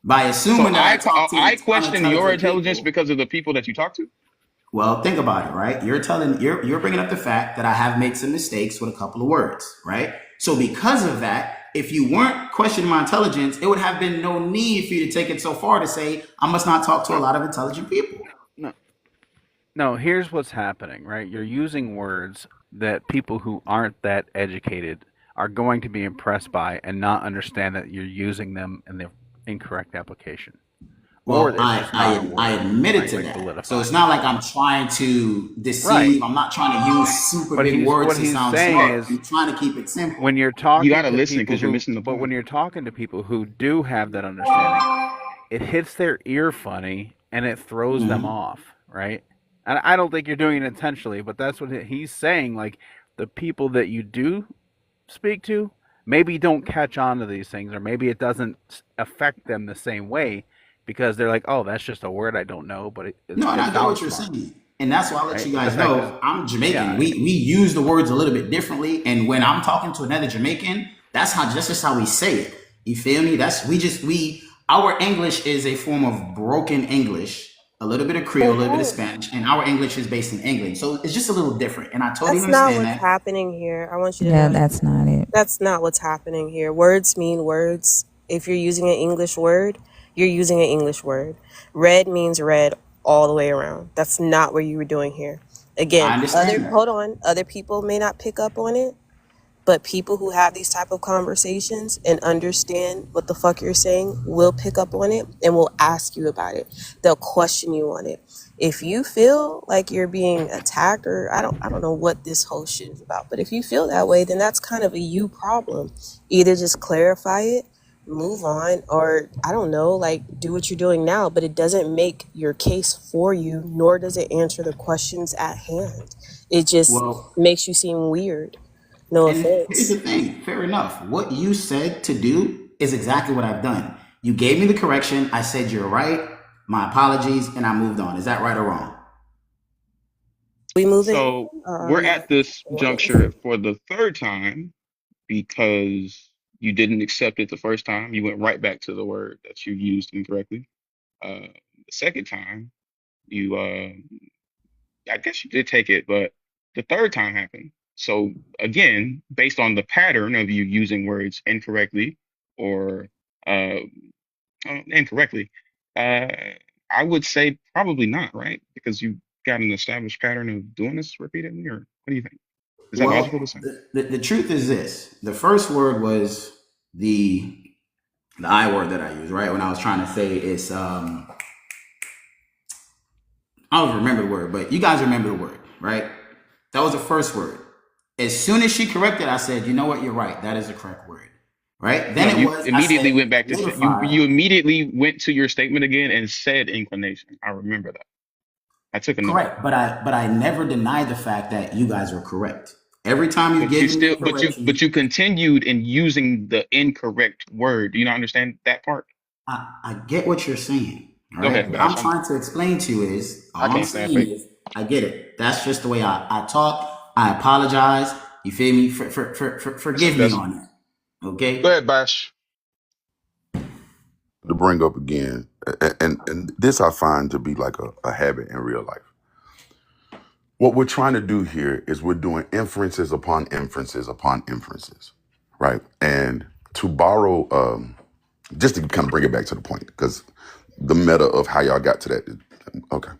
By So assuming that I talk to I question your unintelligent intelligence people. because of the people that you talk to. Well, think about it, right? You're bringing up the fact that I have made some mistakes with a couple of words, right? So because of that, if you weren't questioning my intelligence, it would have been no need for you to take it so far to say I must not talk to a lot of intelligent people. No, here's what's happening, right? You're using words that people who aren't that educated are going to be impressed by and not understand that you're using them in the incorrect application. Or Well, it's just not a word. I admitted right? to Like that. solidify. So it's not like I'm trying to deceive. Right. I'm not trying to use super But big words what to he's sound saying smart. is I'm trying to keep it simple. when you're You talking gotta to listen people because you're who, missing the but when point. you're talking to people who do have that understanding, it hits their ear funny and it throws them off, right? And I don't think you're doing it intentionally, but that's what he's saying. Like the people that you do speak to maybe don't catch on to these things, or maybe it doesn't affect them the same way because they're like, oh, that's just a word I don't know, but No, and it I get what sounds you're smart, saying. And that's why I let right? you But the guys fact is, know I'm Jamaican. yeah, We use the words a little bit differently. And when I'm talking to another Jamaican, that's just how we say it. You feel me? Our English is a form of broken English, a little bit of Creole, a little bit of Spanish, and our English is based in England. So it's just a little different. And I totally That's not understand what's that. happening here. I want you to Yeah, know that's not it. that's not what's happening here. Words mean words. If you're using an English word, you're using an English word. Red means red all the way around. That's not what you were doing here. Again, I understand that. other people may not pick up on it, but people who have these type of conversations and understand what the fuck you're saying will pick up on it and will ask you about it. They'll question you on it. If you feel like you're being attacked, or I don't know what this whole shit is about, but if you feel that way, then that's kind of a you problem. Either just clarify it, move on, or I don't know, like do what you're doing now, but it doesn't make your case for you, nor does it answer the questions at hand. It just Well, makes you seem weird. No and here's offense. the thing, fair enough. What you said to do is exactly what I've done. You gave me the correction. I said you're right. My apologies, and I moved on. Is that right or wrong? We moving So we're at this juncture for the third time because you didn't accept it the first time. You went right back to the word that you used incorrectly. The second time, you I guess you did take it, but the third time happened. So again, based on the pattern of you using words incorrectly or uh, incorrectly, uh, I would say probably not, right? Because you got an established pattern of doing this repeatedly, or what do you think? Is that logical to Well, say? the truth is this. The first word was the I word that I use, right? When I was trying to say it's I don't remember the word, but you guys remember the word, right? That was the first word. As soon as she corrected, I said, you know what, you're right. That is the correct word. Right? Then No, it you was, I immediately said, went back to solidify. you immediately went to your statement again and said inclination. I remember that. I took a note. Correct. But I never denied the fact that you guys were correct. Every time you But you gave me still, a correction, but you continued in using the incorrect word. Do you not understand that part? I get what you're saying. All Go right. ahead, What I'm Bash. trying to explain to you is I all I'm can't stand saying fake. is I get it. That's just the way I talk. I apologize. You feel me? Forgive me on that. Okay. Go ahead, Bash. To bring up again, and this I find to be like a habit in real life. What we're trying to do here is we're doing inferences upon inferences upon inferences, right? And to borrow, just to kind of bring it back to the point, because the meta of how y'all got to that, okay.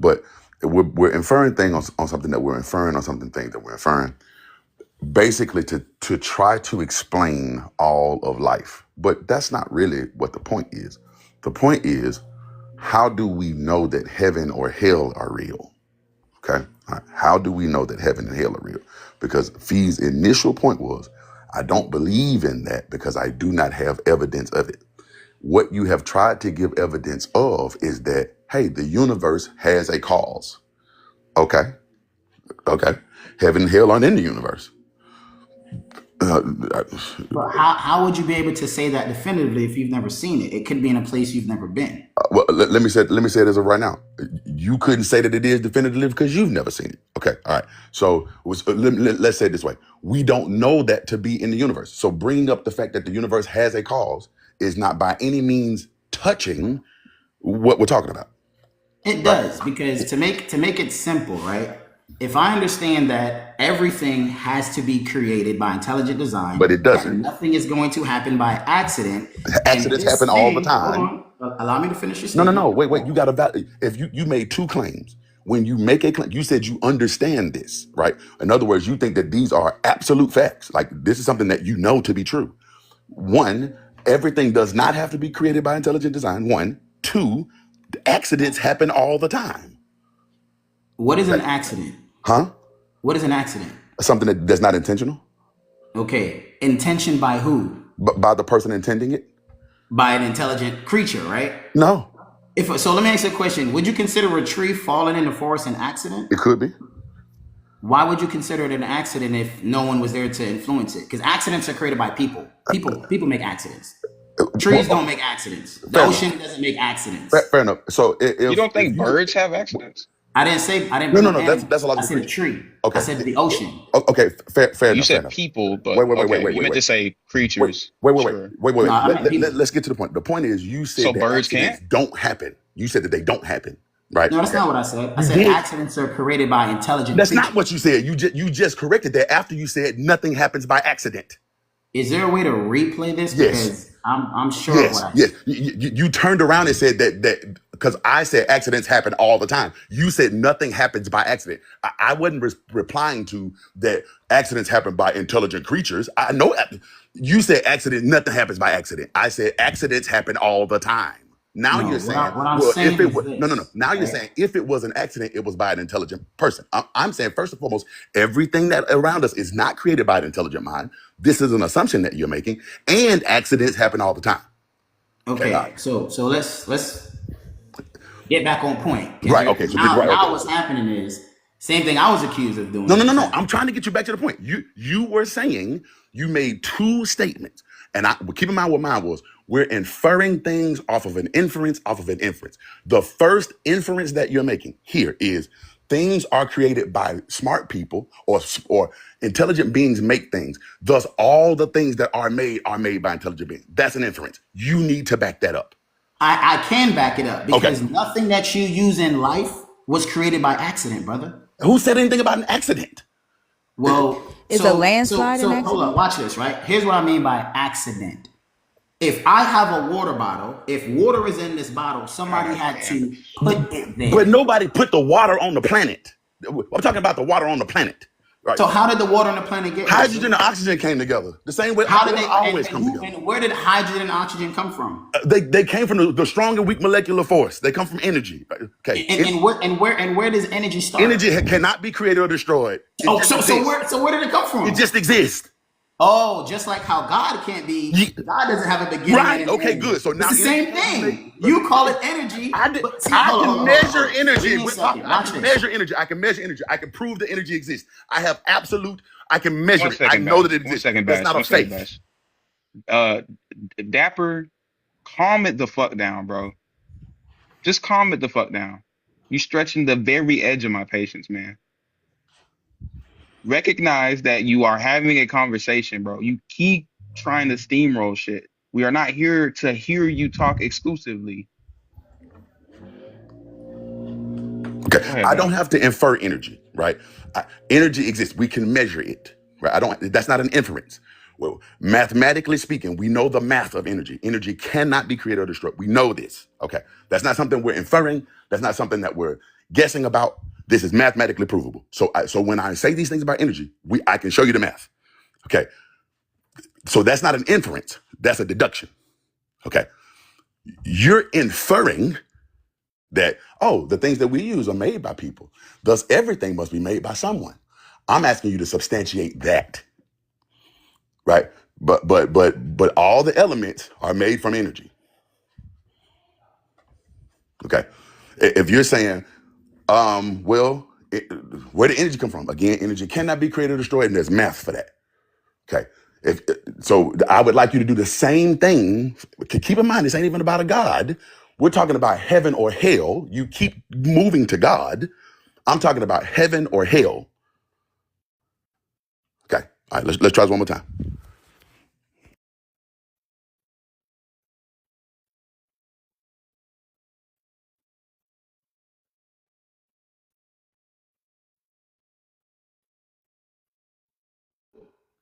But we're inferring things on something that we're inferring on something things that we're inferring, basically to try to explain all of life. But that's not really what the point is. The point is, how do we know that heaven or hell are real? Okay. All right. How do we know that heaven and hell are real? Because Fee's initial point was, I don't believe in that because I do not have evidence of it. What you have tried to give evidence of is that, hey, the universe has a cause. Okay. Okay. Heaven and hell aren't in the universe. But how would you be able to say that definitively if you've never seen it? It could be in a place you've never been. Well, let me say it as of right now. You couldn't say that it is definitively because you've never seen it. Okay, all right. So let's say it this way: we don't know that to be in the universe. So bringing up the fact that the universe has a cause is not by any means touching what we're talking about. It does, because to make it simple, right? If I understand that everything has to be created by intelligent design, But it doesn't. nothing is going to happen by accident. Accidents happen all the time. Hold on, allow me to finish your No, statement. wait. You got to if you made two claims. When you make a claim, you said you understand this, right? In other words, you think that these are absolute facts. Like this is something that you know to be true. One, everything does not have to be created by intelligent design. One, two, accidents happen all the time. What is an accident? Huh? What is an accident? Something that's not intentional. Okay, intention by who? By the person intending it. By an intelligent creature, right? No, So let me ask you a question. Would you consider a tree falling in the forest an accident? it could be. Why would you consider it an accident if no one was there to influence it? Because accidents are created by people. People make accidents. Trees don't make accidents. The ocean doesn't make accidents. Fair enough. So You don't think birds have accidents? I didn't No. bring animals. That's a lot I of said a tree. Okay. I said the ocean. Okay. Fair You enough. said people, but Wait. you meant to say creatures. Wait. Sure. No, I meant people. Let's get to the point. The point is, you said So that birds accidents can't? don't happen. You said that they don't happen, right? No, that's not what I said. I said accidents are created by intelligent That's creatures. not what you said. You just corrected that after you said nothing happens by accident. Is there a way to replay this? Yes. Because I'm sure of what I Yes. said. You turned around and said that because I said accidents happen all the time. You said nothing happens by accident. I wasn't replying to that accidents happen by intelligent creatures. I know you said nothing happens by accident. I said accidents happen all the time. Now No, you're what saying, I'm well, saying if it is was, no. this. Now you're Right? saying if it was an accident, it was by an intelligent person. I'm saying first and foremost, everything that around us is not created by an intelligent mind. This is an assumption that you're making, and accidents happen all the time. Okay. all right. So let's get back on point. Right. Okay. So Now what's happening is same thing I was accused of doing. No. I'm trying to get you back to the point. You were saying you made two statements, and keep in mind what mine was. We're inferring things off of an inference, The first inference that you're making here is things are created by smart people or intelligent beings make things. Thus, all the things that are made by intelligent beings. That's an inference. You need to back that up. I can back it up because nothing that you use in life was created by accident, brother. Who said anything about an accident? Well, Is a landslide an hold on, watch this, right? Here's what I mean by accident. If I have a water bottle, if water is in this bottle, somebody had to put it there. But nobody put the water on the planet. I'm talking about the water on the planet. Right? So how did the water on the planet get here? Hydrogen and oxygen came together. The same way How did they always come together. and where did hydrogen and oxygen come from? They came from the strong and weak molecular force. They come from energy. Okay. And where does energy start? Energy cannot be created or destroyed. So where did it come from? It just exists. Oh, just like how God can't be. God doesn't have a beginning. Right. And Okay. end. Good. So now it's the same thing. You call it energy. I can measure energy. I can measure energy. I can prove that energy exists. I have absolute. I can measure it. I know that it exists. 1 second, That's Bash. not a faith. Dapper, calm it the fuck down, bro. Just calm it the fuck down. You stretching the very edge of my patience, man. Recognize that you are having a conversation, bro. You keep trying to steamroll shit. We are not here to hear you talk exclusively. Okay. I don't have to infer energy. right? Energy exists. We can measure it, right? That's not an inference. Well, mathematically speaking, we know the math of energy. Energy cannot be created or destroyed. We know this. Okay. That's not something we're inferring. That's not something that we're guessing about. This is mathematically provable. So when I say these things about energy, I can show you the math. Okay. So that's not an inference. That's a deduction. Okay. You're inferring that, the things that we use are made by people. Thus, everything must be made by someone. I'm asking you to substantiate that. Right. But all the elements are made from energy. Okay. If you're saying, where did energy come from? Again, energy cannot be created or destroyed, and there's math for that. Okay. So I would like you to do the same thing. Keep in mind, this ain't even about a God. We're talking about heaven or hell. You keep moving to God. I'm talking about heaven or hell. Okay. All right. Let's try this one more time.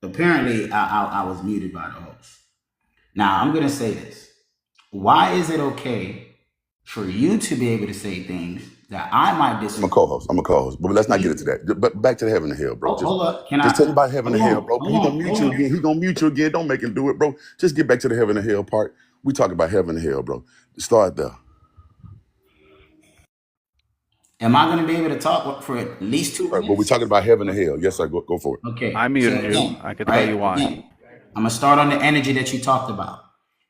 Apparently, I was muted by the host. Now, I'm going to say this. Why is it okay for you to be able to say things that I might disagree? I'm a co-host, but let's not get into that. But back to the heaven and hell, bro. Hold up. Just tell me about heaven and hell, bro. He gonna mute you again. He gonna mute you again. Don't make him do it, bro. Just get back to the heaven and hell part. We talk about heaven and hell, bro. Start there. Am I going to be able to talk for at least 2 minutes? But we're talking about heaven and hell. Yes, sir. Go for it. Okay. I muted you. I can tell you why. Again, I'm going to start on the energy that you talked about.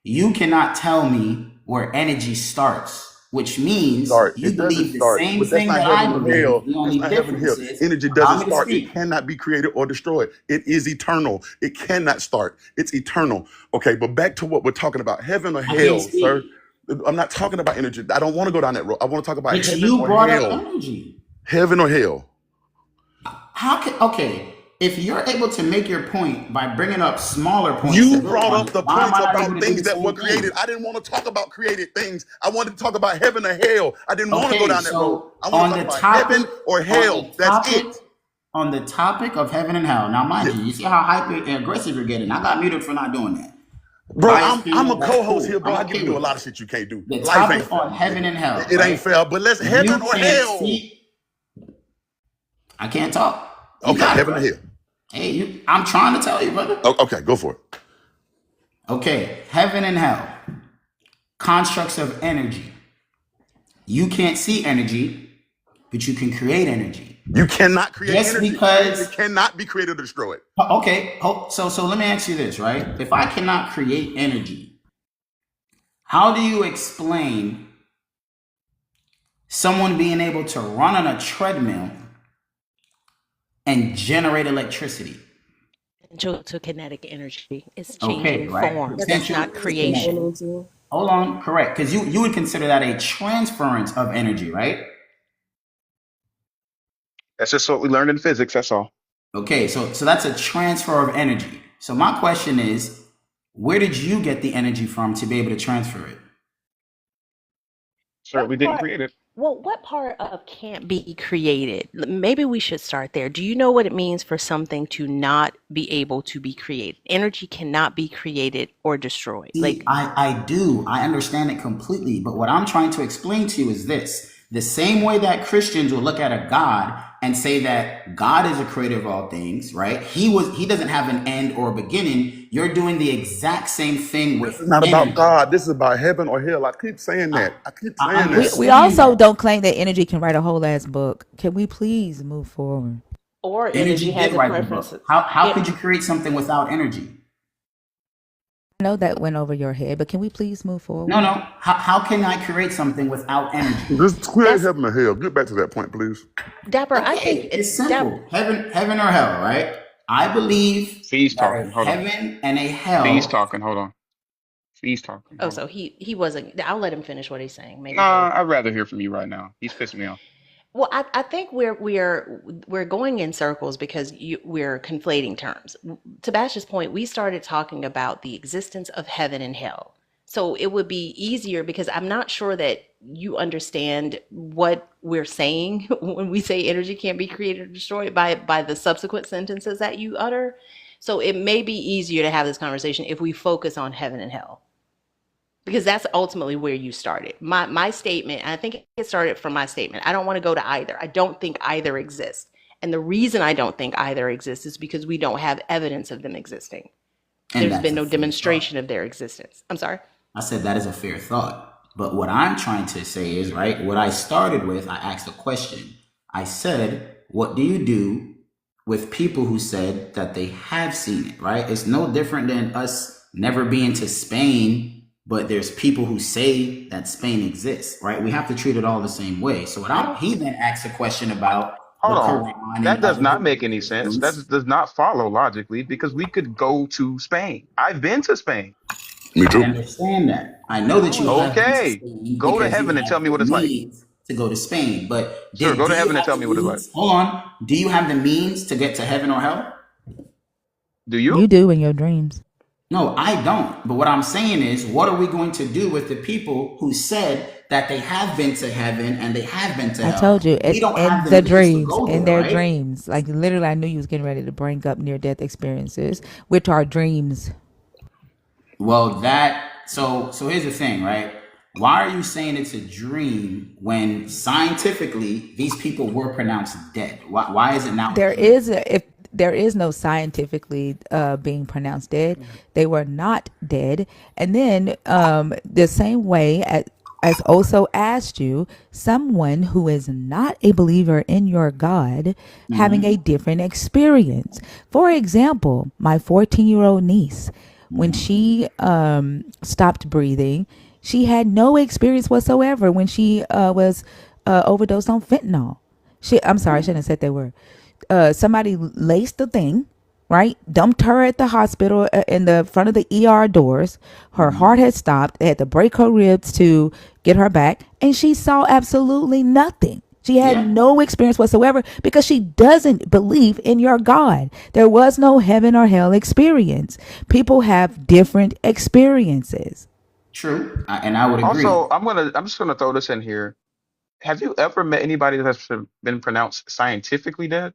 You cannot tell me where energy starts, which means you believe the same thing that I believe. The only difference is energy doesn't start. It cannot be created or destroyed. It is eternal. It cannot start. It's eternal. Okay, but back to what we're talking about. Heaven or hell, sir. I'm not talking about energy. I don't want to go down that road. I want to talk about heaven you or brought hell. Up energy. Heaven or hell. If you're able to make your point by bringing up smaller points. You brought up the points about things that were created. I didn't want to talk about created things. I wanted to talk about heaven or hell. I didn't want to go down that road. I want to talk about heaven or hell. That's it. On the topic of heaven and hell. Now, mind you see how hyper aggressive you're getting. I got muted for not doing that. Bro, I'm a co-host here, bro. I get to do a lot of shit you can't do. The topic on heaven and hell. It ain't fair, but let's heaven or hell. I can't talk. Okay, heaven or hell. Hey, I'm trying to tell you, brother. Okay, go for it. Okay, heaven and hell. Constructs of energy. You can't see energy, but you can create energy. You cannot create energy. Because it cannot be created or destroyed. Okay, so let me ask you this, right? If I cannot create energy, how do you explain someone being able to run on a treadmill and generate electricity? To kinetic energy. It's changing form. That's not creation. Hold on, correct. Because you would consider that a transference of energy, right? That's just what we learned in physics. That's all. Okay, so that's a transfer of energy. So my question is, where did you get the energy from to be able to transfer it? Sir, we didn't create it. Well, what part of can't be created? Maybe we should start there. Do you know what it means for something to not be able to be created? Energy cannot be created or destroyed. See, I do. I understand it completely. But what I'm trying to explain to you is this. The same way that Christians will look at a God and say that God is a creator of all things, right? He doesn't have an end or a beginning. You're doing the exact same thing with. This is not about God. This is about heaven or hell. I keep saying that. We also don't claim that energy can write a whole ass book. Can we please move forward? Or energy has a preference. How could you create something without energy? I know that went over your head, but can we please move forward? No. How can I create something without energy? Just create heaven or hell. Get back to that point, please. Dapper, I think it's simple. Heaven or hell, right? I believe Fee's talking. Hold on. Heaven and a hell. Fee's talking. Hold on. Fee's talking. Oh, so he wasn't. I'll let him finish what he's saying. Maybe. Nah, I'd rather hear from you right now. He's pissing me off. Well, I think we're going in circles because we're conflating terms. To Bash's point, we started talking about the existence of heaven and hell. So it would be easier because I'm not sure that you understand what we're saying when we say energy can't be created or destroyed by the subsequent sentences that you utter. So it may be easier to have this conversation if we focus on heaven and hell, because that's ultimately where you started. My statement, and I think it started from my statement, I don't want to go to either. I don't think either exists. And the reason I don't think either exists is because we don't have evidence of them existing. And There's that's been a no fair thought. demonstration of their existence. I'm sorry? I said that is a fair thought. But what I'm trying to say is, right, what I started with, I asked a question. I said, what do you do with people who said that they have seen it, right? It's no different than us never being to Spain, but there's people who say that Spain exists, right? We have to treat it all the same way. So he then asked a question about the Hold on. Quran That and does other not make any sense. That things. does not follow logically because we could go to Spain. I've been to Spain. Me I too. understand that. I know that you have been to Okay. Spain Go to because you heaven and tell have me the what it's like. means to go to Spain. But Sure, go do to you heaven and have tell the me what it's like. means? Hold on. Do you have the means to get to heaven or hell? Do you? You do in your dreams. No, I don't. But what I'm saying is, what are we going to do with the people who said that they have been to heaven and they have been to I hell? told you, We don't in have the the means to dreams, go in there, their right? dreams. Like literally, I knew you was getting ready to bring up near-death experiences, which are dreams. Well, so here's the thing, right? Why are you saying it's a dream when scientifically these people were pronounced dead? Why is it now a dream? If there is no scientifically being pronounced dead, they were not dead. And then the same way as also asked you, someone who is not a believer in your God having a different experience. For example, my 14-year-old niece, when she stopped breathing, she had no experience whatsoever when she was overdosed on fentanyl. I'm sorry, I shouldn't have said that word. Somebody laced the thing, right? Dumped her at the hospital in the front of the ER doors. Her heart had stopped. They had to break her ribs to get her back. And she saw absolutely nothing. She had no experience whatsoever because she doesn't believe in your God. There was no heaven or hell experience. People have different experiences. True, and I would agree. Also, I'm just gonna throw this in here. Have you ever met anybody that's been pronounced scientifically dead?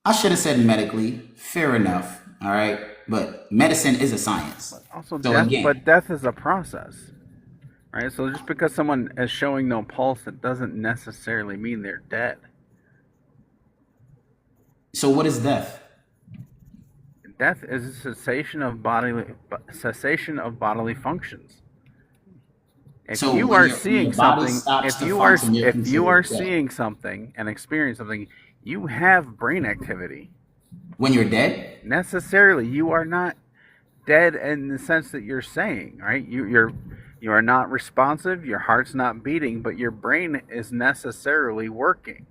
I should have said medically. Fair enough. All right, but medicine is a science. Also, So death, again, but death is a process, right? So just because someone is showing no pulse, it doesn't necessarily mean they're dead. so what is death? Death is a cessation of bodily functions. If So you when are your seeing body something, stops if to you are function, you're if you are considered dead. seeing something and experience something, you have brain activity. When you're dead, Necessarily, you are not dead in the sense that you're saying, right? You are not responsive, your heart's not beating, but your brain is necessarily working.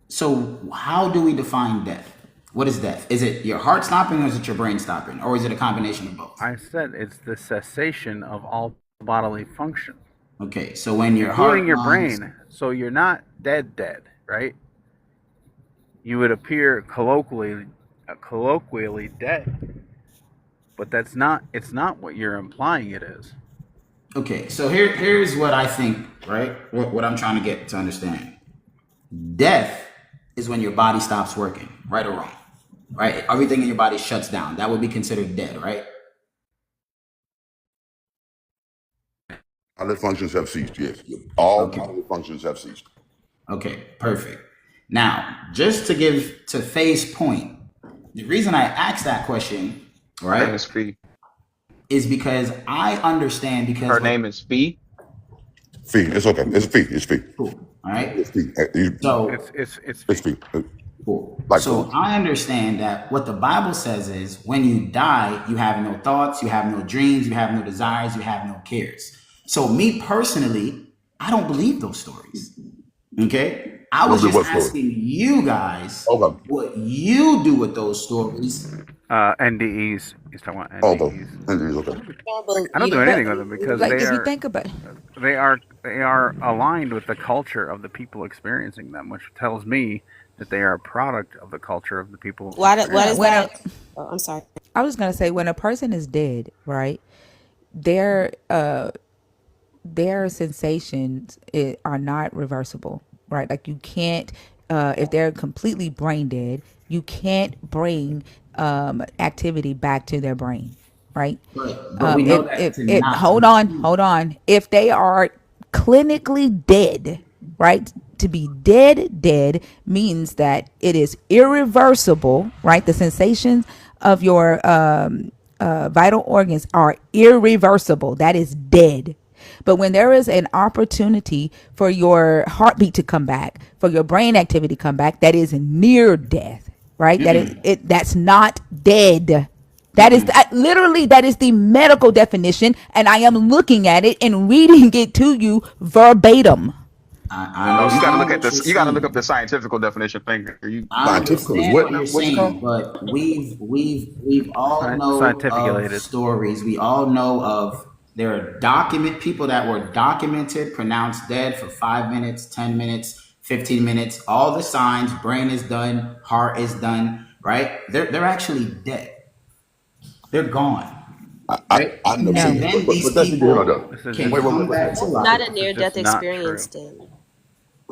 so how do we define death? What is death? Is it your heart stopping, or is it your brain stopping, or is it a combination of both? I said it's the cessation of all bodily function, Okay, so when your including heart, your lungs, brain. So you're not dead, right? You would appear colloquially dead, but that's not. It's not what you're implying it is. okay, so here's what I think, right? What I'm trying to get to understand. Death is when your body stops working, right or wrong, right? Everything in your body shuts down. That would be considered dead, right? All functions have ceased, yes. All Okay. bodily functions have ceased. Okay, perfect. Now, just to give to Faye's point, the reason I asked that question, Her name right, is Fee. is because I understand because Her name is Fee. Fee, it's okay. It's Fee. It's Fee. Cool. All right. It's Fee. So It's Fee. cool. Like So food. I understand that what the Bible says is when you die, you have no thoughts, you have no dreams, you have no desires, you have no cares. So me personally, I don't believe those stories. Okay? I was Don't do just what story? asking you guys Okay. what you do with those stories. NDEs. He's talking about Okay. NDEs. NDEs, okay. I don't do anything with them because Like they if you are think about they are aligned with the culture of the people experiencing them, which tells me that they are a product of the culture of the people. Why does experiencing when that? Oh, I'm sorry. I was gonna say when a person is dead, right? Their their sensations are not reversible, right? Like you can't, if they're completely brain dead, you can't bring activity back to their brain, right? But we know that to not to Hold be on, true. hold on. If they are clinically dead, right? To be dead means that it is irreversible, right? The sensations of your vital organs are irreversible. That is dead. But when there is an opportunity for your heartbeat to come back, for your brain activity to come back, that is near death, right? That is it. That's not dead. That is literally that is the medical definition, and I am looking at it and reading it to you verbatim. I No, you got to understand look at what you're this. You got to look up saying. the scientific definition thing. You I lying. Scientific is understand what what now? you're What's it called? saying, but we've all know of Scientificulated. stories. We all know of there are people that were documented, pronounced dead for 5 minutes, 10 minutes, 15 minutes. All the signs, brain is done, heart is done, right? They're actually dead. They're gone. Right? I know. No. See, And then but these that's neither here nor there. people This is can Wait, just wait, come wait, back to wait. Not life. a near it's death just not experience, true. then.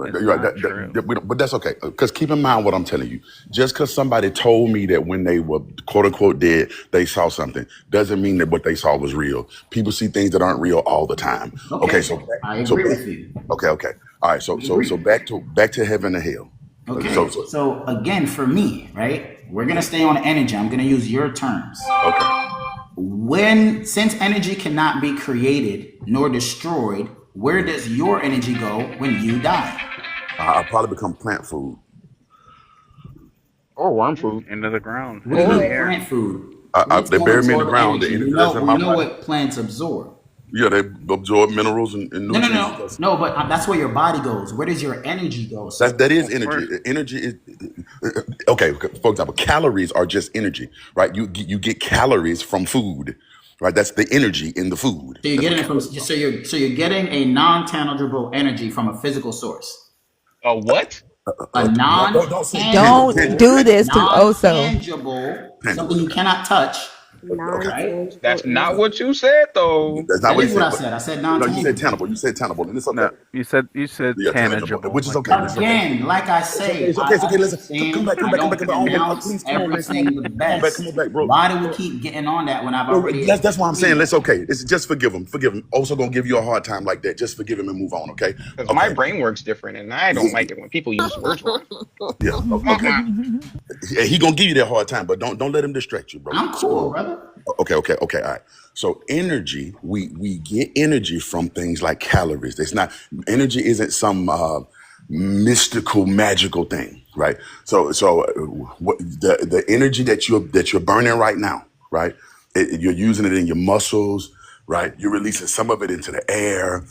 It's You're right. not true. But that's okay. Because keep in mind what I'm telling you. Just because somebody told me that when they were quote unquote dead, they saw something, doesn't mean that what they saw was real. People see things that aren't real all the time. Okay, Okay, I so agree with you. okay. All right. So I agree. back to heaven and hell. Okay, so again, for me, right, we're gonna stay on energy. I'm gonna use your terms. Okay. Since energy cannot be created nor destroyed, where does your energy go when you die? I'll probably become plant food. Or worm food. Into the ground. What do you Into the mean air. plant food? Plants They don't bury me in the absorb ground. The energy. energy that's in We my know body. what plants absorb. Yeah, they absorb minerals and No, nutrients. but that's where your body goes. Where does your energy go? So That is energy. Energy is okay. For example, calories are just energy, right? You get calories from food, right? That's the energy in the food. you're That's what getting it from calories you're getting a non-tangible energy from a physical source. A what? A don't say Don't tangible. do this to Oso. non-tangible, Tangible. something you cannot touch. Okay. Right? That's not what you said, though. That's not That what is he what I said. said. I said No, you said non-tangible. tangible. You said tangible, and it's okay. No, you said Yeah, tangible, which is like okay. It's okay. Again, like I It's okay. say, It's okay. It's I okay. Listen, come understand. back. I don't Come on, man. pronounce Please, come on, man. everything the best. Come on back, bro. Why do we keep getting on that when I've No, already that's why I'm saying. explained? Let's okay. It's just forgive him. Forgive him. Also gonna give you a hard time like that. Just forgive him and move on. Okay. Because my brain works different, and I don't like it when people use words wrong. Yeah. Okay. Yeah, he gonna give you that hard time, but don't let him distract you, bro. I'm cool, brother. Okay. All right. So energy, we get energy from things like calories. It's not energy isn't some mystical, magical thing, right? So what the energy that you're burning right now, right? You're using it in your muscles, right? You're releasing some of it into the air.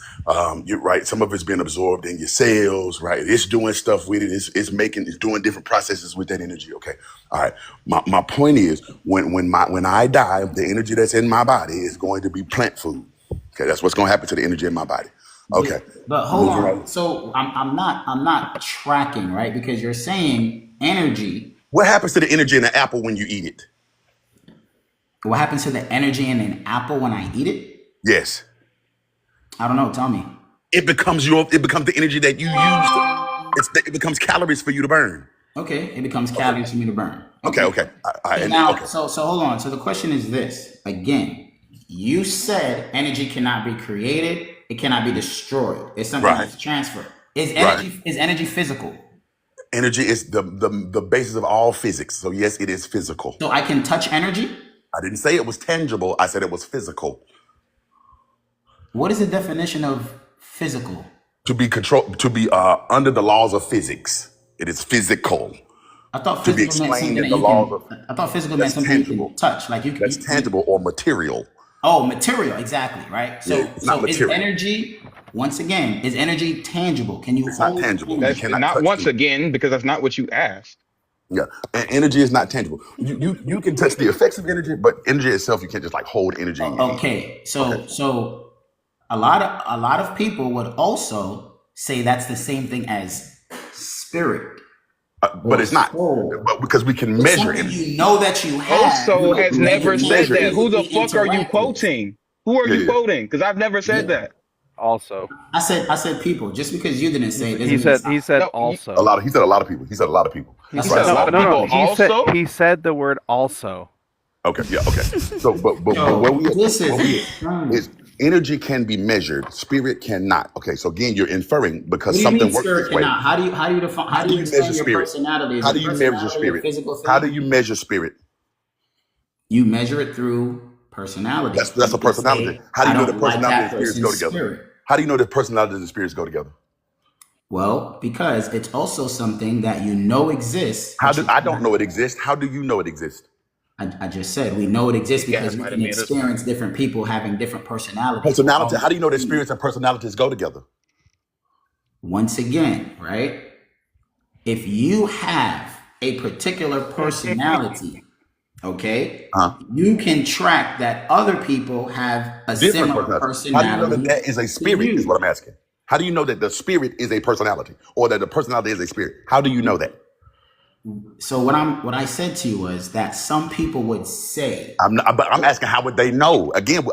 You're right. Some of it's being absorbed in your cells, right? It's doing stuff with it. It's doing different processes with that energy. Okay. All right. My point is when I die, the energy that's in my body is going to be plant food. Okay. That's what's going to happen to the energy in my body. Okay. But hold Moving on. right. So I'm not tracking, right? Because you're saying energy. What happens to the energy in an apple when you eat it? What happens to the energy in an apple when I eat it? Yes. I don't know. Tell me. It becomes the energy that you use. It becomes calories for you to burn. Okay, it becomes calories for me to burn. Okay. So hold on. So the question is this again. You said energy cannot be created. It cannot be destroyed. It's something that's transferred. Is energy physical? Energy is the basis of all physics. So yes, it is physical. So I can touch energy? I didn't say it was tangible. I said it was physical. What is the definition of physical? To be under the laws of physics. It is physical. I thought to be physical meant explained something in that the you laws can. of I thought physical meant something tangible. you can touch, like That's tangible or material. Oh, material, exactly, right? So, Yeah, it's not is material. energy? Once again, is energy tangible? Can you It's not hold tangible. energy? You That's cannot not touch once it. again, because that's not what you asked. Yeah, and energy is not tangible. You can touch the effects of energy, but energy itself, you can't just like hold energy in your hand. Okay, so a lot of people would also say that's the same thing as spirit. But it's not. soul. But because we can It's measure something energy. you know that you have. Also but has you never can said measure that. it. Who the physically fuck are you interact with. quoting? Who are you Yeah. quoting? Because I've never said that. also. I said people. Just because you didn't say it doesn't He mean said it's not. he said No, also. He said a lot of people. He said a lot of people. He That's said what I no, said. no, no. also. He said the word also. Okay, yeah, okay. So, but Yo, where we this is is energy can be measured, spirit cannot. Okay, so again, you're inferring What because do you mean something works spirit this way. cannot? How do you define? How How do do you you measure explain your spirit? personality? Is How your do you measure personality a spirit? physical How do thing? you measure spirit? You measure it through personality. That's a You can personality. say, How do I you know the don't like personality and that the spirits person's go together? spirit. How do you know the personality and the spirits go together? Well, because it's also something that you know exists. How But do you I don't cannot. know it exists? How do you know it exists? I just said we know it exists You because we can gaslighting me at this point. experience different people having different personalities. Personality. How do you know that spirits and personalities go together? Once again, right? If you have a particular personality, okay, you can track that other people have a Different similar personality. How do you know that personality that is a to spirit? Is you. what I'm asking. How do you know that the spirit is a personality, or that the personality is a spirit? How do you know that? So what I said to you was that some people would say, But I'm asking, how would they know? Again,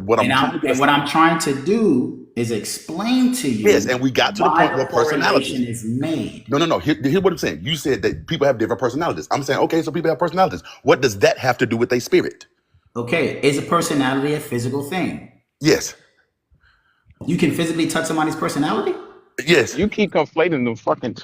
what I'm trying to get. what I'm trying to do is explain to you. Yes, and we got to the why point where the correlation personality. is made. No. Hear what I'm saying. You said that people have different personalities. I'm saying, okay, so people have personalities. What does that have to do with their spirit? Okay, is a personality a physical thing? Yes. You can physically touch somebody's personality? Yes. You keep conflating the fucking.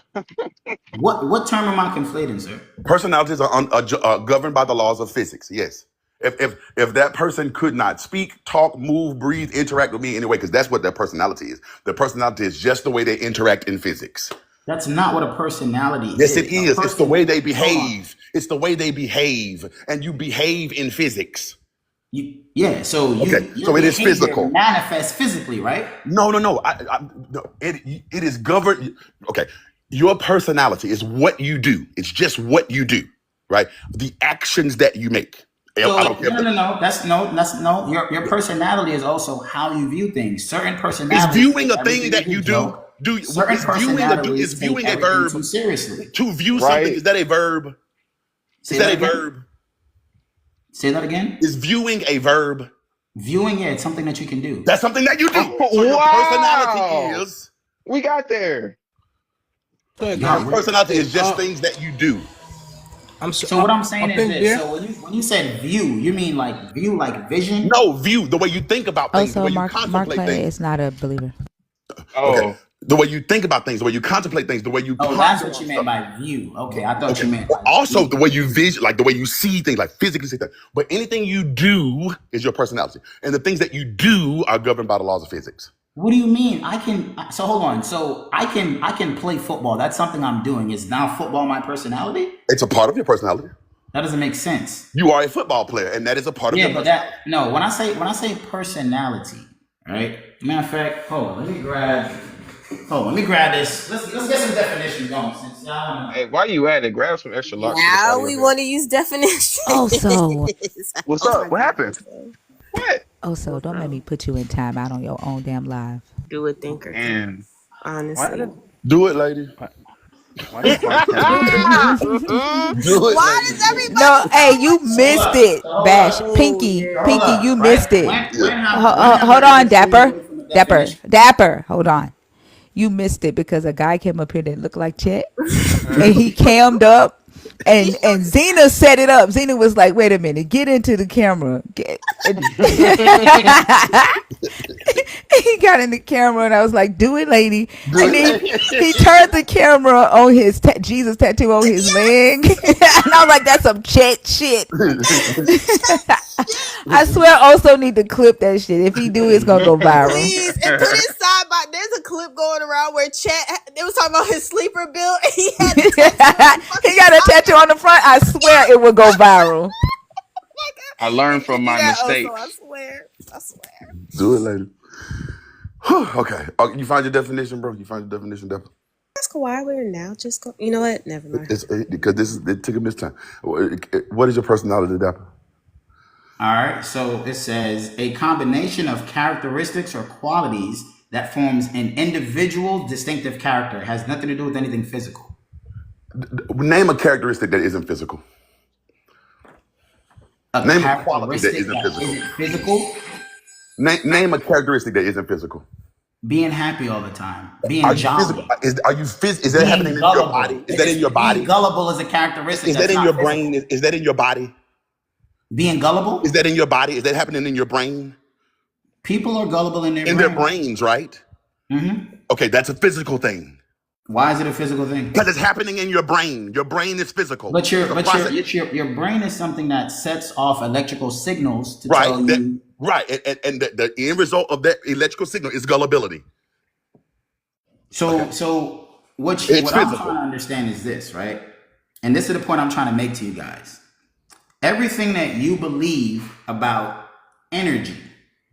What term am I conflating, sir? Personalities are governed by the laws of physics. Yes. If that person could not speak, talk, move, breathe, interact with me anyway, because that's what their personality is. Their personality is just the way they interact in physics. That's not what a personality Yes, is. it is. It's the person, way they hold on. behave. It's the way they behave, and you behave in physics. Yeah, so Okay, your so it is behavior physical. manifests physically, right? No. No, it is governed. Okay, your personality is what you do. It's just what you do, right? The actions that you make. So I don't care. no. That's no. Your personality is also how you view things. Certain Is personalities viewing take a thing everything that as you a do? joke. Certain Is personalities viewing take a everything verb? too seriously. To view something, is that a verb? Say Is that that a again. verb? Say that again. Is viewing a verb? Viewing, yeah, it's something that you can do. That's something that you do. Oh, So your wow. personality is. We got there. Your personality is just things that you do. So what I'm saying is this. So when you said view, you mean like view like vision? No, view the way you think about things, the Also, way you Mark contemplate Clay things. is not a believer. Okay, the way you think about things, the way you contemplate things, the way you. Oh, that's what you meant by view. Okay, I thought you meant. Like Also, view. the way you vision, like the way you see things, like physically see things. But anything you do is your personality, and the things that you do are governed by the laws of physics. What do you mean? So hold on. So I can play football. That's something I'm doing. Is now football my personality? It's a part of your personality. That doesn't make sense. You are a football player, and that is a part of your Yeah, but personality. no. When I say personality, right? Matter of fact, hold on. Let me grab this. Let's get some definitions going. Since y'all Hey, why you at it? Grab some extra locks. Now we want to use definitions. Also, What's up? What happened? What? also, don't make me put you in time out on your own damn live. Do a thinker. And Honestly. Do it, lady. Why Do it, does everybody? No, hey, you missed it, Bash. Pinky, you missed it. Hold on, Dapper. Hold on. You missed it because a guy came up here that looked like Chet, and he cammed up. And Zena set it up. Zena was like, "Wait a minute, get into the camera." He got in the camera, and I was like, "Do it, lady." And then he turned the camera on his Jesus tattoo on his leg, and I was like, "That's some Chet shit." I swear, also need to clip that shit. If he do, it's gonna go viral. Please, and put it side by. There's a clip going around where Chet. They was talking about his sleeper bill. And he had a he got a tattoo on the front. I swear it will go viral. I learned from my mistakes. I swear. Do it, lady. Okay. You find your definition, bro? You find your definition, Dapper? Ask why we're now just go. You know what? Never mind. Because it took him this time. What is your personality, Dapper? All right. So it says a combination of characteristics or qualities that forms an individual distinctive character. It has nothing to do with anything physical. Name a characteristic that isn't physical. Name a quality that isn't physical. Isn't physical. Name a characteristic that isn't physical. being happy all the time, being Are you physical? jolly, Is that happening being in your body? gullible. Is that in your Being body? gullible is a characteristic Is that that's in your not brain? physical. Is that in your body? Being gullible? Is that in your body? Is that happening in your brain? People are gullible in their In their brains. brains, right? Mm-hmm. Okay, that's a physical thing. Why is it a physical thing? Because it's happening in your brain. Your brain is physical. But It's a process. your brain is something that sets off electrical signals to Right. tell you. And the end result of that electrical signal is gullibility. So what It's I'm trying physical. to understand is this, right? And this is the point I'm trying to make to you guys. Everything that you believe about energy,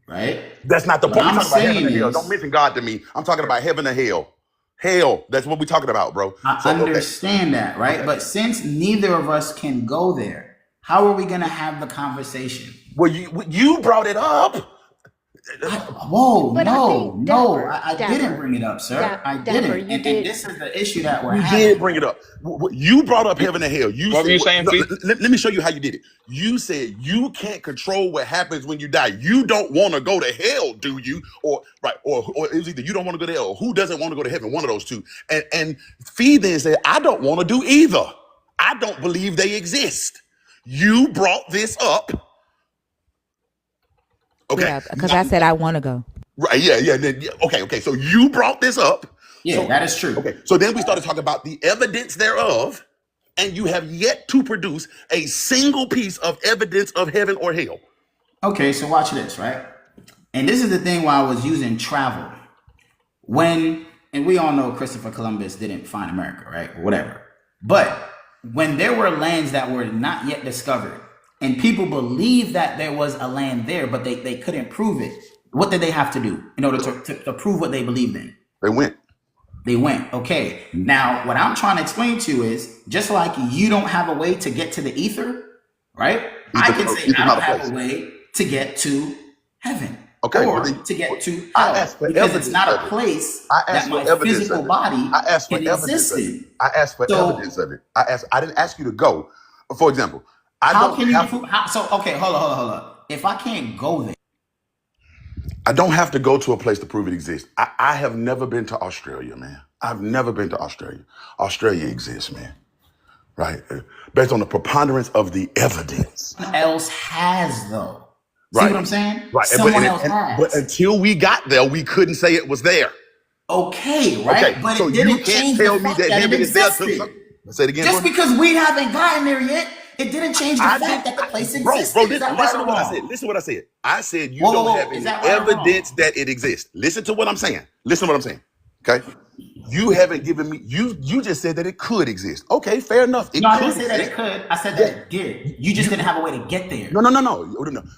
right? That's not the What point. We're I'm talking about heaven saying and hell. is, Don't mention God to me. I'm talking about heaven and hell. Hell. That's what we're talking about, bro. I So, okay. understand that, right? Okay. But since neither of us can go there, how are we going to have the conversation? Well, you brought it up. Whoa, But I no, think no, Dapper, I Dapper, didn't bring it up, sir. I Dapper, didn't. you And did. this is the issue that we're You having. did bring it up. You brought up heaven and hell. You What were said, you saying, no, Fee? let me show you how you did it. You said you can't control what happens when you die. You don't want to go to hell, do you? Or it was either you don't want to go to hell, or who doesn't want to go to heaven? One of those two. And Fee then said, I don't want to do either. I don't believe they exist. You brought this up. Okay. Yeah, because I said I want to go. Right. Yeah. Okay. So you brought this up. Yeah, So that is true. okay. So then we started talking about the evidence thereof, and you have yet to produce a single piece of evidence of heaven or hell. Okay, so watch this, right? And this is the thing why I was using travel. And we all know Christopher Columbus didn't find America, right? Or whatever. But when there were lands that were not yet discovered, and people believed that there was a land there, but they couldn't prove it, what did they have to do in order to prove what they believed in? They went. Okay. Now, what I'm trying to explain to you is, just like you don't have a way to get to the ether, right? I can say I don't have a way to get to heaven. Okay, Or well, then- to get to I hell. asked for Because evidence it's not of a it. place I that asked my for evidence physical of it. body I asked for can evidence exist of it. in. I asked for So evidence of it. I didn't ask you to go. For example, I how don't can you have prove? Okay, hold on. If I can't go there, I don't have to go to a place to prove it exists. I have never been to Australia, man. I've never been to Australia. Australia exists, man. Right? Based on the preponderance of the evidence. someone else has though. See Right. what I'm saying? Right. Someone else has. But until we got there, we couldn't say it was there. Okay, right? Okay. But So it you didn't can't change tell the me fact that that it heaven is there. existed. Say it again. Just bro. because we haven't gotten there yet, it didn't change the I fact didn't, that the place bro, existed. Is listen that right to or what I wrong? said. Listen to what I said. I said you Whoa, don't whoa, have whoa. any Is that right or wrong? evidence that it exists. Listen to what I'm saying. Listen to what I'm saying. Okay? You haven't given me, you just said that it could exist. Okay, fair enough. It No, I could didn't say that it exist. could. I said Yeah. that it did. You just didn't have a way to get there. No.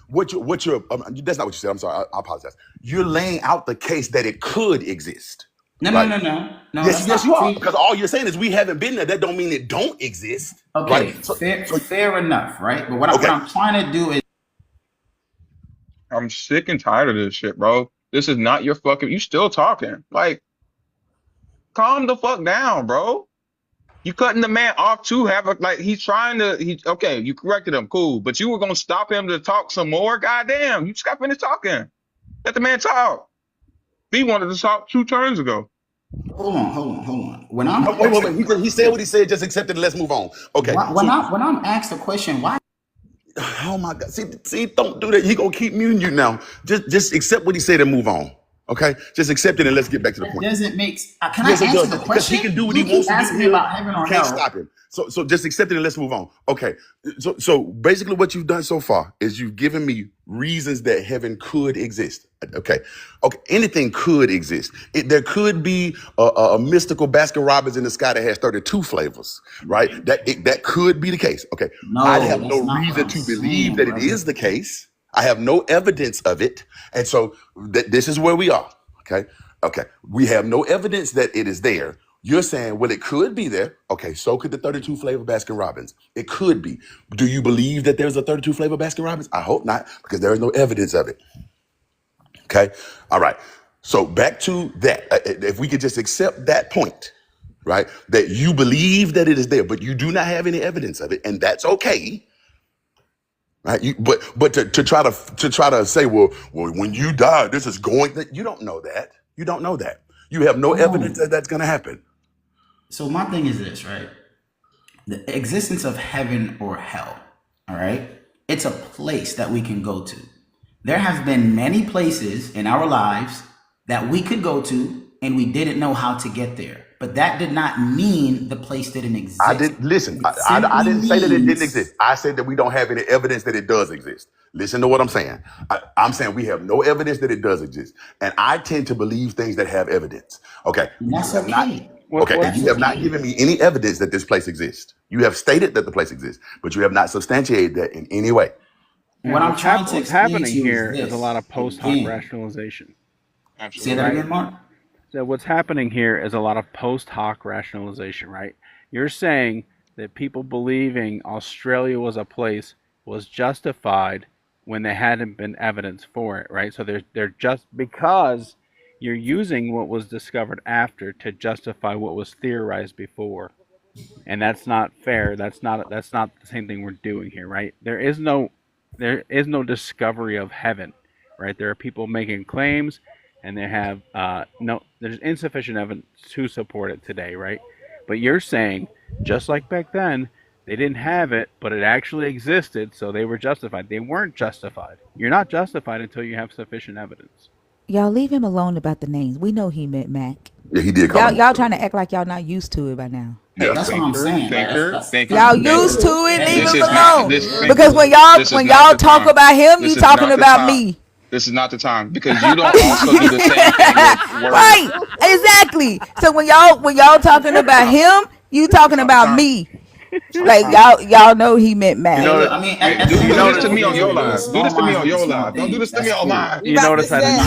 What you're, that's not what you said. I'm sorry. I apologize. You're laying out the case that it could exist. No, Right? No, Yes, that's you not. are. See, Because all you're saying is we haven't been there. That don't mean it don't exist. okay, Right? So, fair enough, right? But what okay. I'm trying to do is I'm sick and tired of this shit, bro. This is not your fucking. You still talking? Like, calm the fuck down, bro. You cutting the man off too. He's trying to. Okay, you corrected him, cool. But you were gonna stop him to talk some more. Goddamn, you just got finished talking. Let the man talk. He wanted to talk 2 turns ago. hold on. When I'm No, wait. He said what he said. Just accept it and let's move on. Okay. when I'm asked the question, why? Oh my God! See, don't do that. He gonna keep muting you now. Just accept what he said and move on. Okay? Just accept it and let's get back to the That point. doesn't make. Can Yes, I it answer does the because he question? can do what You he wants keep to do asking me here. about heaven You or can't hell. stop him. So just accept it and let's move on. Okay. So basically, what you've done so far is you've given me reasons that heaven could exist. Okay. Anything could exist. There could be a mystical Baskin Robbins in the sky that has 32 flavors, right? That could be the case. Okay. No, I have that's no not what reason I'm to saying, believe that it brother. is the case. I have no evidence of it, and so this is where we are. Okay. We have no evidence that it is there. You're saying, well, it could be there. Okay, so could the 32 flavor Baskin Robbins. It could be. Do you believe that there's a 32 flavor Baskin Robbins? I hope not, because there is no evidence of it. Okay. All right. So back to that. If we could just accept that point, right? That you believe that it is there, but you do not have any evidence of it, and that's okay. Right? But to try to say, well, when you die, this is going. You don't know that. You don't know that. You have no evidence that that's going to happen. So my thing is this, right? The existence of heaven or hell, all right? It's a place that we can go to. There have been many places in our lives that we could go to and we didn't know how to get there. But that did not mean the place didn't exist. I didn't listen. I didn't say that it didn't exist. I said that we don't have any evidence that it does exist. Listen to what I'm saying. I'm saying we have no evidence that it does exist, and I tend to believe things that have evidence. Okay, that's you have not. okay. Okay, and you have not given me any evidence that this place exists. You have stated that the place exists, but you have not substantiated that in any way. What I'm trying to what's explain happening to you here is is this. a lot of post hoc Again, rationalization. say that again, Mark. So what's happening here is a lot of post hoc rationalization, right? You're saying that people believing Australia was a place was justified when there hadn't been evidence for it, right? So they're just because you're using what was discovered after to justify what was theorized before. And that's not fair. That's not the same thing we're doing here, right? There is no discovery of heaven, right? There are people making claims, and they have there's insufficient evidence to support it today, right? But you're saying, just like back then, they didn't have it, but it actually existed, so they were justified. They weren't justified. You're not justified until you have sufficient evidence. Y'all leave him alone about the names. We know he meant Mac. Yeah, he did call Y'all trying to act like y'all not used to it by now. Yeah, that's what I'm saying. Y'all used to it. Leave This him is not alone. this. Because when y'all talk about him, you talking about me. This is not the time because you don't also do the same thing with words. Right, exactly. So when y'all talking about him, you talking about me. Like y'all know he meant Mac. Do this to me on your live. Do this to me on your live. Don't do this to me on live. You notice I didn't.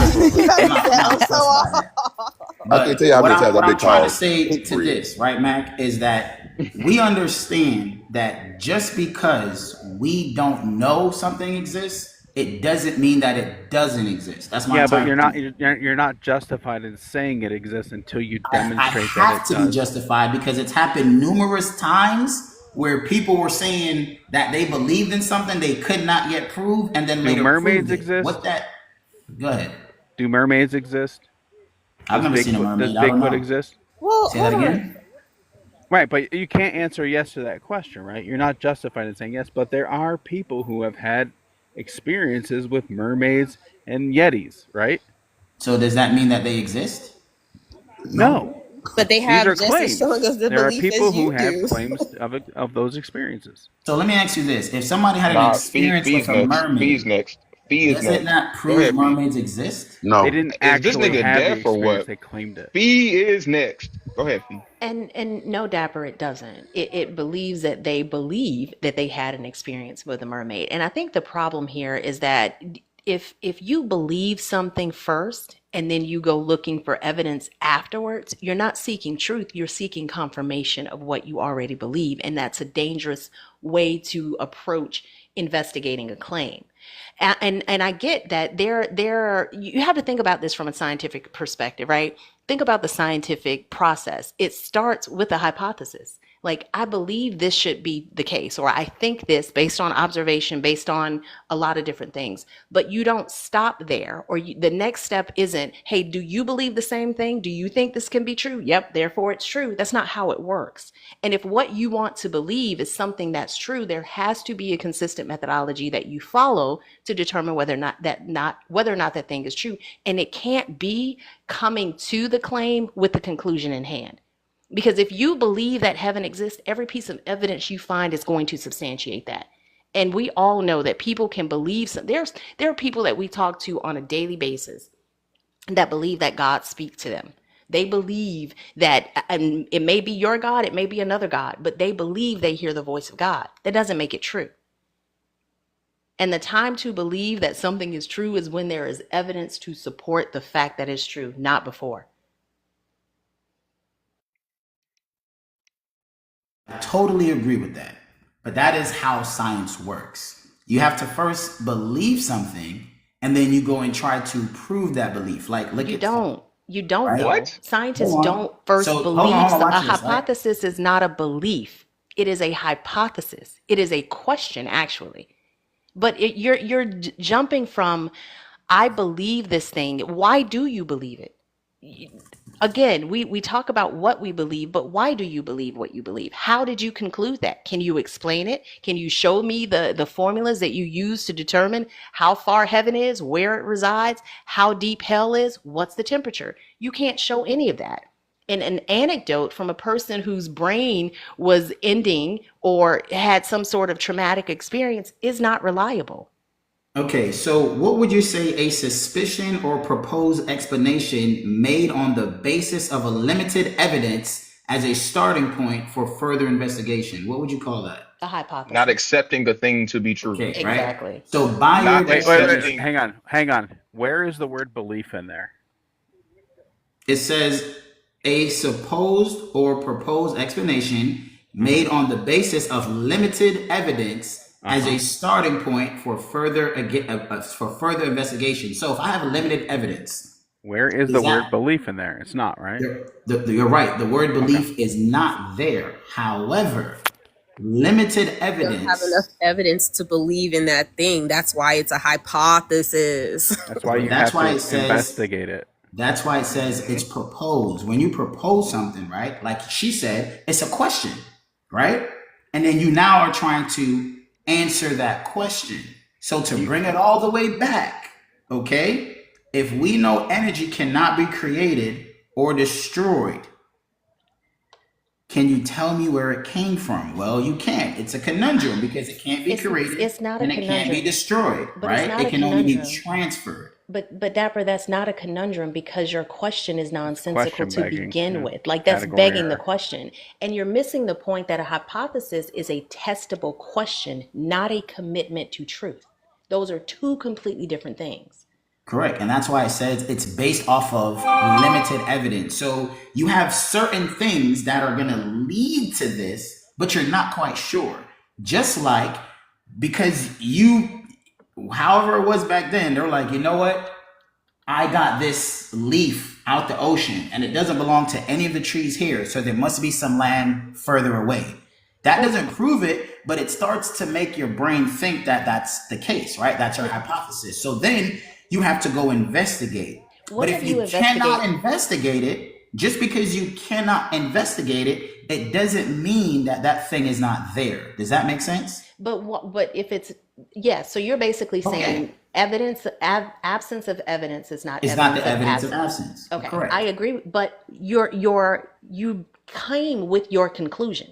I can tell you how many times what I've I'm been trying to called. say to this, right, Mac, is that we understand that just because we don't know something exists, it doesn't mean that it doesn't exist. That's my Yeah, but entire you're not justified in saying it exists until you I demonstrate have that to it be does. justified because it's happened numerous times where people were saying that they believed in something they could not yet prove, and then Do later mermaids proved it. exist? What that? Go ahead. Do mermaids exist? I've never seen a mermaid. Does I don't Bigfoot know. exist? Well, Say that hold on. again. Right, but you can't answer yes to that question, right? You're not justified in saying yes, but there are people who have had experiences with mermaids and yetis, right? So does that mean that they exist? No. But they These have are just as claims. strong as the There are belief people as who you have do. claims of those experiences. So let me ask you this: if somebody had an Nah, experience fees with a next. mermaid, Fees next. Fee is does it next. not Go prove ahead, Fee. mermaids exist? They No. didn't Is this actually nigga have the deaf or experience, what? they claimed it. Fee is next. Go ahead, Fee. And no, Dapper, it doesn't. It believes that they believe that they had an experience with a mermaid. And I think the problem here is that if you believe something first and then you go looking for evidence afterwards, you're not seeking truth, you're seeking confirmation of what you already believe. And that's a dangerous way to approach investigating a claim. And I get that you have to think about this from a scientific perspective, right? Think about the scientific process. It starts with a hypothesis. Like, I believe this should be the case, or I think this based on observation, based on a lot of different things. But you don't stop there, or the next step isn't, hey, do you believe the same thing? Do you think this can be true? Yep, therefore it's true. That's not how it works. And if what you want to believe is something that's true, there has to be a consistent methodology that you follow to determine whether or not that thing is true. And it can't be coming to the claim with the conclusion in hand. Because if you believe that heaven exists, every piece of evidence you find is going to substantiate that. And we all know that people can believe there are people that we talk to on a daily basis that believe that God speaks to them. They believe that, and it may be your God, it may be another God, but they believe they hear the voice of God. That doesn't make it true. And the time to believe that something is true is when there is evidence to support the fact that it's true, not before. I totally agree with that. But that is how science works. You have to first believe something, and then you go and try to prove that belief. Like, look, You don't. You don't Right? know. What? Scientists Hold on. don't first So, hold on, believe. hold on, A watch this, right? hypothesis is not a belief. It is a hypothesis. It is a question, actually. But you're jumping from, I believe this thing. Why do you believe it? again, we talk about what we believe, but why do you believe what you believe? How did you conclude that? Can you explain it? Can you show me the formulas that you use to determine how far heaven is, where it resides, how deep hell is, what's the temperature? You can't show any of that. And an anecdote from a person whose brain was ending or had some sort of traumatic experience is not reliable. Okay, so what would you say a suspicion or proposed explanation made on the basis of a limited evidence as a starting point for further investigation? What would you call that? A hypothesis. Not accepting the thing to be true. Okay, Exactly. right? So by Not your Wait, wait, wait. accepting. Hang on. Where is the word belief in there? it says a supposed or proposed explanation made on the basis of limited evidence as a starting point for further investigation. So if I have limited evidence, Where is is the word that belief in there? It's not, right? you're right. The word belief is not there. However, limited You don't have evidence. enough evidence to believe in that thing. That's why it's a hypothesis. That's why you That's have why to it says. investigate it. That's why it says it's proposed. When you propose something, right? Like she said, it's a question, right? And then you now are trying to answer that question. So to bring it all the way back, okay? If we know energy cannot be created or destroyed, can you tell me where it came from? Well, you can't. It's a conundrum because it can't be created It's not a and it can't be conundrum. destroyed, But it's right? not It a can only be conundrum. transferred. But Dapper, that's not a conundrum because your question is nonsensical Question to begging. begin Yeah. with. Like that's Category begging the error. question. And you're missing the point that a hypothesis is a testable question, not a commitment to truth. Those are two completely different things. Correct. And that's why it says it's based off of limited evidence. So you have certain things that are going to lead to this, but you're not quite sure. Just like because however it was back then, they're like, you know what? I got this leaf out the ocean and it doesn't belong to any of the trees here. So there must be some land further away. That doesn't prove it, but it starts to make your brain think that that's the case, right? That's your hypothesis. So then you have to go investigate. What But have if you you cannot investigated? investigate it, just because you cannot investigate it, it doesn't mean that that thing is not there. Does that make sense? But if it's, yeah, so you're basically saying evidence, absence of evidence is not It's not the evidence evidence of absence. Okay, Correct. I agree, but you came with your conclusion.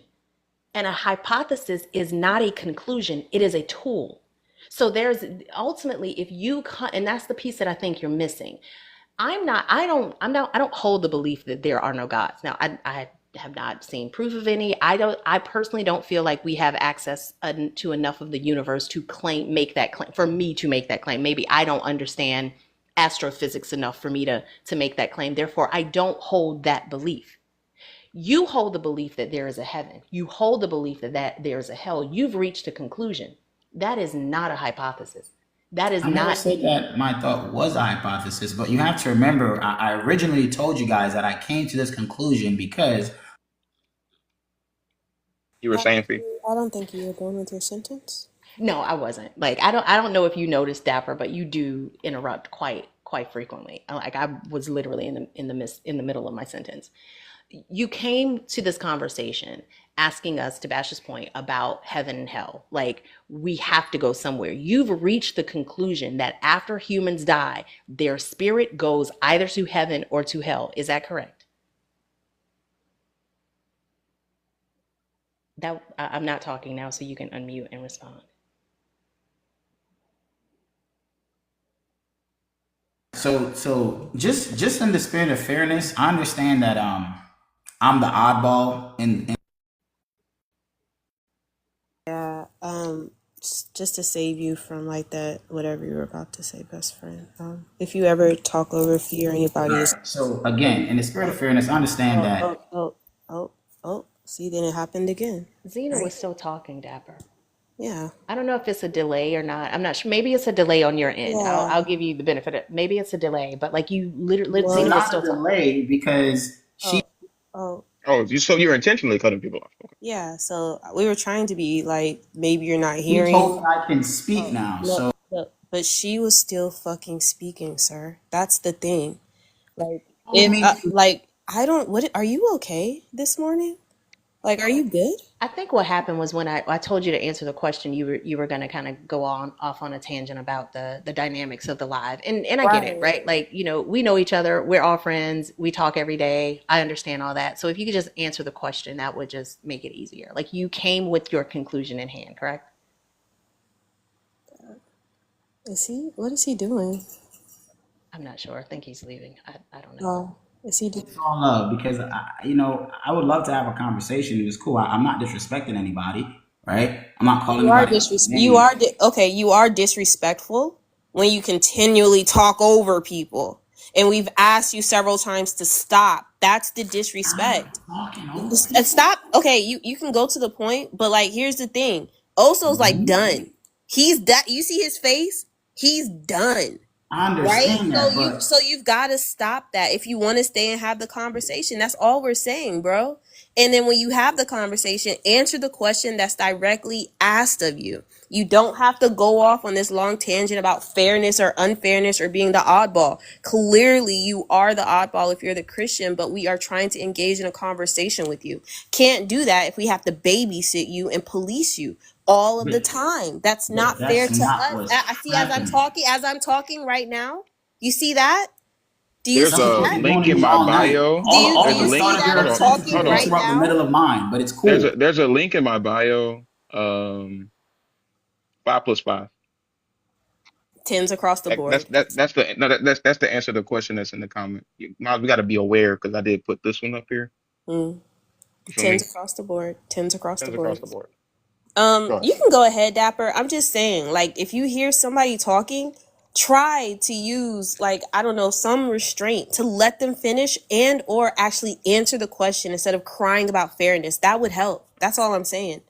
And a hypothesis is not a conclusion, it is a tool. So there's ultimately, if you and that's the piece that I think you're missing. I don't hold the belief that there are no gods. Now, I have not seen proof of any. I personally don't feel like we have access to enough of the universe to make that claim, for me to make that claim. Maybe I don't understand astrophysics enough for me to make that claim. Therefore, I don't hold that belief. You hold the belief that there is a heaven. You hold the belief that there is a hell. You've reached a conclusion. That is not a hypothesis. That is I never not. said that my thought was a hypothesis, but you have to remember, I originally told you guys that I came to this conclusion because You were saying, Fee? I don't think you were going with your sentence. No, I wasn't. Like I don't know if you noticed, Dapper, but you do interrupt quite frequently. Like I was literally in the middle of my sentence. You came to this conversation asking us, to Bash's point, about heaven and hell. Like, we have to go somewhere. You've reached the conclusion that after humans die, their spirit goes either to heaven or to hell. Is that correct? I'm not talking now, so you can unmute and respond. so just in the spirit of fairness, I understand that I'm the oddball in Yeah. Just to save you from like that, whatever you were about to say, best friend. If you ever talk over Fee or anybody is. So again, in the spirit of fairness, I understand that. Oh. See, then it happened again. Xena was still talking, Dapper. Yeah. I don't know if it's a delay or not. I'm not sure. Maybe it's a delay on your end. Yeah. I'll give you the benefit of maybe it's a delay, but like you literally, It's Xena was not still a delay because she. Oh. So you're intentionally cutting people off. Okay. Yeah. So we were trying to be like, maybe you're not You hearing. told me I can speak now, No, so. but she was still fucking speaking, sir. That's the thing. Like, I If mean, like I don't, what are you okay this morning? Like, are you good? I think what happened was when I told you to answer the question, you were going to kind of go on off on a tangent about the dynamics of the live, and I get it, Right. right? Like, we know each other, we're all friends, we talk every day. I understand all that. So if you could just answer the question, that would just make it easier. Like, you came with your conclusion in hand, correct? What is he doing? I'm not sure. I think he's leaving. I don't know. Oh, is he doing? it's all love because I would love to have a conversation. It was cool. I'm not disrespecting anybody, right? I'm not calling You are anybody you names. are okay, you are disrespectful when you continually talk over people. And we've asked you several times to stop. That's the disrespect. Talking over And stop. Okay, you can go to the point, but like here's the thing. Oso's like done. He's that, you see his face? He's done. I Right? understand that, but So you've got to stop that if you want to stay and have the conversation. That's all we're saying, bro. And then when you have the conversation, answer the question that's directly asked of you. You don't have to go off on this long tangent about fairness or unfairness or being the oddball. Clearly, you are the oddball if you're the Christian, but we are trying to engage in a conversation with you. Can't do that if we have to babysit you and police you all of the time. That's not fair that's to not us. what's I see happening. as I'm talking right now. You see that? Do you There's see Some a people that? be going link to in me my all night. bio. All Do of There's a us you link. see started that their Hold I'm on, sentences talking hold to on. right interrupt the now? middle of mine, but it's There's a cool. there's a link in my bio. 5 + 5. Tens across the board. That's the no, that's the answer to the question that's in the comment. Miles, we got to be aware because I did put this one up here. Mm. You feel Tens me? across the board. Tens across the Tens board. across the board. Go ahead. You can go ahead, Dapper. I'm just saying, like, if you hear somebody talking, try to use, like, I don't know, some restraint to let them finish and or actually answer the question instead of crying about fairness. That would help. That's all I'm saying.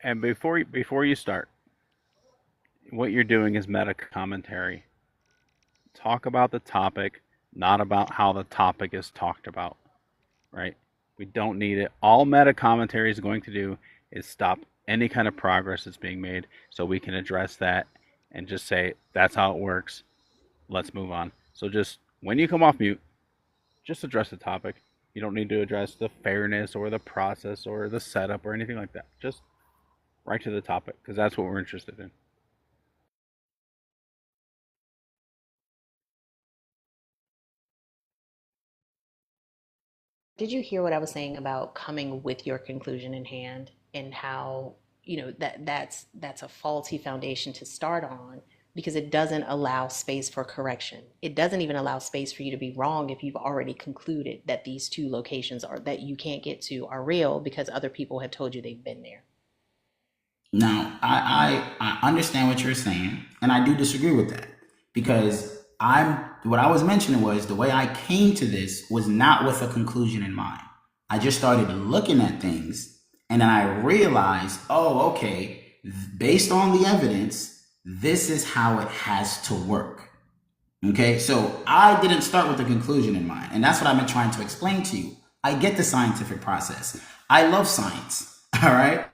And before you start, what you're doing is meta commentary. Talk about the topic, not about how the topic is talked about, right? We don't need it. All meta commentary is going to do is stop any kind of progress that's being made so we can address that and just say, that's how it works. Let's move on. So just when you come off mute, just address the topic. You don't need to address the fairness or the process or the setup or anything like that. Just right to the topic because that's what we're interested in. Did you hear what I was saying about coming with your conclusion in hand and how, that's a faulty foundation to start on because it doesn't allow space for correction. It doesn't even allow space for you to be wrong if you've already concluded that these two locations are that you can't get to are real because other people have told you they've been there. Now, I understand what you're saying, and I do disagree with that because what I was mentioning was the way I came to this was not with a conclusion in mind. I just started looking at things, and then I realized, oh, okay, based on the evidence, this is how it has to work. Okay, so I didn't start with the conclusion in mind, and that's what I've been trying to explain to you. I get the scientific process. I love science. All right.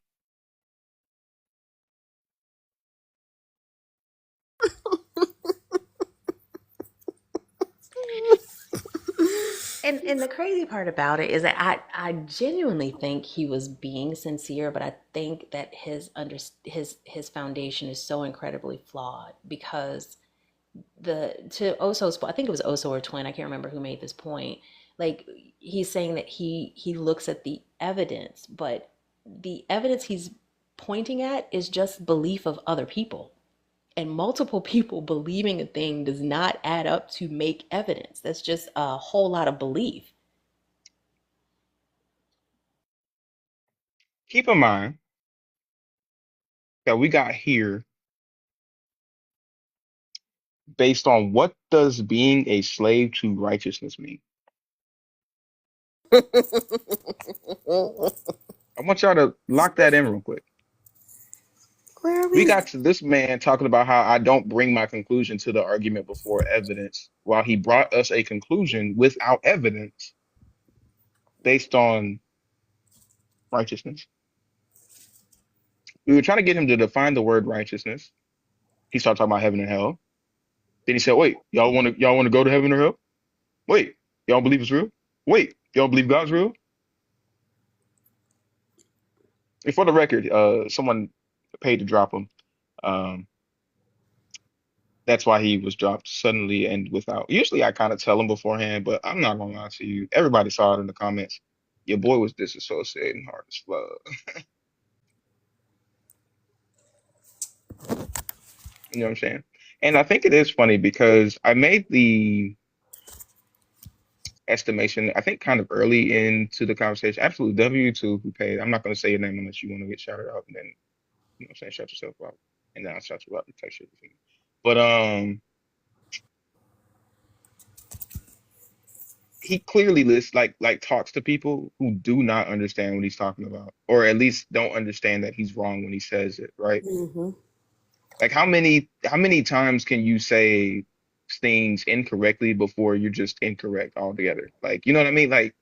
And the crazy part about it is that I genuinely think he was being sincere, but I think that his foundation is so incredibly flawed because to Oso's, I think it was Oso or Twin, I can't remember who made this point. Like, he's saying that he looks at the evidence, but the evidence he's pointing at is just belief of other people. And multiple people believing a thing does not add up to make evidence. That's just a whole lot of belief. Keep in mind that we got here based on what does being a slave to righteousness mean. I want y'all to lock that in real quick. Where are We we? got to this man talking about how I don't bring my conclusion to the argument before evidence, while he brought us a conclusion without evidence based on righteousness. We were trying to get him to define the word righteousness. He started talking about heaven and hell. Then he said, "Wait, y'all want to go to heaven or hell? Wait." You don't believe it's real? Wait, you don't believe God's real? And for the record, someone paid to drop him. Um, that's why he was dropped suddenly and without. Usually, I kind of tell him beforehand, but I'm not gonna lie to you. Everybody saw it in the comments. Your boy was disassociating hard as fuck. You know what I'm saying? And I think it is funny because I made the estimation, I think, kind of early into the conversation. Absolutely, W2 who paid. I'm not going to say your name unless you want to get shouted out, and then you know what I'm saying, shut yourself out, and then I'll shout you out and text you. But he clearly lists like talks to people who do not understand what he's talking about, or at least don't understand that he's wrong when he says it, right? Hmm. Like how many times can you say things incorrectly before you're just incorrect altogether? Like, you know what I mean? Like,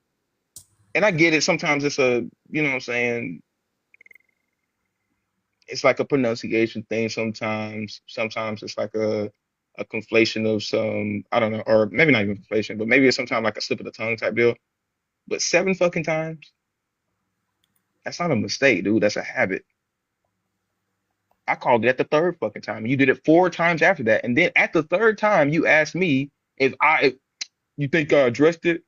and I get it. Sometimes it's a, you know what I'm saying? It's like a pronunciation thing sometimes. Sometimes it's like a conflation of some, I don't know, or maybe not even conflation, but maybe it's sometimes like a slip of the tongue type deal. But seven fucking times, that's not a mistake, dude. That's a habit. I called it at the third fucking time. You did it four times after that. And then at the third time, you asked me if you think I addressed it.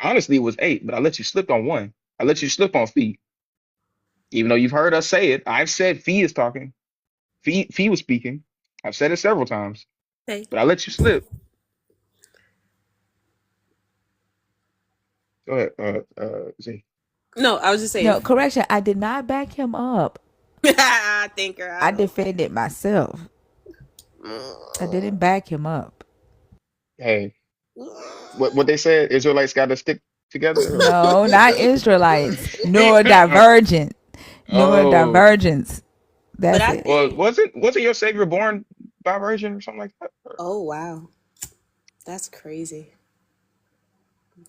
Honestly, it was eight, but I let you slip on one. I let you slip on fee. Even though you've heard us say it, I've said fee is talking. Fee was speaking. I've said it several times, Hey. but I let you slip. Go ahead, Z. No, I was just saying. No, correction. I did not back him up. Thinker, I I don't. defended myself. I didn't back him up. Hey, what they said? Israelites got to stick together. No, not Israelites. Or... oh, Neurodivergence. But That's I it. well, think. wasn't your savior born by virgin or something like that? Oh wow, that's crazy.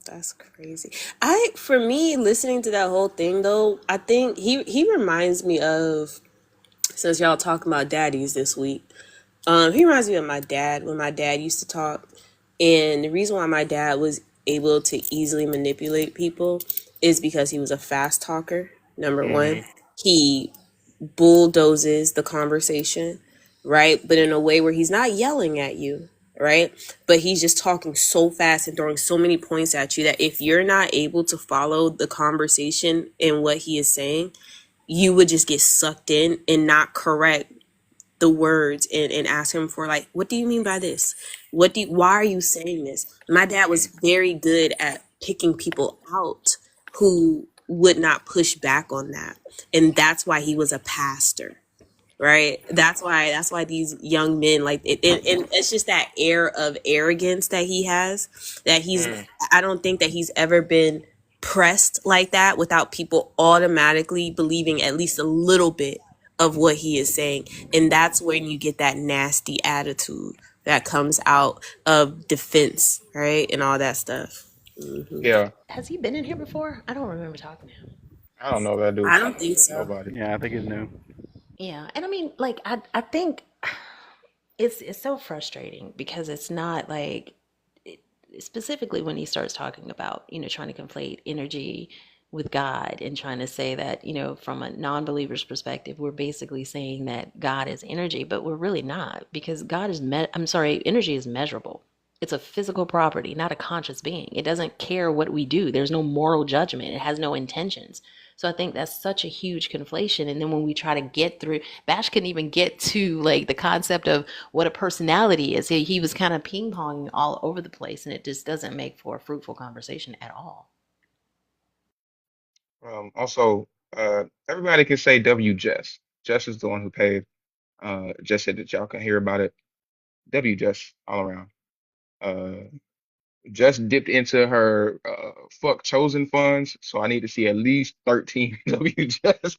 That's crazy. For me, listening to that whole thing though, I think he reminds me of, since y'all talking about daddies this week. He reminds me of my dad when my dad used to talk. And the reason why my dad was able to easily manipulate people is because he was a fast talker. Number Hmm. one, he bulldozes the conversation, right? But in a way where he's not yelling at you, right? But he's just talking so fast and throwing so many points at you that if you're not able to follow the conversation and what he is saying, you would just get sucked in and not correct the words and ask him for, like, what do you mean by this? Why are you saying this? My dad was very good at picking people out who would not push back on that. And that's why he was a pastor, right? That's why these young men, like it, and it's just that air of arrogance that he has, that he's, Mm. I don't think that he's ever been pressed like that without people automatically believing at least a little bit of what he is saying. And that's when you get that nasty attitude that comes out of defense, right? And all that stuff. Hmm. Yeah, Has he been in here before? I don't remember talking to him. I don't know that dude. I don't think so. Nobody. Yeah, I think it's new. Yeah, and I mean, like, I think it's so frustrating because it's not like it, specifically when he starts talking about, trying to conflate energy with God and trying to say that, from a non-believer's perspective, we're basically saying that God is energy, but we're really not, because I'm sorry, energy is measurable. It's a physical property, not a conscious being. It doesn't care what we do. There's no moral judgment. It has no intentions. So I think that's such a huge conflation. And then when we try to get through, Bash couldn't even get to like the concept of what a personality is. He was kind of ping ponging all over the place, and it just doesn't make for a fruitful conversation at all. Also, everybody can say W Jess. Jess is the one who paid. Jess said that y'all can hear about it. W Jess all around. Uh, Jess dipped into her fuck chosen funds, so I need to see at least 13 W Jess.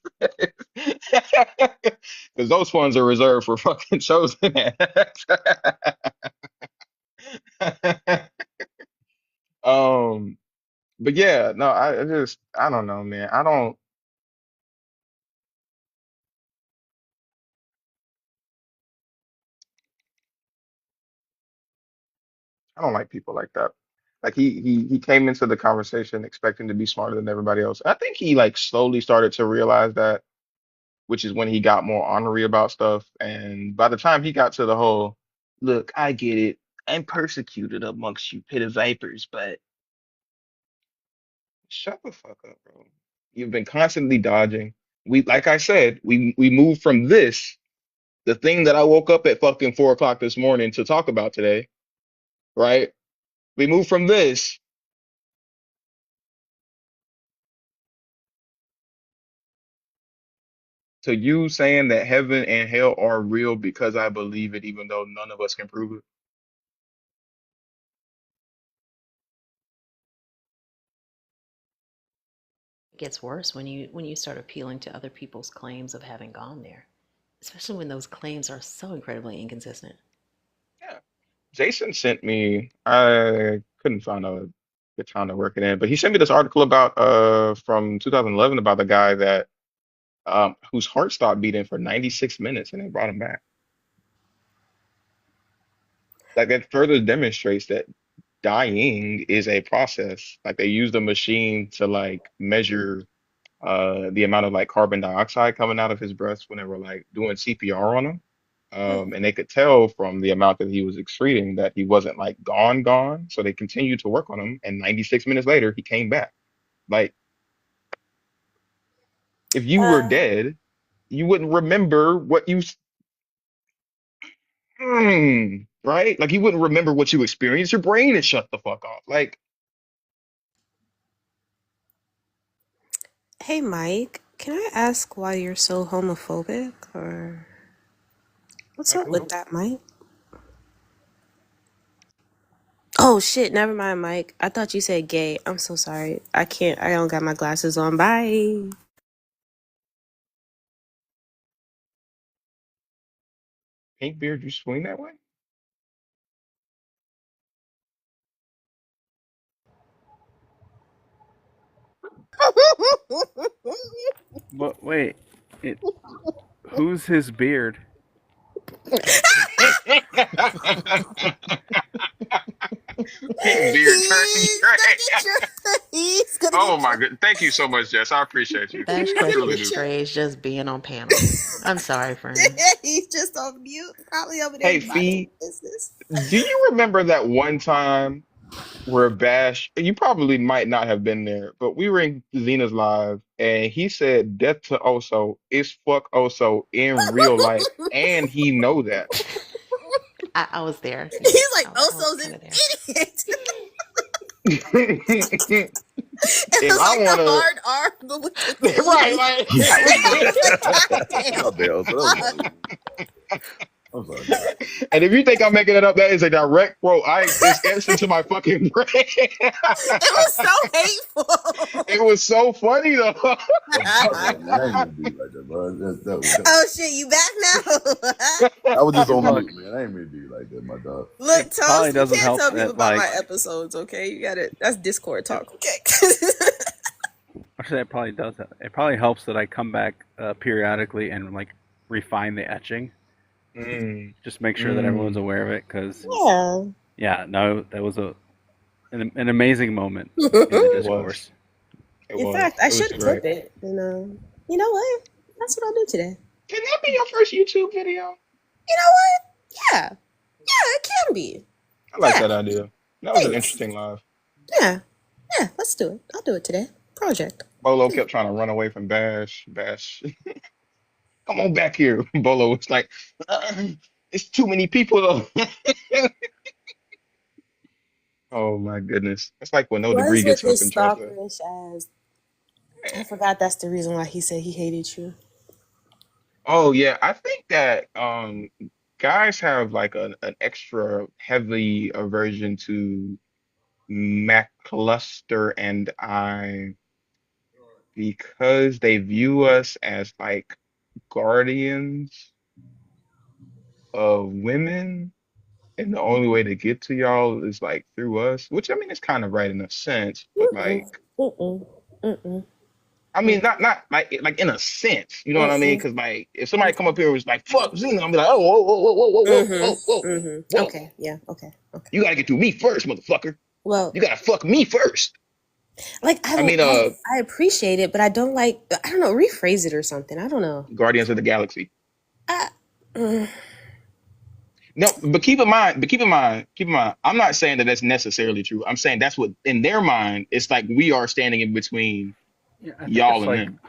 Because those funds are reserved for fucking chosen. um, but yeah, no, I don't know, man. I don't like people like that. Like he came into the conversation expecting to be smarter than everybody else. I think he like slowly started to realize that, which is when he got more ornery about stuff. And by the time he got to the whole, look, I get it. I'm persecuted amongst you pit of vipers, but shut the fuck up, bro. You've been constantly dodging. Like I said, we moved from this, the thing that I woke up at fucking 4 o'clock this morning to talk about today, right? We moved from this to you saying that heaven and hell are real because I believe it, even though none of us can prove it. It gets worse when you start appealing to other people's claims of having gone there, especially when those claims are so incredibly inconsistent. Yeah. Jason sent me, I couldn't find a good time to work it in, but he sent me this article about from 2011 about the guy that whose heart stopped beating for 96 minutes and they brought him back. Like that further demonstrates that dying is a process. Like they used a machine to like measure the amount of like carbon dioxide coming out of his breath when they were like doing CPR on him. And they could tell from the amount that he was excreting that he wasn't like gone. So they continued to work on him. And 96 minutes later, he came back. Like if you were dead, you wouldn't remember what right? Like you wouldn't remember what you experienced. Your brain is shut the fuck off. Like, Hey, Mike, can I ask why you're so homophobic, or what's up with that, Mike? Oh shit, never mind, Mike. I thought you said gay. I'm so sorry. I don't got my glasses on. Bye. Pink beard, you swing that way? But wait, it, who's his beard? Pink beard turning gray. He's gonna Oh get my good. Thank you so much, Jess. I appreciate you. That's I truly Christopher do. Strange just being on panel. I'm sorry, friend. He's just on mute, probably over there Hey, minding Fee, his business. do you remember that one time where Bash, you probably might not have been there, but we were in Zena's live and he said death to Oso is fuck Oso in real life. And he know that. I was there. Yeah, He's like, I was Oso's kind an of there. idiot. If It was I like the wanna hard R, but with the right, T. like Oh, damn, so that was I'm sorry. and if you think I'm making it up, that is a direct quote. It's instant to my fucking brain. It was so hateful. It was so funny though. I'm sorry, man. I ain't mean to do like that, bro. Oh shit, you back now? I was just on Look, mute, man. I ain't mean to do like that, my dog. Look, it probably Toast, you doesn't can't help tell people that about like my episodes, okay? You gotta, that's Discord talk, okay? actually it probably does. It probably helps that I come back periodically and like refine the etching. Mm, Just make sure that everyone's mm. aware of it, because Yeah. yeah, no, that was an amazing moment in the It was. discourse. It In was. fact, I It was should clip great. it. And you know what? That's what I'll do today. Can that be your first YouTube video? You know what? Yeah. Yeah, it can be. I like Yeah. that idea. That was an Thanks. interesting live. Yeah. Yeah, let's do it. I'll do it today. Project. Bolo kept trying to run away from Bash. Bash, come on back here. Bolo was like, it's too many people though. Oh my goodness. It's like when no degree Was with gets up his and tries to. stalkerish ass. I forgot that's the reason why he said he hated you. Oh yeah, I think that guys have like an extra heavy aversion to McCluster and I because they view us as like guardians of women, and the only way to get to y'all is like through us, which I mean it's kind of right in a sense, but Mm-mm. like Mm-mm. Mm-mm. I mean, not like in a sense, you know what I mean? Mm-mm. Because like, if somebody come up here and was like, "Fuck Xena," I'll be like, "Oh, whoa, whoa, whoa, whoa, whoa, whoa, whoa, whoa, whoa! Okay. Yeah. Okay. Okay. You got to get through me first, motherfucker. Well, You got to fuck me first." like I mean, I appreciate it, but I don't like. I don't know. Rephrase it or something. I don't know. Guardians of the Galaxy. I, mm, No, but keep in mind. I'm not saying that that's necessarily true. I'm saying that's what in their mind. It's like we are standing in between Yeah, I think y'all it's and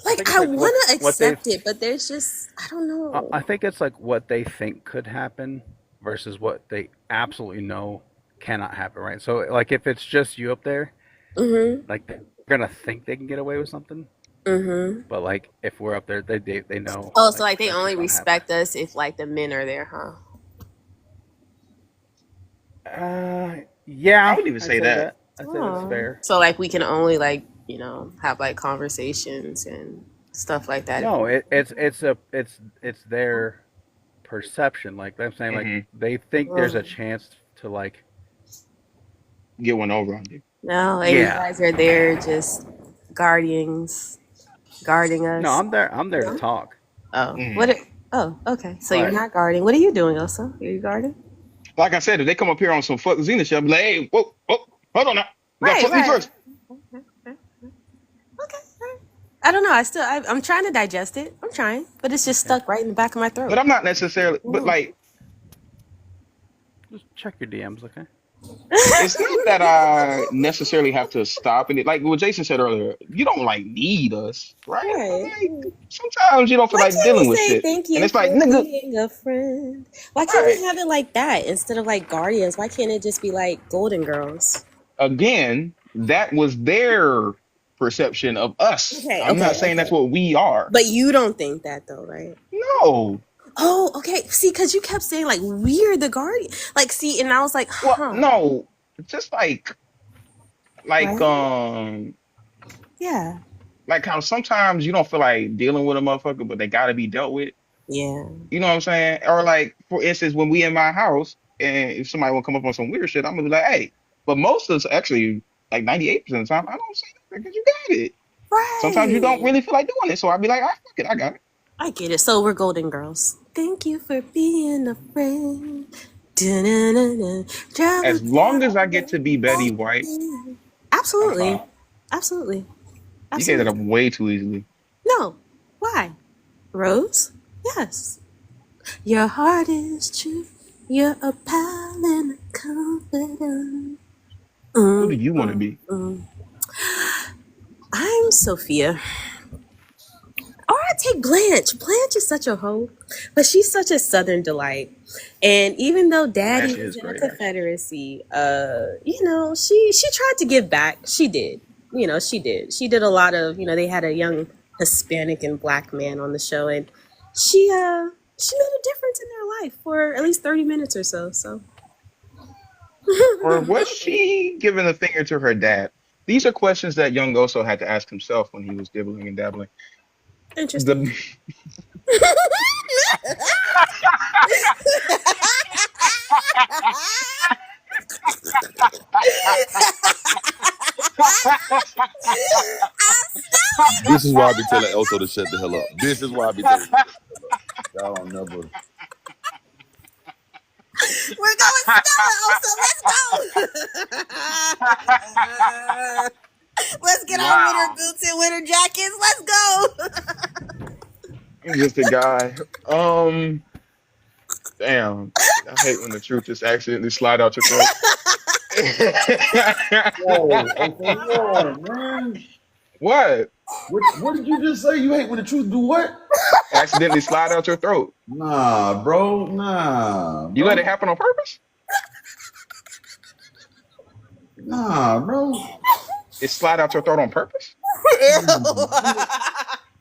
like them. like I want to accept it, but there's just I don't know. I think it's like what they think could happen versus what they absolutely know cannot happen, right? So like if it's just you up there, Mm-hmm. like they're gonna think they can get away with something, Mm-hmm. but like if we're up there, they know Oh, so like they that's only just not happening. respect us if like the men are there, huh? Yeah, I wouldn't even I'd say say that. I'd say that's Oh. fair. So like we can only like have like conversations and stuff like that. No, it's their perception. Like I'm saying, like they think there's a chance to like Get one over on you. No, and you yeah. guys are there just guardians guarding us. No, I'm there to talk. Oh, Mhm. what? Oh, okay. So you're Right. not guarding. What are you doing, Elsa? Are you guarding? Like I said, if they come up here on some fuck Xena shit, I'll be like, "Hey, whoa, whoa, hold on now. You got to Right, fuck me right. first." I don't know. I'm trying to digest it. I'm trying, but it's just stuck right in the back of my throat. But I'm not necessarily. But like, Just check your DMs, okay? it's not that I necessarily have to stop. And like what Jason said earlier, you don't like need us, right? Right. Like sometimes you don't feel Why like can't dealing we with say shit, thank and you it's like, for nigga, being a friend? Why can't we have it like that instead of like guardians? Why can't it just be like Golden Girls? again, that was their perception of us. Okay, I'm not okay, saying that's okay. what we are. But you don't think that though, right? No. Oh, okay. See, because you kept saying like we're the guardian. Like, see, and I was like, huh. Well, no, just like Right? Yeah. like how sometimes you don't feel like dealing with a motherfucker, but they gotta be dealt with. Yeah. You know what I'm saying? Or like, for instance, when we in my house and if somebody will come up on some weird shit, I'm gonna be like, hey. But most of us actually, like 98% of the time, I don't say nothing because you got it. Right. Sometimes you don't really feel like doing it, so I'll be like, ah, fuck it, I got it. I get it. So we're Golden Girls. Thank you for being a friend. Da-na-na-na. As long as I get to be Betty White, I'm Absolutely. fine. Absolutely. You gave that Absolutely. up way too easily. No. Why? Rose? Yes. Your heart is true. You're a pal and a confidant. Who do you want to be? I'm Sophia. Or I take Blanche. Blanche is such a hoe, but she's such a Southern delight. And even though Daddy Blanche was is in the great. Confederacy, she tried to give back. She did. She did. She did a lot of. They had a young Hispanic and Black man on the show, and she made a difference in their life for at least 30 minutes or so. So. Or was she giving the finger to her dad? These are questions that young Oso had to ask himself when he was dibbling and dabbling. Interesting. This is why I be telling Elso to shut the hell up. This is why I be telling him to shut the hell up. Y'all don't never. We're going Stella, Elsa. Let's get our winter boots and winter jackets. Let's go. I'm just a guy. Damn. I hate when the truth just accidentally slide out your throat. Whoa, man. What? What did you just say? You hate when the truth do what? Accidentally slide out your throat. Nah, bro. Nah. You Bro. let it happen on purpose? Nah, bro. It slide out your throat on purpose?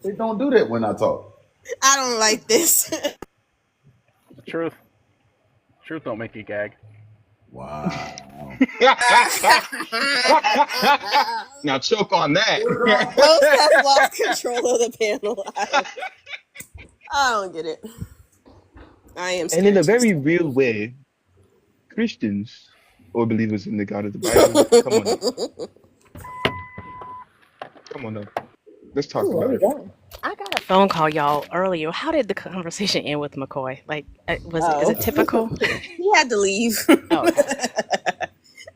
They don't do that when I talk. I don't like this. Truth don't make you gag. Wow. Now choke on that. Rose has lost control of the panel. I don't get it. I am scared. And in a very real way, Christians or believers in the God of the Bible, come on now. Let's talk Ooh, there about we it. go. I got a phone call, y'all, earlier. How did the conversation end with McCoy? Like, is it Oh, typical? He had to leave. Oh, okay.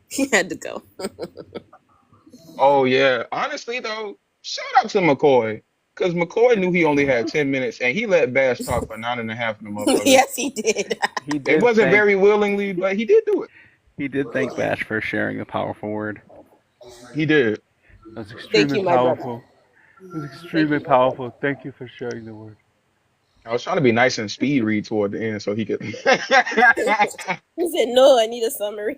He had to go. Oh yeah. Honestly though, shout out to McCoy. Because McCoy knew he only had 10 minutes and he let Bash talk for 9.5 of the motherfuckers. Yes, he did. He It did wasn't thank very willingly, but he did do it. he did thank Bash for sharing the powerful word. He did. That's Thank extremely you, my brother. powerful. It's Thank extremely you, my brother. powerful. Thank you for sharing the word. I was trying to be nice and speed read toward the end so he could. He said, "No, I need a summary."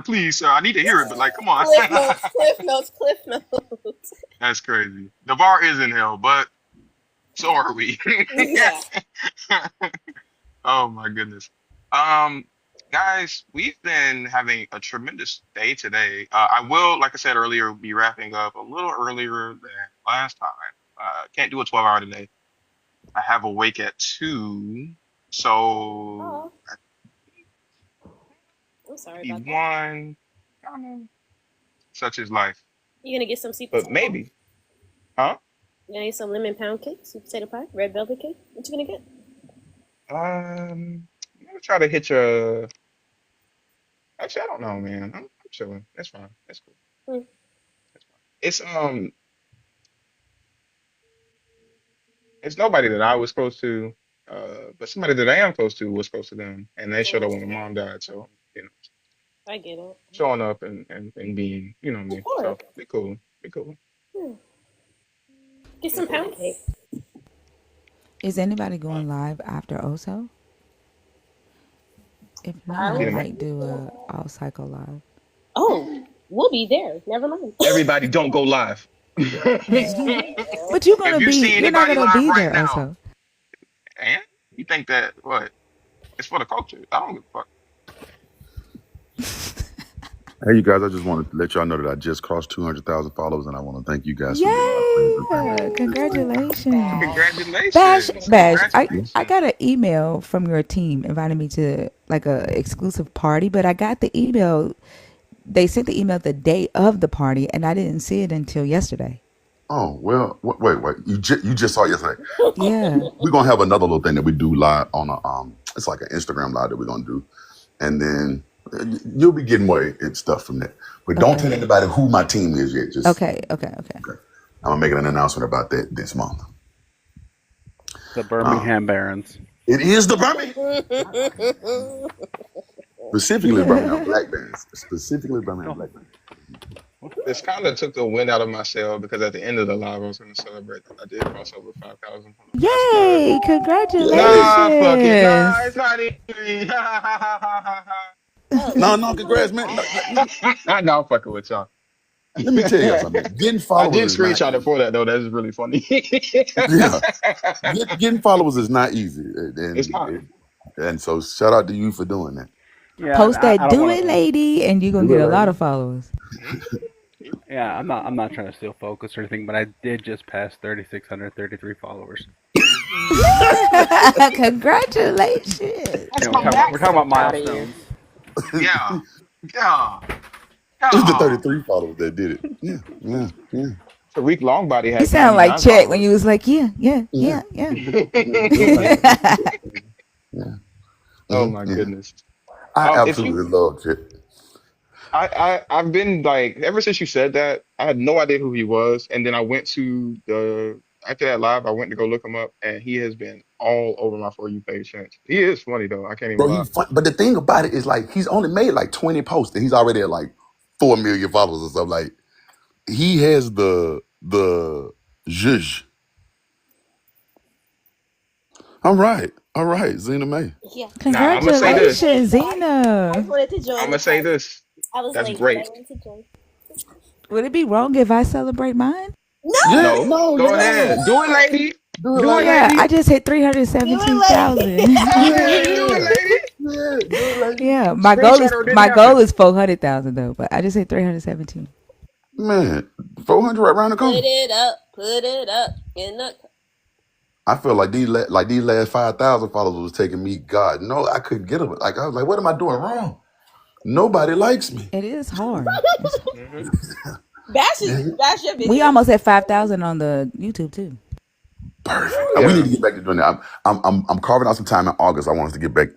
Please, sir, I need to hear it, but like, come on. Cliff notes, cliff notes, cliff notes. That's crazy. The bar is in hell, but so are we. Yeah. Oh my goodness. Um, guys, we've been having a tremendous day today. I will, like I said earlier, be wrapping up a little earlier than last time. Can't do a 12-hour today. I have a wake at 2, so Oh, I'm sorry maybe about that. 1. I don't know. Such is life. You gonna get some sweet But potato pie? maybe, huh? You gonna get some lemon pound cake, sweet potato pie, red velvet cake? What you gonna get? I'm gonna try to hit your. Actually, I don't know, man. I'm chilling. That's fine. That's cool. Hmm. That's fine. It's nobody that I was close to, but somebody that I am close to was close to them, and they showed up when my mom died. So I get it. showing up and being, Of me. course. So be cool. Be cool. Hmm. Get some pound cake. Is anybody going live after Oso? If not, I Tina Violence. Mae. might do a all cycle live. Oh, we'll be there. Never mind. Everybody, don't go live. But you're If gonna you see be, you're not anybody gonna live be right there, now, Oso. and you think that what? It's for the culture. I don't give a fuck. Hey, you guys, I just wanted to let y'all know that I just crossed 200,000 followers, and I want to thank you guys for being my friends. Yay! Congratulations. Bash, Congratulations. Bash, I Congratulations. got an email from your team inviting me to like a exclusive party, but I got the email. They sent the email the day of the party, and I didn't see it until yesterday. Oh, well, wait. You just saw it yesterday. Yeah. We're going to have another little thing that we do live on it's like an Instagram live that we're going to do. And then you'll be getting more stuff from that. But don't tell Okay. anybody who my team is yet. Just Okay. I'm going to make an announcement about that this month. The Birmingham Barons. It is the Birmingham. Specifically Birmingham Black Bands. Specifically Birmingham Black Bands. This kind of took the wind out of my sail because at the end of the live, I was going to celebrate that I did cross over 5,000 from the last time. Yay! Congratulations. Nah, fuck it. Nah, it's not even. No, congrats, man. No, I'm fucking with y'all. Let me tell you something. Getting I followers did is not screenshot it easy. for that though. That is really funny. Yeah. Getting followers is not easy. It's not. And so shout out to you for doing that. Yeah, Post I that don't do want it, to. lady, and you're gonna Do it, get a lot lady. of followers. Yeah, I'm not trying to steal focus or anything, but I did just pass 3,633 followers. Congratulations. Yeah, we're talking about milestones. Yeah. Yeah. It's the 33 followers that did it. Yeah. Tariq Longbody You has sound like 99 Chet when you followers. was like, yeah. Oh my goodness. I If you absolutely love it. I've been like ever since you said that, I had no idea who he was. And then I went to after that live, I went to go look him up and he has been all over my For You page since. He is funny though. I can't even Bro, lie. he's fun. But the thing about it is like he's only made like 20 posts and he's already at like 4 million followers or something. Like he has the zhuzh. All right, Zena May. Yeah. Nah, I'm gonna say this. Congratulations, I Zena. just wanted to join I'm the gonna say party. this. I was That's late, but I great. wanted to join. Would it be wrong if I celebrate mine? No. Yeah, No, go ahead. Do it, lady. Do it, Do it, lady. Yeah, lady. I just hit Do it, lady. 317,000. Do it, lady. Yeah, my Screenshot or it didn't goal happen. is 400,000 though, but I just hit 317. Man, 400 right around the corner. Put it up. Put it up in the. I feel like these last 5,000 followers was taking me. God, no, I couldn't get them. Like I was like, what am I doing wrong? Nobody likes me. It is hard. Mhm. Bash your We video. almost at 5,000 on the YouTube too. Perfect. We Yeah. need to get back to doing that. I'm carving out some time in August. I want us to get back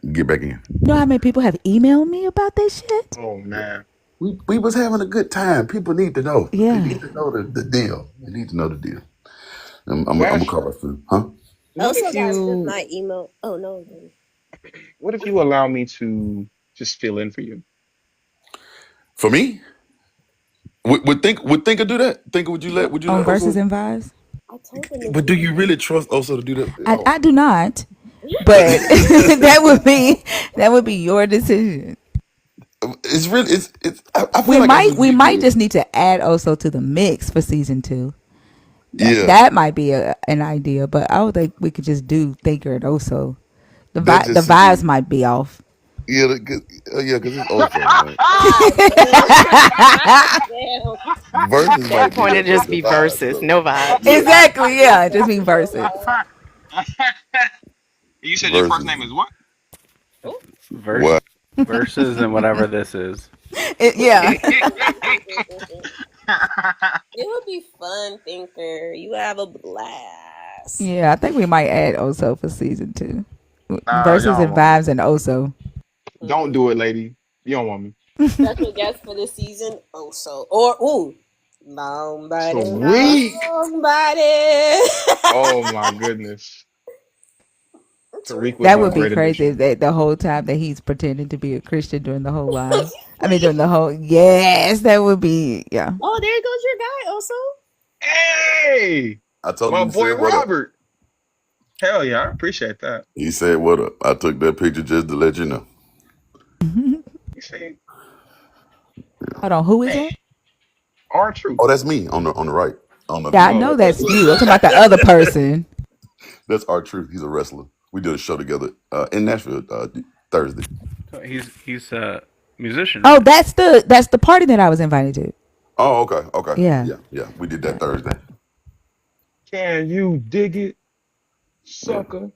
in. You know how many people have emailed me about this shit? Oh man. We was having a good time. People need to know. They Yeah. need to know the deal. They need to know the deal. I'm gonna Bash, cover it soon. Huh? what Also, if guys, with you my email. Oh no. what if you allow me to just fill in for you? For me, would Thinker do that? Thinker, would you let On Verses Oso? and Vibes? I told them to But do you really trust Oso to do that? Oh. I do not, but that would be your decision. It's really it's. I feel We like might just need to add Oso to the mix for season 2. Yeah. That might be an idea, but I would think we could just do Thinker and Oso. The That the just vibes might be off. yeah, because it's Oso, man. Versus At might that be point, it just the be vibe. verses, So no vibes. yeah, Exactly, yeah, just be Verses. You said your first versus name is what? what? Verses and whatever this is. Yeah. It would be fun, Thinker. You have a blast. Yeah, I think we might add Oso for season 2. Nah, Verses y'all and want me. Vibes and Oso. Don't do it, lady. You don't want me. Special guest for this season. Oh, so long body, Sweet. long body. Oh my goodness. Tariq was That my would be great crazy addition. if that the whole time that he's pretending to be a Christian during the whole live. I mean, during the whole, yes, that would be, yeah. Oh, there goes your guy. Also, Hey, I told my him he boy said what up. Robert. Hell yeah, I appreciate that. He said what up. I took that picture just to let you know. You see, Hold on, who is man, that? R-Truth. Oh, that's me on the right. On the Yeah, I Oh, know that's you. I'm talking about the other person. that's R-Truth. He's a wrestler. We did a show together in Nashville Thursday. He's a musician, Oh, right? that's the party that I was invited to. Oh, okay. Yeah. Yeah. We did that Thursday. can you dig it, Yeah. sucker?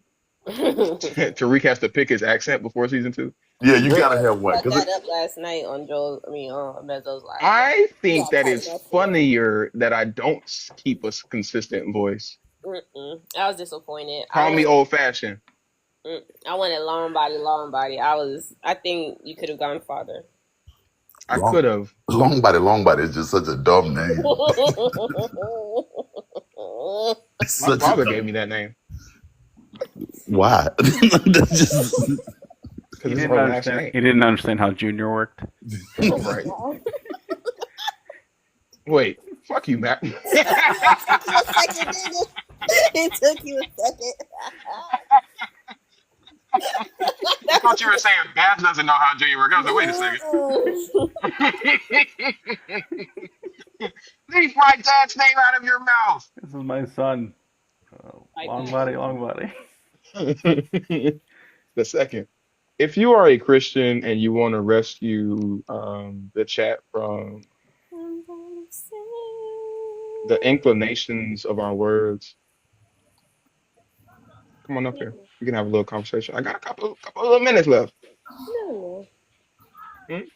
Tariq has to pick his accent before season 2. Yeah, you Great. gotta have one. cut 'Cause that up last night on Mezzo's live. I think that tighten it's that shit up. funnier that I don't keep a consistent voice. I was disappointed. Call me old fashioned. I wanted long body. I think you could have gone farther. I could have. Long body is just such a dumb name. My father gave me that name Why? That's just because it's her last name. He didn't understand how Junior worked. Right. Wait. Fuck you, Matt. It took you a second. I thought you were saying Bass doesn't know how Junior works. I was like, wait a second. Leave my dad's name out of your mouth. This is my son. Long body. The second. If you are a Christian and you want to rescue the chat from the inclinations of our words, come on up here. We can have a little conversation. I got a couple of minutes left.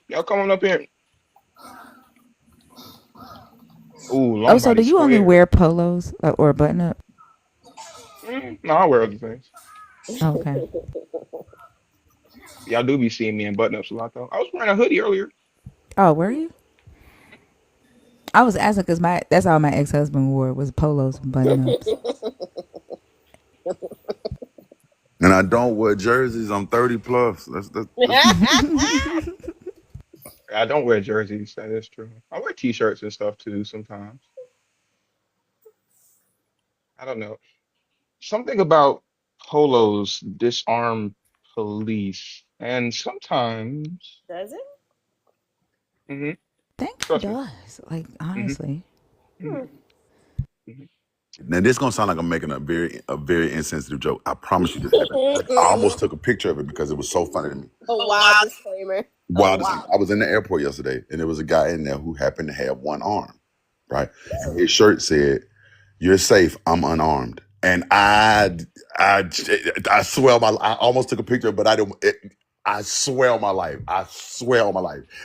Y'all come on up here. Ooh, long Oh, so do body you only square. wear polos or button up? No, I wear other things. Okay. Y'all do be seeing me in button ups a lot though. I was wearing a hoodie earlier. Oh, were you? I was asking because that's all my ex-husband wore was polos and button ups. and I don't wear jerseys. I'm 30 plus. That's I don't wear jerseys. That is true. I wear t-shirts and stuff too sometimes. I don't know. Something about polos disarm police, and sometimes. Does it? Mm-hmm. Think Trust it me. does. Like honestly. Now this gonna sound like I'm making a very insensitive joke. I promise you this happened. I almost took a picture of it because it was so funny to me. A wild disclaimer. Wow. I was in the airport yesterday, and there was a guy in there who happened to have one arm, right? And his shirt said, "You're safe. I'm unarmed." And I swear I almost took a picture, but I didn't. I swear on my life.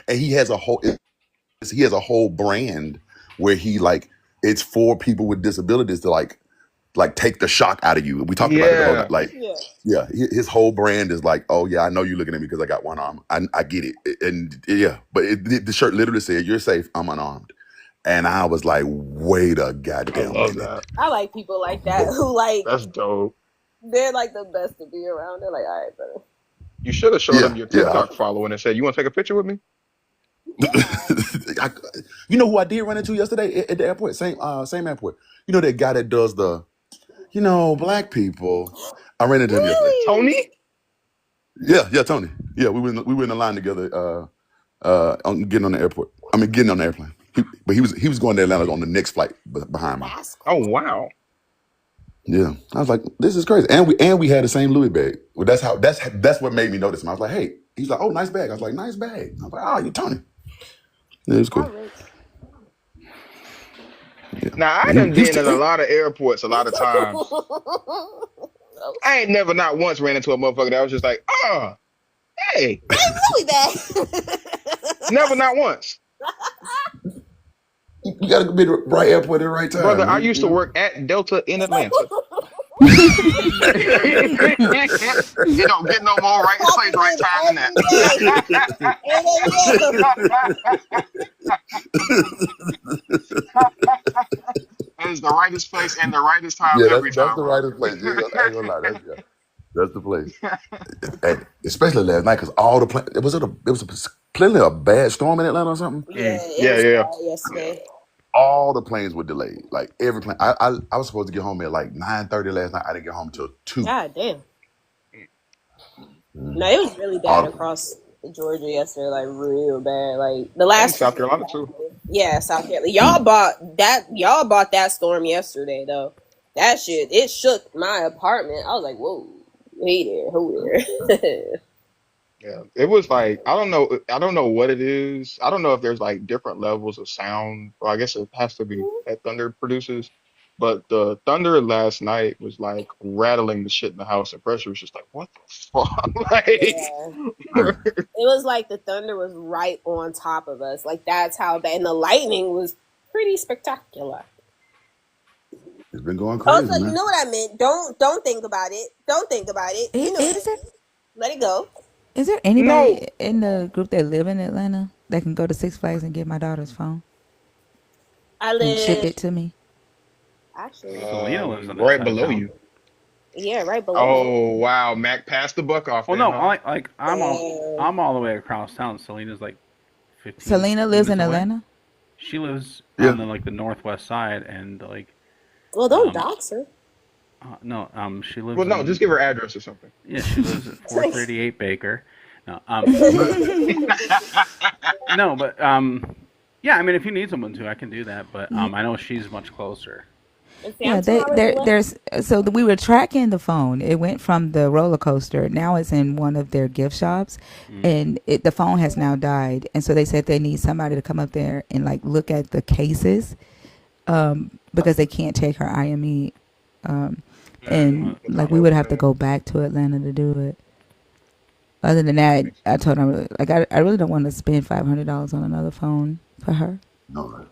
And he has a whole brand where he like it's for people with disabilities to like take the shock out of you. We talked about it the whole night. Yeah. Like, yeah, his whole brand is like, oh yeah, I know you're looking at me because I got one arm. I get it, and yeah, but the shirt literally said, "You're safe. I'm unarmed," and I was like, wait a I goddamn love minute. that. I like people like that who like That's dope. they're like the best to be around. They're like, all right, brother. You should have showed him Yeah, your yeah. TikTok following and said, "You want to take a picture with me?" I, you know who I did run into yesterday at the airport? Same airport. You know that guy that does the, black people. I ran into him yesterday. Tony? Yeah, Tony. Yeah, we were in the line together. Getting on the airport. I mean, getting on the airplane. But he was going to Atlanta on the next flight behind me. Oh wow. Yeah, I was like, this is crazy. And we had the same Louis bag. Well, that's what made me notice him. I was like, hey. He's like, oh, nice bag. I was like, nice bag. I was like, oh, you're Tony. Yeah, it was cool. Yeah. Now I done been in a lot of airports a lot of times. I ain't never not once ran into a motherfucker that was just like, oh, hey. Really bad. Never not once. You gotta be the right airport at the right time. Brother, I man. used to work at Delta in Atlanta. You don't get no more right place, right time than that. That is the rightest place and the rightest time Yeah, every that's time, the bro. rightest place. I ain't gonna lie. That's the place. And especially last night, because all the planes, it was plenty of bad storm in Atlanta or something. Yeah, Yeah, it was yeah. bad yesterday. All the planes were delayed. Like every plane. I was supposed to get home at like 9:30 last night. I didn't get home till 2. God damn. No, it was really All bad the across Georgia yesterday, like real bad. Like the And last South Carolina too. yeah, South Carolina. Y'all bought that storm yesterday though. That shit, it shook my apartment. I was like, whoa, hey there, who there? Yeah. It was like I don't know what it is. I don't know if there's like different levels of sound. Well, I guess it has to be that thunder produces. But the thunder last night was like rattling the shit in the house, and pressure was just like, what the fuck? Like, Yeah. It was like the thunder was right on top of us. Like that's how bad. And the lightning was pretty spectacular. It's been going crazy, Also, you man. know what I meant. Don't think about it. Don't think about it. You know, let it go. Is there anybody in the group that live in Atlanta that can go to Six Flags and get my daughter's phone I and ship live it to me? actually. Selena lives on that right side of below town. you. Yeah, right below. Oh wow, Mac passed the buck off. Well, Then, no, huh? I'm all the way across town. Selena's like 15 Selena lives in minutes away. Atlanta. She lives Yeah. on the northwest side, and like Well, don't dox her. no, she lives. Well, no, in, just give her address or something. Yeah, she lives at 438 Baker. No, no, but yeah. I mean, if you need someone to, I can do that. But I know she's much closer. Yeah, there's so we were tracking the phone. It went from the roller coaster. Now it's in one of their gift shops, and the phone has now died. And so they said they need somebody to come up there and like look at the cases, because they can't take her IME, and like we would have to go back to Atlanta to do it. Other than that, I told them like I really don't want to spend $500 on another phone for her. No.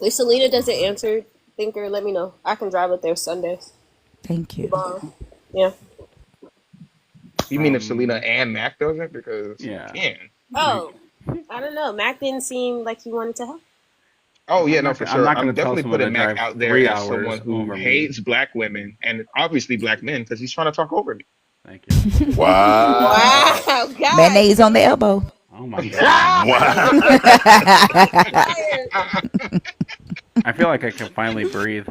If Selena doesn't answer, Thinker, let me know. I can drive up there Sundays. Thank you. Yeah. You mean if Selena and Mac doesn't? Because yeah. you can. Oh, I don't know. Mac didn't seem like he wanted to help. Oh yeah, I'm no, not for gonna- I'm sure. not I'm gonna tell definitely someone putting to Mac drive out there 3 as hours someone who over me. hates black women and obviously black men because he's trying to talk over me. Thank you. Wow. Wow, God. Mayonnaise on the elbow. Oh my god. I feel like I can finally breathe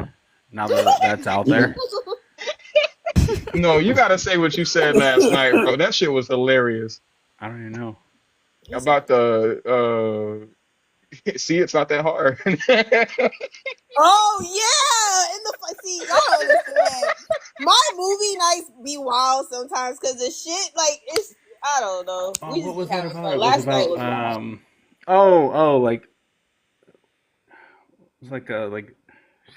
now that that's out there. No, you gotta say what you said last night, bro. That shit was hilarious. I don't even know. About the see, it's not that hard. Oh yeah, in the see, y'all don't understand. My movie nights be wild sometimes because the shit like it's I don't know. Oh, We what just was be that having about? fun. It was Last night about was wild. like it was like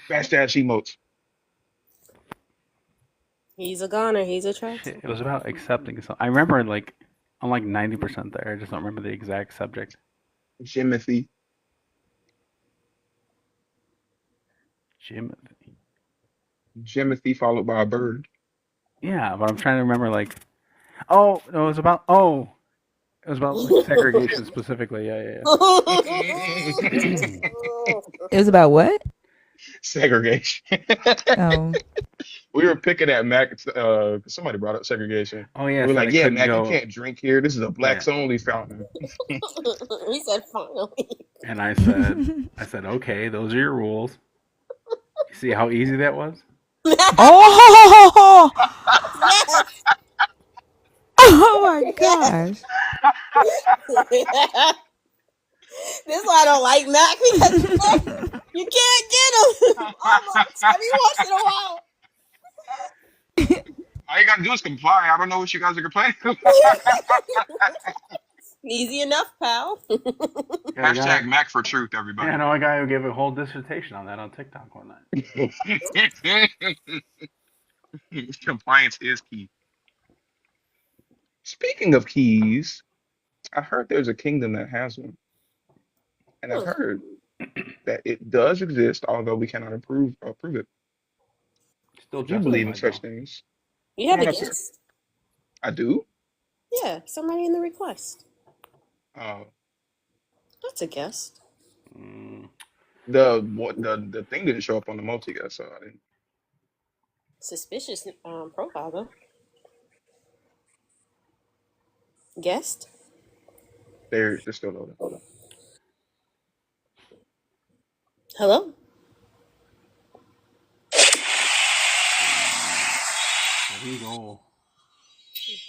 Fast ass emotes. He's a goner. He's a trash. shit, it was about accepting something. I remember I'm like 90% there. I just don't remember the exact subject. Jimothy. Jimothy. Jimothy followed by a bird. Yeah, but I'm trying to remember. Like, oh no, it was about like segregation specifically. Yeah. It was about what? Segregation. Oh, We were picking at Mac. Somebody brought up segregation. Oh We yeah, were said like, it "Yeah, couldn't Mac, you go. can't drink here. This is a Yeah, blacks only fountain." He said finally. and I said, okay, those are your rules. You see how easy that was? oh, Yes. oh my Yes. gosh! This is why I don't like Mac, because you can't get him almost every once in a while. All you gotta do is comply. I don't know what you guys are complaining about. Easy enough, pal. Got a guy. Hashtag Mac for truth, Yeah, I everybody. know a guy who gave a whole dissertation on that on TikTok one night. Compliance is key. Speaking of keys, I heard there's a kingdom that has one, and I've heard that it does exist, although we cannot approve it. Still Do you believe in justified such though. things? You Come have on a up here. guest? I do. Yeah, somebody in the request. Uh, That's a guest. the thing didn't show up on the multi-guest, so I didn't. Suspicious profile, though. Guest? They're still loading. Hello? There you go.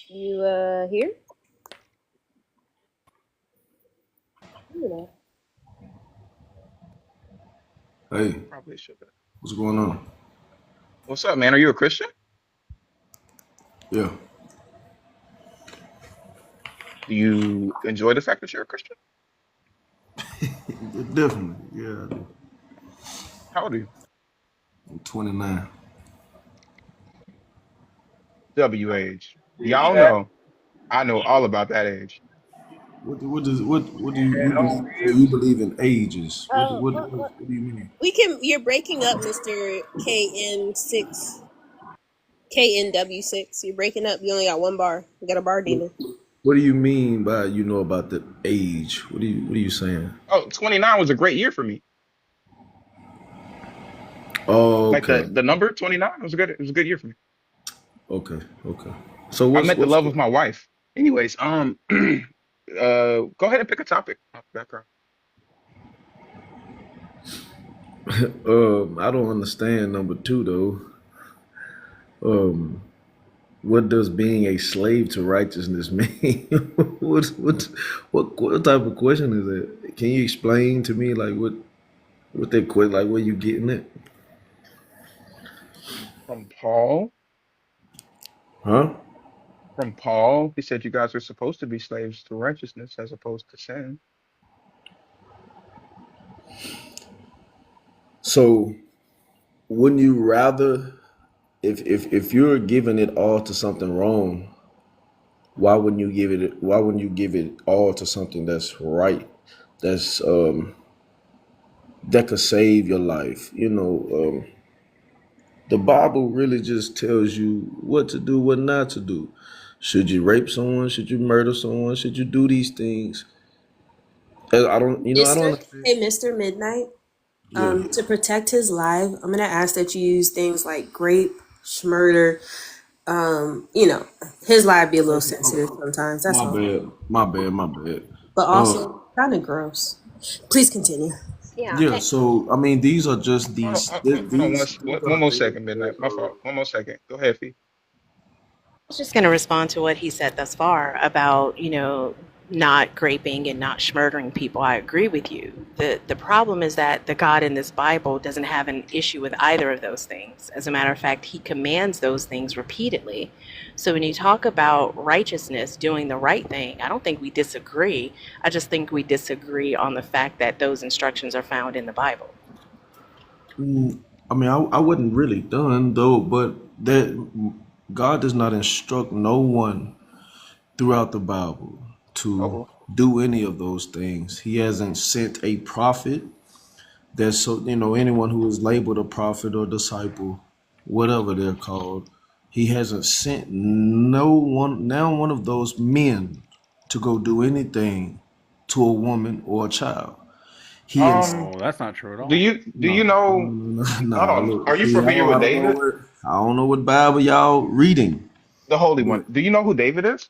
You here? You Hey, Probably should have. what's going on? What's up, man? Are you a Christian? Yeah, Do you enjoy the fact that you're a Christian? definitely. Yeah, I do. How old are you? I'm 29. W age. Y'all know. I know all about that age. What do you believe in ages? What do you mean? You're breaking up, Mr. KNW6. You're breaking up. You only got one bar. You got a bar demon. What do you mean by you know about the age? What are you saying? Oh, 29 was a great year for me. Oh, Like okay, the number 29 was it was a good year for me. okay. So I met the love the of my wife. Anyways, go ahead and pick a topic off the background. I don't understand number two though. What does being a slave to righteousness mean? what type of question is that? Can you explain to me like what they quit like where you getting it? From Paul. Huh? From Paul, he said you guys are supposed to be slaves to righteousness as opposed to sin. So wouldn't you rather if you're giving it all to something wrong, why wouldn't you give it all to something that's right? That's that could save your life. The Bible really just tells you what to do, what not to do. Should you rape someone? Should you murder someone? Should you do these things? I don't, I don't understand. Hey, Mr. Midnight. Yeah. To protect his life, I'm gonna ask that you use things like grape, schmurder. His life be a little sensitive sometimes. That's all. My bad. But also kind of gross. Please continue. Yeah. So I mean, these are just Hold these. on, These one more second, Midnight. My fault. One more second. Go ahead, Fee. I was just going to respond to what he said thus far about, not graping and not murdering people. I agree with you. The problem is that the God in this Bible doesn't have an issue with either of those things. As a matter of fact, he commands those things repeatedly. So when you talk about righteousness, doing the right thing, I don't think we disagree. I just think we disagree on the fact that those instructions are found in the Bible. I mean, I wasn't really done though, but that God does not instruct no one throughout the Bible to Uh-oh. do any of those things. He hasn't sent a prophet That's so anyone who is labeled a prophet or disciple, whatever they're called, he hasn't sent one of those men to go do anything to a woman or a child. He ins- Oh, that's not true at Do all. you no, know? no, Hold no, on. look, Are you see, familiar with I don't know David, what Bible y'all reading, the Holy but One? Do you know who David is?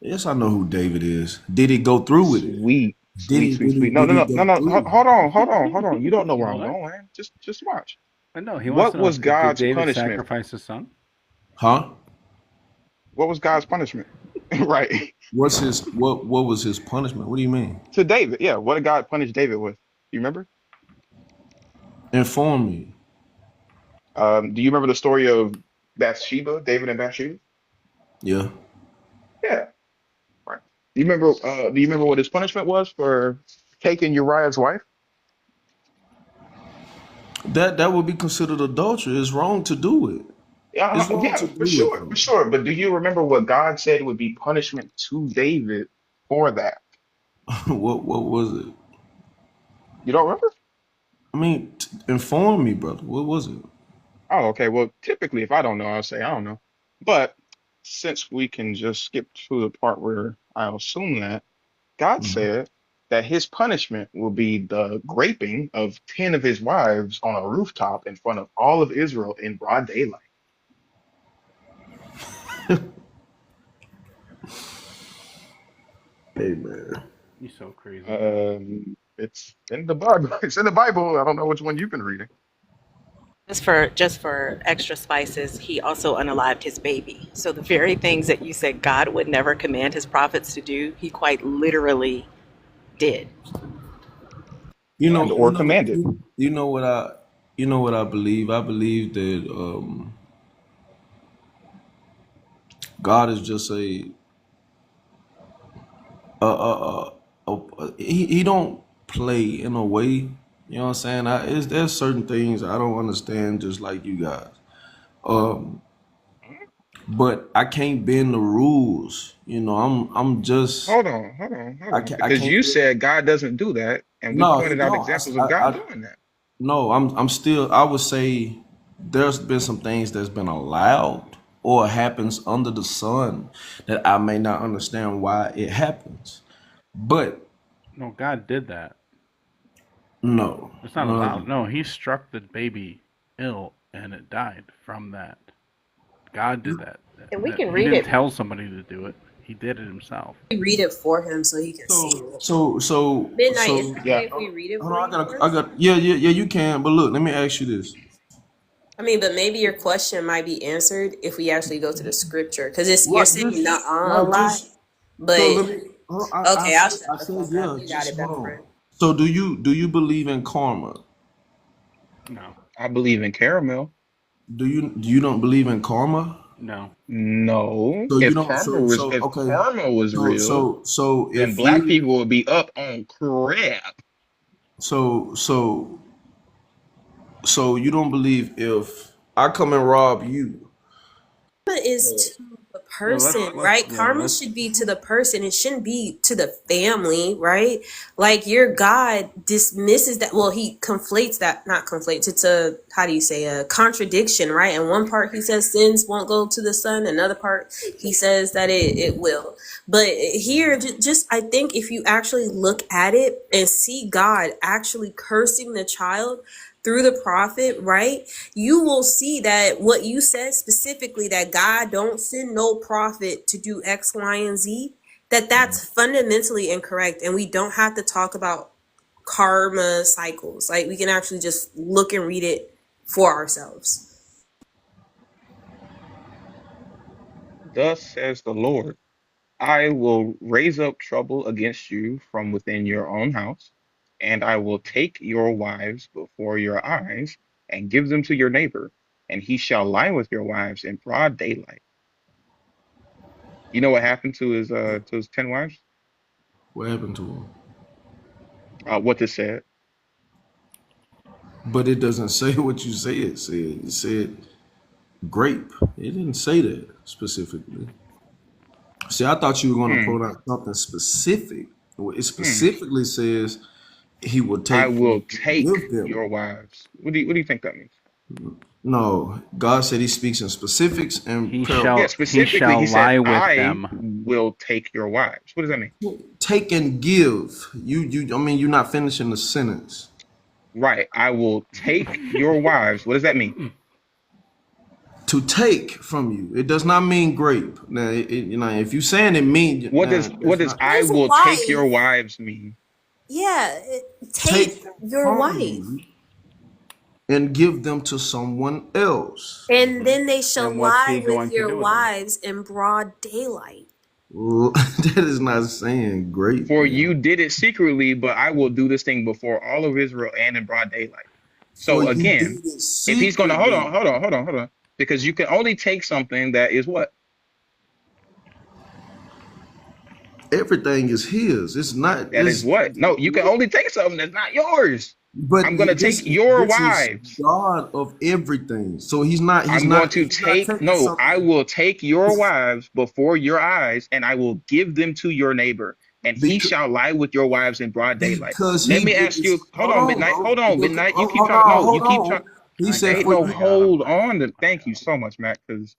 yes, I know who David is. Did he go through with it? Sweet, Did sweet, he? sweet, Did he? sweet. No, Did no, he no, go no, no. through? Hold on. You don't know where I'm What? going. Just watch. I know he wants What to know was if did God's David punishment? sacrifice his son? Huh? What was God's punishment? Right. What was his punishment? What do you mean? To David. Yeah. What did God punish David with? You remember? Inform me. Do you remember the story of Bathsheba, David and Bathsheba? Yeah. Yeah. Right. Do you remember what his punishment was for taking Uriah's wife? That would be considered adultery. It's wrong to do it. Yeah, It's wrong yeah, to do it for though. sure. But do you remember what God said would be punishment to David for that? What was it? You don't remember? I mean, inform me, brother. What was it? Oh, okay. Well, typically, if I don't know, I'll say I don't know. But since we can just skip to the part where I assume that God Mhm. said that his punishment will be the raping of 10 of his wives on a rooftop in front of all of Israel in broad daylight. Hey man. He's so crazy. It's in the Bible. It's in the Bible. I don't know which one you've been reading. Just for extra spices, he also unalived his baby. So the very things that you said God would never command his prophets to do, he quite literally did. You And know, or commanded. you know what I believe? I believe that God is just he don't play in a way. You know what I'm saying? There's certain things I don't understand, just like you guys. Um, but I can't bend the rules. I'm just I Because can't. you said God doesn't do that, and we No, he pointed out don't. examples of God doing that. No, I'm still. I would say there's been some things that's been allowed or happens under the sun that I may not understand why it happens. But No, God did that. no, It's not no, allowed. No, he struck the baby ill and it died from that. God did that. And we can He read didn't it. tell somebody to do it. He did it himself. We read it for him so he can see it. so Midnight, is it Yeah. okay if we read it hold for on, you I first? got. Yeah. You can. But look, let me ask you this. I mean, but maybe your question might be answered if we actually go to the scripture, because you're What? saying not a No, lot, just but so let me. okay, I'll shut I the said fuck up. yeah. You got Just it, hold best on. friend. So do you believe in karma? No. I believe in caramel. Do you don't believe in karma? No. No. So you don't. If Okay. karma was real, So then if black you people would be up on crap. so so so you don't believe if I come and rob you. Karma is to the person, right? Karma should be to the person. It shouldn't be to the family, right? Like your God dismisses that. Well, he conflates that, not conflates. It's a, how do you say, a contradiction, right? In one part, he says sins won't go to the son. Another part, he says that it will. But here, just I think if you actually look at it and see God actually cursing the child through the prophet, right? You will see that what you said specifically, that God don't send no prophet to do X, Y, and Z, that's fundamentally incorrect. And we don't have to talk about karma cycles. Like we can actually just look and read it for ourselves. Thus says the Lord, I will raise up trouble against you from within your own house, and I will take your wives before your eyes and give them to your neighbor, and he shall lie with your wives in broad daylight. You know what happened to his 10 wives? What happened to him? What this said. But it doesn't say what you say it said. It said grape. It didn't say that specifically. See, I thought you were going to Hmm. point out something specific. Well, it Hmm. specifically says He will I take will from you and take give them. your wives. What do you think that means? No, God said He speaks in specifics and Yeah, parables. He specifically, shall he said, lie with I them. will take your wives. What does that mean? Take and give. I mean, you're not finishing the sentence. Right. I will take your wives. What does that mean? To take from you. It does not mean grape. Now, if you saying it mean, What now does what it's does not. I His will take your wife, wives mean? yeah, Take take them your from wife, you and give them to someone else. and then they shall And what's lie he with going to your do with them? wives in broad daylight. That is not saying grape. For you did it secretly, but I will do this thing before all of Israel and in broad daylight. For So you again, did it if he's gonna secretly. hold on, because you can only take something that is what? Everything is his. It's not. That is It's what? No, you can only take something that's not yours. but I'm gonna take your this is wives. God of everything. So he's not. He's I'm going not. to He's not take, taking no, I something will take your wives before your eyes, and I will give them to your neighbor, and he because shall lie with your wives in broad daylight. he Let me did ask you, this. hold Hold on, on, midnight, bro. hold on, Look, midnight. You keep hold trying, on, no, you hold keep trying. on. He There said ain't for no you. I got him. hold on to, thank you so much, Matt, because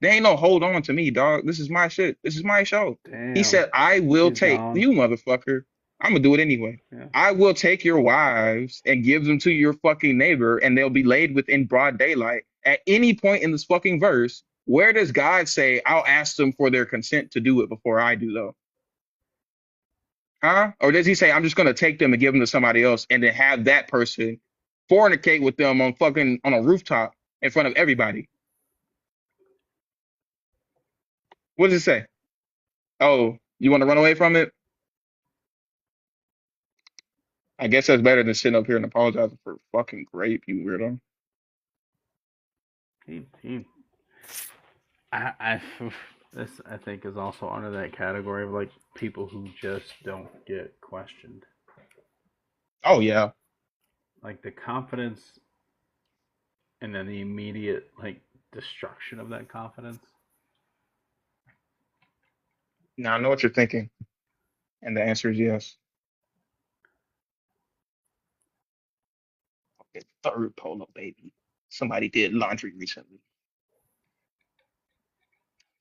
there ain't no hold on to me, dog. This is my shit. This is my show. He Damn. said, I will He's take gone. you, motherfucker. I'm gonna do it anyway. Yeah. I will take your wives and give them to your fucking neighbor, and they'll be laid within broad daylight. At any point in this fucking verse, where does God say, I'll ask them for their consent to do it before I do, though? Huh? Or does he say, I'm just gonna take them and give them to somebody else and then have that person fornicate with them on fucking on a rooftop in front of everybody? What does it say? Oh, you want to run away from it? I guess that's better than sitting up here and apologizing for fucking grape, you weirdo. He I this I think is also under that category of like people who just don't get questioned. Oh yeah. Like the confidence and then the immediate like destruction of that confidence. Now I know what you're thinking, and the answer is yes. Okay, third polo, baby. Somebody did laundry recently.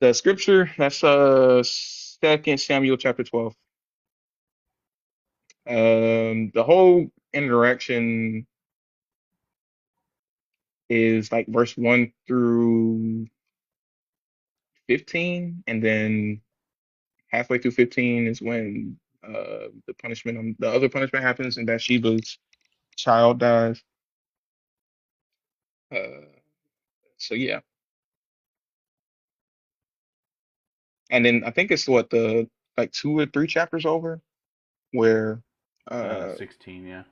The scripture, that's 2 Samuel chapter 12. The whole interaction is like verse 1 through 15, and then halfway through 15 is when the other punishment happens, and Bathsheba's child dies. Uh, so yeah, and then I think it's what the like 2 or 3 chapters over where 16, yeah.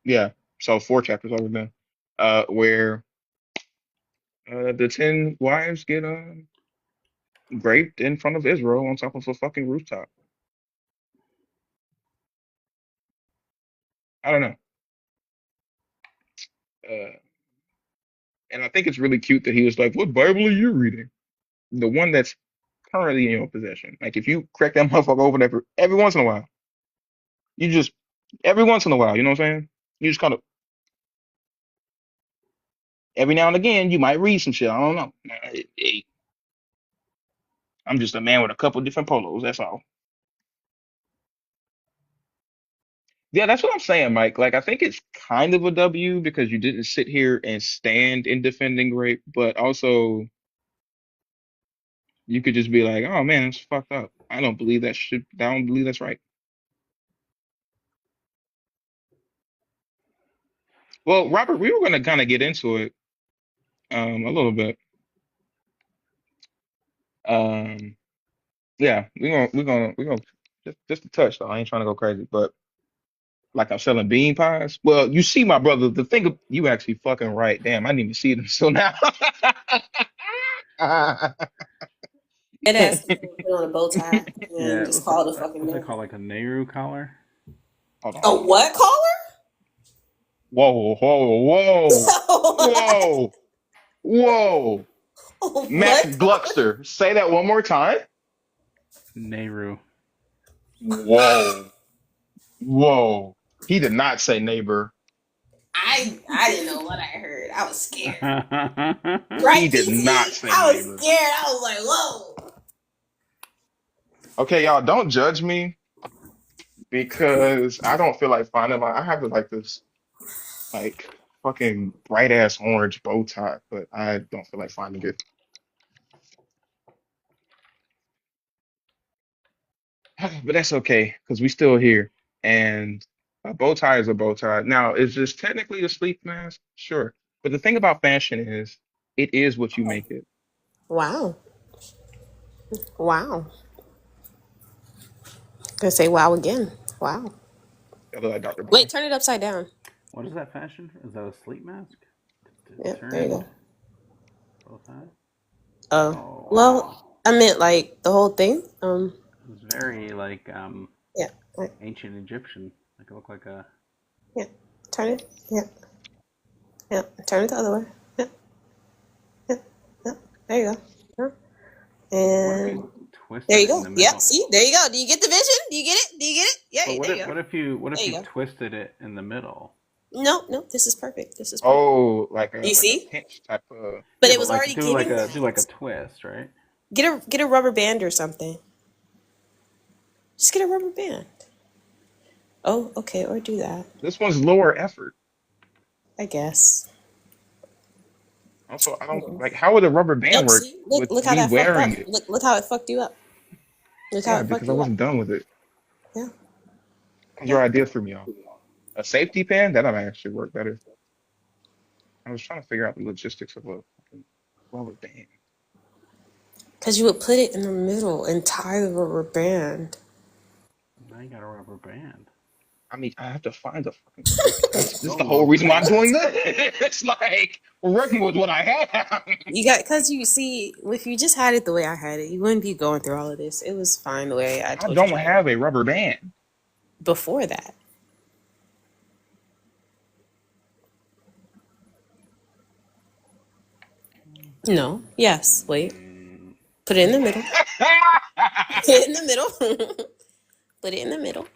yeah, so 4 chapters over then, where the 10 wives get raped in front of Israel on top of a fucking rooftop. I don't know. Uh, and I think it's really cute that he was like, "What Bible are you reading?" The one that's currently in your possession. Like if you crack that motherfucker open every once in a while, you just every once in a while, you know what I'm saying? You just kind of every now and again you might read some shit. I don't know. I'm just a man with a couple different polos. That's all. Yeah, that's what I'm saying, Mike. Like I think it's kind of a W because you didn't sit here and stand in defending rape, but also you could just be like, "Oh man, it's fucked up. I don't believe that shit. I don't believe that's right." Well, Robert, we were going to kind of get into it a little bit. Um, yeah, we're gonna just a touch though. I ain't trying to go crazy, but like I'm selling bean pies. Well, you see, my brother, the thing you actually fucking right. Damn, I didn't even see them. So now, It has to put on a bow tie and Yeah, just call it a fucking what's it day. called? Like a Nehru collar? hold on. A what Whoa, whoa, whoa, collar? whoa, whoa. Max What collar? Gluckster, say that one more time. Nehru. Whoa, whoa. He did not say neighbor. I didn't know what I heard. I was scared. He Right, did not PC? say I was neighbor. scared. I was like, whoa. Okay, y'all, don't judge me because I don't feel like finding my. I have like this like fucking bright ass orange bow tie, but I don't feel like finding it. But that's okay because we still here, and a bow tie is a bow tie. Now, is this technically a sleep mask? Sure, but the thing about fashion is, it is what you make it. Wow. Wow. Gonna say wow again. Wow. I look like Dr. Wait, Boy. turn it upside down. What is that fashion? Is that a sleep mask? To Yeah, there you turn go. both sides? Oh, Oh well, wow. I meant like the whole thing. It's very like Yeah, right. ancient Egyptian. Like it looked like a Yeah, turn it. Yeah, yeah. Turn it the other way. Yeah, yeah, yeah. There you go. Yeah. what if And you twisted there you it in go. the Yep. middle? See, there you go. Do you get the vision? Do you get it? Do you get it? Yeah, But there you go. what There if you you go. twisted it in the middle? No, no. This is perfect. This is perfect. Oh, You like a see? pinch type of. But Yeah, it but was like already giving do like a that. twist, right? Get a rubber band or something. Just get a rubber band. Oh, okay. Or do that. This one's lower effort. I guess. Also, I don't Mm. like how would a rubber band Nope. work See, with look how me that fucked up. wearing it? Look how it fucked you up. Look how Yeah, it fucked because I you up. wasn't done with it. Yeah, Your yeah. idea threw me off. A safety pin that might actually work better. I was trying to figure out the logistics of a fucking rubber band. Because you would put it in the middle and tie the rubber band. Now you got a rubber band. I mean, I have to find a fucking. This is Go the whole look. reason why I'm doing this. It's like we're working with what I have. You got, because you see, if you just had it the way I had it, you wouldn't be going through all of this. It was fine the way I I told you don't to do have it. a rubber band. Before that. No. Yes. Wait. Put it in the middle. Put it in the middle. Put it in the middle.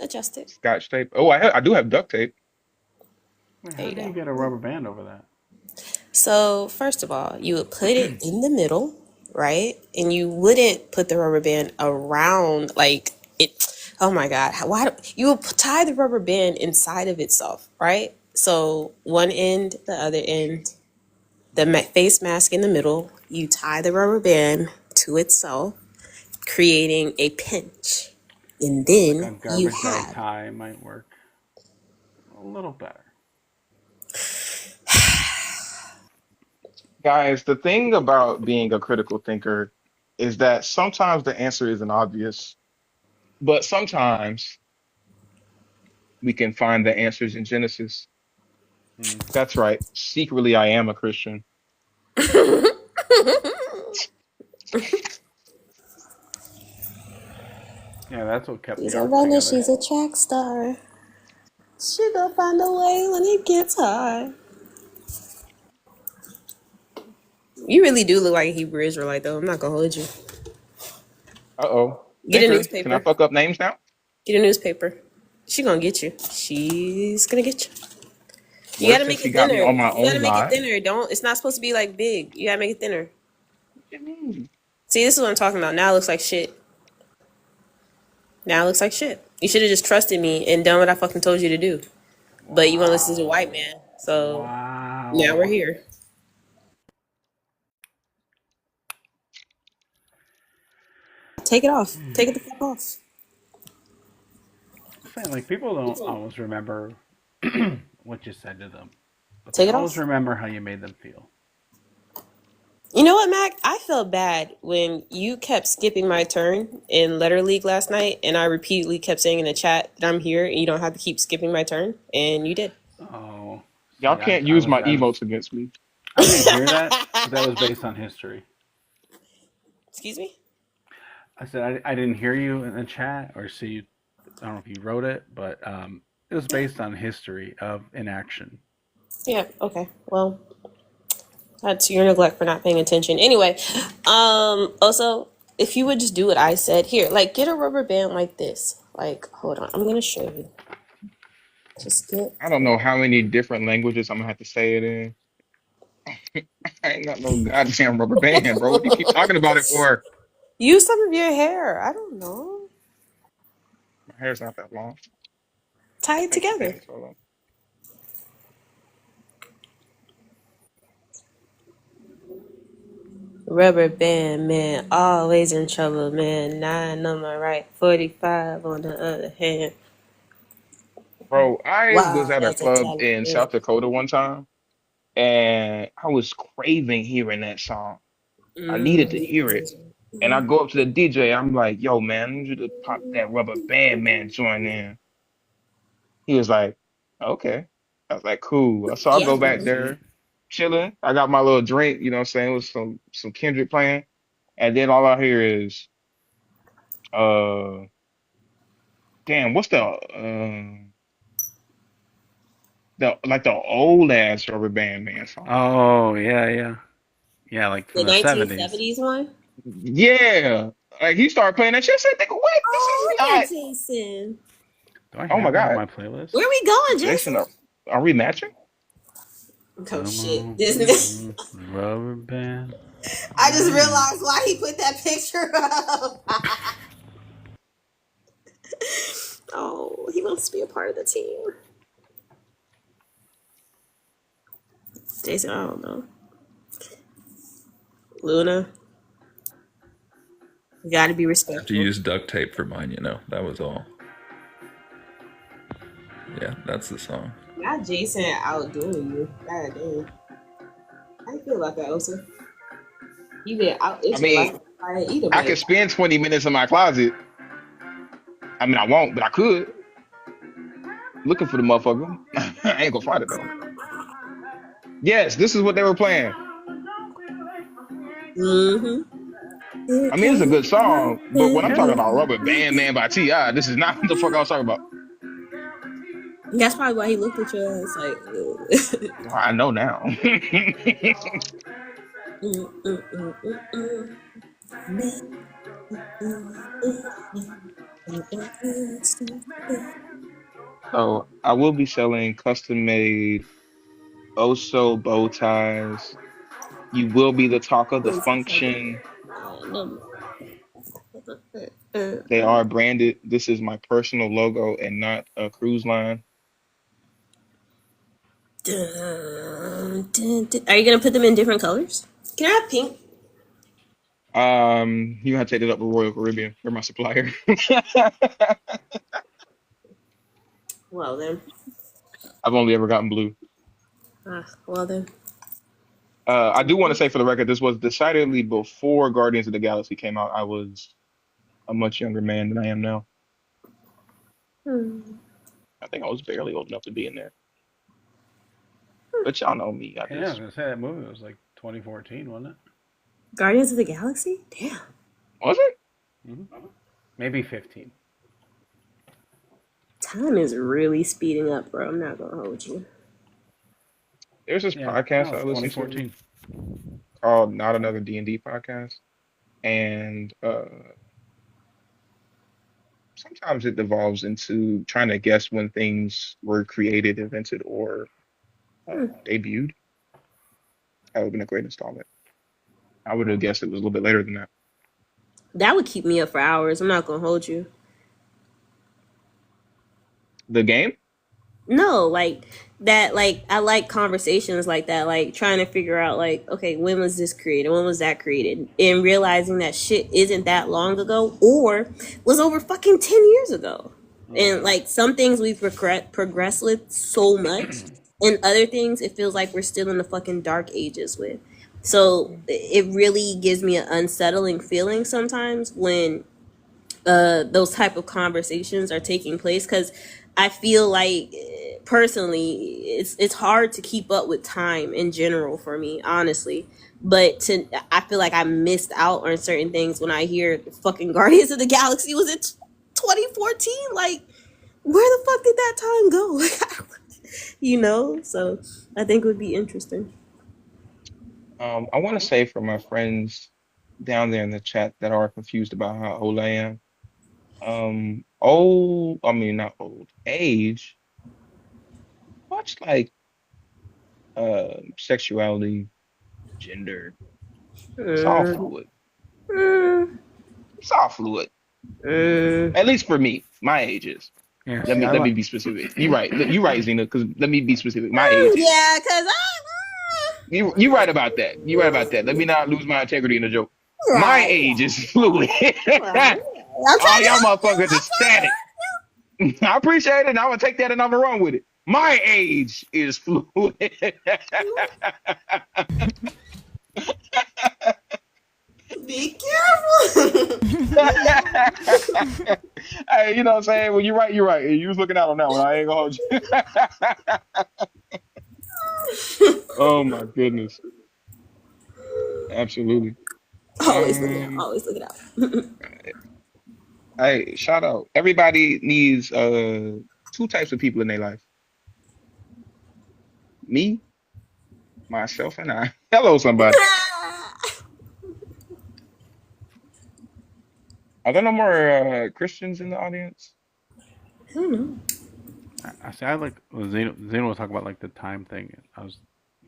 Adjust it. Scotch tape. Oh, I do have duct tape. Wait, There how you do you go. get a rubber band over that? So, first of all, you would put it in the middle, right? And you wouldn't put the rubber band around, like it. Oh my God. Why you would tie the rubber band inside of itself, right? So, one end, the other end, the face mask in the middle, you tie the rubber band to itself, creating a pinch. And Like a then you garbage bag have. tie might work a little better. Guys, the thing about being a critical thinker is that sometimes the answer isn't obvious, but sometimes we can find the answers in Genesis. That's right. Secretly, I am a Christian. Yeah, that's what kept She's the a ark runner, together. she's a track star. She gonna find a way when it gets hard. You really do look like a Hebrew Israelite, though. I'm not gonna hold you. Uh-oh. Get a Thinker, can I newspaper. fuck up names now? Get a newspaper. She gonna get you. She's gonna get you. You Worse gotta since make she it got me thinner. on my You gotta own make it live. thinner. Don't. It's not supposed to be like big. You gotta make it thinner. What do you mean? See, this is what I'm talking about. Now it looks like shit. Now it looks like shit. You should have just trusted me and done what I fucking told you to do. But you want to listen to a white man. So now we're here. Take it off. Take it the fuck off. I'm saying, like, people don't always remember what you said to them, but they Take it always off. remember how you made them feel. You know what, Mac? I felt bad when you kept skipping my turn in Letter League last night, and I repeatedly kept saying in the chat that I'm here and you don't have to keep skipping my turn, and you did. Oh, Y'all see, can't use my emotes against me. I didn't hear that, but that was based on history. Excuse me? I said I didn't hear you in the chat or see you. I don't know if you wrote it, but it was based on history of inaction. Yeah, okay. Well, that's your neglect for not paying attention. Anyway, also, if you would just do what I said, here, like, get a rubber band like this. Like, hold on, I'm gonna show you. Just skip. I don't know how many different languages I'm gonna have to say it in. I ain't got no goddamn rubber band, bro. What do you keep talking about it for? Use some of your hair. I don't know. My hair's not that long. Tie it Thanks for together. paying so long. Rubber band man, always in trouble, man. 9 on my right, 45 on the other hand. Bro, I was Wow, at a that's a club talent. in South Dakota one time, and I was craving hearing that song. I needed to hear it. And I go up to the DJ, I'm like, yo, man, I need you to pop that rubber band man joint in. He was like, okay. I was like, cool. So I Yeah. go back there, chilling. I got my little drink, you know what I'm saying, with some Kendrick playing. And then all I hear is uh damn, what's the like the old ass rubber band man song. Oh yeah, yeah, yeah. Like The from the '70s. 1970s one? Yeah. Like he started playing that shit. I said, nigga, what? This is Oh, yeah, not. Jason. Do I Oh my have that on God. my playlist? Where we going, Jason, Jason? are we matching? Oh, Come shit. on, This rubber band. I just realized why he put that picture up. Oh, he wants to be a part of the team. Jason, I don't know. Luna, you gotta be I have to respectful. use duct tape for mine, that was all. Yeah, that's the song. Not Jason outdoing you. God damn. How you feel about that, Osa? You been out I Israelite mean, either, I but could spend 20 minutes in my closet. I mean, I won't, but I could. Looking for the motherfucker. I ain't gonna find it though. Yes, this is what they were playing. mm-hmm. Here I mean, it's a comes good song, but when I'm talking about Rubber the Band Man by T.I., this is not the fuck I was talking about. That's probably why he looked at your ass like. I know now. So I will be selling custom made Oso bow ties. You will be the talk of the function. They are branded. This is my personal logo and not a cruise line. Are you gonna put them in different colors? Can I have pink? You have to take it up with Royal Caribbean. They're my supplier. Well then. I've only ever gotten blue. Well then. I do want to say for the record, this was decidedly before Guardians of the Galaxy came out. I was a much younger man than I am now. I think I was barely old enough to be in there. But y'all know me. I Yeah, I was just gonna say that movie was like 2014, wasn't it? Guardians of the Galaxy? Damn. was it? Maybe 15. Time is really speeding up, bro. I'm not gonna hold you. There's this Yeah, podcast no, I it's listen 2014. to called Not Another D&D Podcast, and sometimes it devolves into trying to guess when things were created, invented, or debuted. That would have been a great installment. I would have guessed it was a little bit later than that. That would keep me up for hours. I'm not gonna hold you. The game? No, like that. Like I like conversations like that. Like trying to figure out, like, okay, when was this created? When was that created? And realizing that shit isn't that long ago, or was over fucking 10 years ago. And like some things we've progressed with so much, and other things it feels like we're still in the fucking dark ages with. So it really gives me an unsettling feeling sometimes when those type of conversations are taking place, because I feel like personally it's hard to keep up with time in general for me, honestly. But I feel like I missed out on certain things when I hear the fucking Guardians of the Galaxy was in 2014. Like, where the fuck did that time go? So I think it would be interesting. I want to say for my friends down there in the chat that are confused about how old I am. Old, I mean not old, age much like sexuality, gender. It's all fluid. It's all fluid. At least for me, my age is. Yeah, Let see, me I let me like. be specific. You're right. You're right, Zena. Because let me be specific. My age is. Yeah, cause You right about that. You're right about that. Let me not lose my integrity in the joke. My right, age is fluid. right. I'm All trying to y'all help you. motherfuckers is static. I appreciate it, and I'm gonna take that and I'm gonna run with it. My age is fluid. Be careful. Hey, you know what I'm saying? Well, you're right. You're right. You was looking out on that one. I ain't gonna hold you. Oh my goodness. Absolutely. Always looking out. Um, Always looking out. hey, shout out. Everybody needs two types of people in their life. Me, myself, and I. Hello, somebody. Are there no more Christians in the audience? I don't know. I see. I like Zeno was talking about like the time thing. I was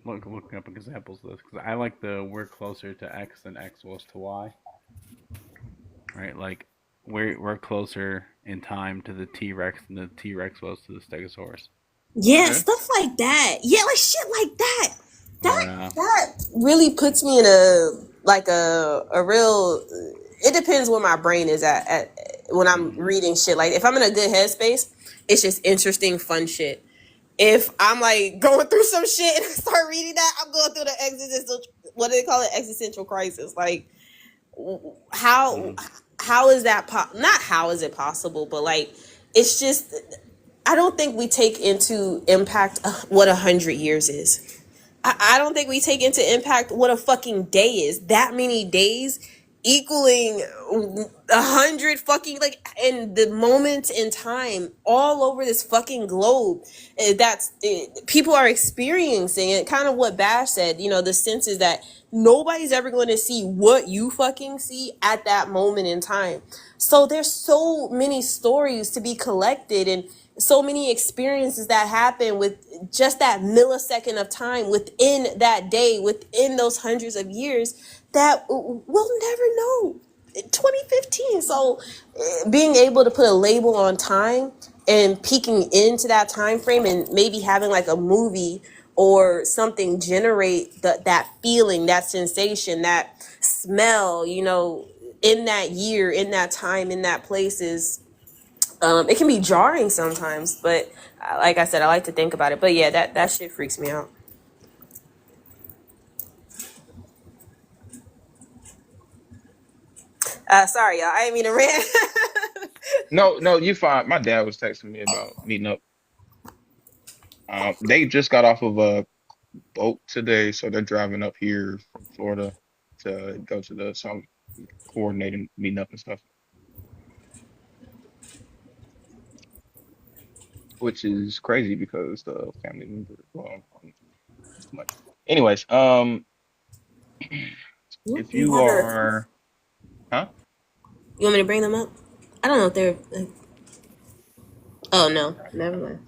looking up examples of this because I like the we're closer to X than X was to Y. Right, like we're closer in time to the T Rex than the T Rex was to the Stegosaurus. Yeah, Okay. stuff like that. Yeah, like shit like that. Or That really puts me in a real. It depends where my brain is at when I'm reading shit. Like if I'm in a good headspace, it's just interesting, fun shit. If I'm like going through some shit and I start reading that, I'm going through the existential. What do they call it? Existential crisis. Like how how is that? Not how is it possible, but like it's just. I don't think we take into impact what 100 years is. I don't think we take into impact what a fucking day is. That many days equaling 100 fucking like in the moments in time all over this fucking globe that's people are experiencing it. Kind of what Bash said, you know, the sense is that nobody's ever going to see what you fucking see at that moment in time. So there's so many stories to be collected and so many experiences that happen with just that millisecond of time within that day, within those hundreds of years that we'll never know. 2015. So being able to put a label on time and peeking into that time frame and maybe having like a movie or something generate that feeling, that sensation, that smell, you know, in that year, in that time, in that place is it can be jarring sometimes, but like I said, I like to think about it. But yeah, that shit freaks me out. Sorry, y'all. I didn't mean to rant. No, you fine. My dad was texting me about meeting up. They just got off of a boat today, so they're driving up here from Florida to go to some coordinating meeting up and stuff, which is crazy because the family member, well, it's too much. Anyways, if We you have a. are, huh? You want me to bring them up? I don't know if they're. Oh no, never mind.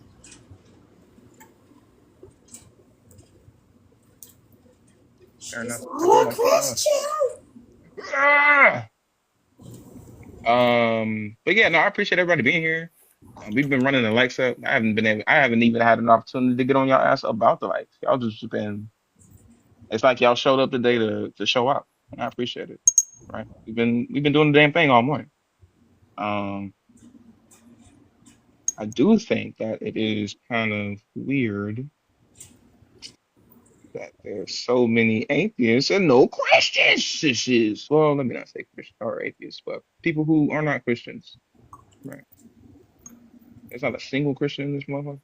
Fair enough. Not a question. Ah! But yeah, no, I appreciate everybody being here. We've been running the likes up. I haven't even had an opportunity to get on y'all ass about the likes. Y'all just been. It's like y'all showed up today to show up, and I appreciate it. Right? We've been doing the damn thing all morning. Um, I do think that it is kind of weird that there's so many atheists and no Christians. Well, let me not say Christian or atheists, but people who are not Christians. Right? There's not a single Christian in this motherfucker.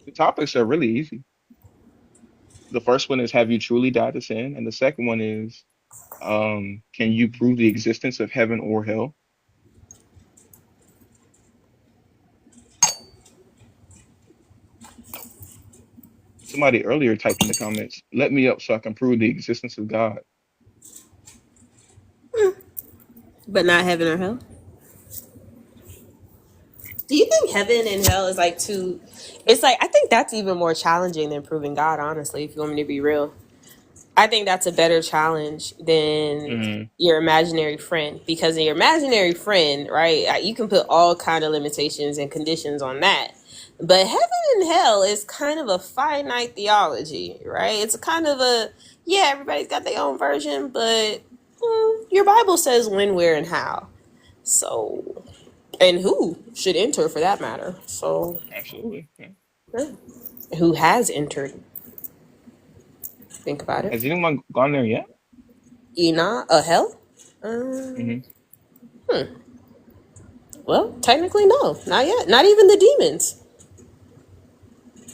The topics are really easy. The first one is, have you truly died to sin? And the second one is, can you prove the existence of heaven or hell? Somebody earlier typed in the comments, let me up so I can prove the existence of God. But not heaven or hell. Do you think heaven and hell is like too? It's like, I think that's even more challenging than proving God. Honestly, if you want me to be real, I think that's a better challenge than Mm. your imaginary friend, because in your imaginary friend, right, you can put all kind of limitations and conditions on that. But heaven and hell is kind of a finite theology, right? It's kind of a, yeah, everybody's got their own version, but your Bible says when, where, and how. So, and who should enter for that matter. So, Absolutely. Yeah. yeah. Who has entered? Think about it. Has anyone gone there yet? Enoch, hell? Hmm. Well, technically, no, not yet. Not even the demons,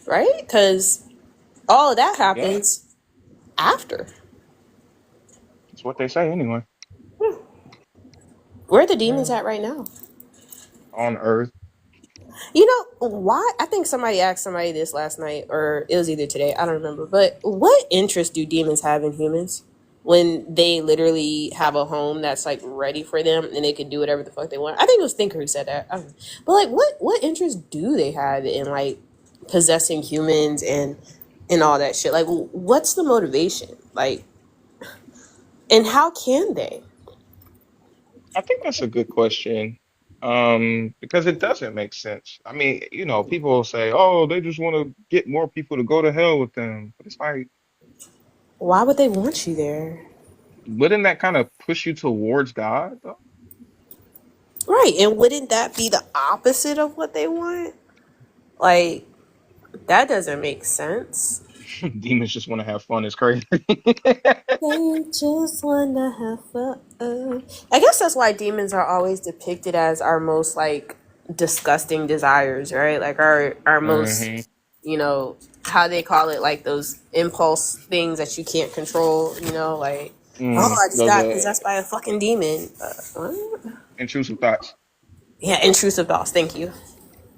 right? Because all of that Yeah, happens after. that's what they say anyway. Where are the demons at right now? On Earth. You know why? I think somebody asked somebody this last night, or it was either today. I don't remember. But what interest do demons have in humans when they literally have a home that's like ready for them and they can do whatever the fuck they want? I think it was Thinker who said that. I don't know. But like, what interest do they have in like possessing humans and all that shit? Like, what's the motivation? Like, and how can they? I think that's a good question. Because it doesn't make sense. I mean, people will say, "Oh, they just want to get more people to go to hell with them." But it's like, Why would they want you there? wouldn't that kind of push you towards God, though? Right, and wouldn't that be the opposite of what they want? Like, that doesn't make sense. Demons just want to have fun. It's crazy. They just wanna have fun. I guess that's why demons are always depicted as our most like disgusting desires, right? Like our most, Hmm. how they call it, like those impulse things that you can't control. Like, oh, I just Those got possessed by a fucking demon. What? intrusive thoughts. Yeah, intrusive thoughts. Thank you.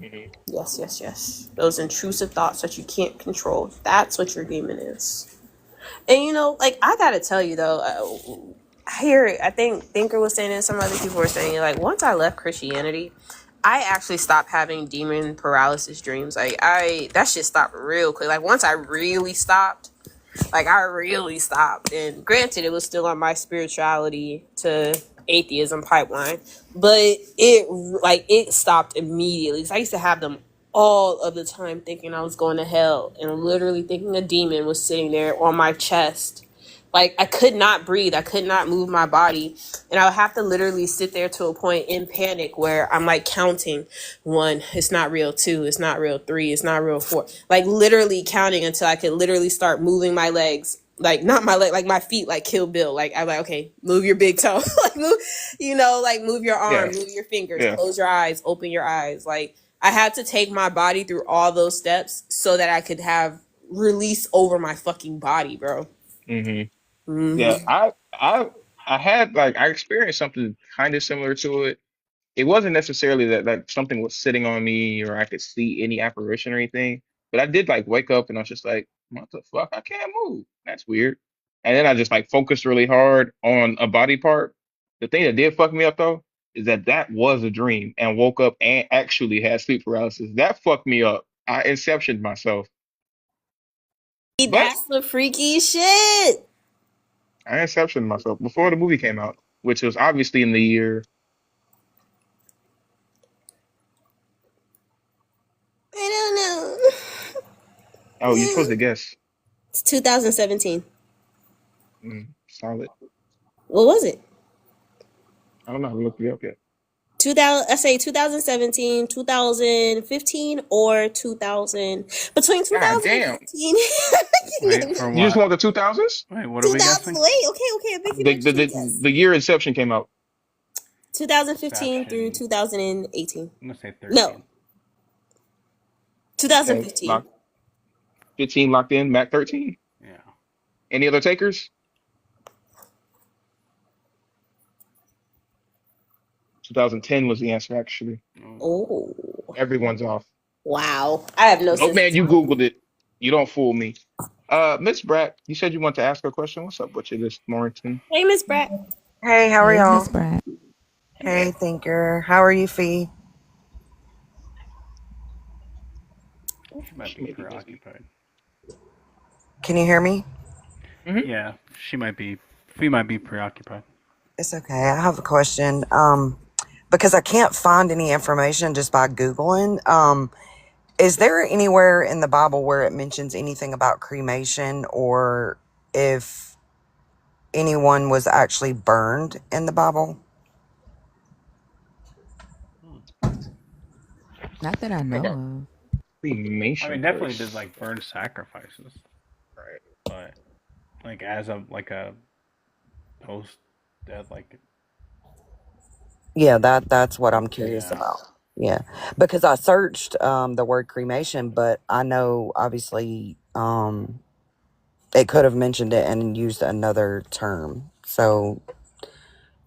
Hmm. Yes, yes, yes. Those intrusive thoughts that you can't control. That's what your demon is. And like, I gotta tell you though, I think Thinker was saying it, some other people were saying it, like, once I left Christianity, I actually stopped having demon paralysis dreams. Like, that shit stopped real quick. Like, once I really stopped, and granted, it was still on my spirituality to atheism pipeline, but it stopped immediately. 'Cause I used to have them all of the time, thinking I was going to hell, and literally thinking a demon was sitting there on my chest. Like, I could not breathe, I could not move my body, and I would have to literally sit there to a point in panic where I'm like counting: 1, it's not real; 2, it's not real; 3, it's not real; 4, like literally counting until I could literally start moving my legs, like not my leg, like my feet, like Kill Bill. Like, I'm like, okay, move your big toe, like move, like move your arm, Yeah, move your fingers, yeah. close your eyes, open your eyes. Like, I had to take my body through all those steps so that I could have release over my fucking body, bro. Hmm. Hmm. Yeah, I had like I experienced something kind of similar to it. It wasn't necessarily that like something was sitting on me or I could see any apparition or anything, but I did like wake up and I was just like, what the fuck? I can't move. That's weird. And then I just like focused really hard on a body part. The thing that did fuck me up though is that was a dream and woke up and actually had sleep paralysis. That fucked me up. I inceptioned myself, but That's the freaky shit. I inceptioned myself before the movie came out, which was obviously in the year. I don't Oh, you're supposed know. to guess. It's 2017. Solid. What was it? I don't know. I haven't looked it up yet. 2000. I say 2017, 2015, or 2000. Between God damn. 2015. Wait, for You just what? want the 2000s? Wait, what are we 2000. guessing? Wait, okay. I'm making The an the extra the, guess. the year Inception came out. 2015 through Inception. 2018. I'm gonna say 13. No, Okay, 2015. 15 locked in. Mac 13. Yeah. Any other takers? 2010 was the answer, actually. Oh, Everyone's off. wow. I have no Nope, sense of man, you time. Googled it. You don't fool me. Miss Bratt, you said you want to ask a question. What's up with you this Morrington? Hey, Miss Brett. Hey, how are Hey, Miss y'all? Brad. Hey, Thinker. How are you, Fee? She might be preoccupied. Can you hear me? Yeah, she might be preoccupied. It's okay. I have a question. Because I can't find any information just by Googling. Is there anywhere in the Bible where it mentions anything about cremation, or if anyone was actually burned in the Bible? Not that I know About of. I cremation mean, definitely first. did like burn sacrifices, Right. but like as a post death, like Yeah, that's what I'm curious yeah. about. Yeah, because I searched the word cremation, but I know obviously it could have mentioned it and used another term. So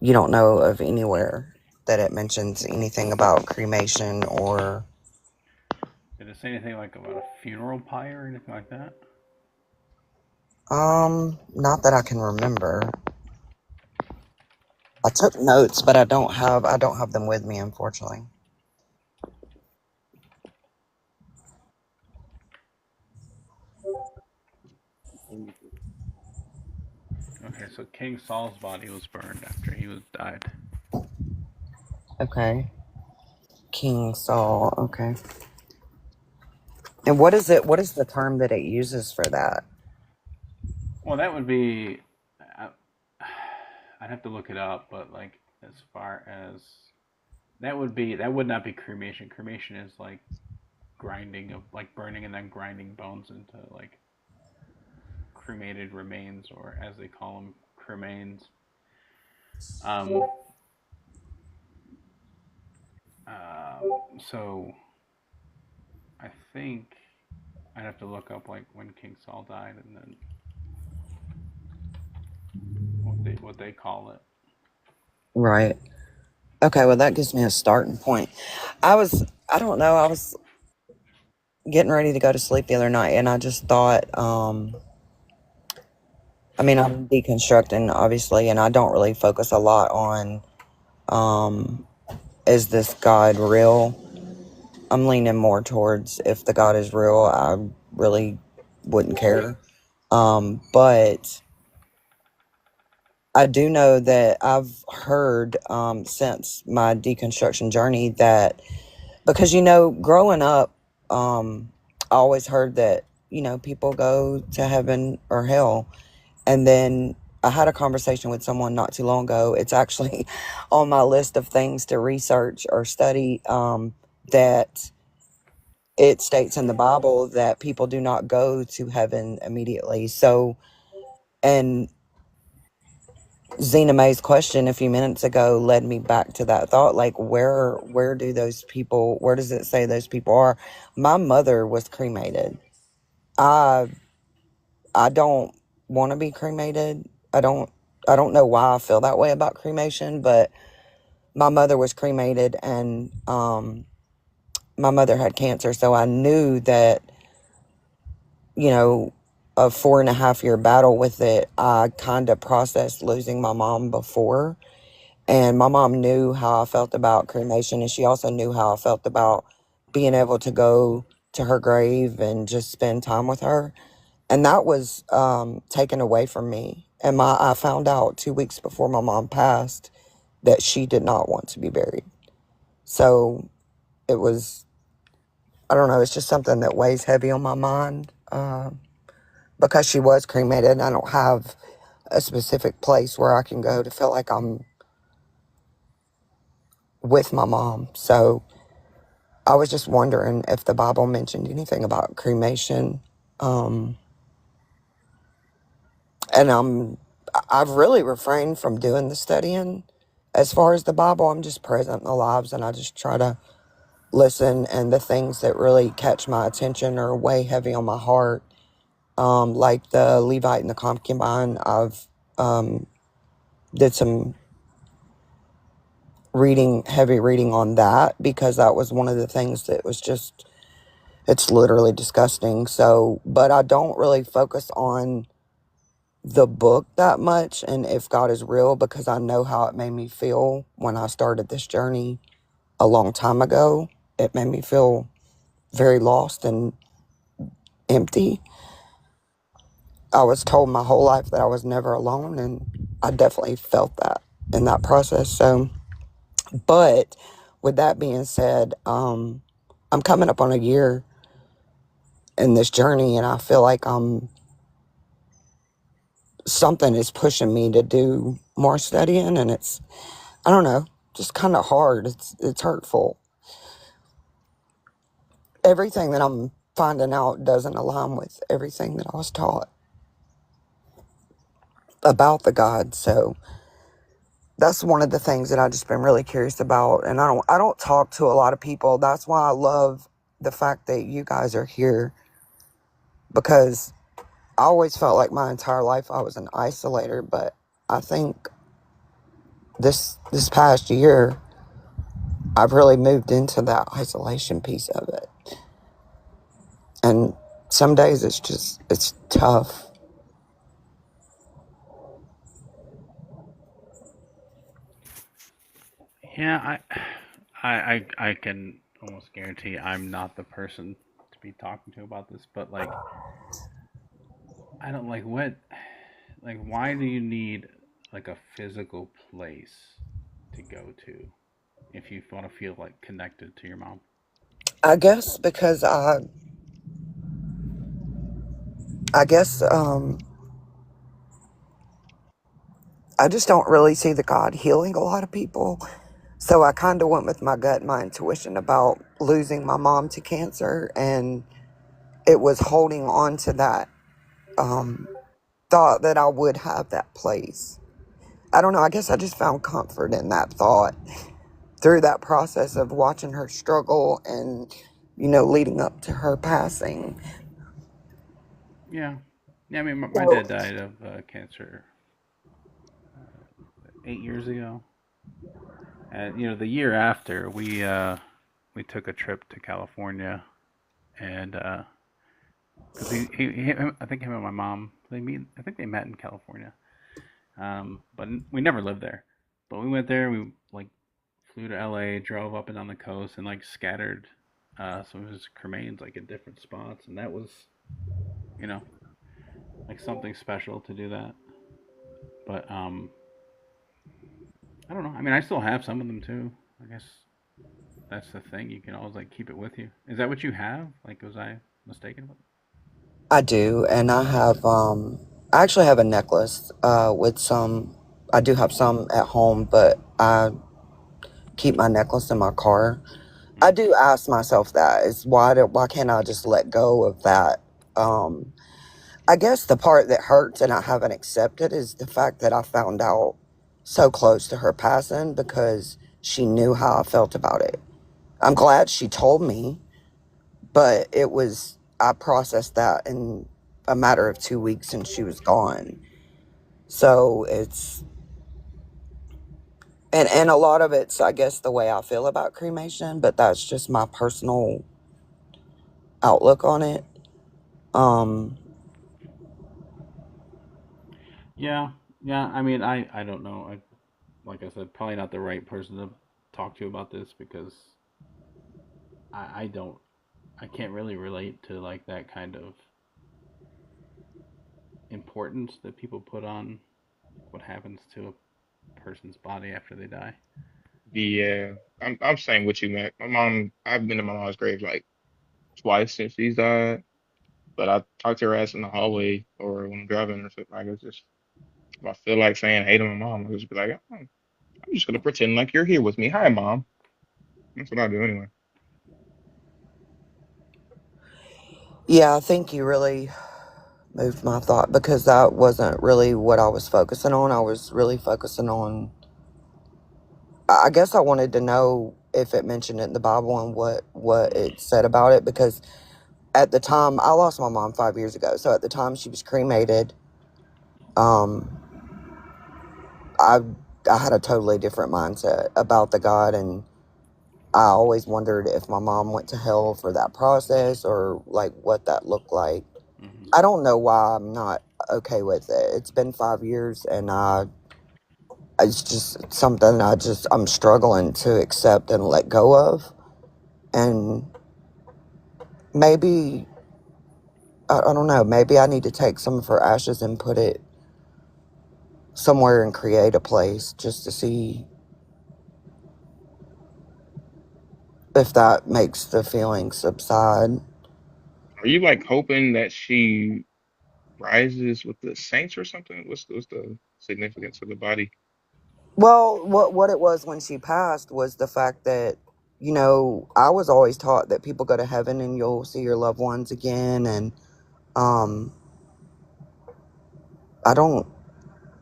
you don't know of anywhere that it mentions anything about cremation or Did it say anything like about a funeral pyre or anything like that? not that I can remember. I took notes, but I don't have them with me, unfortunately. Okay, so King Saul's body was burned after he was died. Okay. King Saul, okay. And what is it? What is the term that it uses for that? Well, that would be. I'd have to look it up, but like as far as that would not be cremation. Cremation is like grinding of like burning and then grinding bones into like cremated remains, or as they call them, cremains. Um, so I think I'd have to look up like when King Saul died and then what they call it. Right. Okay, well that gives me a starting point. I don't know, I was getting ready to go to sleep the other night and I just thought, I mean, I'm deconstructing obviously, and I don't really focus a lot on, is this God real? I'm leaning more towards if the God is real, I really wouldn't care. But I do know that I've heard since my deconstruction journey that because growing up, I always heard that people go to heaven or hell, and then I had a conversation with someone not too long ago. It's actually on my list of things to research or study. That it states in the Bible that people do not go to heaven immediately. So, and Zena Mae's question a few minutes ago led me back to that thought. Like, where do those people? Where does it say those people are? My mother was cremated. I I don't want to be cremated. I don't know why I feel that way about cremation, but my mother was cremated, and my mother had cancer, so I knew that you know, a 4.5 year battle with it. I kind of processed losing my mom before. And my mom knew how I felt about cremation. And she also knew how I felt about being able to go to her grave and just spend time with her. And that was taken away from me. And I found out 2 weeks before my mom passed that she did not want to be buried. So it was, I don't know, it's just something that weighs heavy on my mind. Because she was cremated, I don't have a specific place where I can go to feel like I'm with my mom. So I was just wondering if the Bible mentioned anything about cremation. And I've really refrained from doing the studying. As far as the Bible, I'm just present in the lives and I just try to listen, and the things that really catch my attention or weigh heavy on my heart, like the Levite and the concubine, I've did some heavy reading on that, because that was one of the things that was just, it's literally disgusting. So, but I don't really focus on the book that much and if God is real, because I know how it made me feel when I started this journey a long time ago. It made me feel very lost and empty. I was told my whole life that I was never alone, and I definitely felt that in that process. So, but with that being said, I'm coming up on a year in this journey, and I feel like something is pushing me to do more studying, and it's, I don't know, just kind of hard. It's hurtful. Everything that I'm finding out doesn't align with everything that I was taught about the God. So that's one of the things that I've just been really curious about. And I don't talk to a lot of people. That's why I love the fact that you guys are here, because I always felt like my entire life I was an isolator. But I think this past year I've really moved into that isolation piece of it. And some days it's tough. Yeah, I can almost guarantee I'm not the person to be talking to about this, but like I don't like what like why do you need like a physical place to go to if you want to feel like connected to your mom? I guess because I guess I just don't really see the God healing a lot of people. So I kind of went with my gut, my intuition about losing my mom to cancer, and it was holding on to that thought that I would have that place. I don't know, I guess I just found comfort in that thought through that process of watching her struggle and, leading up to her passing. Yeah. Yeah, I mean, my dad died of cancer 8 years ago. And the year after, we took a trip to California, and because I think him and my mom I think they met in California, but we never lived there. But we went there. We like flew to LA, drove up and down the coast, and like scattered some of his cremains like in different spots, and that was, like something special to do that. But I don't know. I mean, I still have some of them too. I guess that's the thing. You can always like keep it with you. Is that what you have? Like, was I mistaken about it? I do, and I actually have a necklace with some. I do have some at home, but I keep my necklace in my car. I do ask myself that is why can't I just let go of that? I guess the part that hurts and I haven't accepted is the fact that I found out so close to her passing because she knew how I felt about it. I'm glad she told me, but I processed that in a matter of 2 weeks and she was gone. So and a lot of it's, I guess, the way I feel about cremation, but that's just my personal outlook on it. Yeah, yeah. I mean, I don't know. Like I said, probably not the right person to talk to about this because I don't, I can't really relate to like that kind of importance that people put on what happens to a person's body after they die. Yeah, I'm saying what you meant. My mom, I've been to my mom's grave like twice since she's died, but I talk to her ass in the hallway or when I'm driving or something. Like it's just if I feel like saying hey to my mom, I'll just be like, oh, I'm just gonna pretend like you're here with me. Hi, mom. That's what I do anyway. Yeah, I think you really moved my thought because that wasn't really what I was focusing on. I was really focusing on, I guess I wanted to know if it mentioned it in the Bible and what it said about it, because at the time I lost my mom 5 years ago. So at the time she was cremated, um, I had a totally different mindset about the God, and I always wondered if my mom went to hell for that process or like what that looked like. Mm-hmm. I don't know why I'm not okay with it. It's been 5 years and it's just something I'm struggling to accept and let go of. And maybe I don't know. Maybe I need to take some of her ashes and put it somewhere and create a place just to see if that makes the feelings subside. Are you like hoping that she rises with the saints or something? What's the significance of the body? Well, what it was when she passed was the fact that, I was always taught that people go to heaven and you'll see your loved ones again, and um, I don't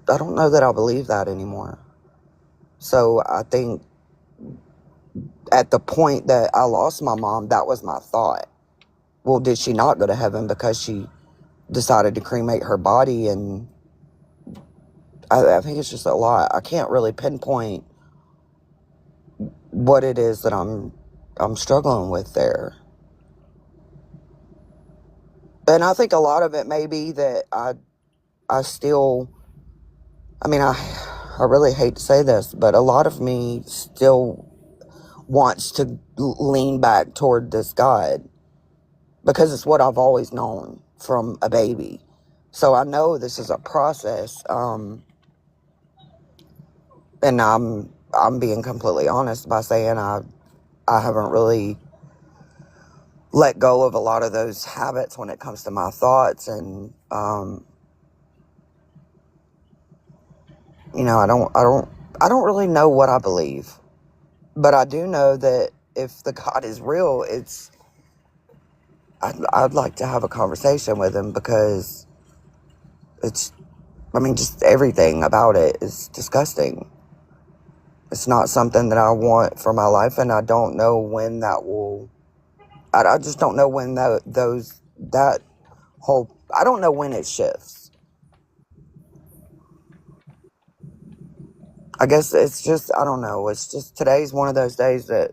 know that I believe that anymore. So I think at the point that I lost my mom, that was my thought. Well, did she not go to heaven because she decided to cremate her body? And I think it's just a lot. I can't really pinpoint what it is that I'm struggling with there. And I think a lot of it may be that I still, I mean, I really hate to say this, but a lot of me still wants to lean back toward this God because it's what I've always known from a baby. So I know this is a process, and I'm being completely honest by saying I haven't really let go of a lot of those habits when it comes to my thoughts, and I don't really know what I believe, but I do know that if the God is real, I'd like to have a conversation with him because just everything about it is disgusting. It's not something that I want for my life, and I don't know when that will. I just don't know when that whole. I don't know when it shifts. I guess it's just, I don't know. It's just today's one of those days that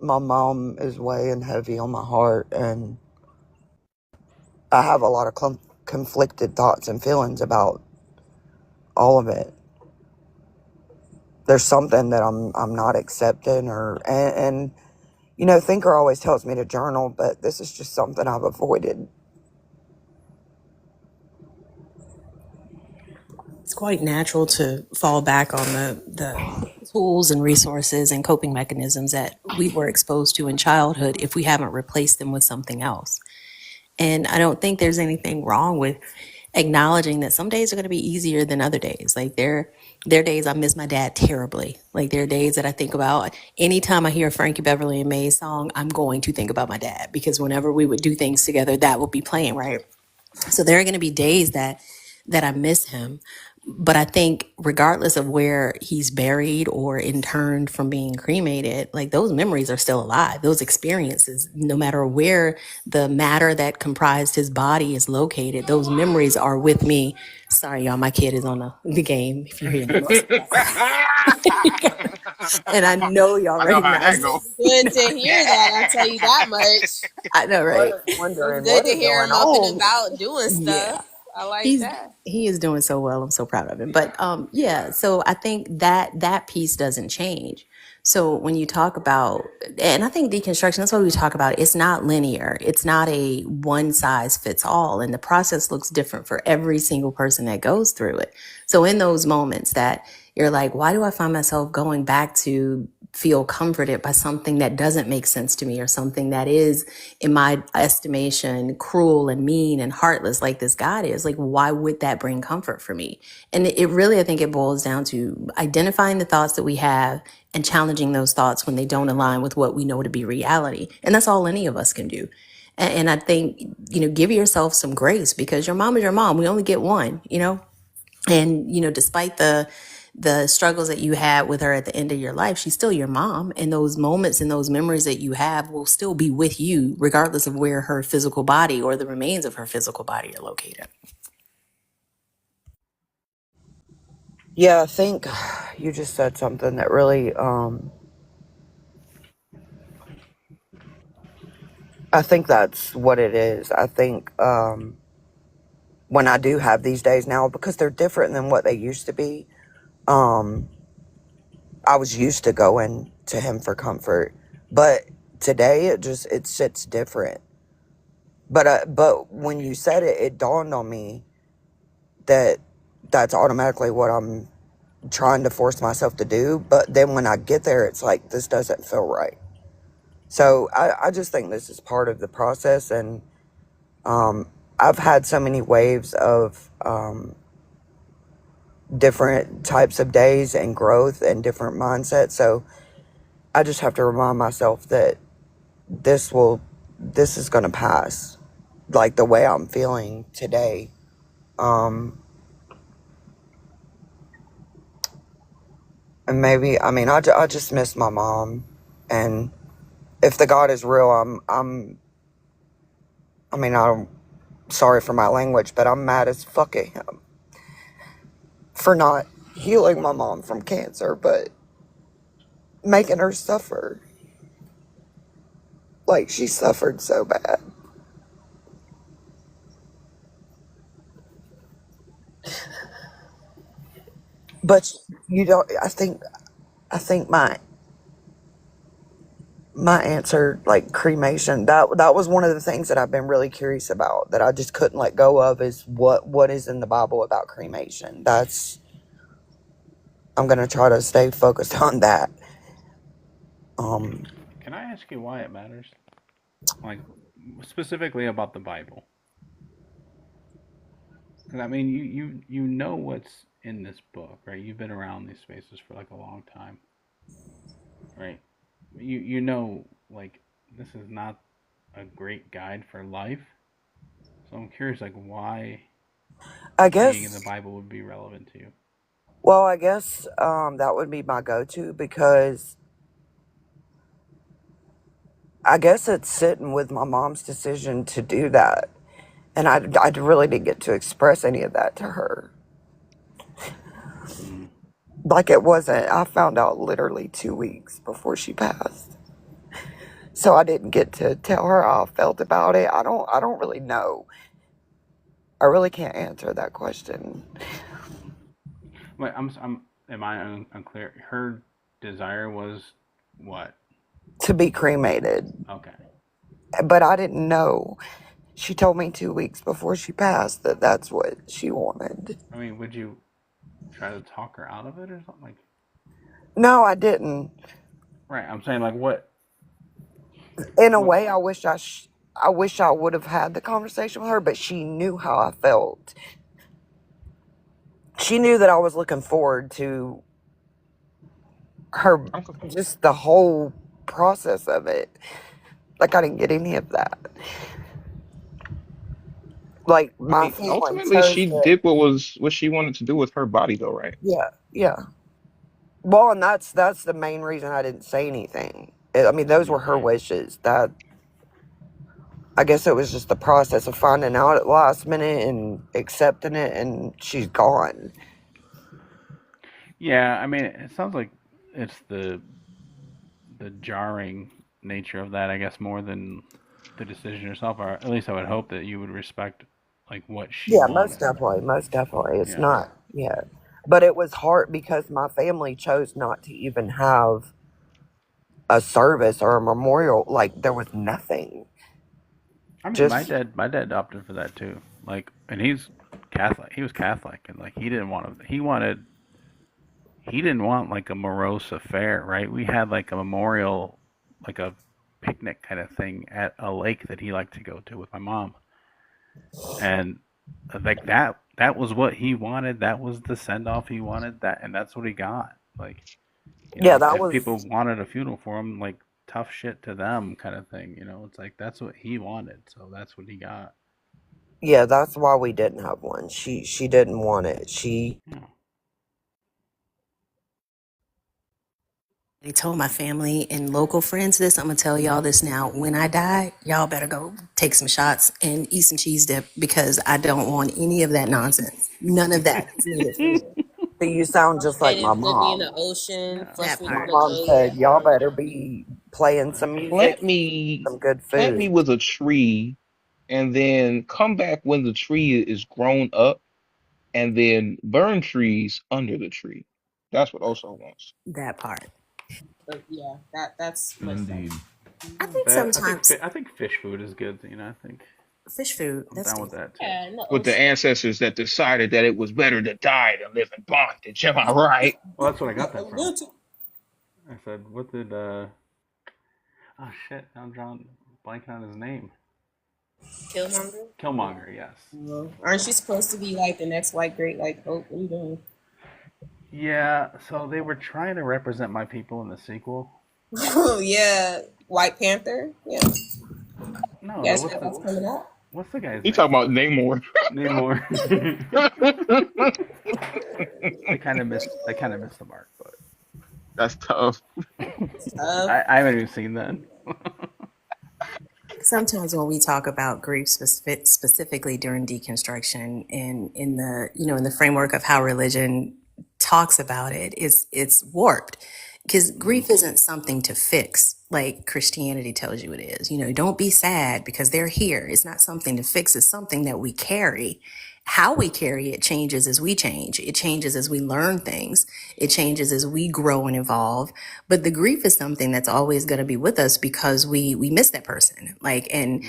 my mom is weighing heavy on my heart, and I have a lot of conflicted thoughts and feelings about all of it. There's something that I'm not accepting, and Thinker always tells me to journal, but this is just something I've avoided. It's quite natural to fall back on the tools and resources and coping mechanisms that we were exposed to in childhood if we haven't replaced them with something else. And I don't think there's anything wrong with acknowledging that some days are going to be easier than other days. Like there are days I miss my dad terribly. Like there are days that I think about anytime I hear a Frankie Beverly and Mays song, I'm going to think about my dad because whenever we would do things together, that would be playing, right? So there are going to be days that I miss him. But I think regardless of where he's buried or interned from being cremated, like those memories are still alive. Those experiences, no matter where the matter that comprised his body is located, those memories are with me. Sorry, y'all, my kid is on the game. If you hear the noise. And I know y'all I know how recognize that it. go. Good to hear that. I'll tell you that much. I know, right? Wondering Good what to is hear going him up and on. about doing Yeah. stuff. I like that. He is doing so well. I'm so proud of him. But yeah, so I think that piece doesn't change. So when you talk about, and I think deconstruction, that's what we talk about. It's not linear. It's not a one size fits all. And the process looks different for every single person that goes through it. So in those moments that you're like, why do I find myself going back to feel comforted by something that doesn't make sense to me or something that is, in my estimation, cruel and mean and heartless like this God is? Like, why would that bring comfort for me? And it really, I think it boils down to identifying the thoughts that we have and challenging those thoughts when they don't align with what we know to be reality. And that's all any of us can do. And I think, give yourself some grace because your mom is your mom. We only get one, and, despite the struggles that you had with her at the end of your life, she's still your mom. And those moments and those memories that you have will still be with you, regardless of where her physical body or the remains of her physical body are located. Yeah, I think you just said something that really, I think that's what it is. I think when I do have these days now, because they're different than what they used to be, I was used to going to him for comfort. But today it sits different. But when you said it, it dawned on me that that's automatically what I'm trying to force myself to do. But then when I get there, it's like, this doesn't feel right. So I just think this is part of the process. And I've had so many waves of different types of days and growth and different mindsets. So I just have to remind myself that this is going to pass, like the way I'm feeling today. And maybe, I mean, I just miss my mom. And if the God is real, I mean, I'm sorry for my language, but I'm mad as fuck at him for not healing my mom from cancer, but making her suffer. Like, she suffered so bad. But you don't, I think my answer, like cremation, that was one of the things that I've been really curious about, that I just couldn't let go of, is what is in the Bible about cremation. I'm gonna try to stay focused on that. Can I ask you why it matters? Like, specifically about the Bible? Because I mean, you know what's in this book, right? You've been around these spaces for like a long time, right? You know, like, this is not a great guide for life. So I'm curious, like, why I being in the guess, Bible would be relevant to you. well, I guess that would be my go-to, because I guess it's sitting with my mom's decision to do that. And I really didn't get to express any of that to her. Like, it wasn't, I found out literally 2 weeks before she passed. So I didn't get to tell her how I felt about it. I don't really know. I really can't answer that question. Wait, am I unclear? Her desire was what? To be cremated. Okay. But I didn't know. She told me 2 weeks before she passed that that's what she wanted. I mean, would you try to talk her out of it or something? Like, No, I didn't. right. I'm saying, like, what? In a way, I wish I would have had the conversation with her, but she knew how I felt. She knew that I was looking forward to her, just the whole process of it. Like, I didn't get any of that. Like, I my mean, family ultimately, chose she that. did what she wanted to do with her body, though, right? Yeah. Well, and that's the main reason I didn't say anything. I mean, those were her wishes. That, I guess it was just the process of finding out at the last minute and accepting it, and she's gone. Yeah, I mean, it sounds like it's the jarring nature of that, I guess, more than the decision herself. Or at least I would hope that you would respect like what she Yeah, wanted. most definitely. It's Yeah. not, yeah. But it was hard because my family chose not to even have a service or a memorial. Like, there was nothing. I mean, Just, my dad opted for that too. Like, and he's Catholic. He was Catholic, and like he didn't want to. He didn't want like a morose affair, right? We had like a memorial, like a picnic kind of thing at a lake that he liked to go to with my mom, and like that was what he wanted. That was the send off he wanted. That, and that's what he got. Like, you yeah, know, that if people was, wanted a funeral for him, like tough shit to them kind of thing. You know, it's like that's what he wanted, so that's what he got. yeah, that's why we didn't have one. She didn't want it. They told my family and local friends this. I'm gonna tell y'all this now. When I die, y'all better go take some shots and eat some cheese dip, because I don't want any of that nonsense. None of that is needed for me. So you sound just like my Flip me in the mom. ocean, flush That me My down part. the mom toilet. said, y'all better be playing some music, Plant me, some good plant me food. with a tree, and then come back when the tree is grown up, and then burn trees under the tree. That's what Oso wants. That part. But yeah, that's much Indeed. sense. I think But sometimes I think fish food is good. You know, I think. Fish food. I'm That's down with decent. that too. Yeah, in the With the ocean. ancestors that decided that it was better to die than live in bondage. Am I right? Well, that's what I got that I'm from. guilty. I said, what did oh shit, now I'm drawing blanking on his name. Killmonger. Killmonger, yes. Aren't you supposed to be like the next white great like hope? What are you doing? Yeah, so they were trying to represent my people in the sequel. Oh yeah, White Panther. Yeah, No, you no, guys know that's coming out. what's the guy's He name? talking about Namor. Namor. They kind of missed the mark, but That's tough. I haven't even seen that. Sometimes when we talk about grief specifically during deconstruction and in the in the framework of how religion talks about it, it's warped because grief isn't something to fix like Christianity tells you it is. Don't be sad because they're here. It's not something to fix. It's something that we carry. How we carry it changes as we change. It changes as we learn things. It changes as we grow and evolve. But the grief is something that's always going to be with us because we miss that person. And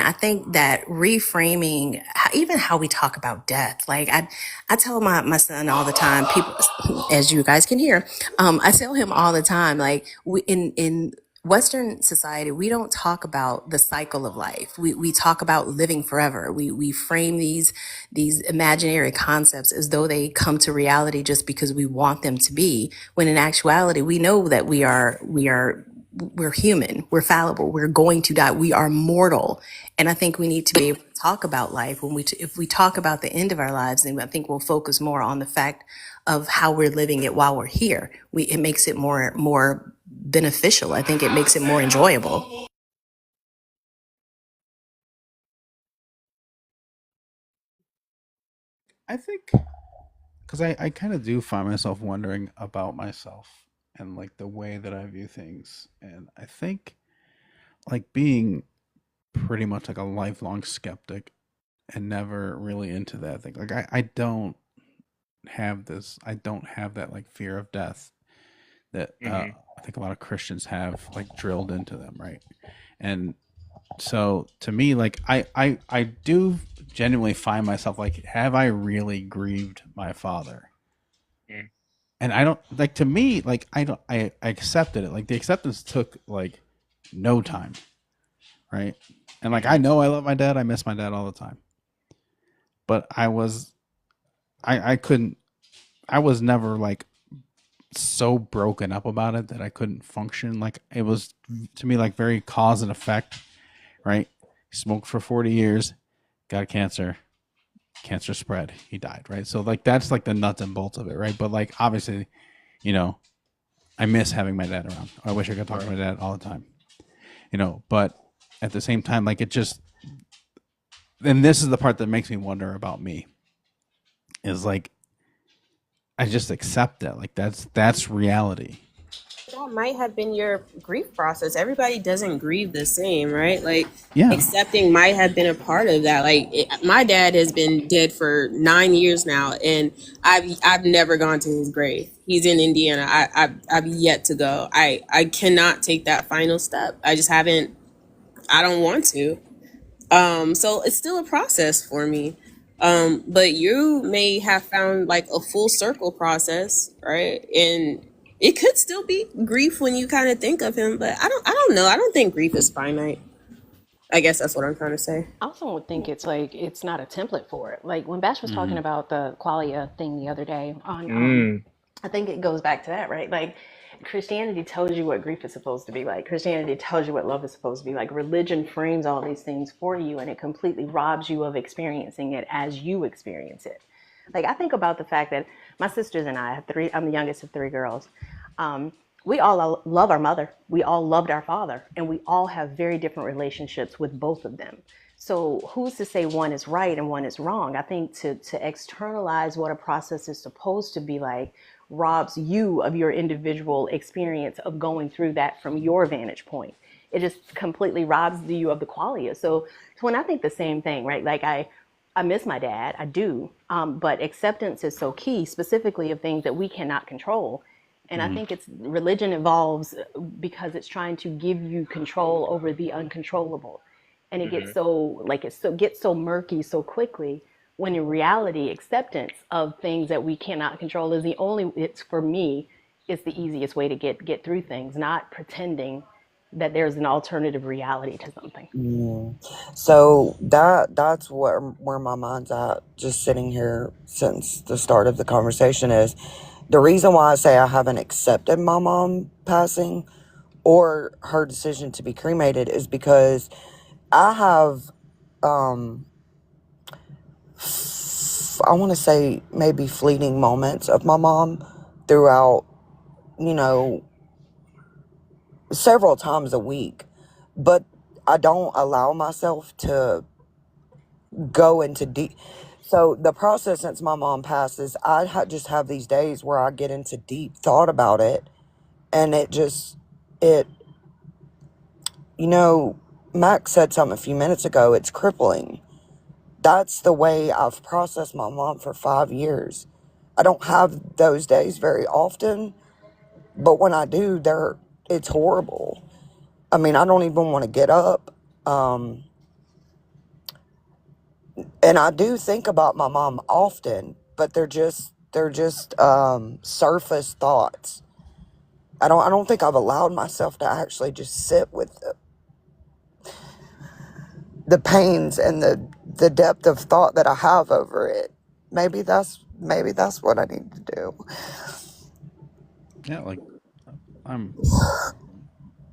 I think that reframing even how we talk about death. Like I tell my son all the time, people, as you guys can hear, I tell him all the time, like in Western society, we don't talk about the cycle of life. We talk about living forever. We frame these imaginary concepts as though they come to reality just because we want them to be. When in actuality, we know that we're human, we're fallible, we're going to die, we are mortal. And I think we need to be able to talk about life. If we talk about the end of our lives, then I think we'll focus more on the fact of how we're living it while we're here. It makes it more beneficial. I think it makes it more enjoyable. I think because I kind of do find myself wondering about myself and like the way that I view things, and I think like being pretty much like a lifelong skeptic and never really into that thing. Like I don't have this. I don't have that like fear of death that hmm I think a lot of Christians have like drilled into them, right? And so to me, like I do genuinely find myself like, have I really grieved my father? And I don't like, to me, like I accepted it. Like the acceptance took like no time, right? And like I know I love my dad. I miss my dad all the time. But I couldn't. I was never like so broken up about it that I couldn't function. Like it was to me like very cause and effect, right? Smoked for 40 years, got cancer spread, he died, right? So like that's like the nuts and bolts of it, right? But like obviously, I miss having my dad around. I wish I could talk to my dad all the time, but at the same time, like it just, and this is the part that makes me wonder about me, is like I just accept it. Like that's reality. That might have been your grief process. Everybody doesn't grieve the same, right? Like Yeah. accepting might have been a part of that. My dad has been dead for 9 years now, and I've never gone to his grave. He's in Indiana. I've yet to go. I cannot take that final step. I just haven't. I don't want to. So it's still a process for me. But you may have found like a full circle process, right? And it could still be grief when you kind of think of him, but I don't know. I don't think grief is finite. I guess that's what I'm trying to say. I also would think it's like it's not a template for it. Like when Bash was talking about the qualia thing the other day on I think it goes back to that, right? Like Christianity tells you what grief is supposed to be like. Christianity tells you what love is supposed to be like. Religion frames all these things for you, and it completely robs you of experiencing it as you experience it. Like I think about the fact that my sisters and I have three. I'm the youngest of three girls. We all love our mother. We all loved our father, and we all have very different relationships with both of them. So who's to say one is right and one is wrong? I think to externalize what a process is supposed to be like robs you of your individual experience of going through that from your vantage point. It just completely robs you of the qualia. So when I think the same thing, right? Like I miss my dad, I do, but acceptance is so key, specifically of things that we cannot control. And I think religion evolves because it's trying to give you control over the uncontrollable. and it Hmm. gets so like gets so murky so quickly, when in reality acceptance of things that we cannot control is the only, it's for me, it's the easiest way to get through things, not pretending that there's an alternative reality to something. Mm. So that's where my mind's at, just sitting here since the start of the conversation, is the reason why I say I haven't accepted my mom passing or her decision to be cremated is because I have I want to say maybe fleeting moments of my mom throughout, you know, several times a week, but I don't allow myself to go into deep. So the process since my mom passes, just have these days where I get into deep thought about it, and it, you know, Max said something a few minutes ago. It's crippling. That's the way I've processed my mom for 5 years. I don't have those days very often, but when I do, it's horrible. I mean, I don't even want to get up. And I do think about my mom often, but they're just surface thoughts. I don't think I've allowed myself to actually just sit with the pains and the depth of thought that I have over it. Maybe that's what I need to do. Yeah, like I'm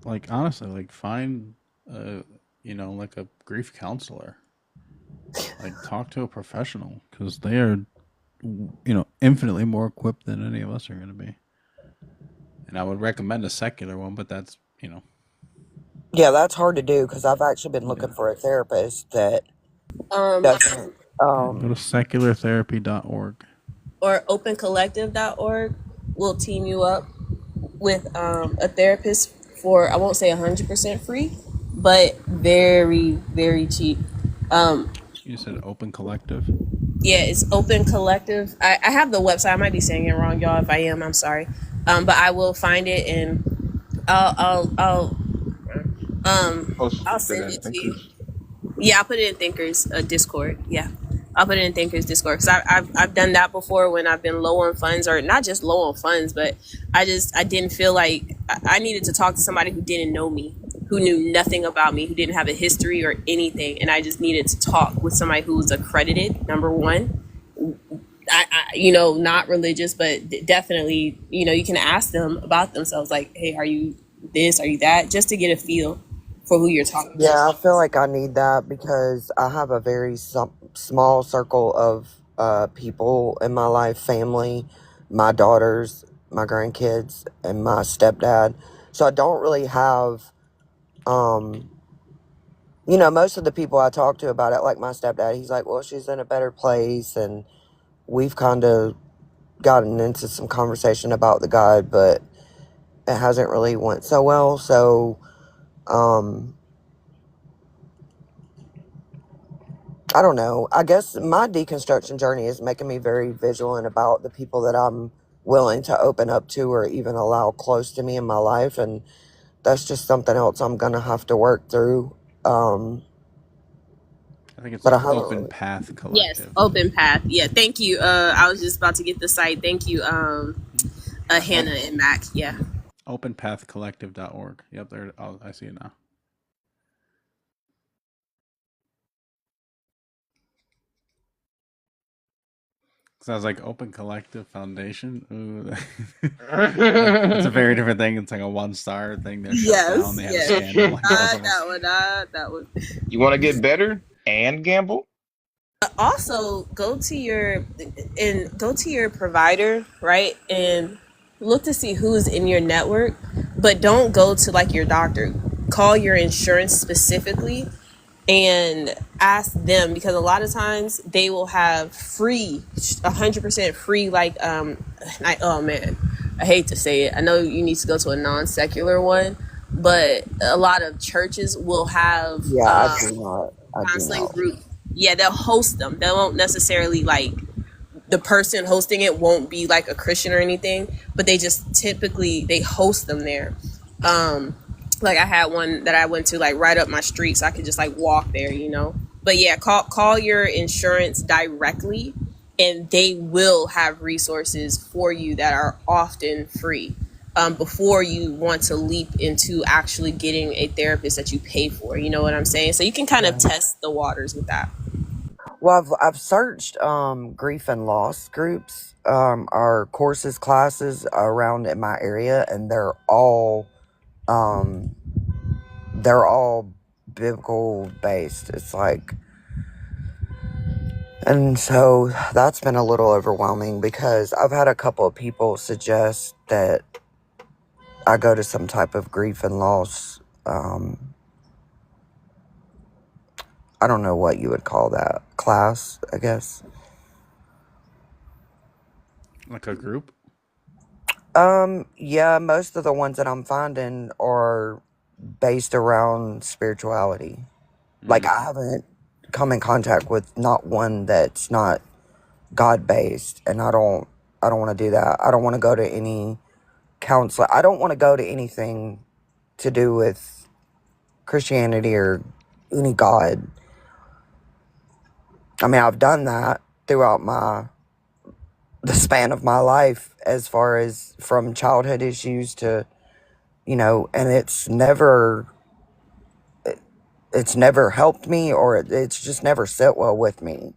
like honestly, like find like a grief counselor. Like talk to a professional because they are infinitely more equipped than any of us are going to be. And I would recommend a secular one, but that's Yeah, that's hard to do because I've actually been yeah. looking for a therapist that Um, doesn't. Yeah, go to seculartherapy.org. or opencollective.org will team you up with a therapist for, I won't say 100% free, but very, very cheap. You said Open Collective. Yeah, it's Open Collective. I have the website. I might be saying it wrong, y'all. If I am, I'm sorry. But I will find it, and I'll Post I'll that send in it to you. Thinkers. Yeah, I'll put it in Thinkers Discord. Yeah, I'll put it in Thinkers Discord because I've done that before when I've been low on funds, or not just low on funds, but I didn't feel like I needed to talk to somebody who didn't know me, who knew nothing about me, who didn't have a history or anything, and I just needed to talk with somebody who was accredited. Number one, not religious, but definitely, you can ask them about themselves, like, hey, are you this? Are you that? Just to get a feel for who you're talking to. Yeah, I feel like I need that because I have a very small circle of people in my life, family, my daughters, my grandkids, and my stepdad. So I don't really have, most of the people I talk to about it, like my stepdad, he's like, well, she's in a better place. And we've kind of gotten into some conversation about the God, but it hasn't really went so well. So, I don't know. I guess my deconstruction journey is making me very vigilant about the people that I'm willing to open up to or even allow close to me in my life. And that's just something else I'm going to have to work through. I think it's But I haven't Open really. Path Yes, Collective. Open Path. Yeah, thank you. I was just about to get the site. Thank you, Hannah and Mac. Yeah. OpenPathCollective.org. Yep, there. Oh, I see it now. Sounds like Open Collective Foundation. Ooh. That's a very different thing. It's like a 1-star thing. They're shut down. They have a scandal. Like That one. You want to get better and gamble? Also, go to your provider, right, and look to see who's in your network, but don't go to like your doctor. Call your insurance specifically and ask them, because a lot of times they will have free, 100% free, like oh man, I hate to say it, I know you need to go to a non-secular one, but a lot of churches will have Yeah, I do not. counseling group. Yeah, they'll host them. They won't necessarily, like, the person hosting it won't be like a Christian or anything, but they just typically they host them there. Like I had one that I went to like right up my street, so I could just like walk there, you know. But yeah, call your insurance directly, and they will have resources for you that are often free. Before you want to leap into actually getting a therapist that you pay for, you know what I'm saying? So you can kind of Right. test the waters with that. Well, I've searched grief and loss groups, or courses, classes around in my area, and um, they're all biblical based. It's like, and so that's been a little overwhelming because I've had a couple of people suggest that I go to some type of grief and loss. I don't know what you would call that class, I guess. Like a group? Yeah, most of the ones that I'm finding are based around spirituality. Like I haven't come in contact with not one that's not God based, and I don't want to do that. I don't want to go to any counselor. I don't want to go to anything to do with Christianity or any God. I mean, I've done that throughout the span of my life, as far as from childhood issues to, and it's never helped me, or it's just never sit well with me.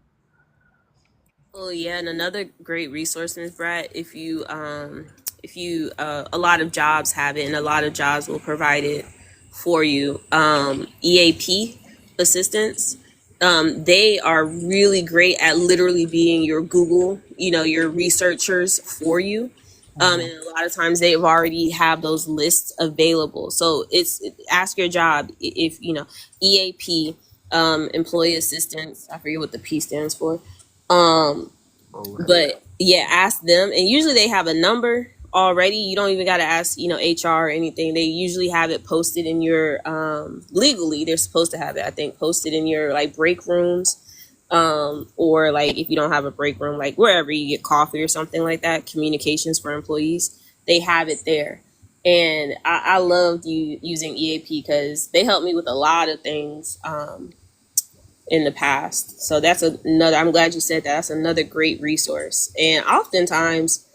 Oh yeah, and another great resource, Ms. Brett, if you a lot of jobs have it, and a lot of jobs will provide it for you. EAP assistants, they are really great at literally being your Google, your researchers for you. And a lot of times they've already have those lists available. So ask your job if EAP, employee assistance. I forget what the P stands for. But yeah, ask them, and usually they have a number already. You don't even got to ask, HR or anything. They usually have it posted in your legally. They're supposed to have it, I think, posted in your like break rooms, or like if you don't have a break room, like wherever you get coffee or something like that. Communications for employees, they have it there. And I loved you using EAP because they helped me with a lot of things. In the past. So that's another, I'm glad you said that. That's another great resource. And oftentimes,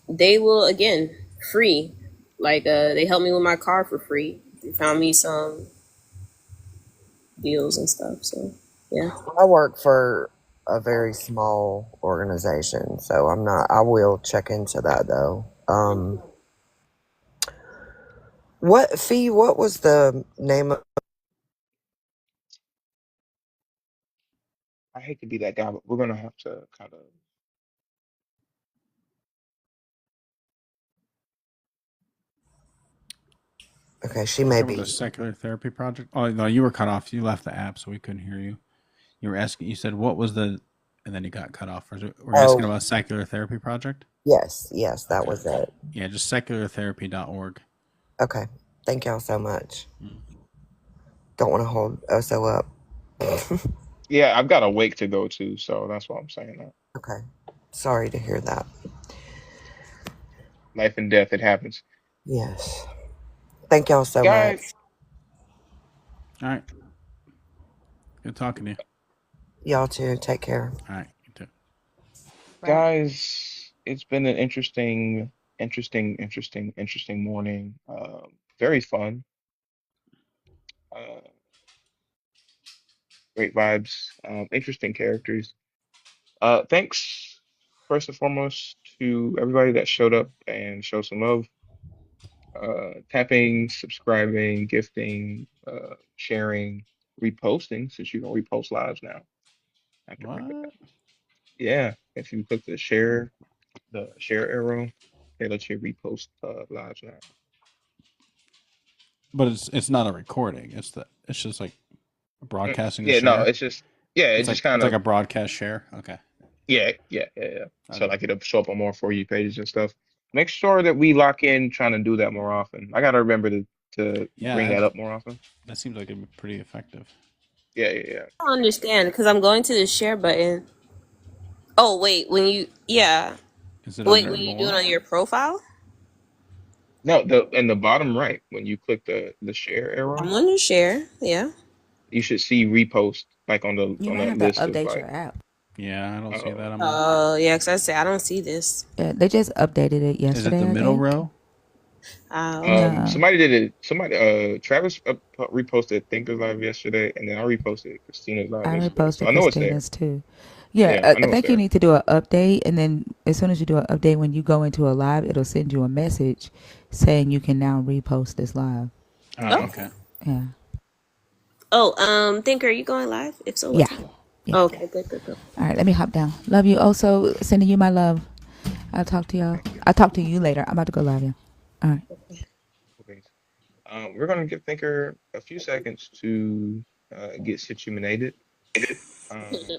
they will, again, free. Like, they helped me with my car for free. They found me some deals and stuff. So, yeah. I work for a very small organization, so I will check into that though. What was the name of? I hate to be that guy, but we're gonna have to kind of. Okay, she may Remember the be. secular therapy project? Oh no, you were cut off. You left the app, so we couldn't hear you. You were asking. You said what was the, and then you got cut off. Were you asking Oh, about secular therapy project? yes, that Okay. was it. Yeah, just seculartherapy.org. Okay, thank y'all so much. Don't want to hold Oso up. Yeah, I've got a wake to go to, so that's why I'm saying that. Okay, sorry to hear that. Life and death, it happens. Yes, thank y'all so Guys, much. All right. Good talking to you. Y'all too. Take care. All right. You too. guys, it's been an interesting morning. Very fun. Uh, great vibes. Interesting characters. Thanks first and foremost to everybody that showed up and showed some love. Tapping, subscribing, gifting, sharing, reposting, since you can repost lives now. I have to bring it back. What? Yeah, if you click the share arrow, it lets you repost lives now. But it's not a recording. It's just like broadcasting a Yeah, no, share. it's just yeah, it just It's kind like of a broadcast share. Okay. yeah. So Okay. like it'll show up on more For You pages and stuff. Make sure that we lock in trying to do that more often. I gotta remember to bring Yeah, that up more often. that seems like it'd be pretty effective. Yeah. I don't understand because I'm going to the share button. Oh, wait, Is it Wait, under when you do it more? on your profile? No, the in the bottom right when you click the share I'm arrow, on your share. Yeah. you should see repost like You on might that have to list of update your like. app. Yeah, I don't see that on mine. Oh, yeah, because I say I don't see this. Yeah, they just updated it Is it the yesterday, I middle think. row? Okay. No, Somebody did it. Somebody Travis reposted Thinker's Live yesterday, and then I reposted Christina's live I yesterday. So reposted I know it's there. Christina's too. Yeah, Yeah, I I know it's think you there. need to do an update, and then as soon as you do an update, when you go into a live, it'll send you a message saying you can now repost this live. Oh, Okay. okay. Yeah, Oh, Thinker, are you going live? If so, what yeah, time? yeah. Okay, good, good, good. All right, let me hop down. Love you. Also, sending you my love. I'll talk to y'all. Thank you. I'll talk to you later. I'm about to go live, yeah. All right. Okay. We're gonna give Thinker a few seconds to get situated.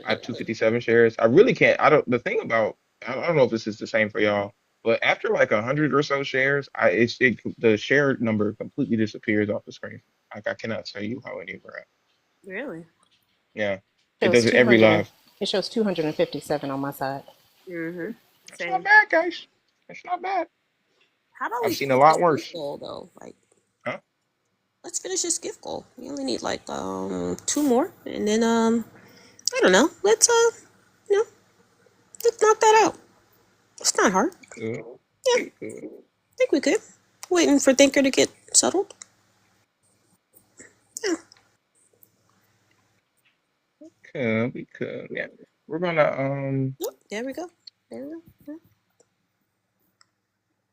I have 257 shares. I really can't. I don't. The thing about I don't know if this is the same for y'all, but after like 100 or so shares, the share number completely disappears off the screen. Like I cannot tell you how many we're at. Really? Yeah, it Shows does it every 200. live. It shows 257 on my side. Mm-hmm. That's not Same. bad, guys. That's not bad. How about I've we seen a finish lot this gift worse. goal though? Like, Huh? let's finish this gift goal. We only need like two more, and then I don't know. You know, let's knock that out. It's not hard. Good. Yeah, We could. I think we could. Waiting for Thinker to get settled. Yeah. We could. Yeah. We're gonna Yep, there we go. There we go. Yeah.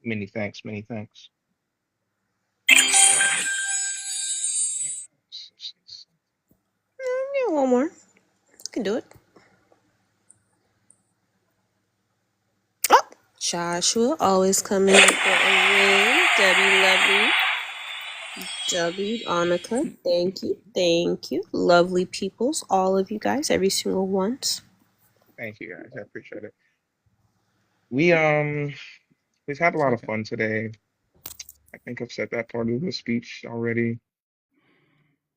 many thanks, many thanks. Yeah, one more. You can do it. Oh, Joshua always coming in for a win. Debbie Lovely. W, Annika, thank you, lovely peoples, all of you guys, every single one. Thank you guys. I appreciate it. We we've had a lot of fun today. I think I've said that part of the speech already.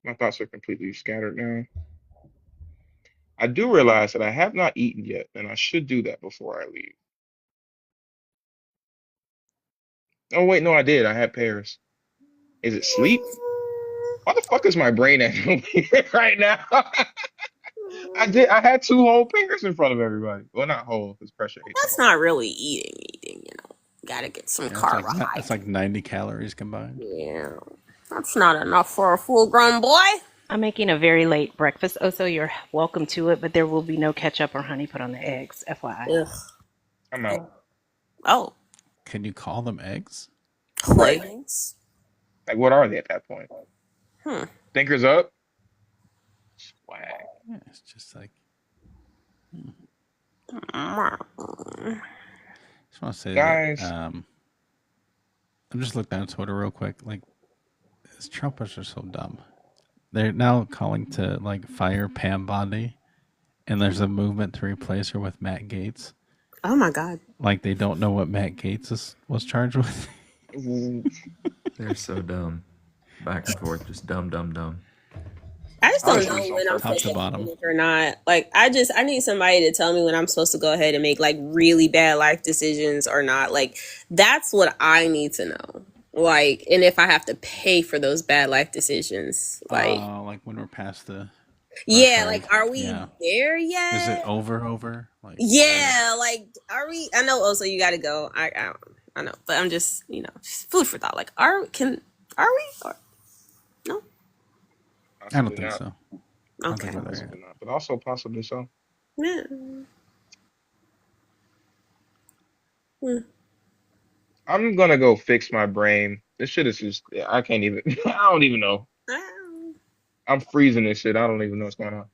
My thoughts are completely scattered now. I do realize that I have not eaten yet, and I should do that before I leave. Oh wait, no, I did. I had pears. Is it sleep? Why the fuck is my brain at right now? I had two whole fingers in front of everybody. Well, not whole, because pressure ate them That's all. not really eating, Gotta get some Yeah, carbohydrates. it's like 90 calories combined. Yeah, that's not enough for a full-grown boy. I'm making a very late breakfast. Oh, so you're welcome to it, but there will be no ketchup or honey put on the eggs, FYI. Ugh. I'm out. Oh, Can you call them eggs? leggings. Like, what are they at that point? Thinkers up? Swag. Yeah, it's just like. Hmm. Just want to say Guys. that I'm just looking down Twitter real quick. Like, these Trumpers are so dumb. They're now calling to like fire Pam Bondi, and there's a movement to replace her with Matt Gaetz. Oh my God! Like they don't know what Matt Gaetz was charged with. They're so dumb. Back and forth, just dumb, dumb, dumb. I just don't know when I'm Top supposed to to bottom. finish or not. Like, I need somebody to tell me when I'm supposed to go ahead and make like really bad life decisions or not. Like, that's what I need to know. Like, and if I have to pay for those bad life decisions, like, Like when we're past the. yeah, threshold. like, are we Yeah. there yet? Is it over? Like, Yeah, like, are we? I know. Also, you got to go. I know, but I'm just just food for thought. Like, are we? Or no? I don't Possibly think not. so. I don't Okay. think we're there yet. Possibly not, but also possibly so. Yeah. I'm gonna go fix my brain. This shit is just, I can't even, I don't even know. I'm freezing this shit. I don't even know what's going on.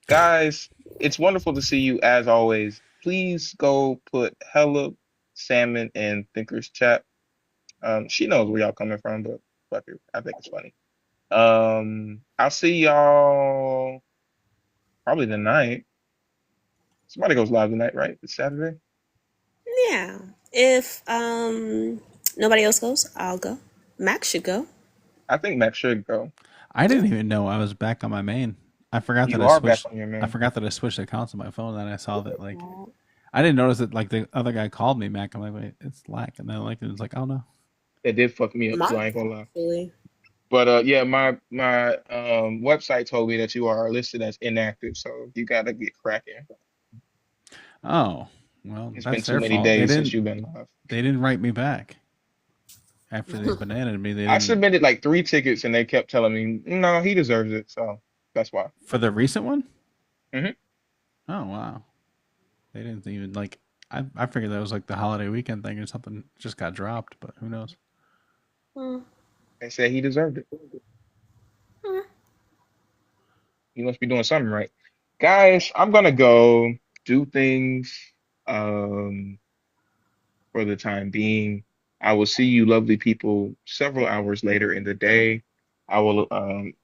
Guys, it's wonderful to see you as always. Please go put Hella, Salmon, and Thinker's chat. She knows where y'all coming from, but fuck it. I think it's funny. I'll see y'all probably tonight. Somebody goes live tonight, right? It's Saturday. Yeah. If nobody else goes, I'll go. Max should go. I think Max should go. I didn't even know I was back on my main. I forgot You that I are back switched. on your main. I forgot that I switched accounts on my phone, and I saw that like I didn't notice that like the other guy called me Mac. I'm like, wait, it's Lack, and then like it was like, oh no. That did fuck me up too. Mine I ain't gonna lie. actually. But yeah, my website told me that you are listed as inactive, so you gotta get cracking. Oh, well, It's been that's too their many fault. They days since didn't. you've been live. They didn't write me back after they bananaed me. They I didn't submitted like 3 tickets and they kept telling me, no, he deserves it. So that's why. for the recent one. Hmm. Oh wow, they didn't even like. I figured that was like the holiday weekend thing or something. Just got dropped, but who knows? Hmm. They said he deserved it. He must be doing something right. Guys, I'm gonna go do things for the time being. I will see you lovely people several hours later in the day. I will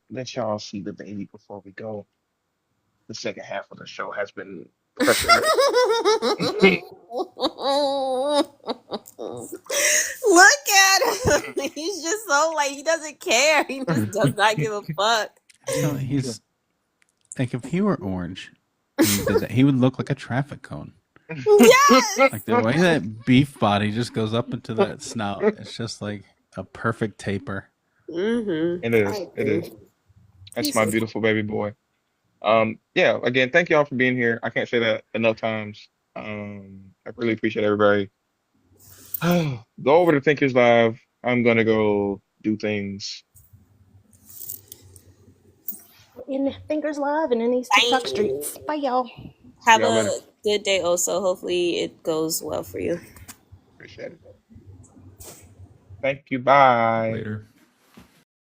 let y'all see the baby before we go. The second half of the show has been pressure rest. Look at him. He's just so like he doesn't care. He just does not give a fuck. So he's like, if he were orange, and he did that, he would look like a traffic cone. Yes. Like the way that beef body just goes up into that snout, it's just like a perfect taper. Mm-hmm. It is. It is. That's my beautiful baby boy. Yeah, again, thank y'all for being here. I can't say that enough times. I really appreciate everybody. Go over to Thinkers Live. I'm gonna go do things. In Thinkers Live and in these TikTok streets. Bye, y'all. Have Y'all a later. good day also. Hopefully it goes well for you. Appreciate it. Thank you. Bye. Later.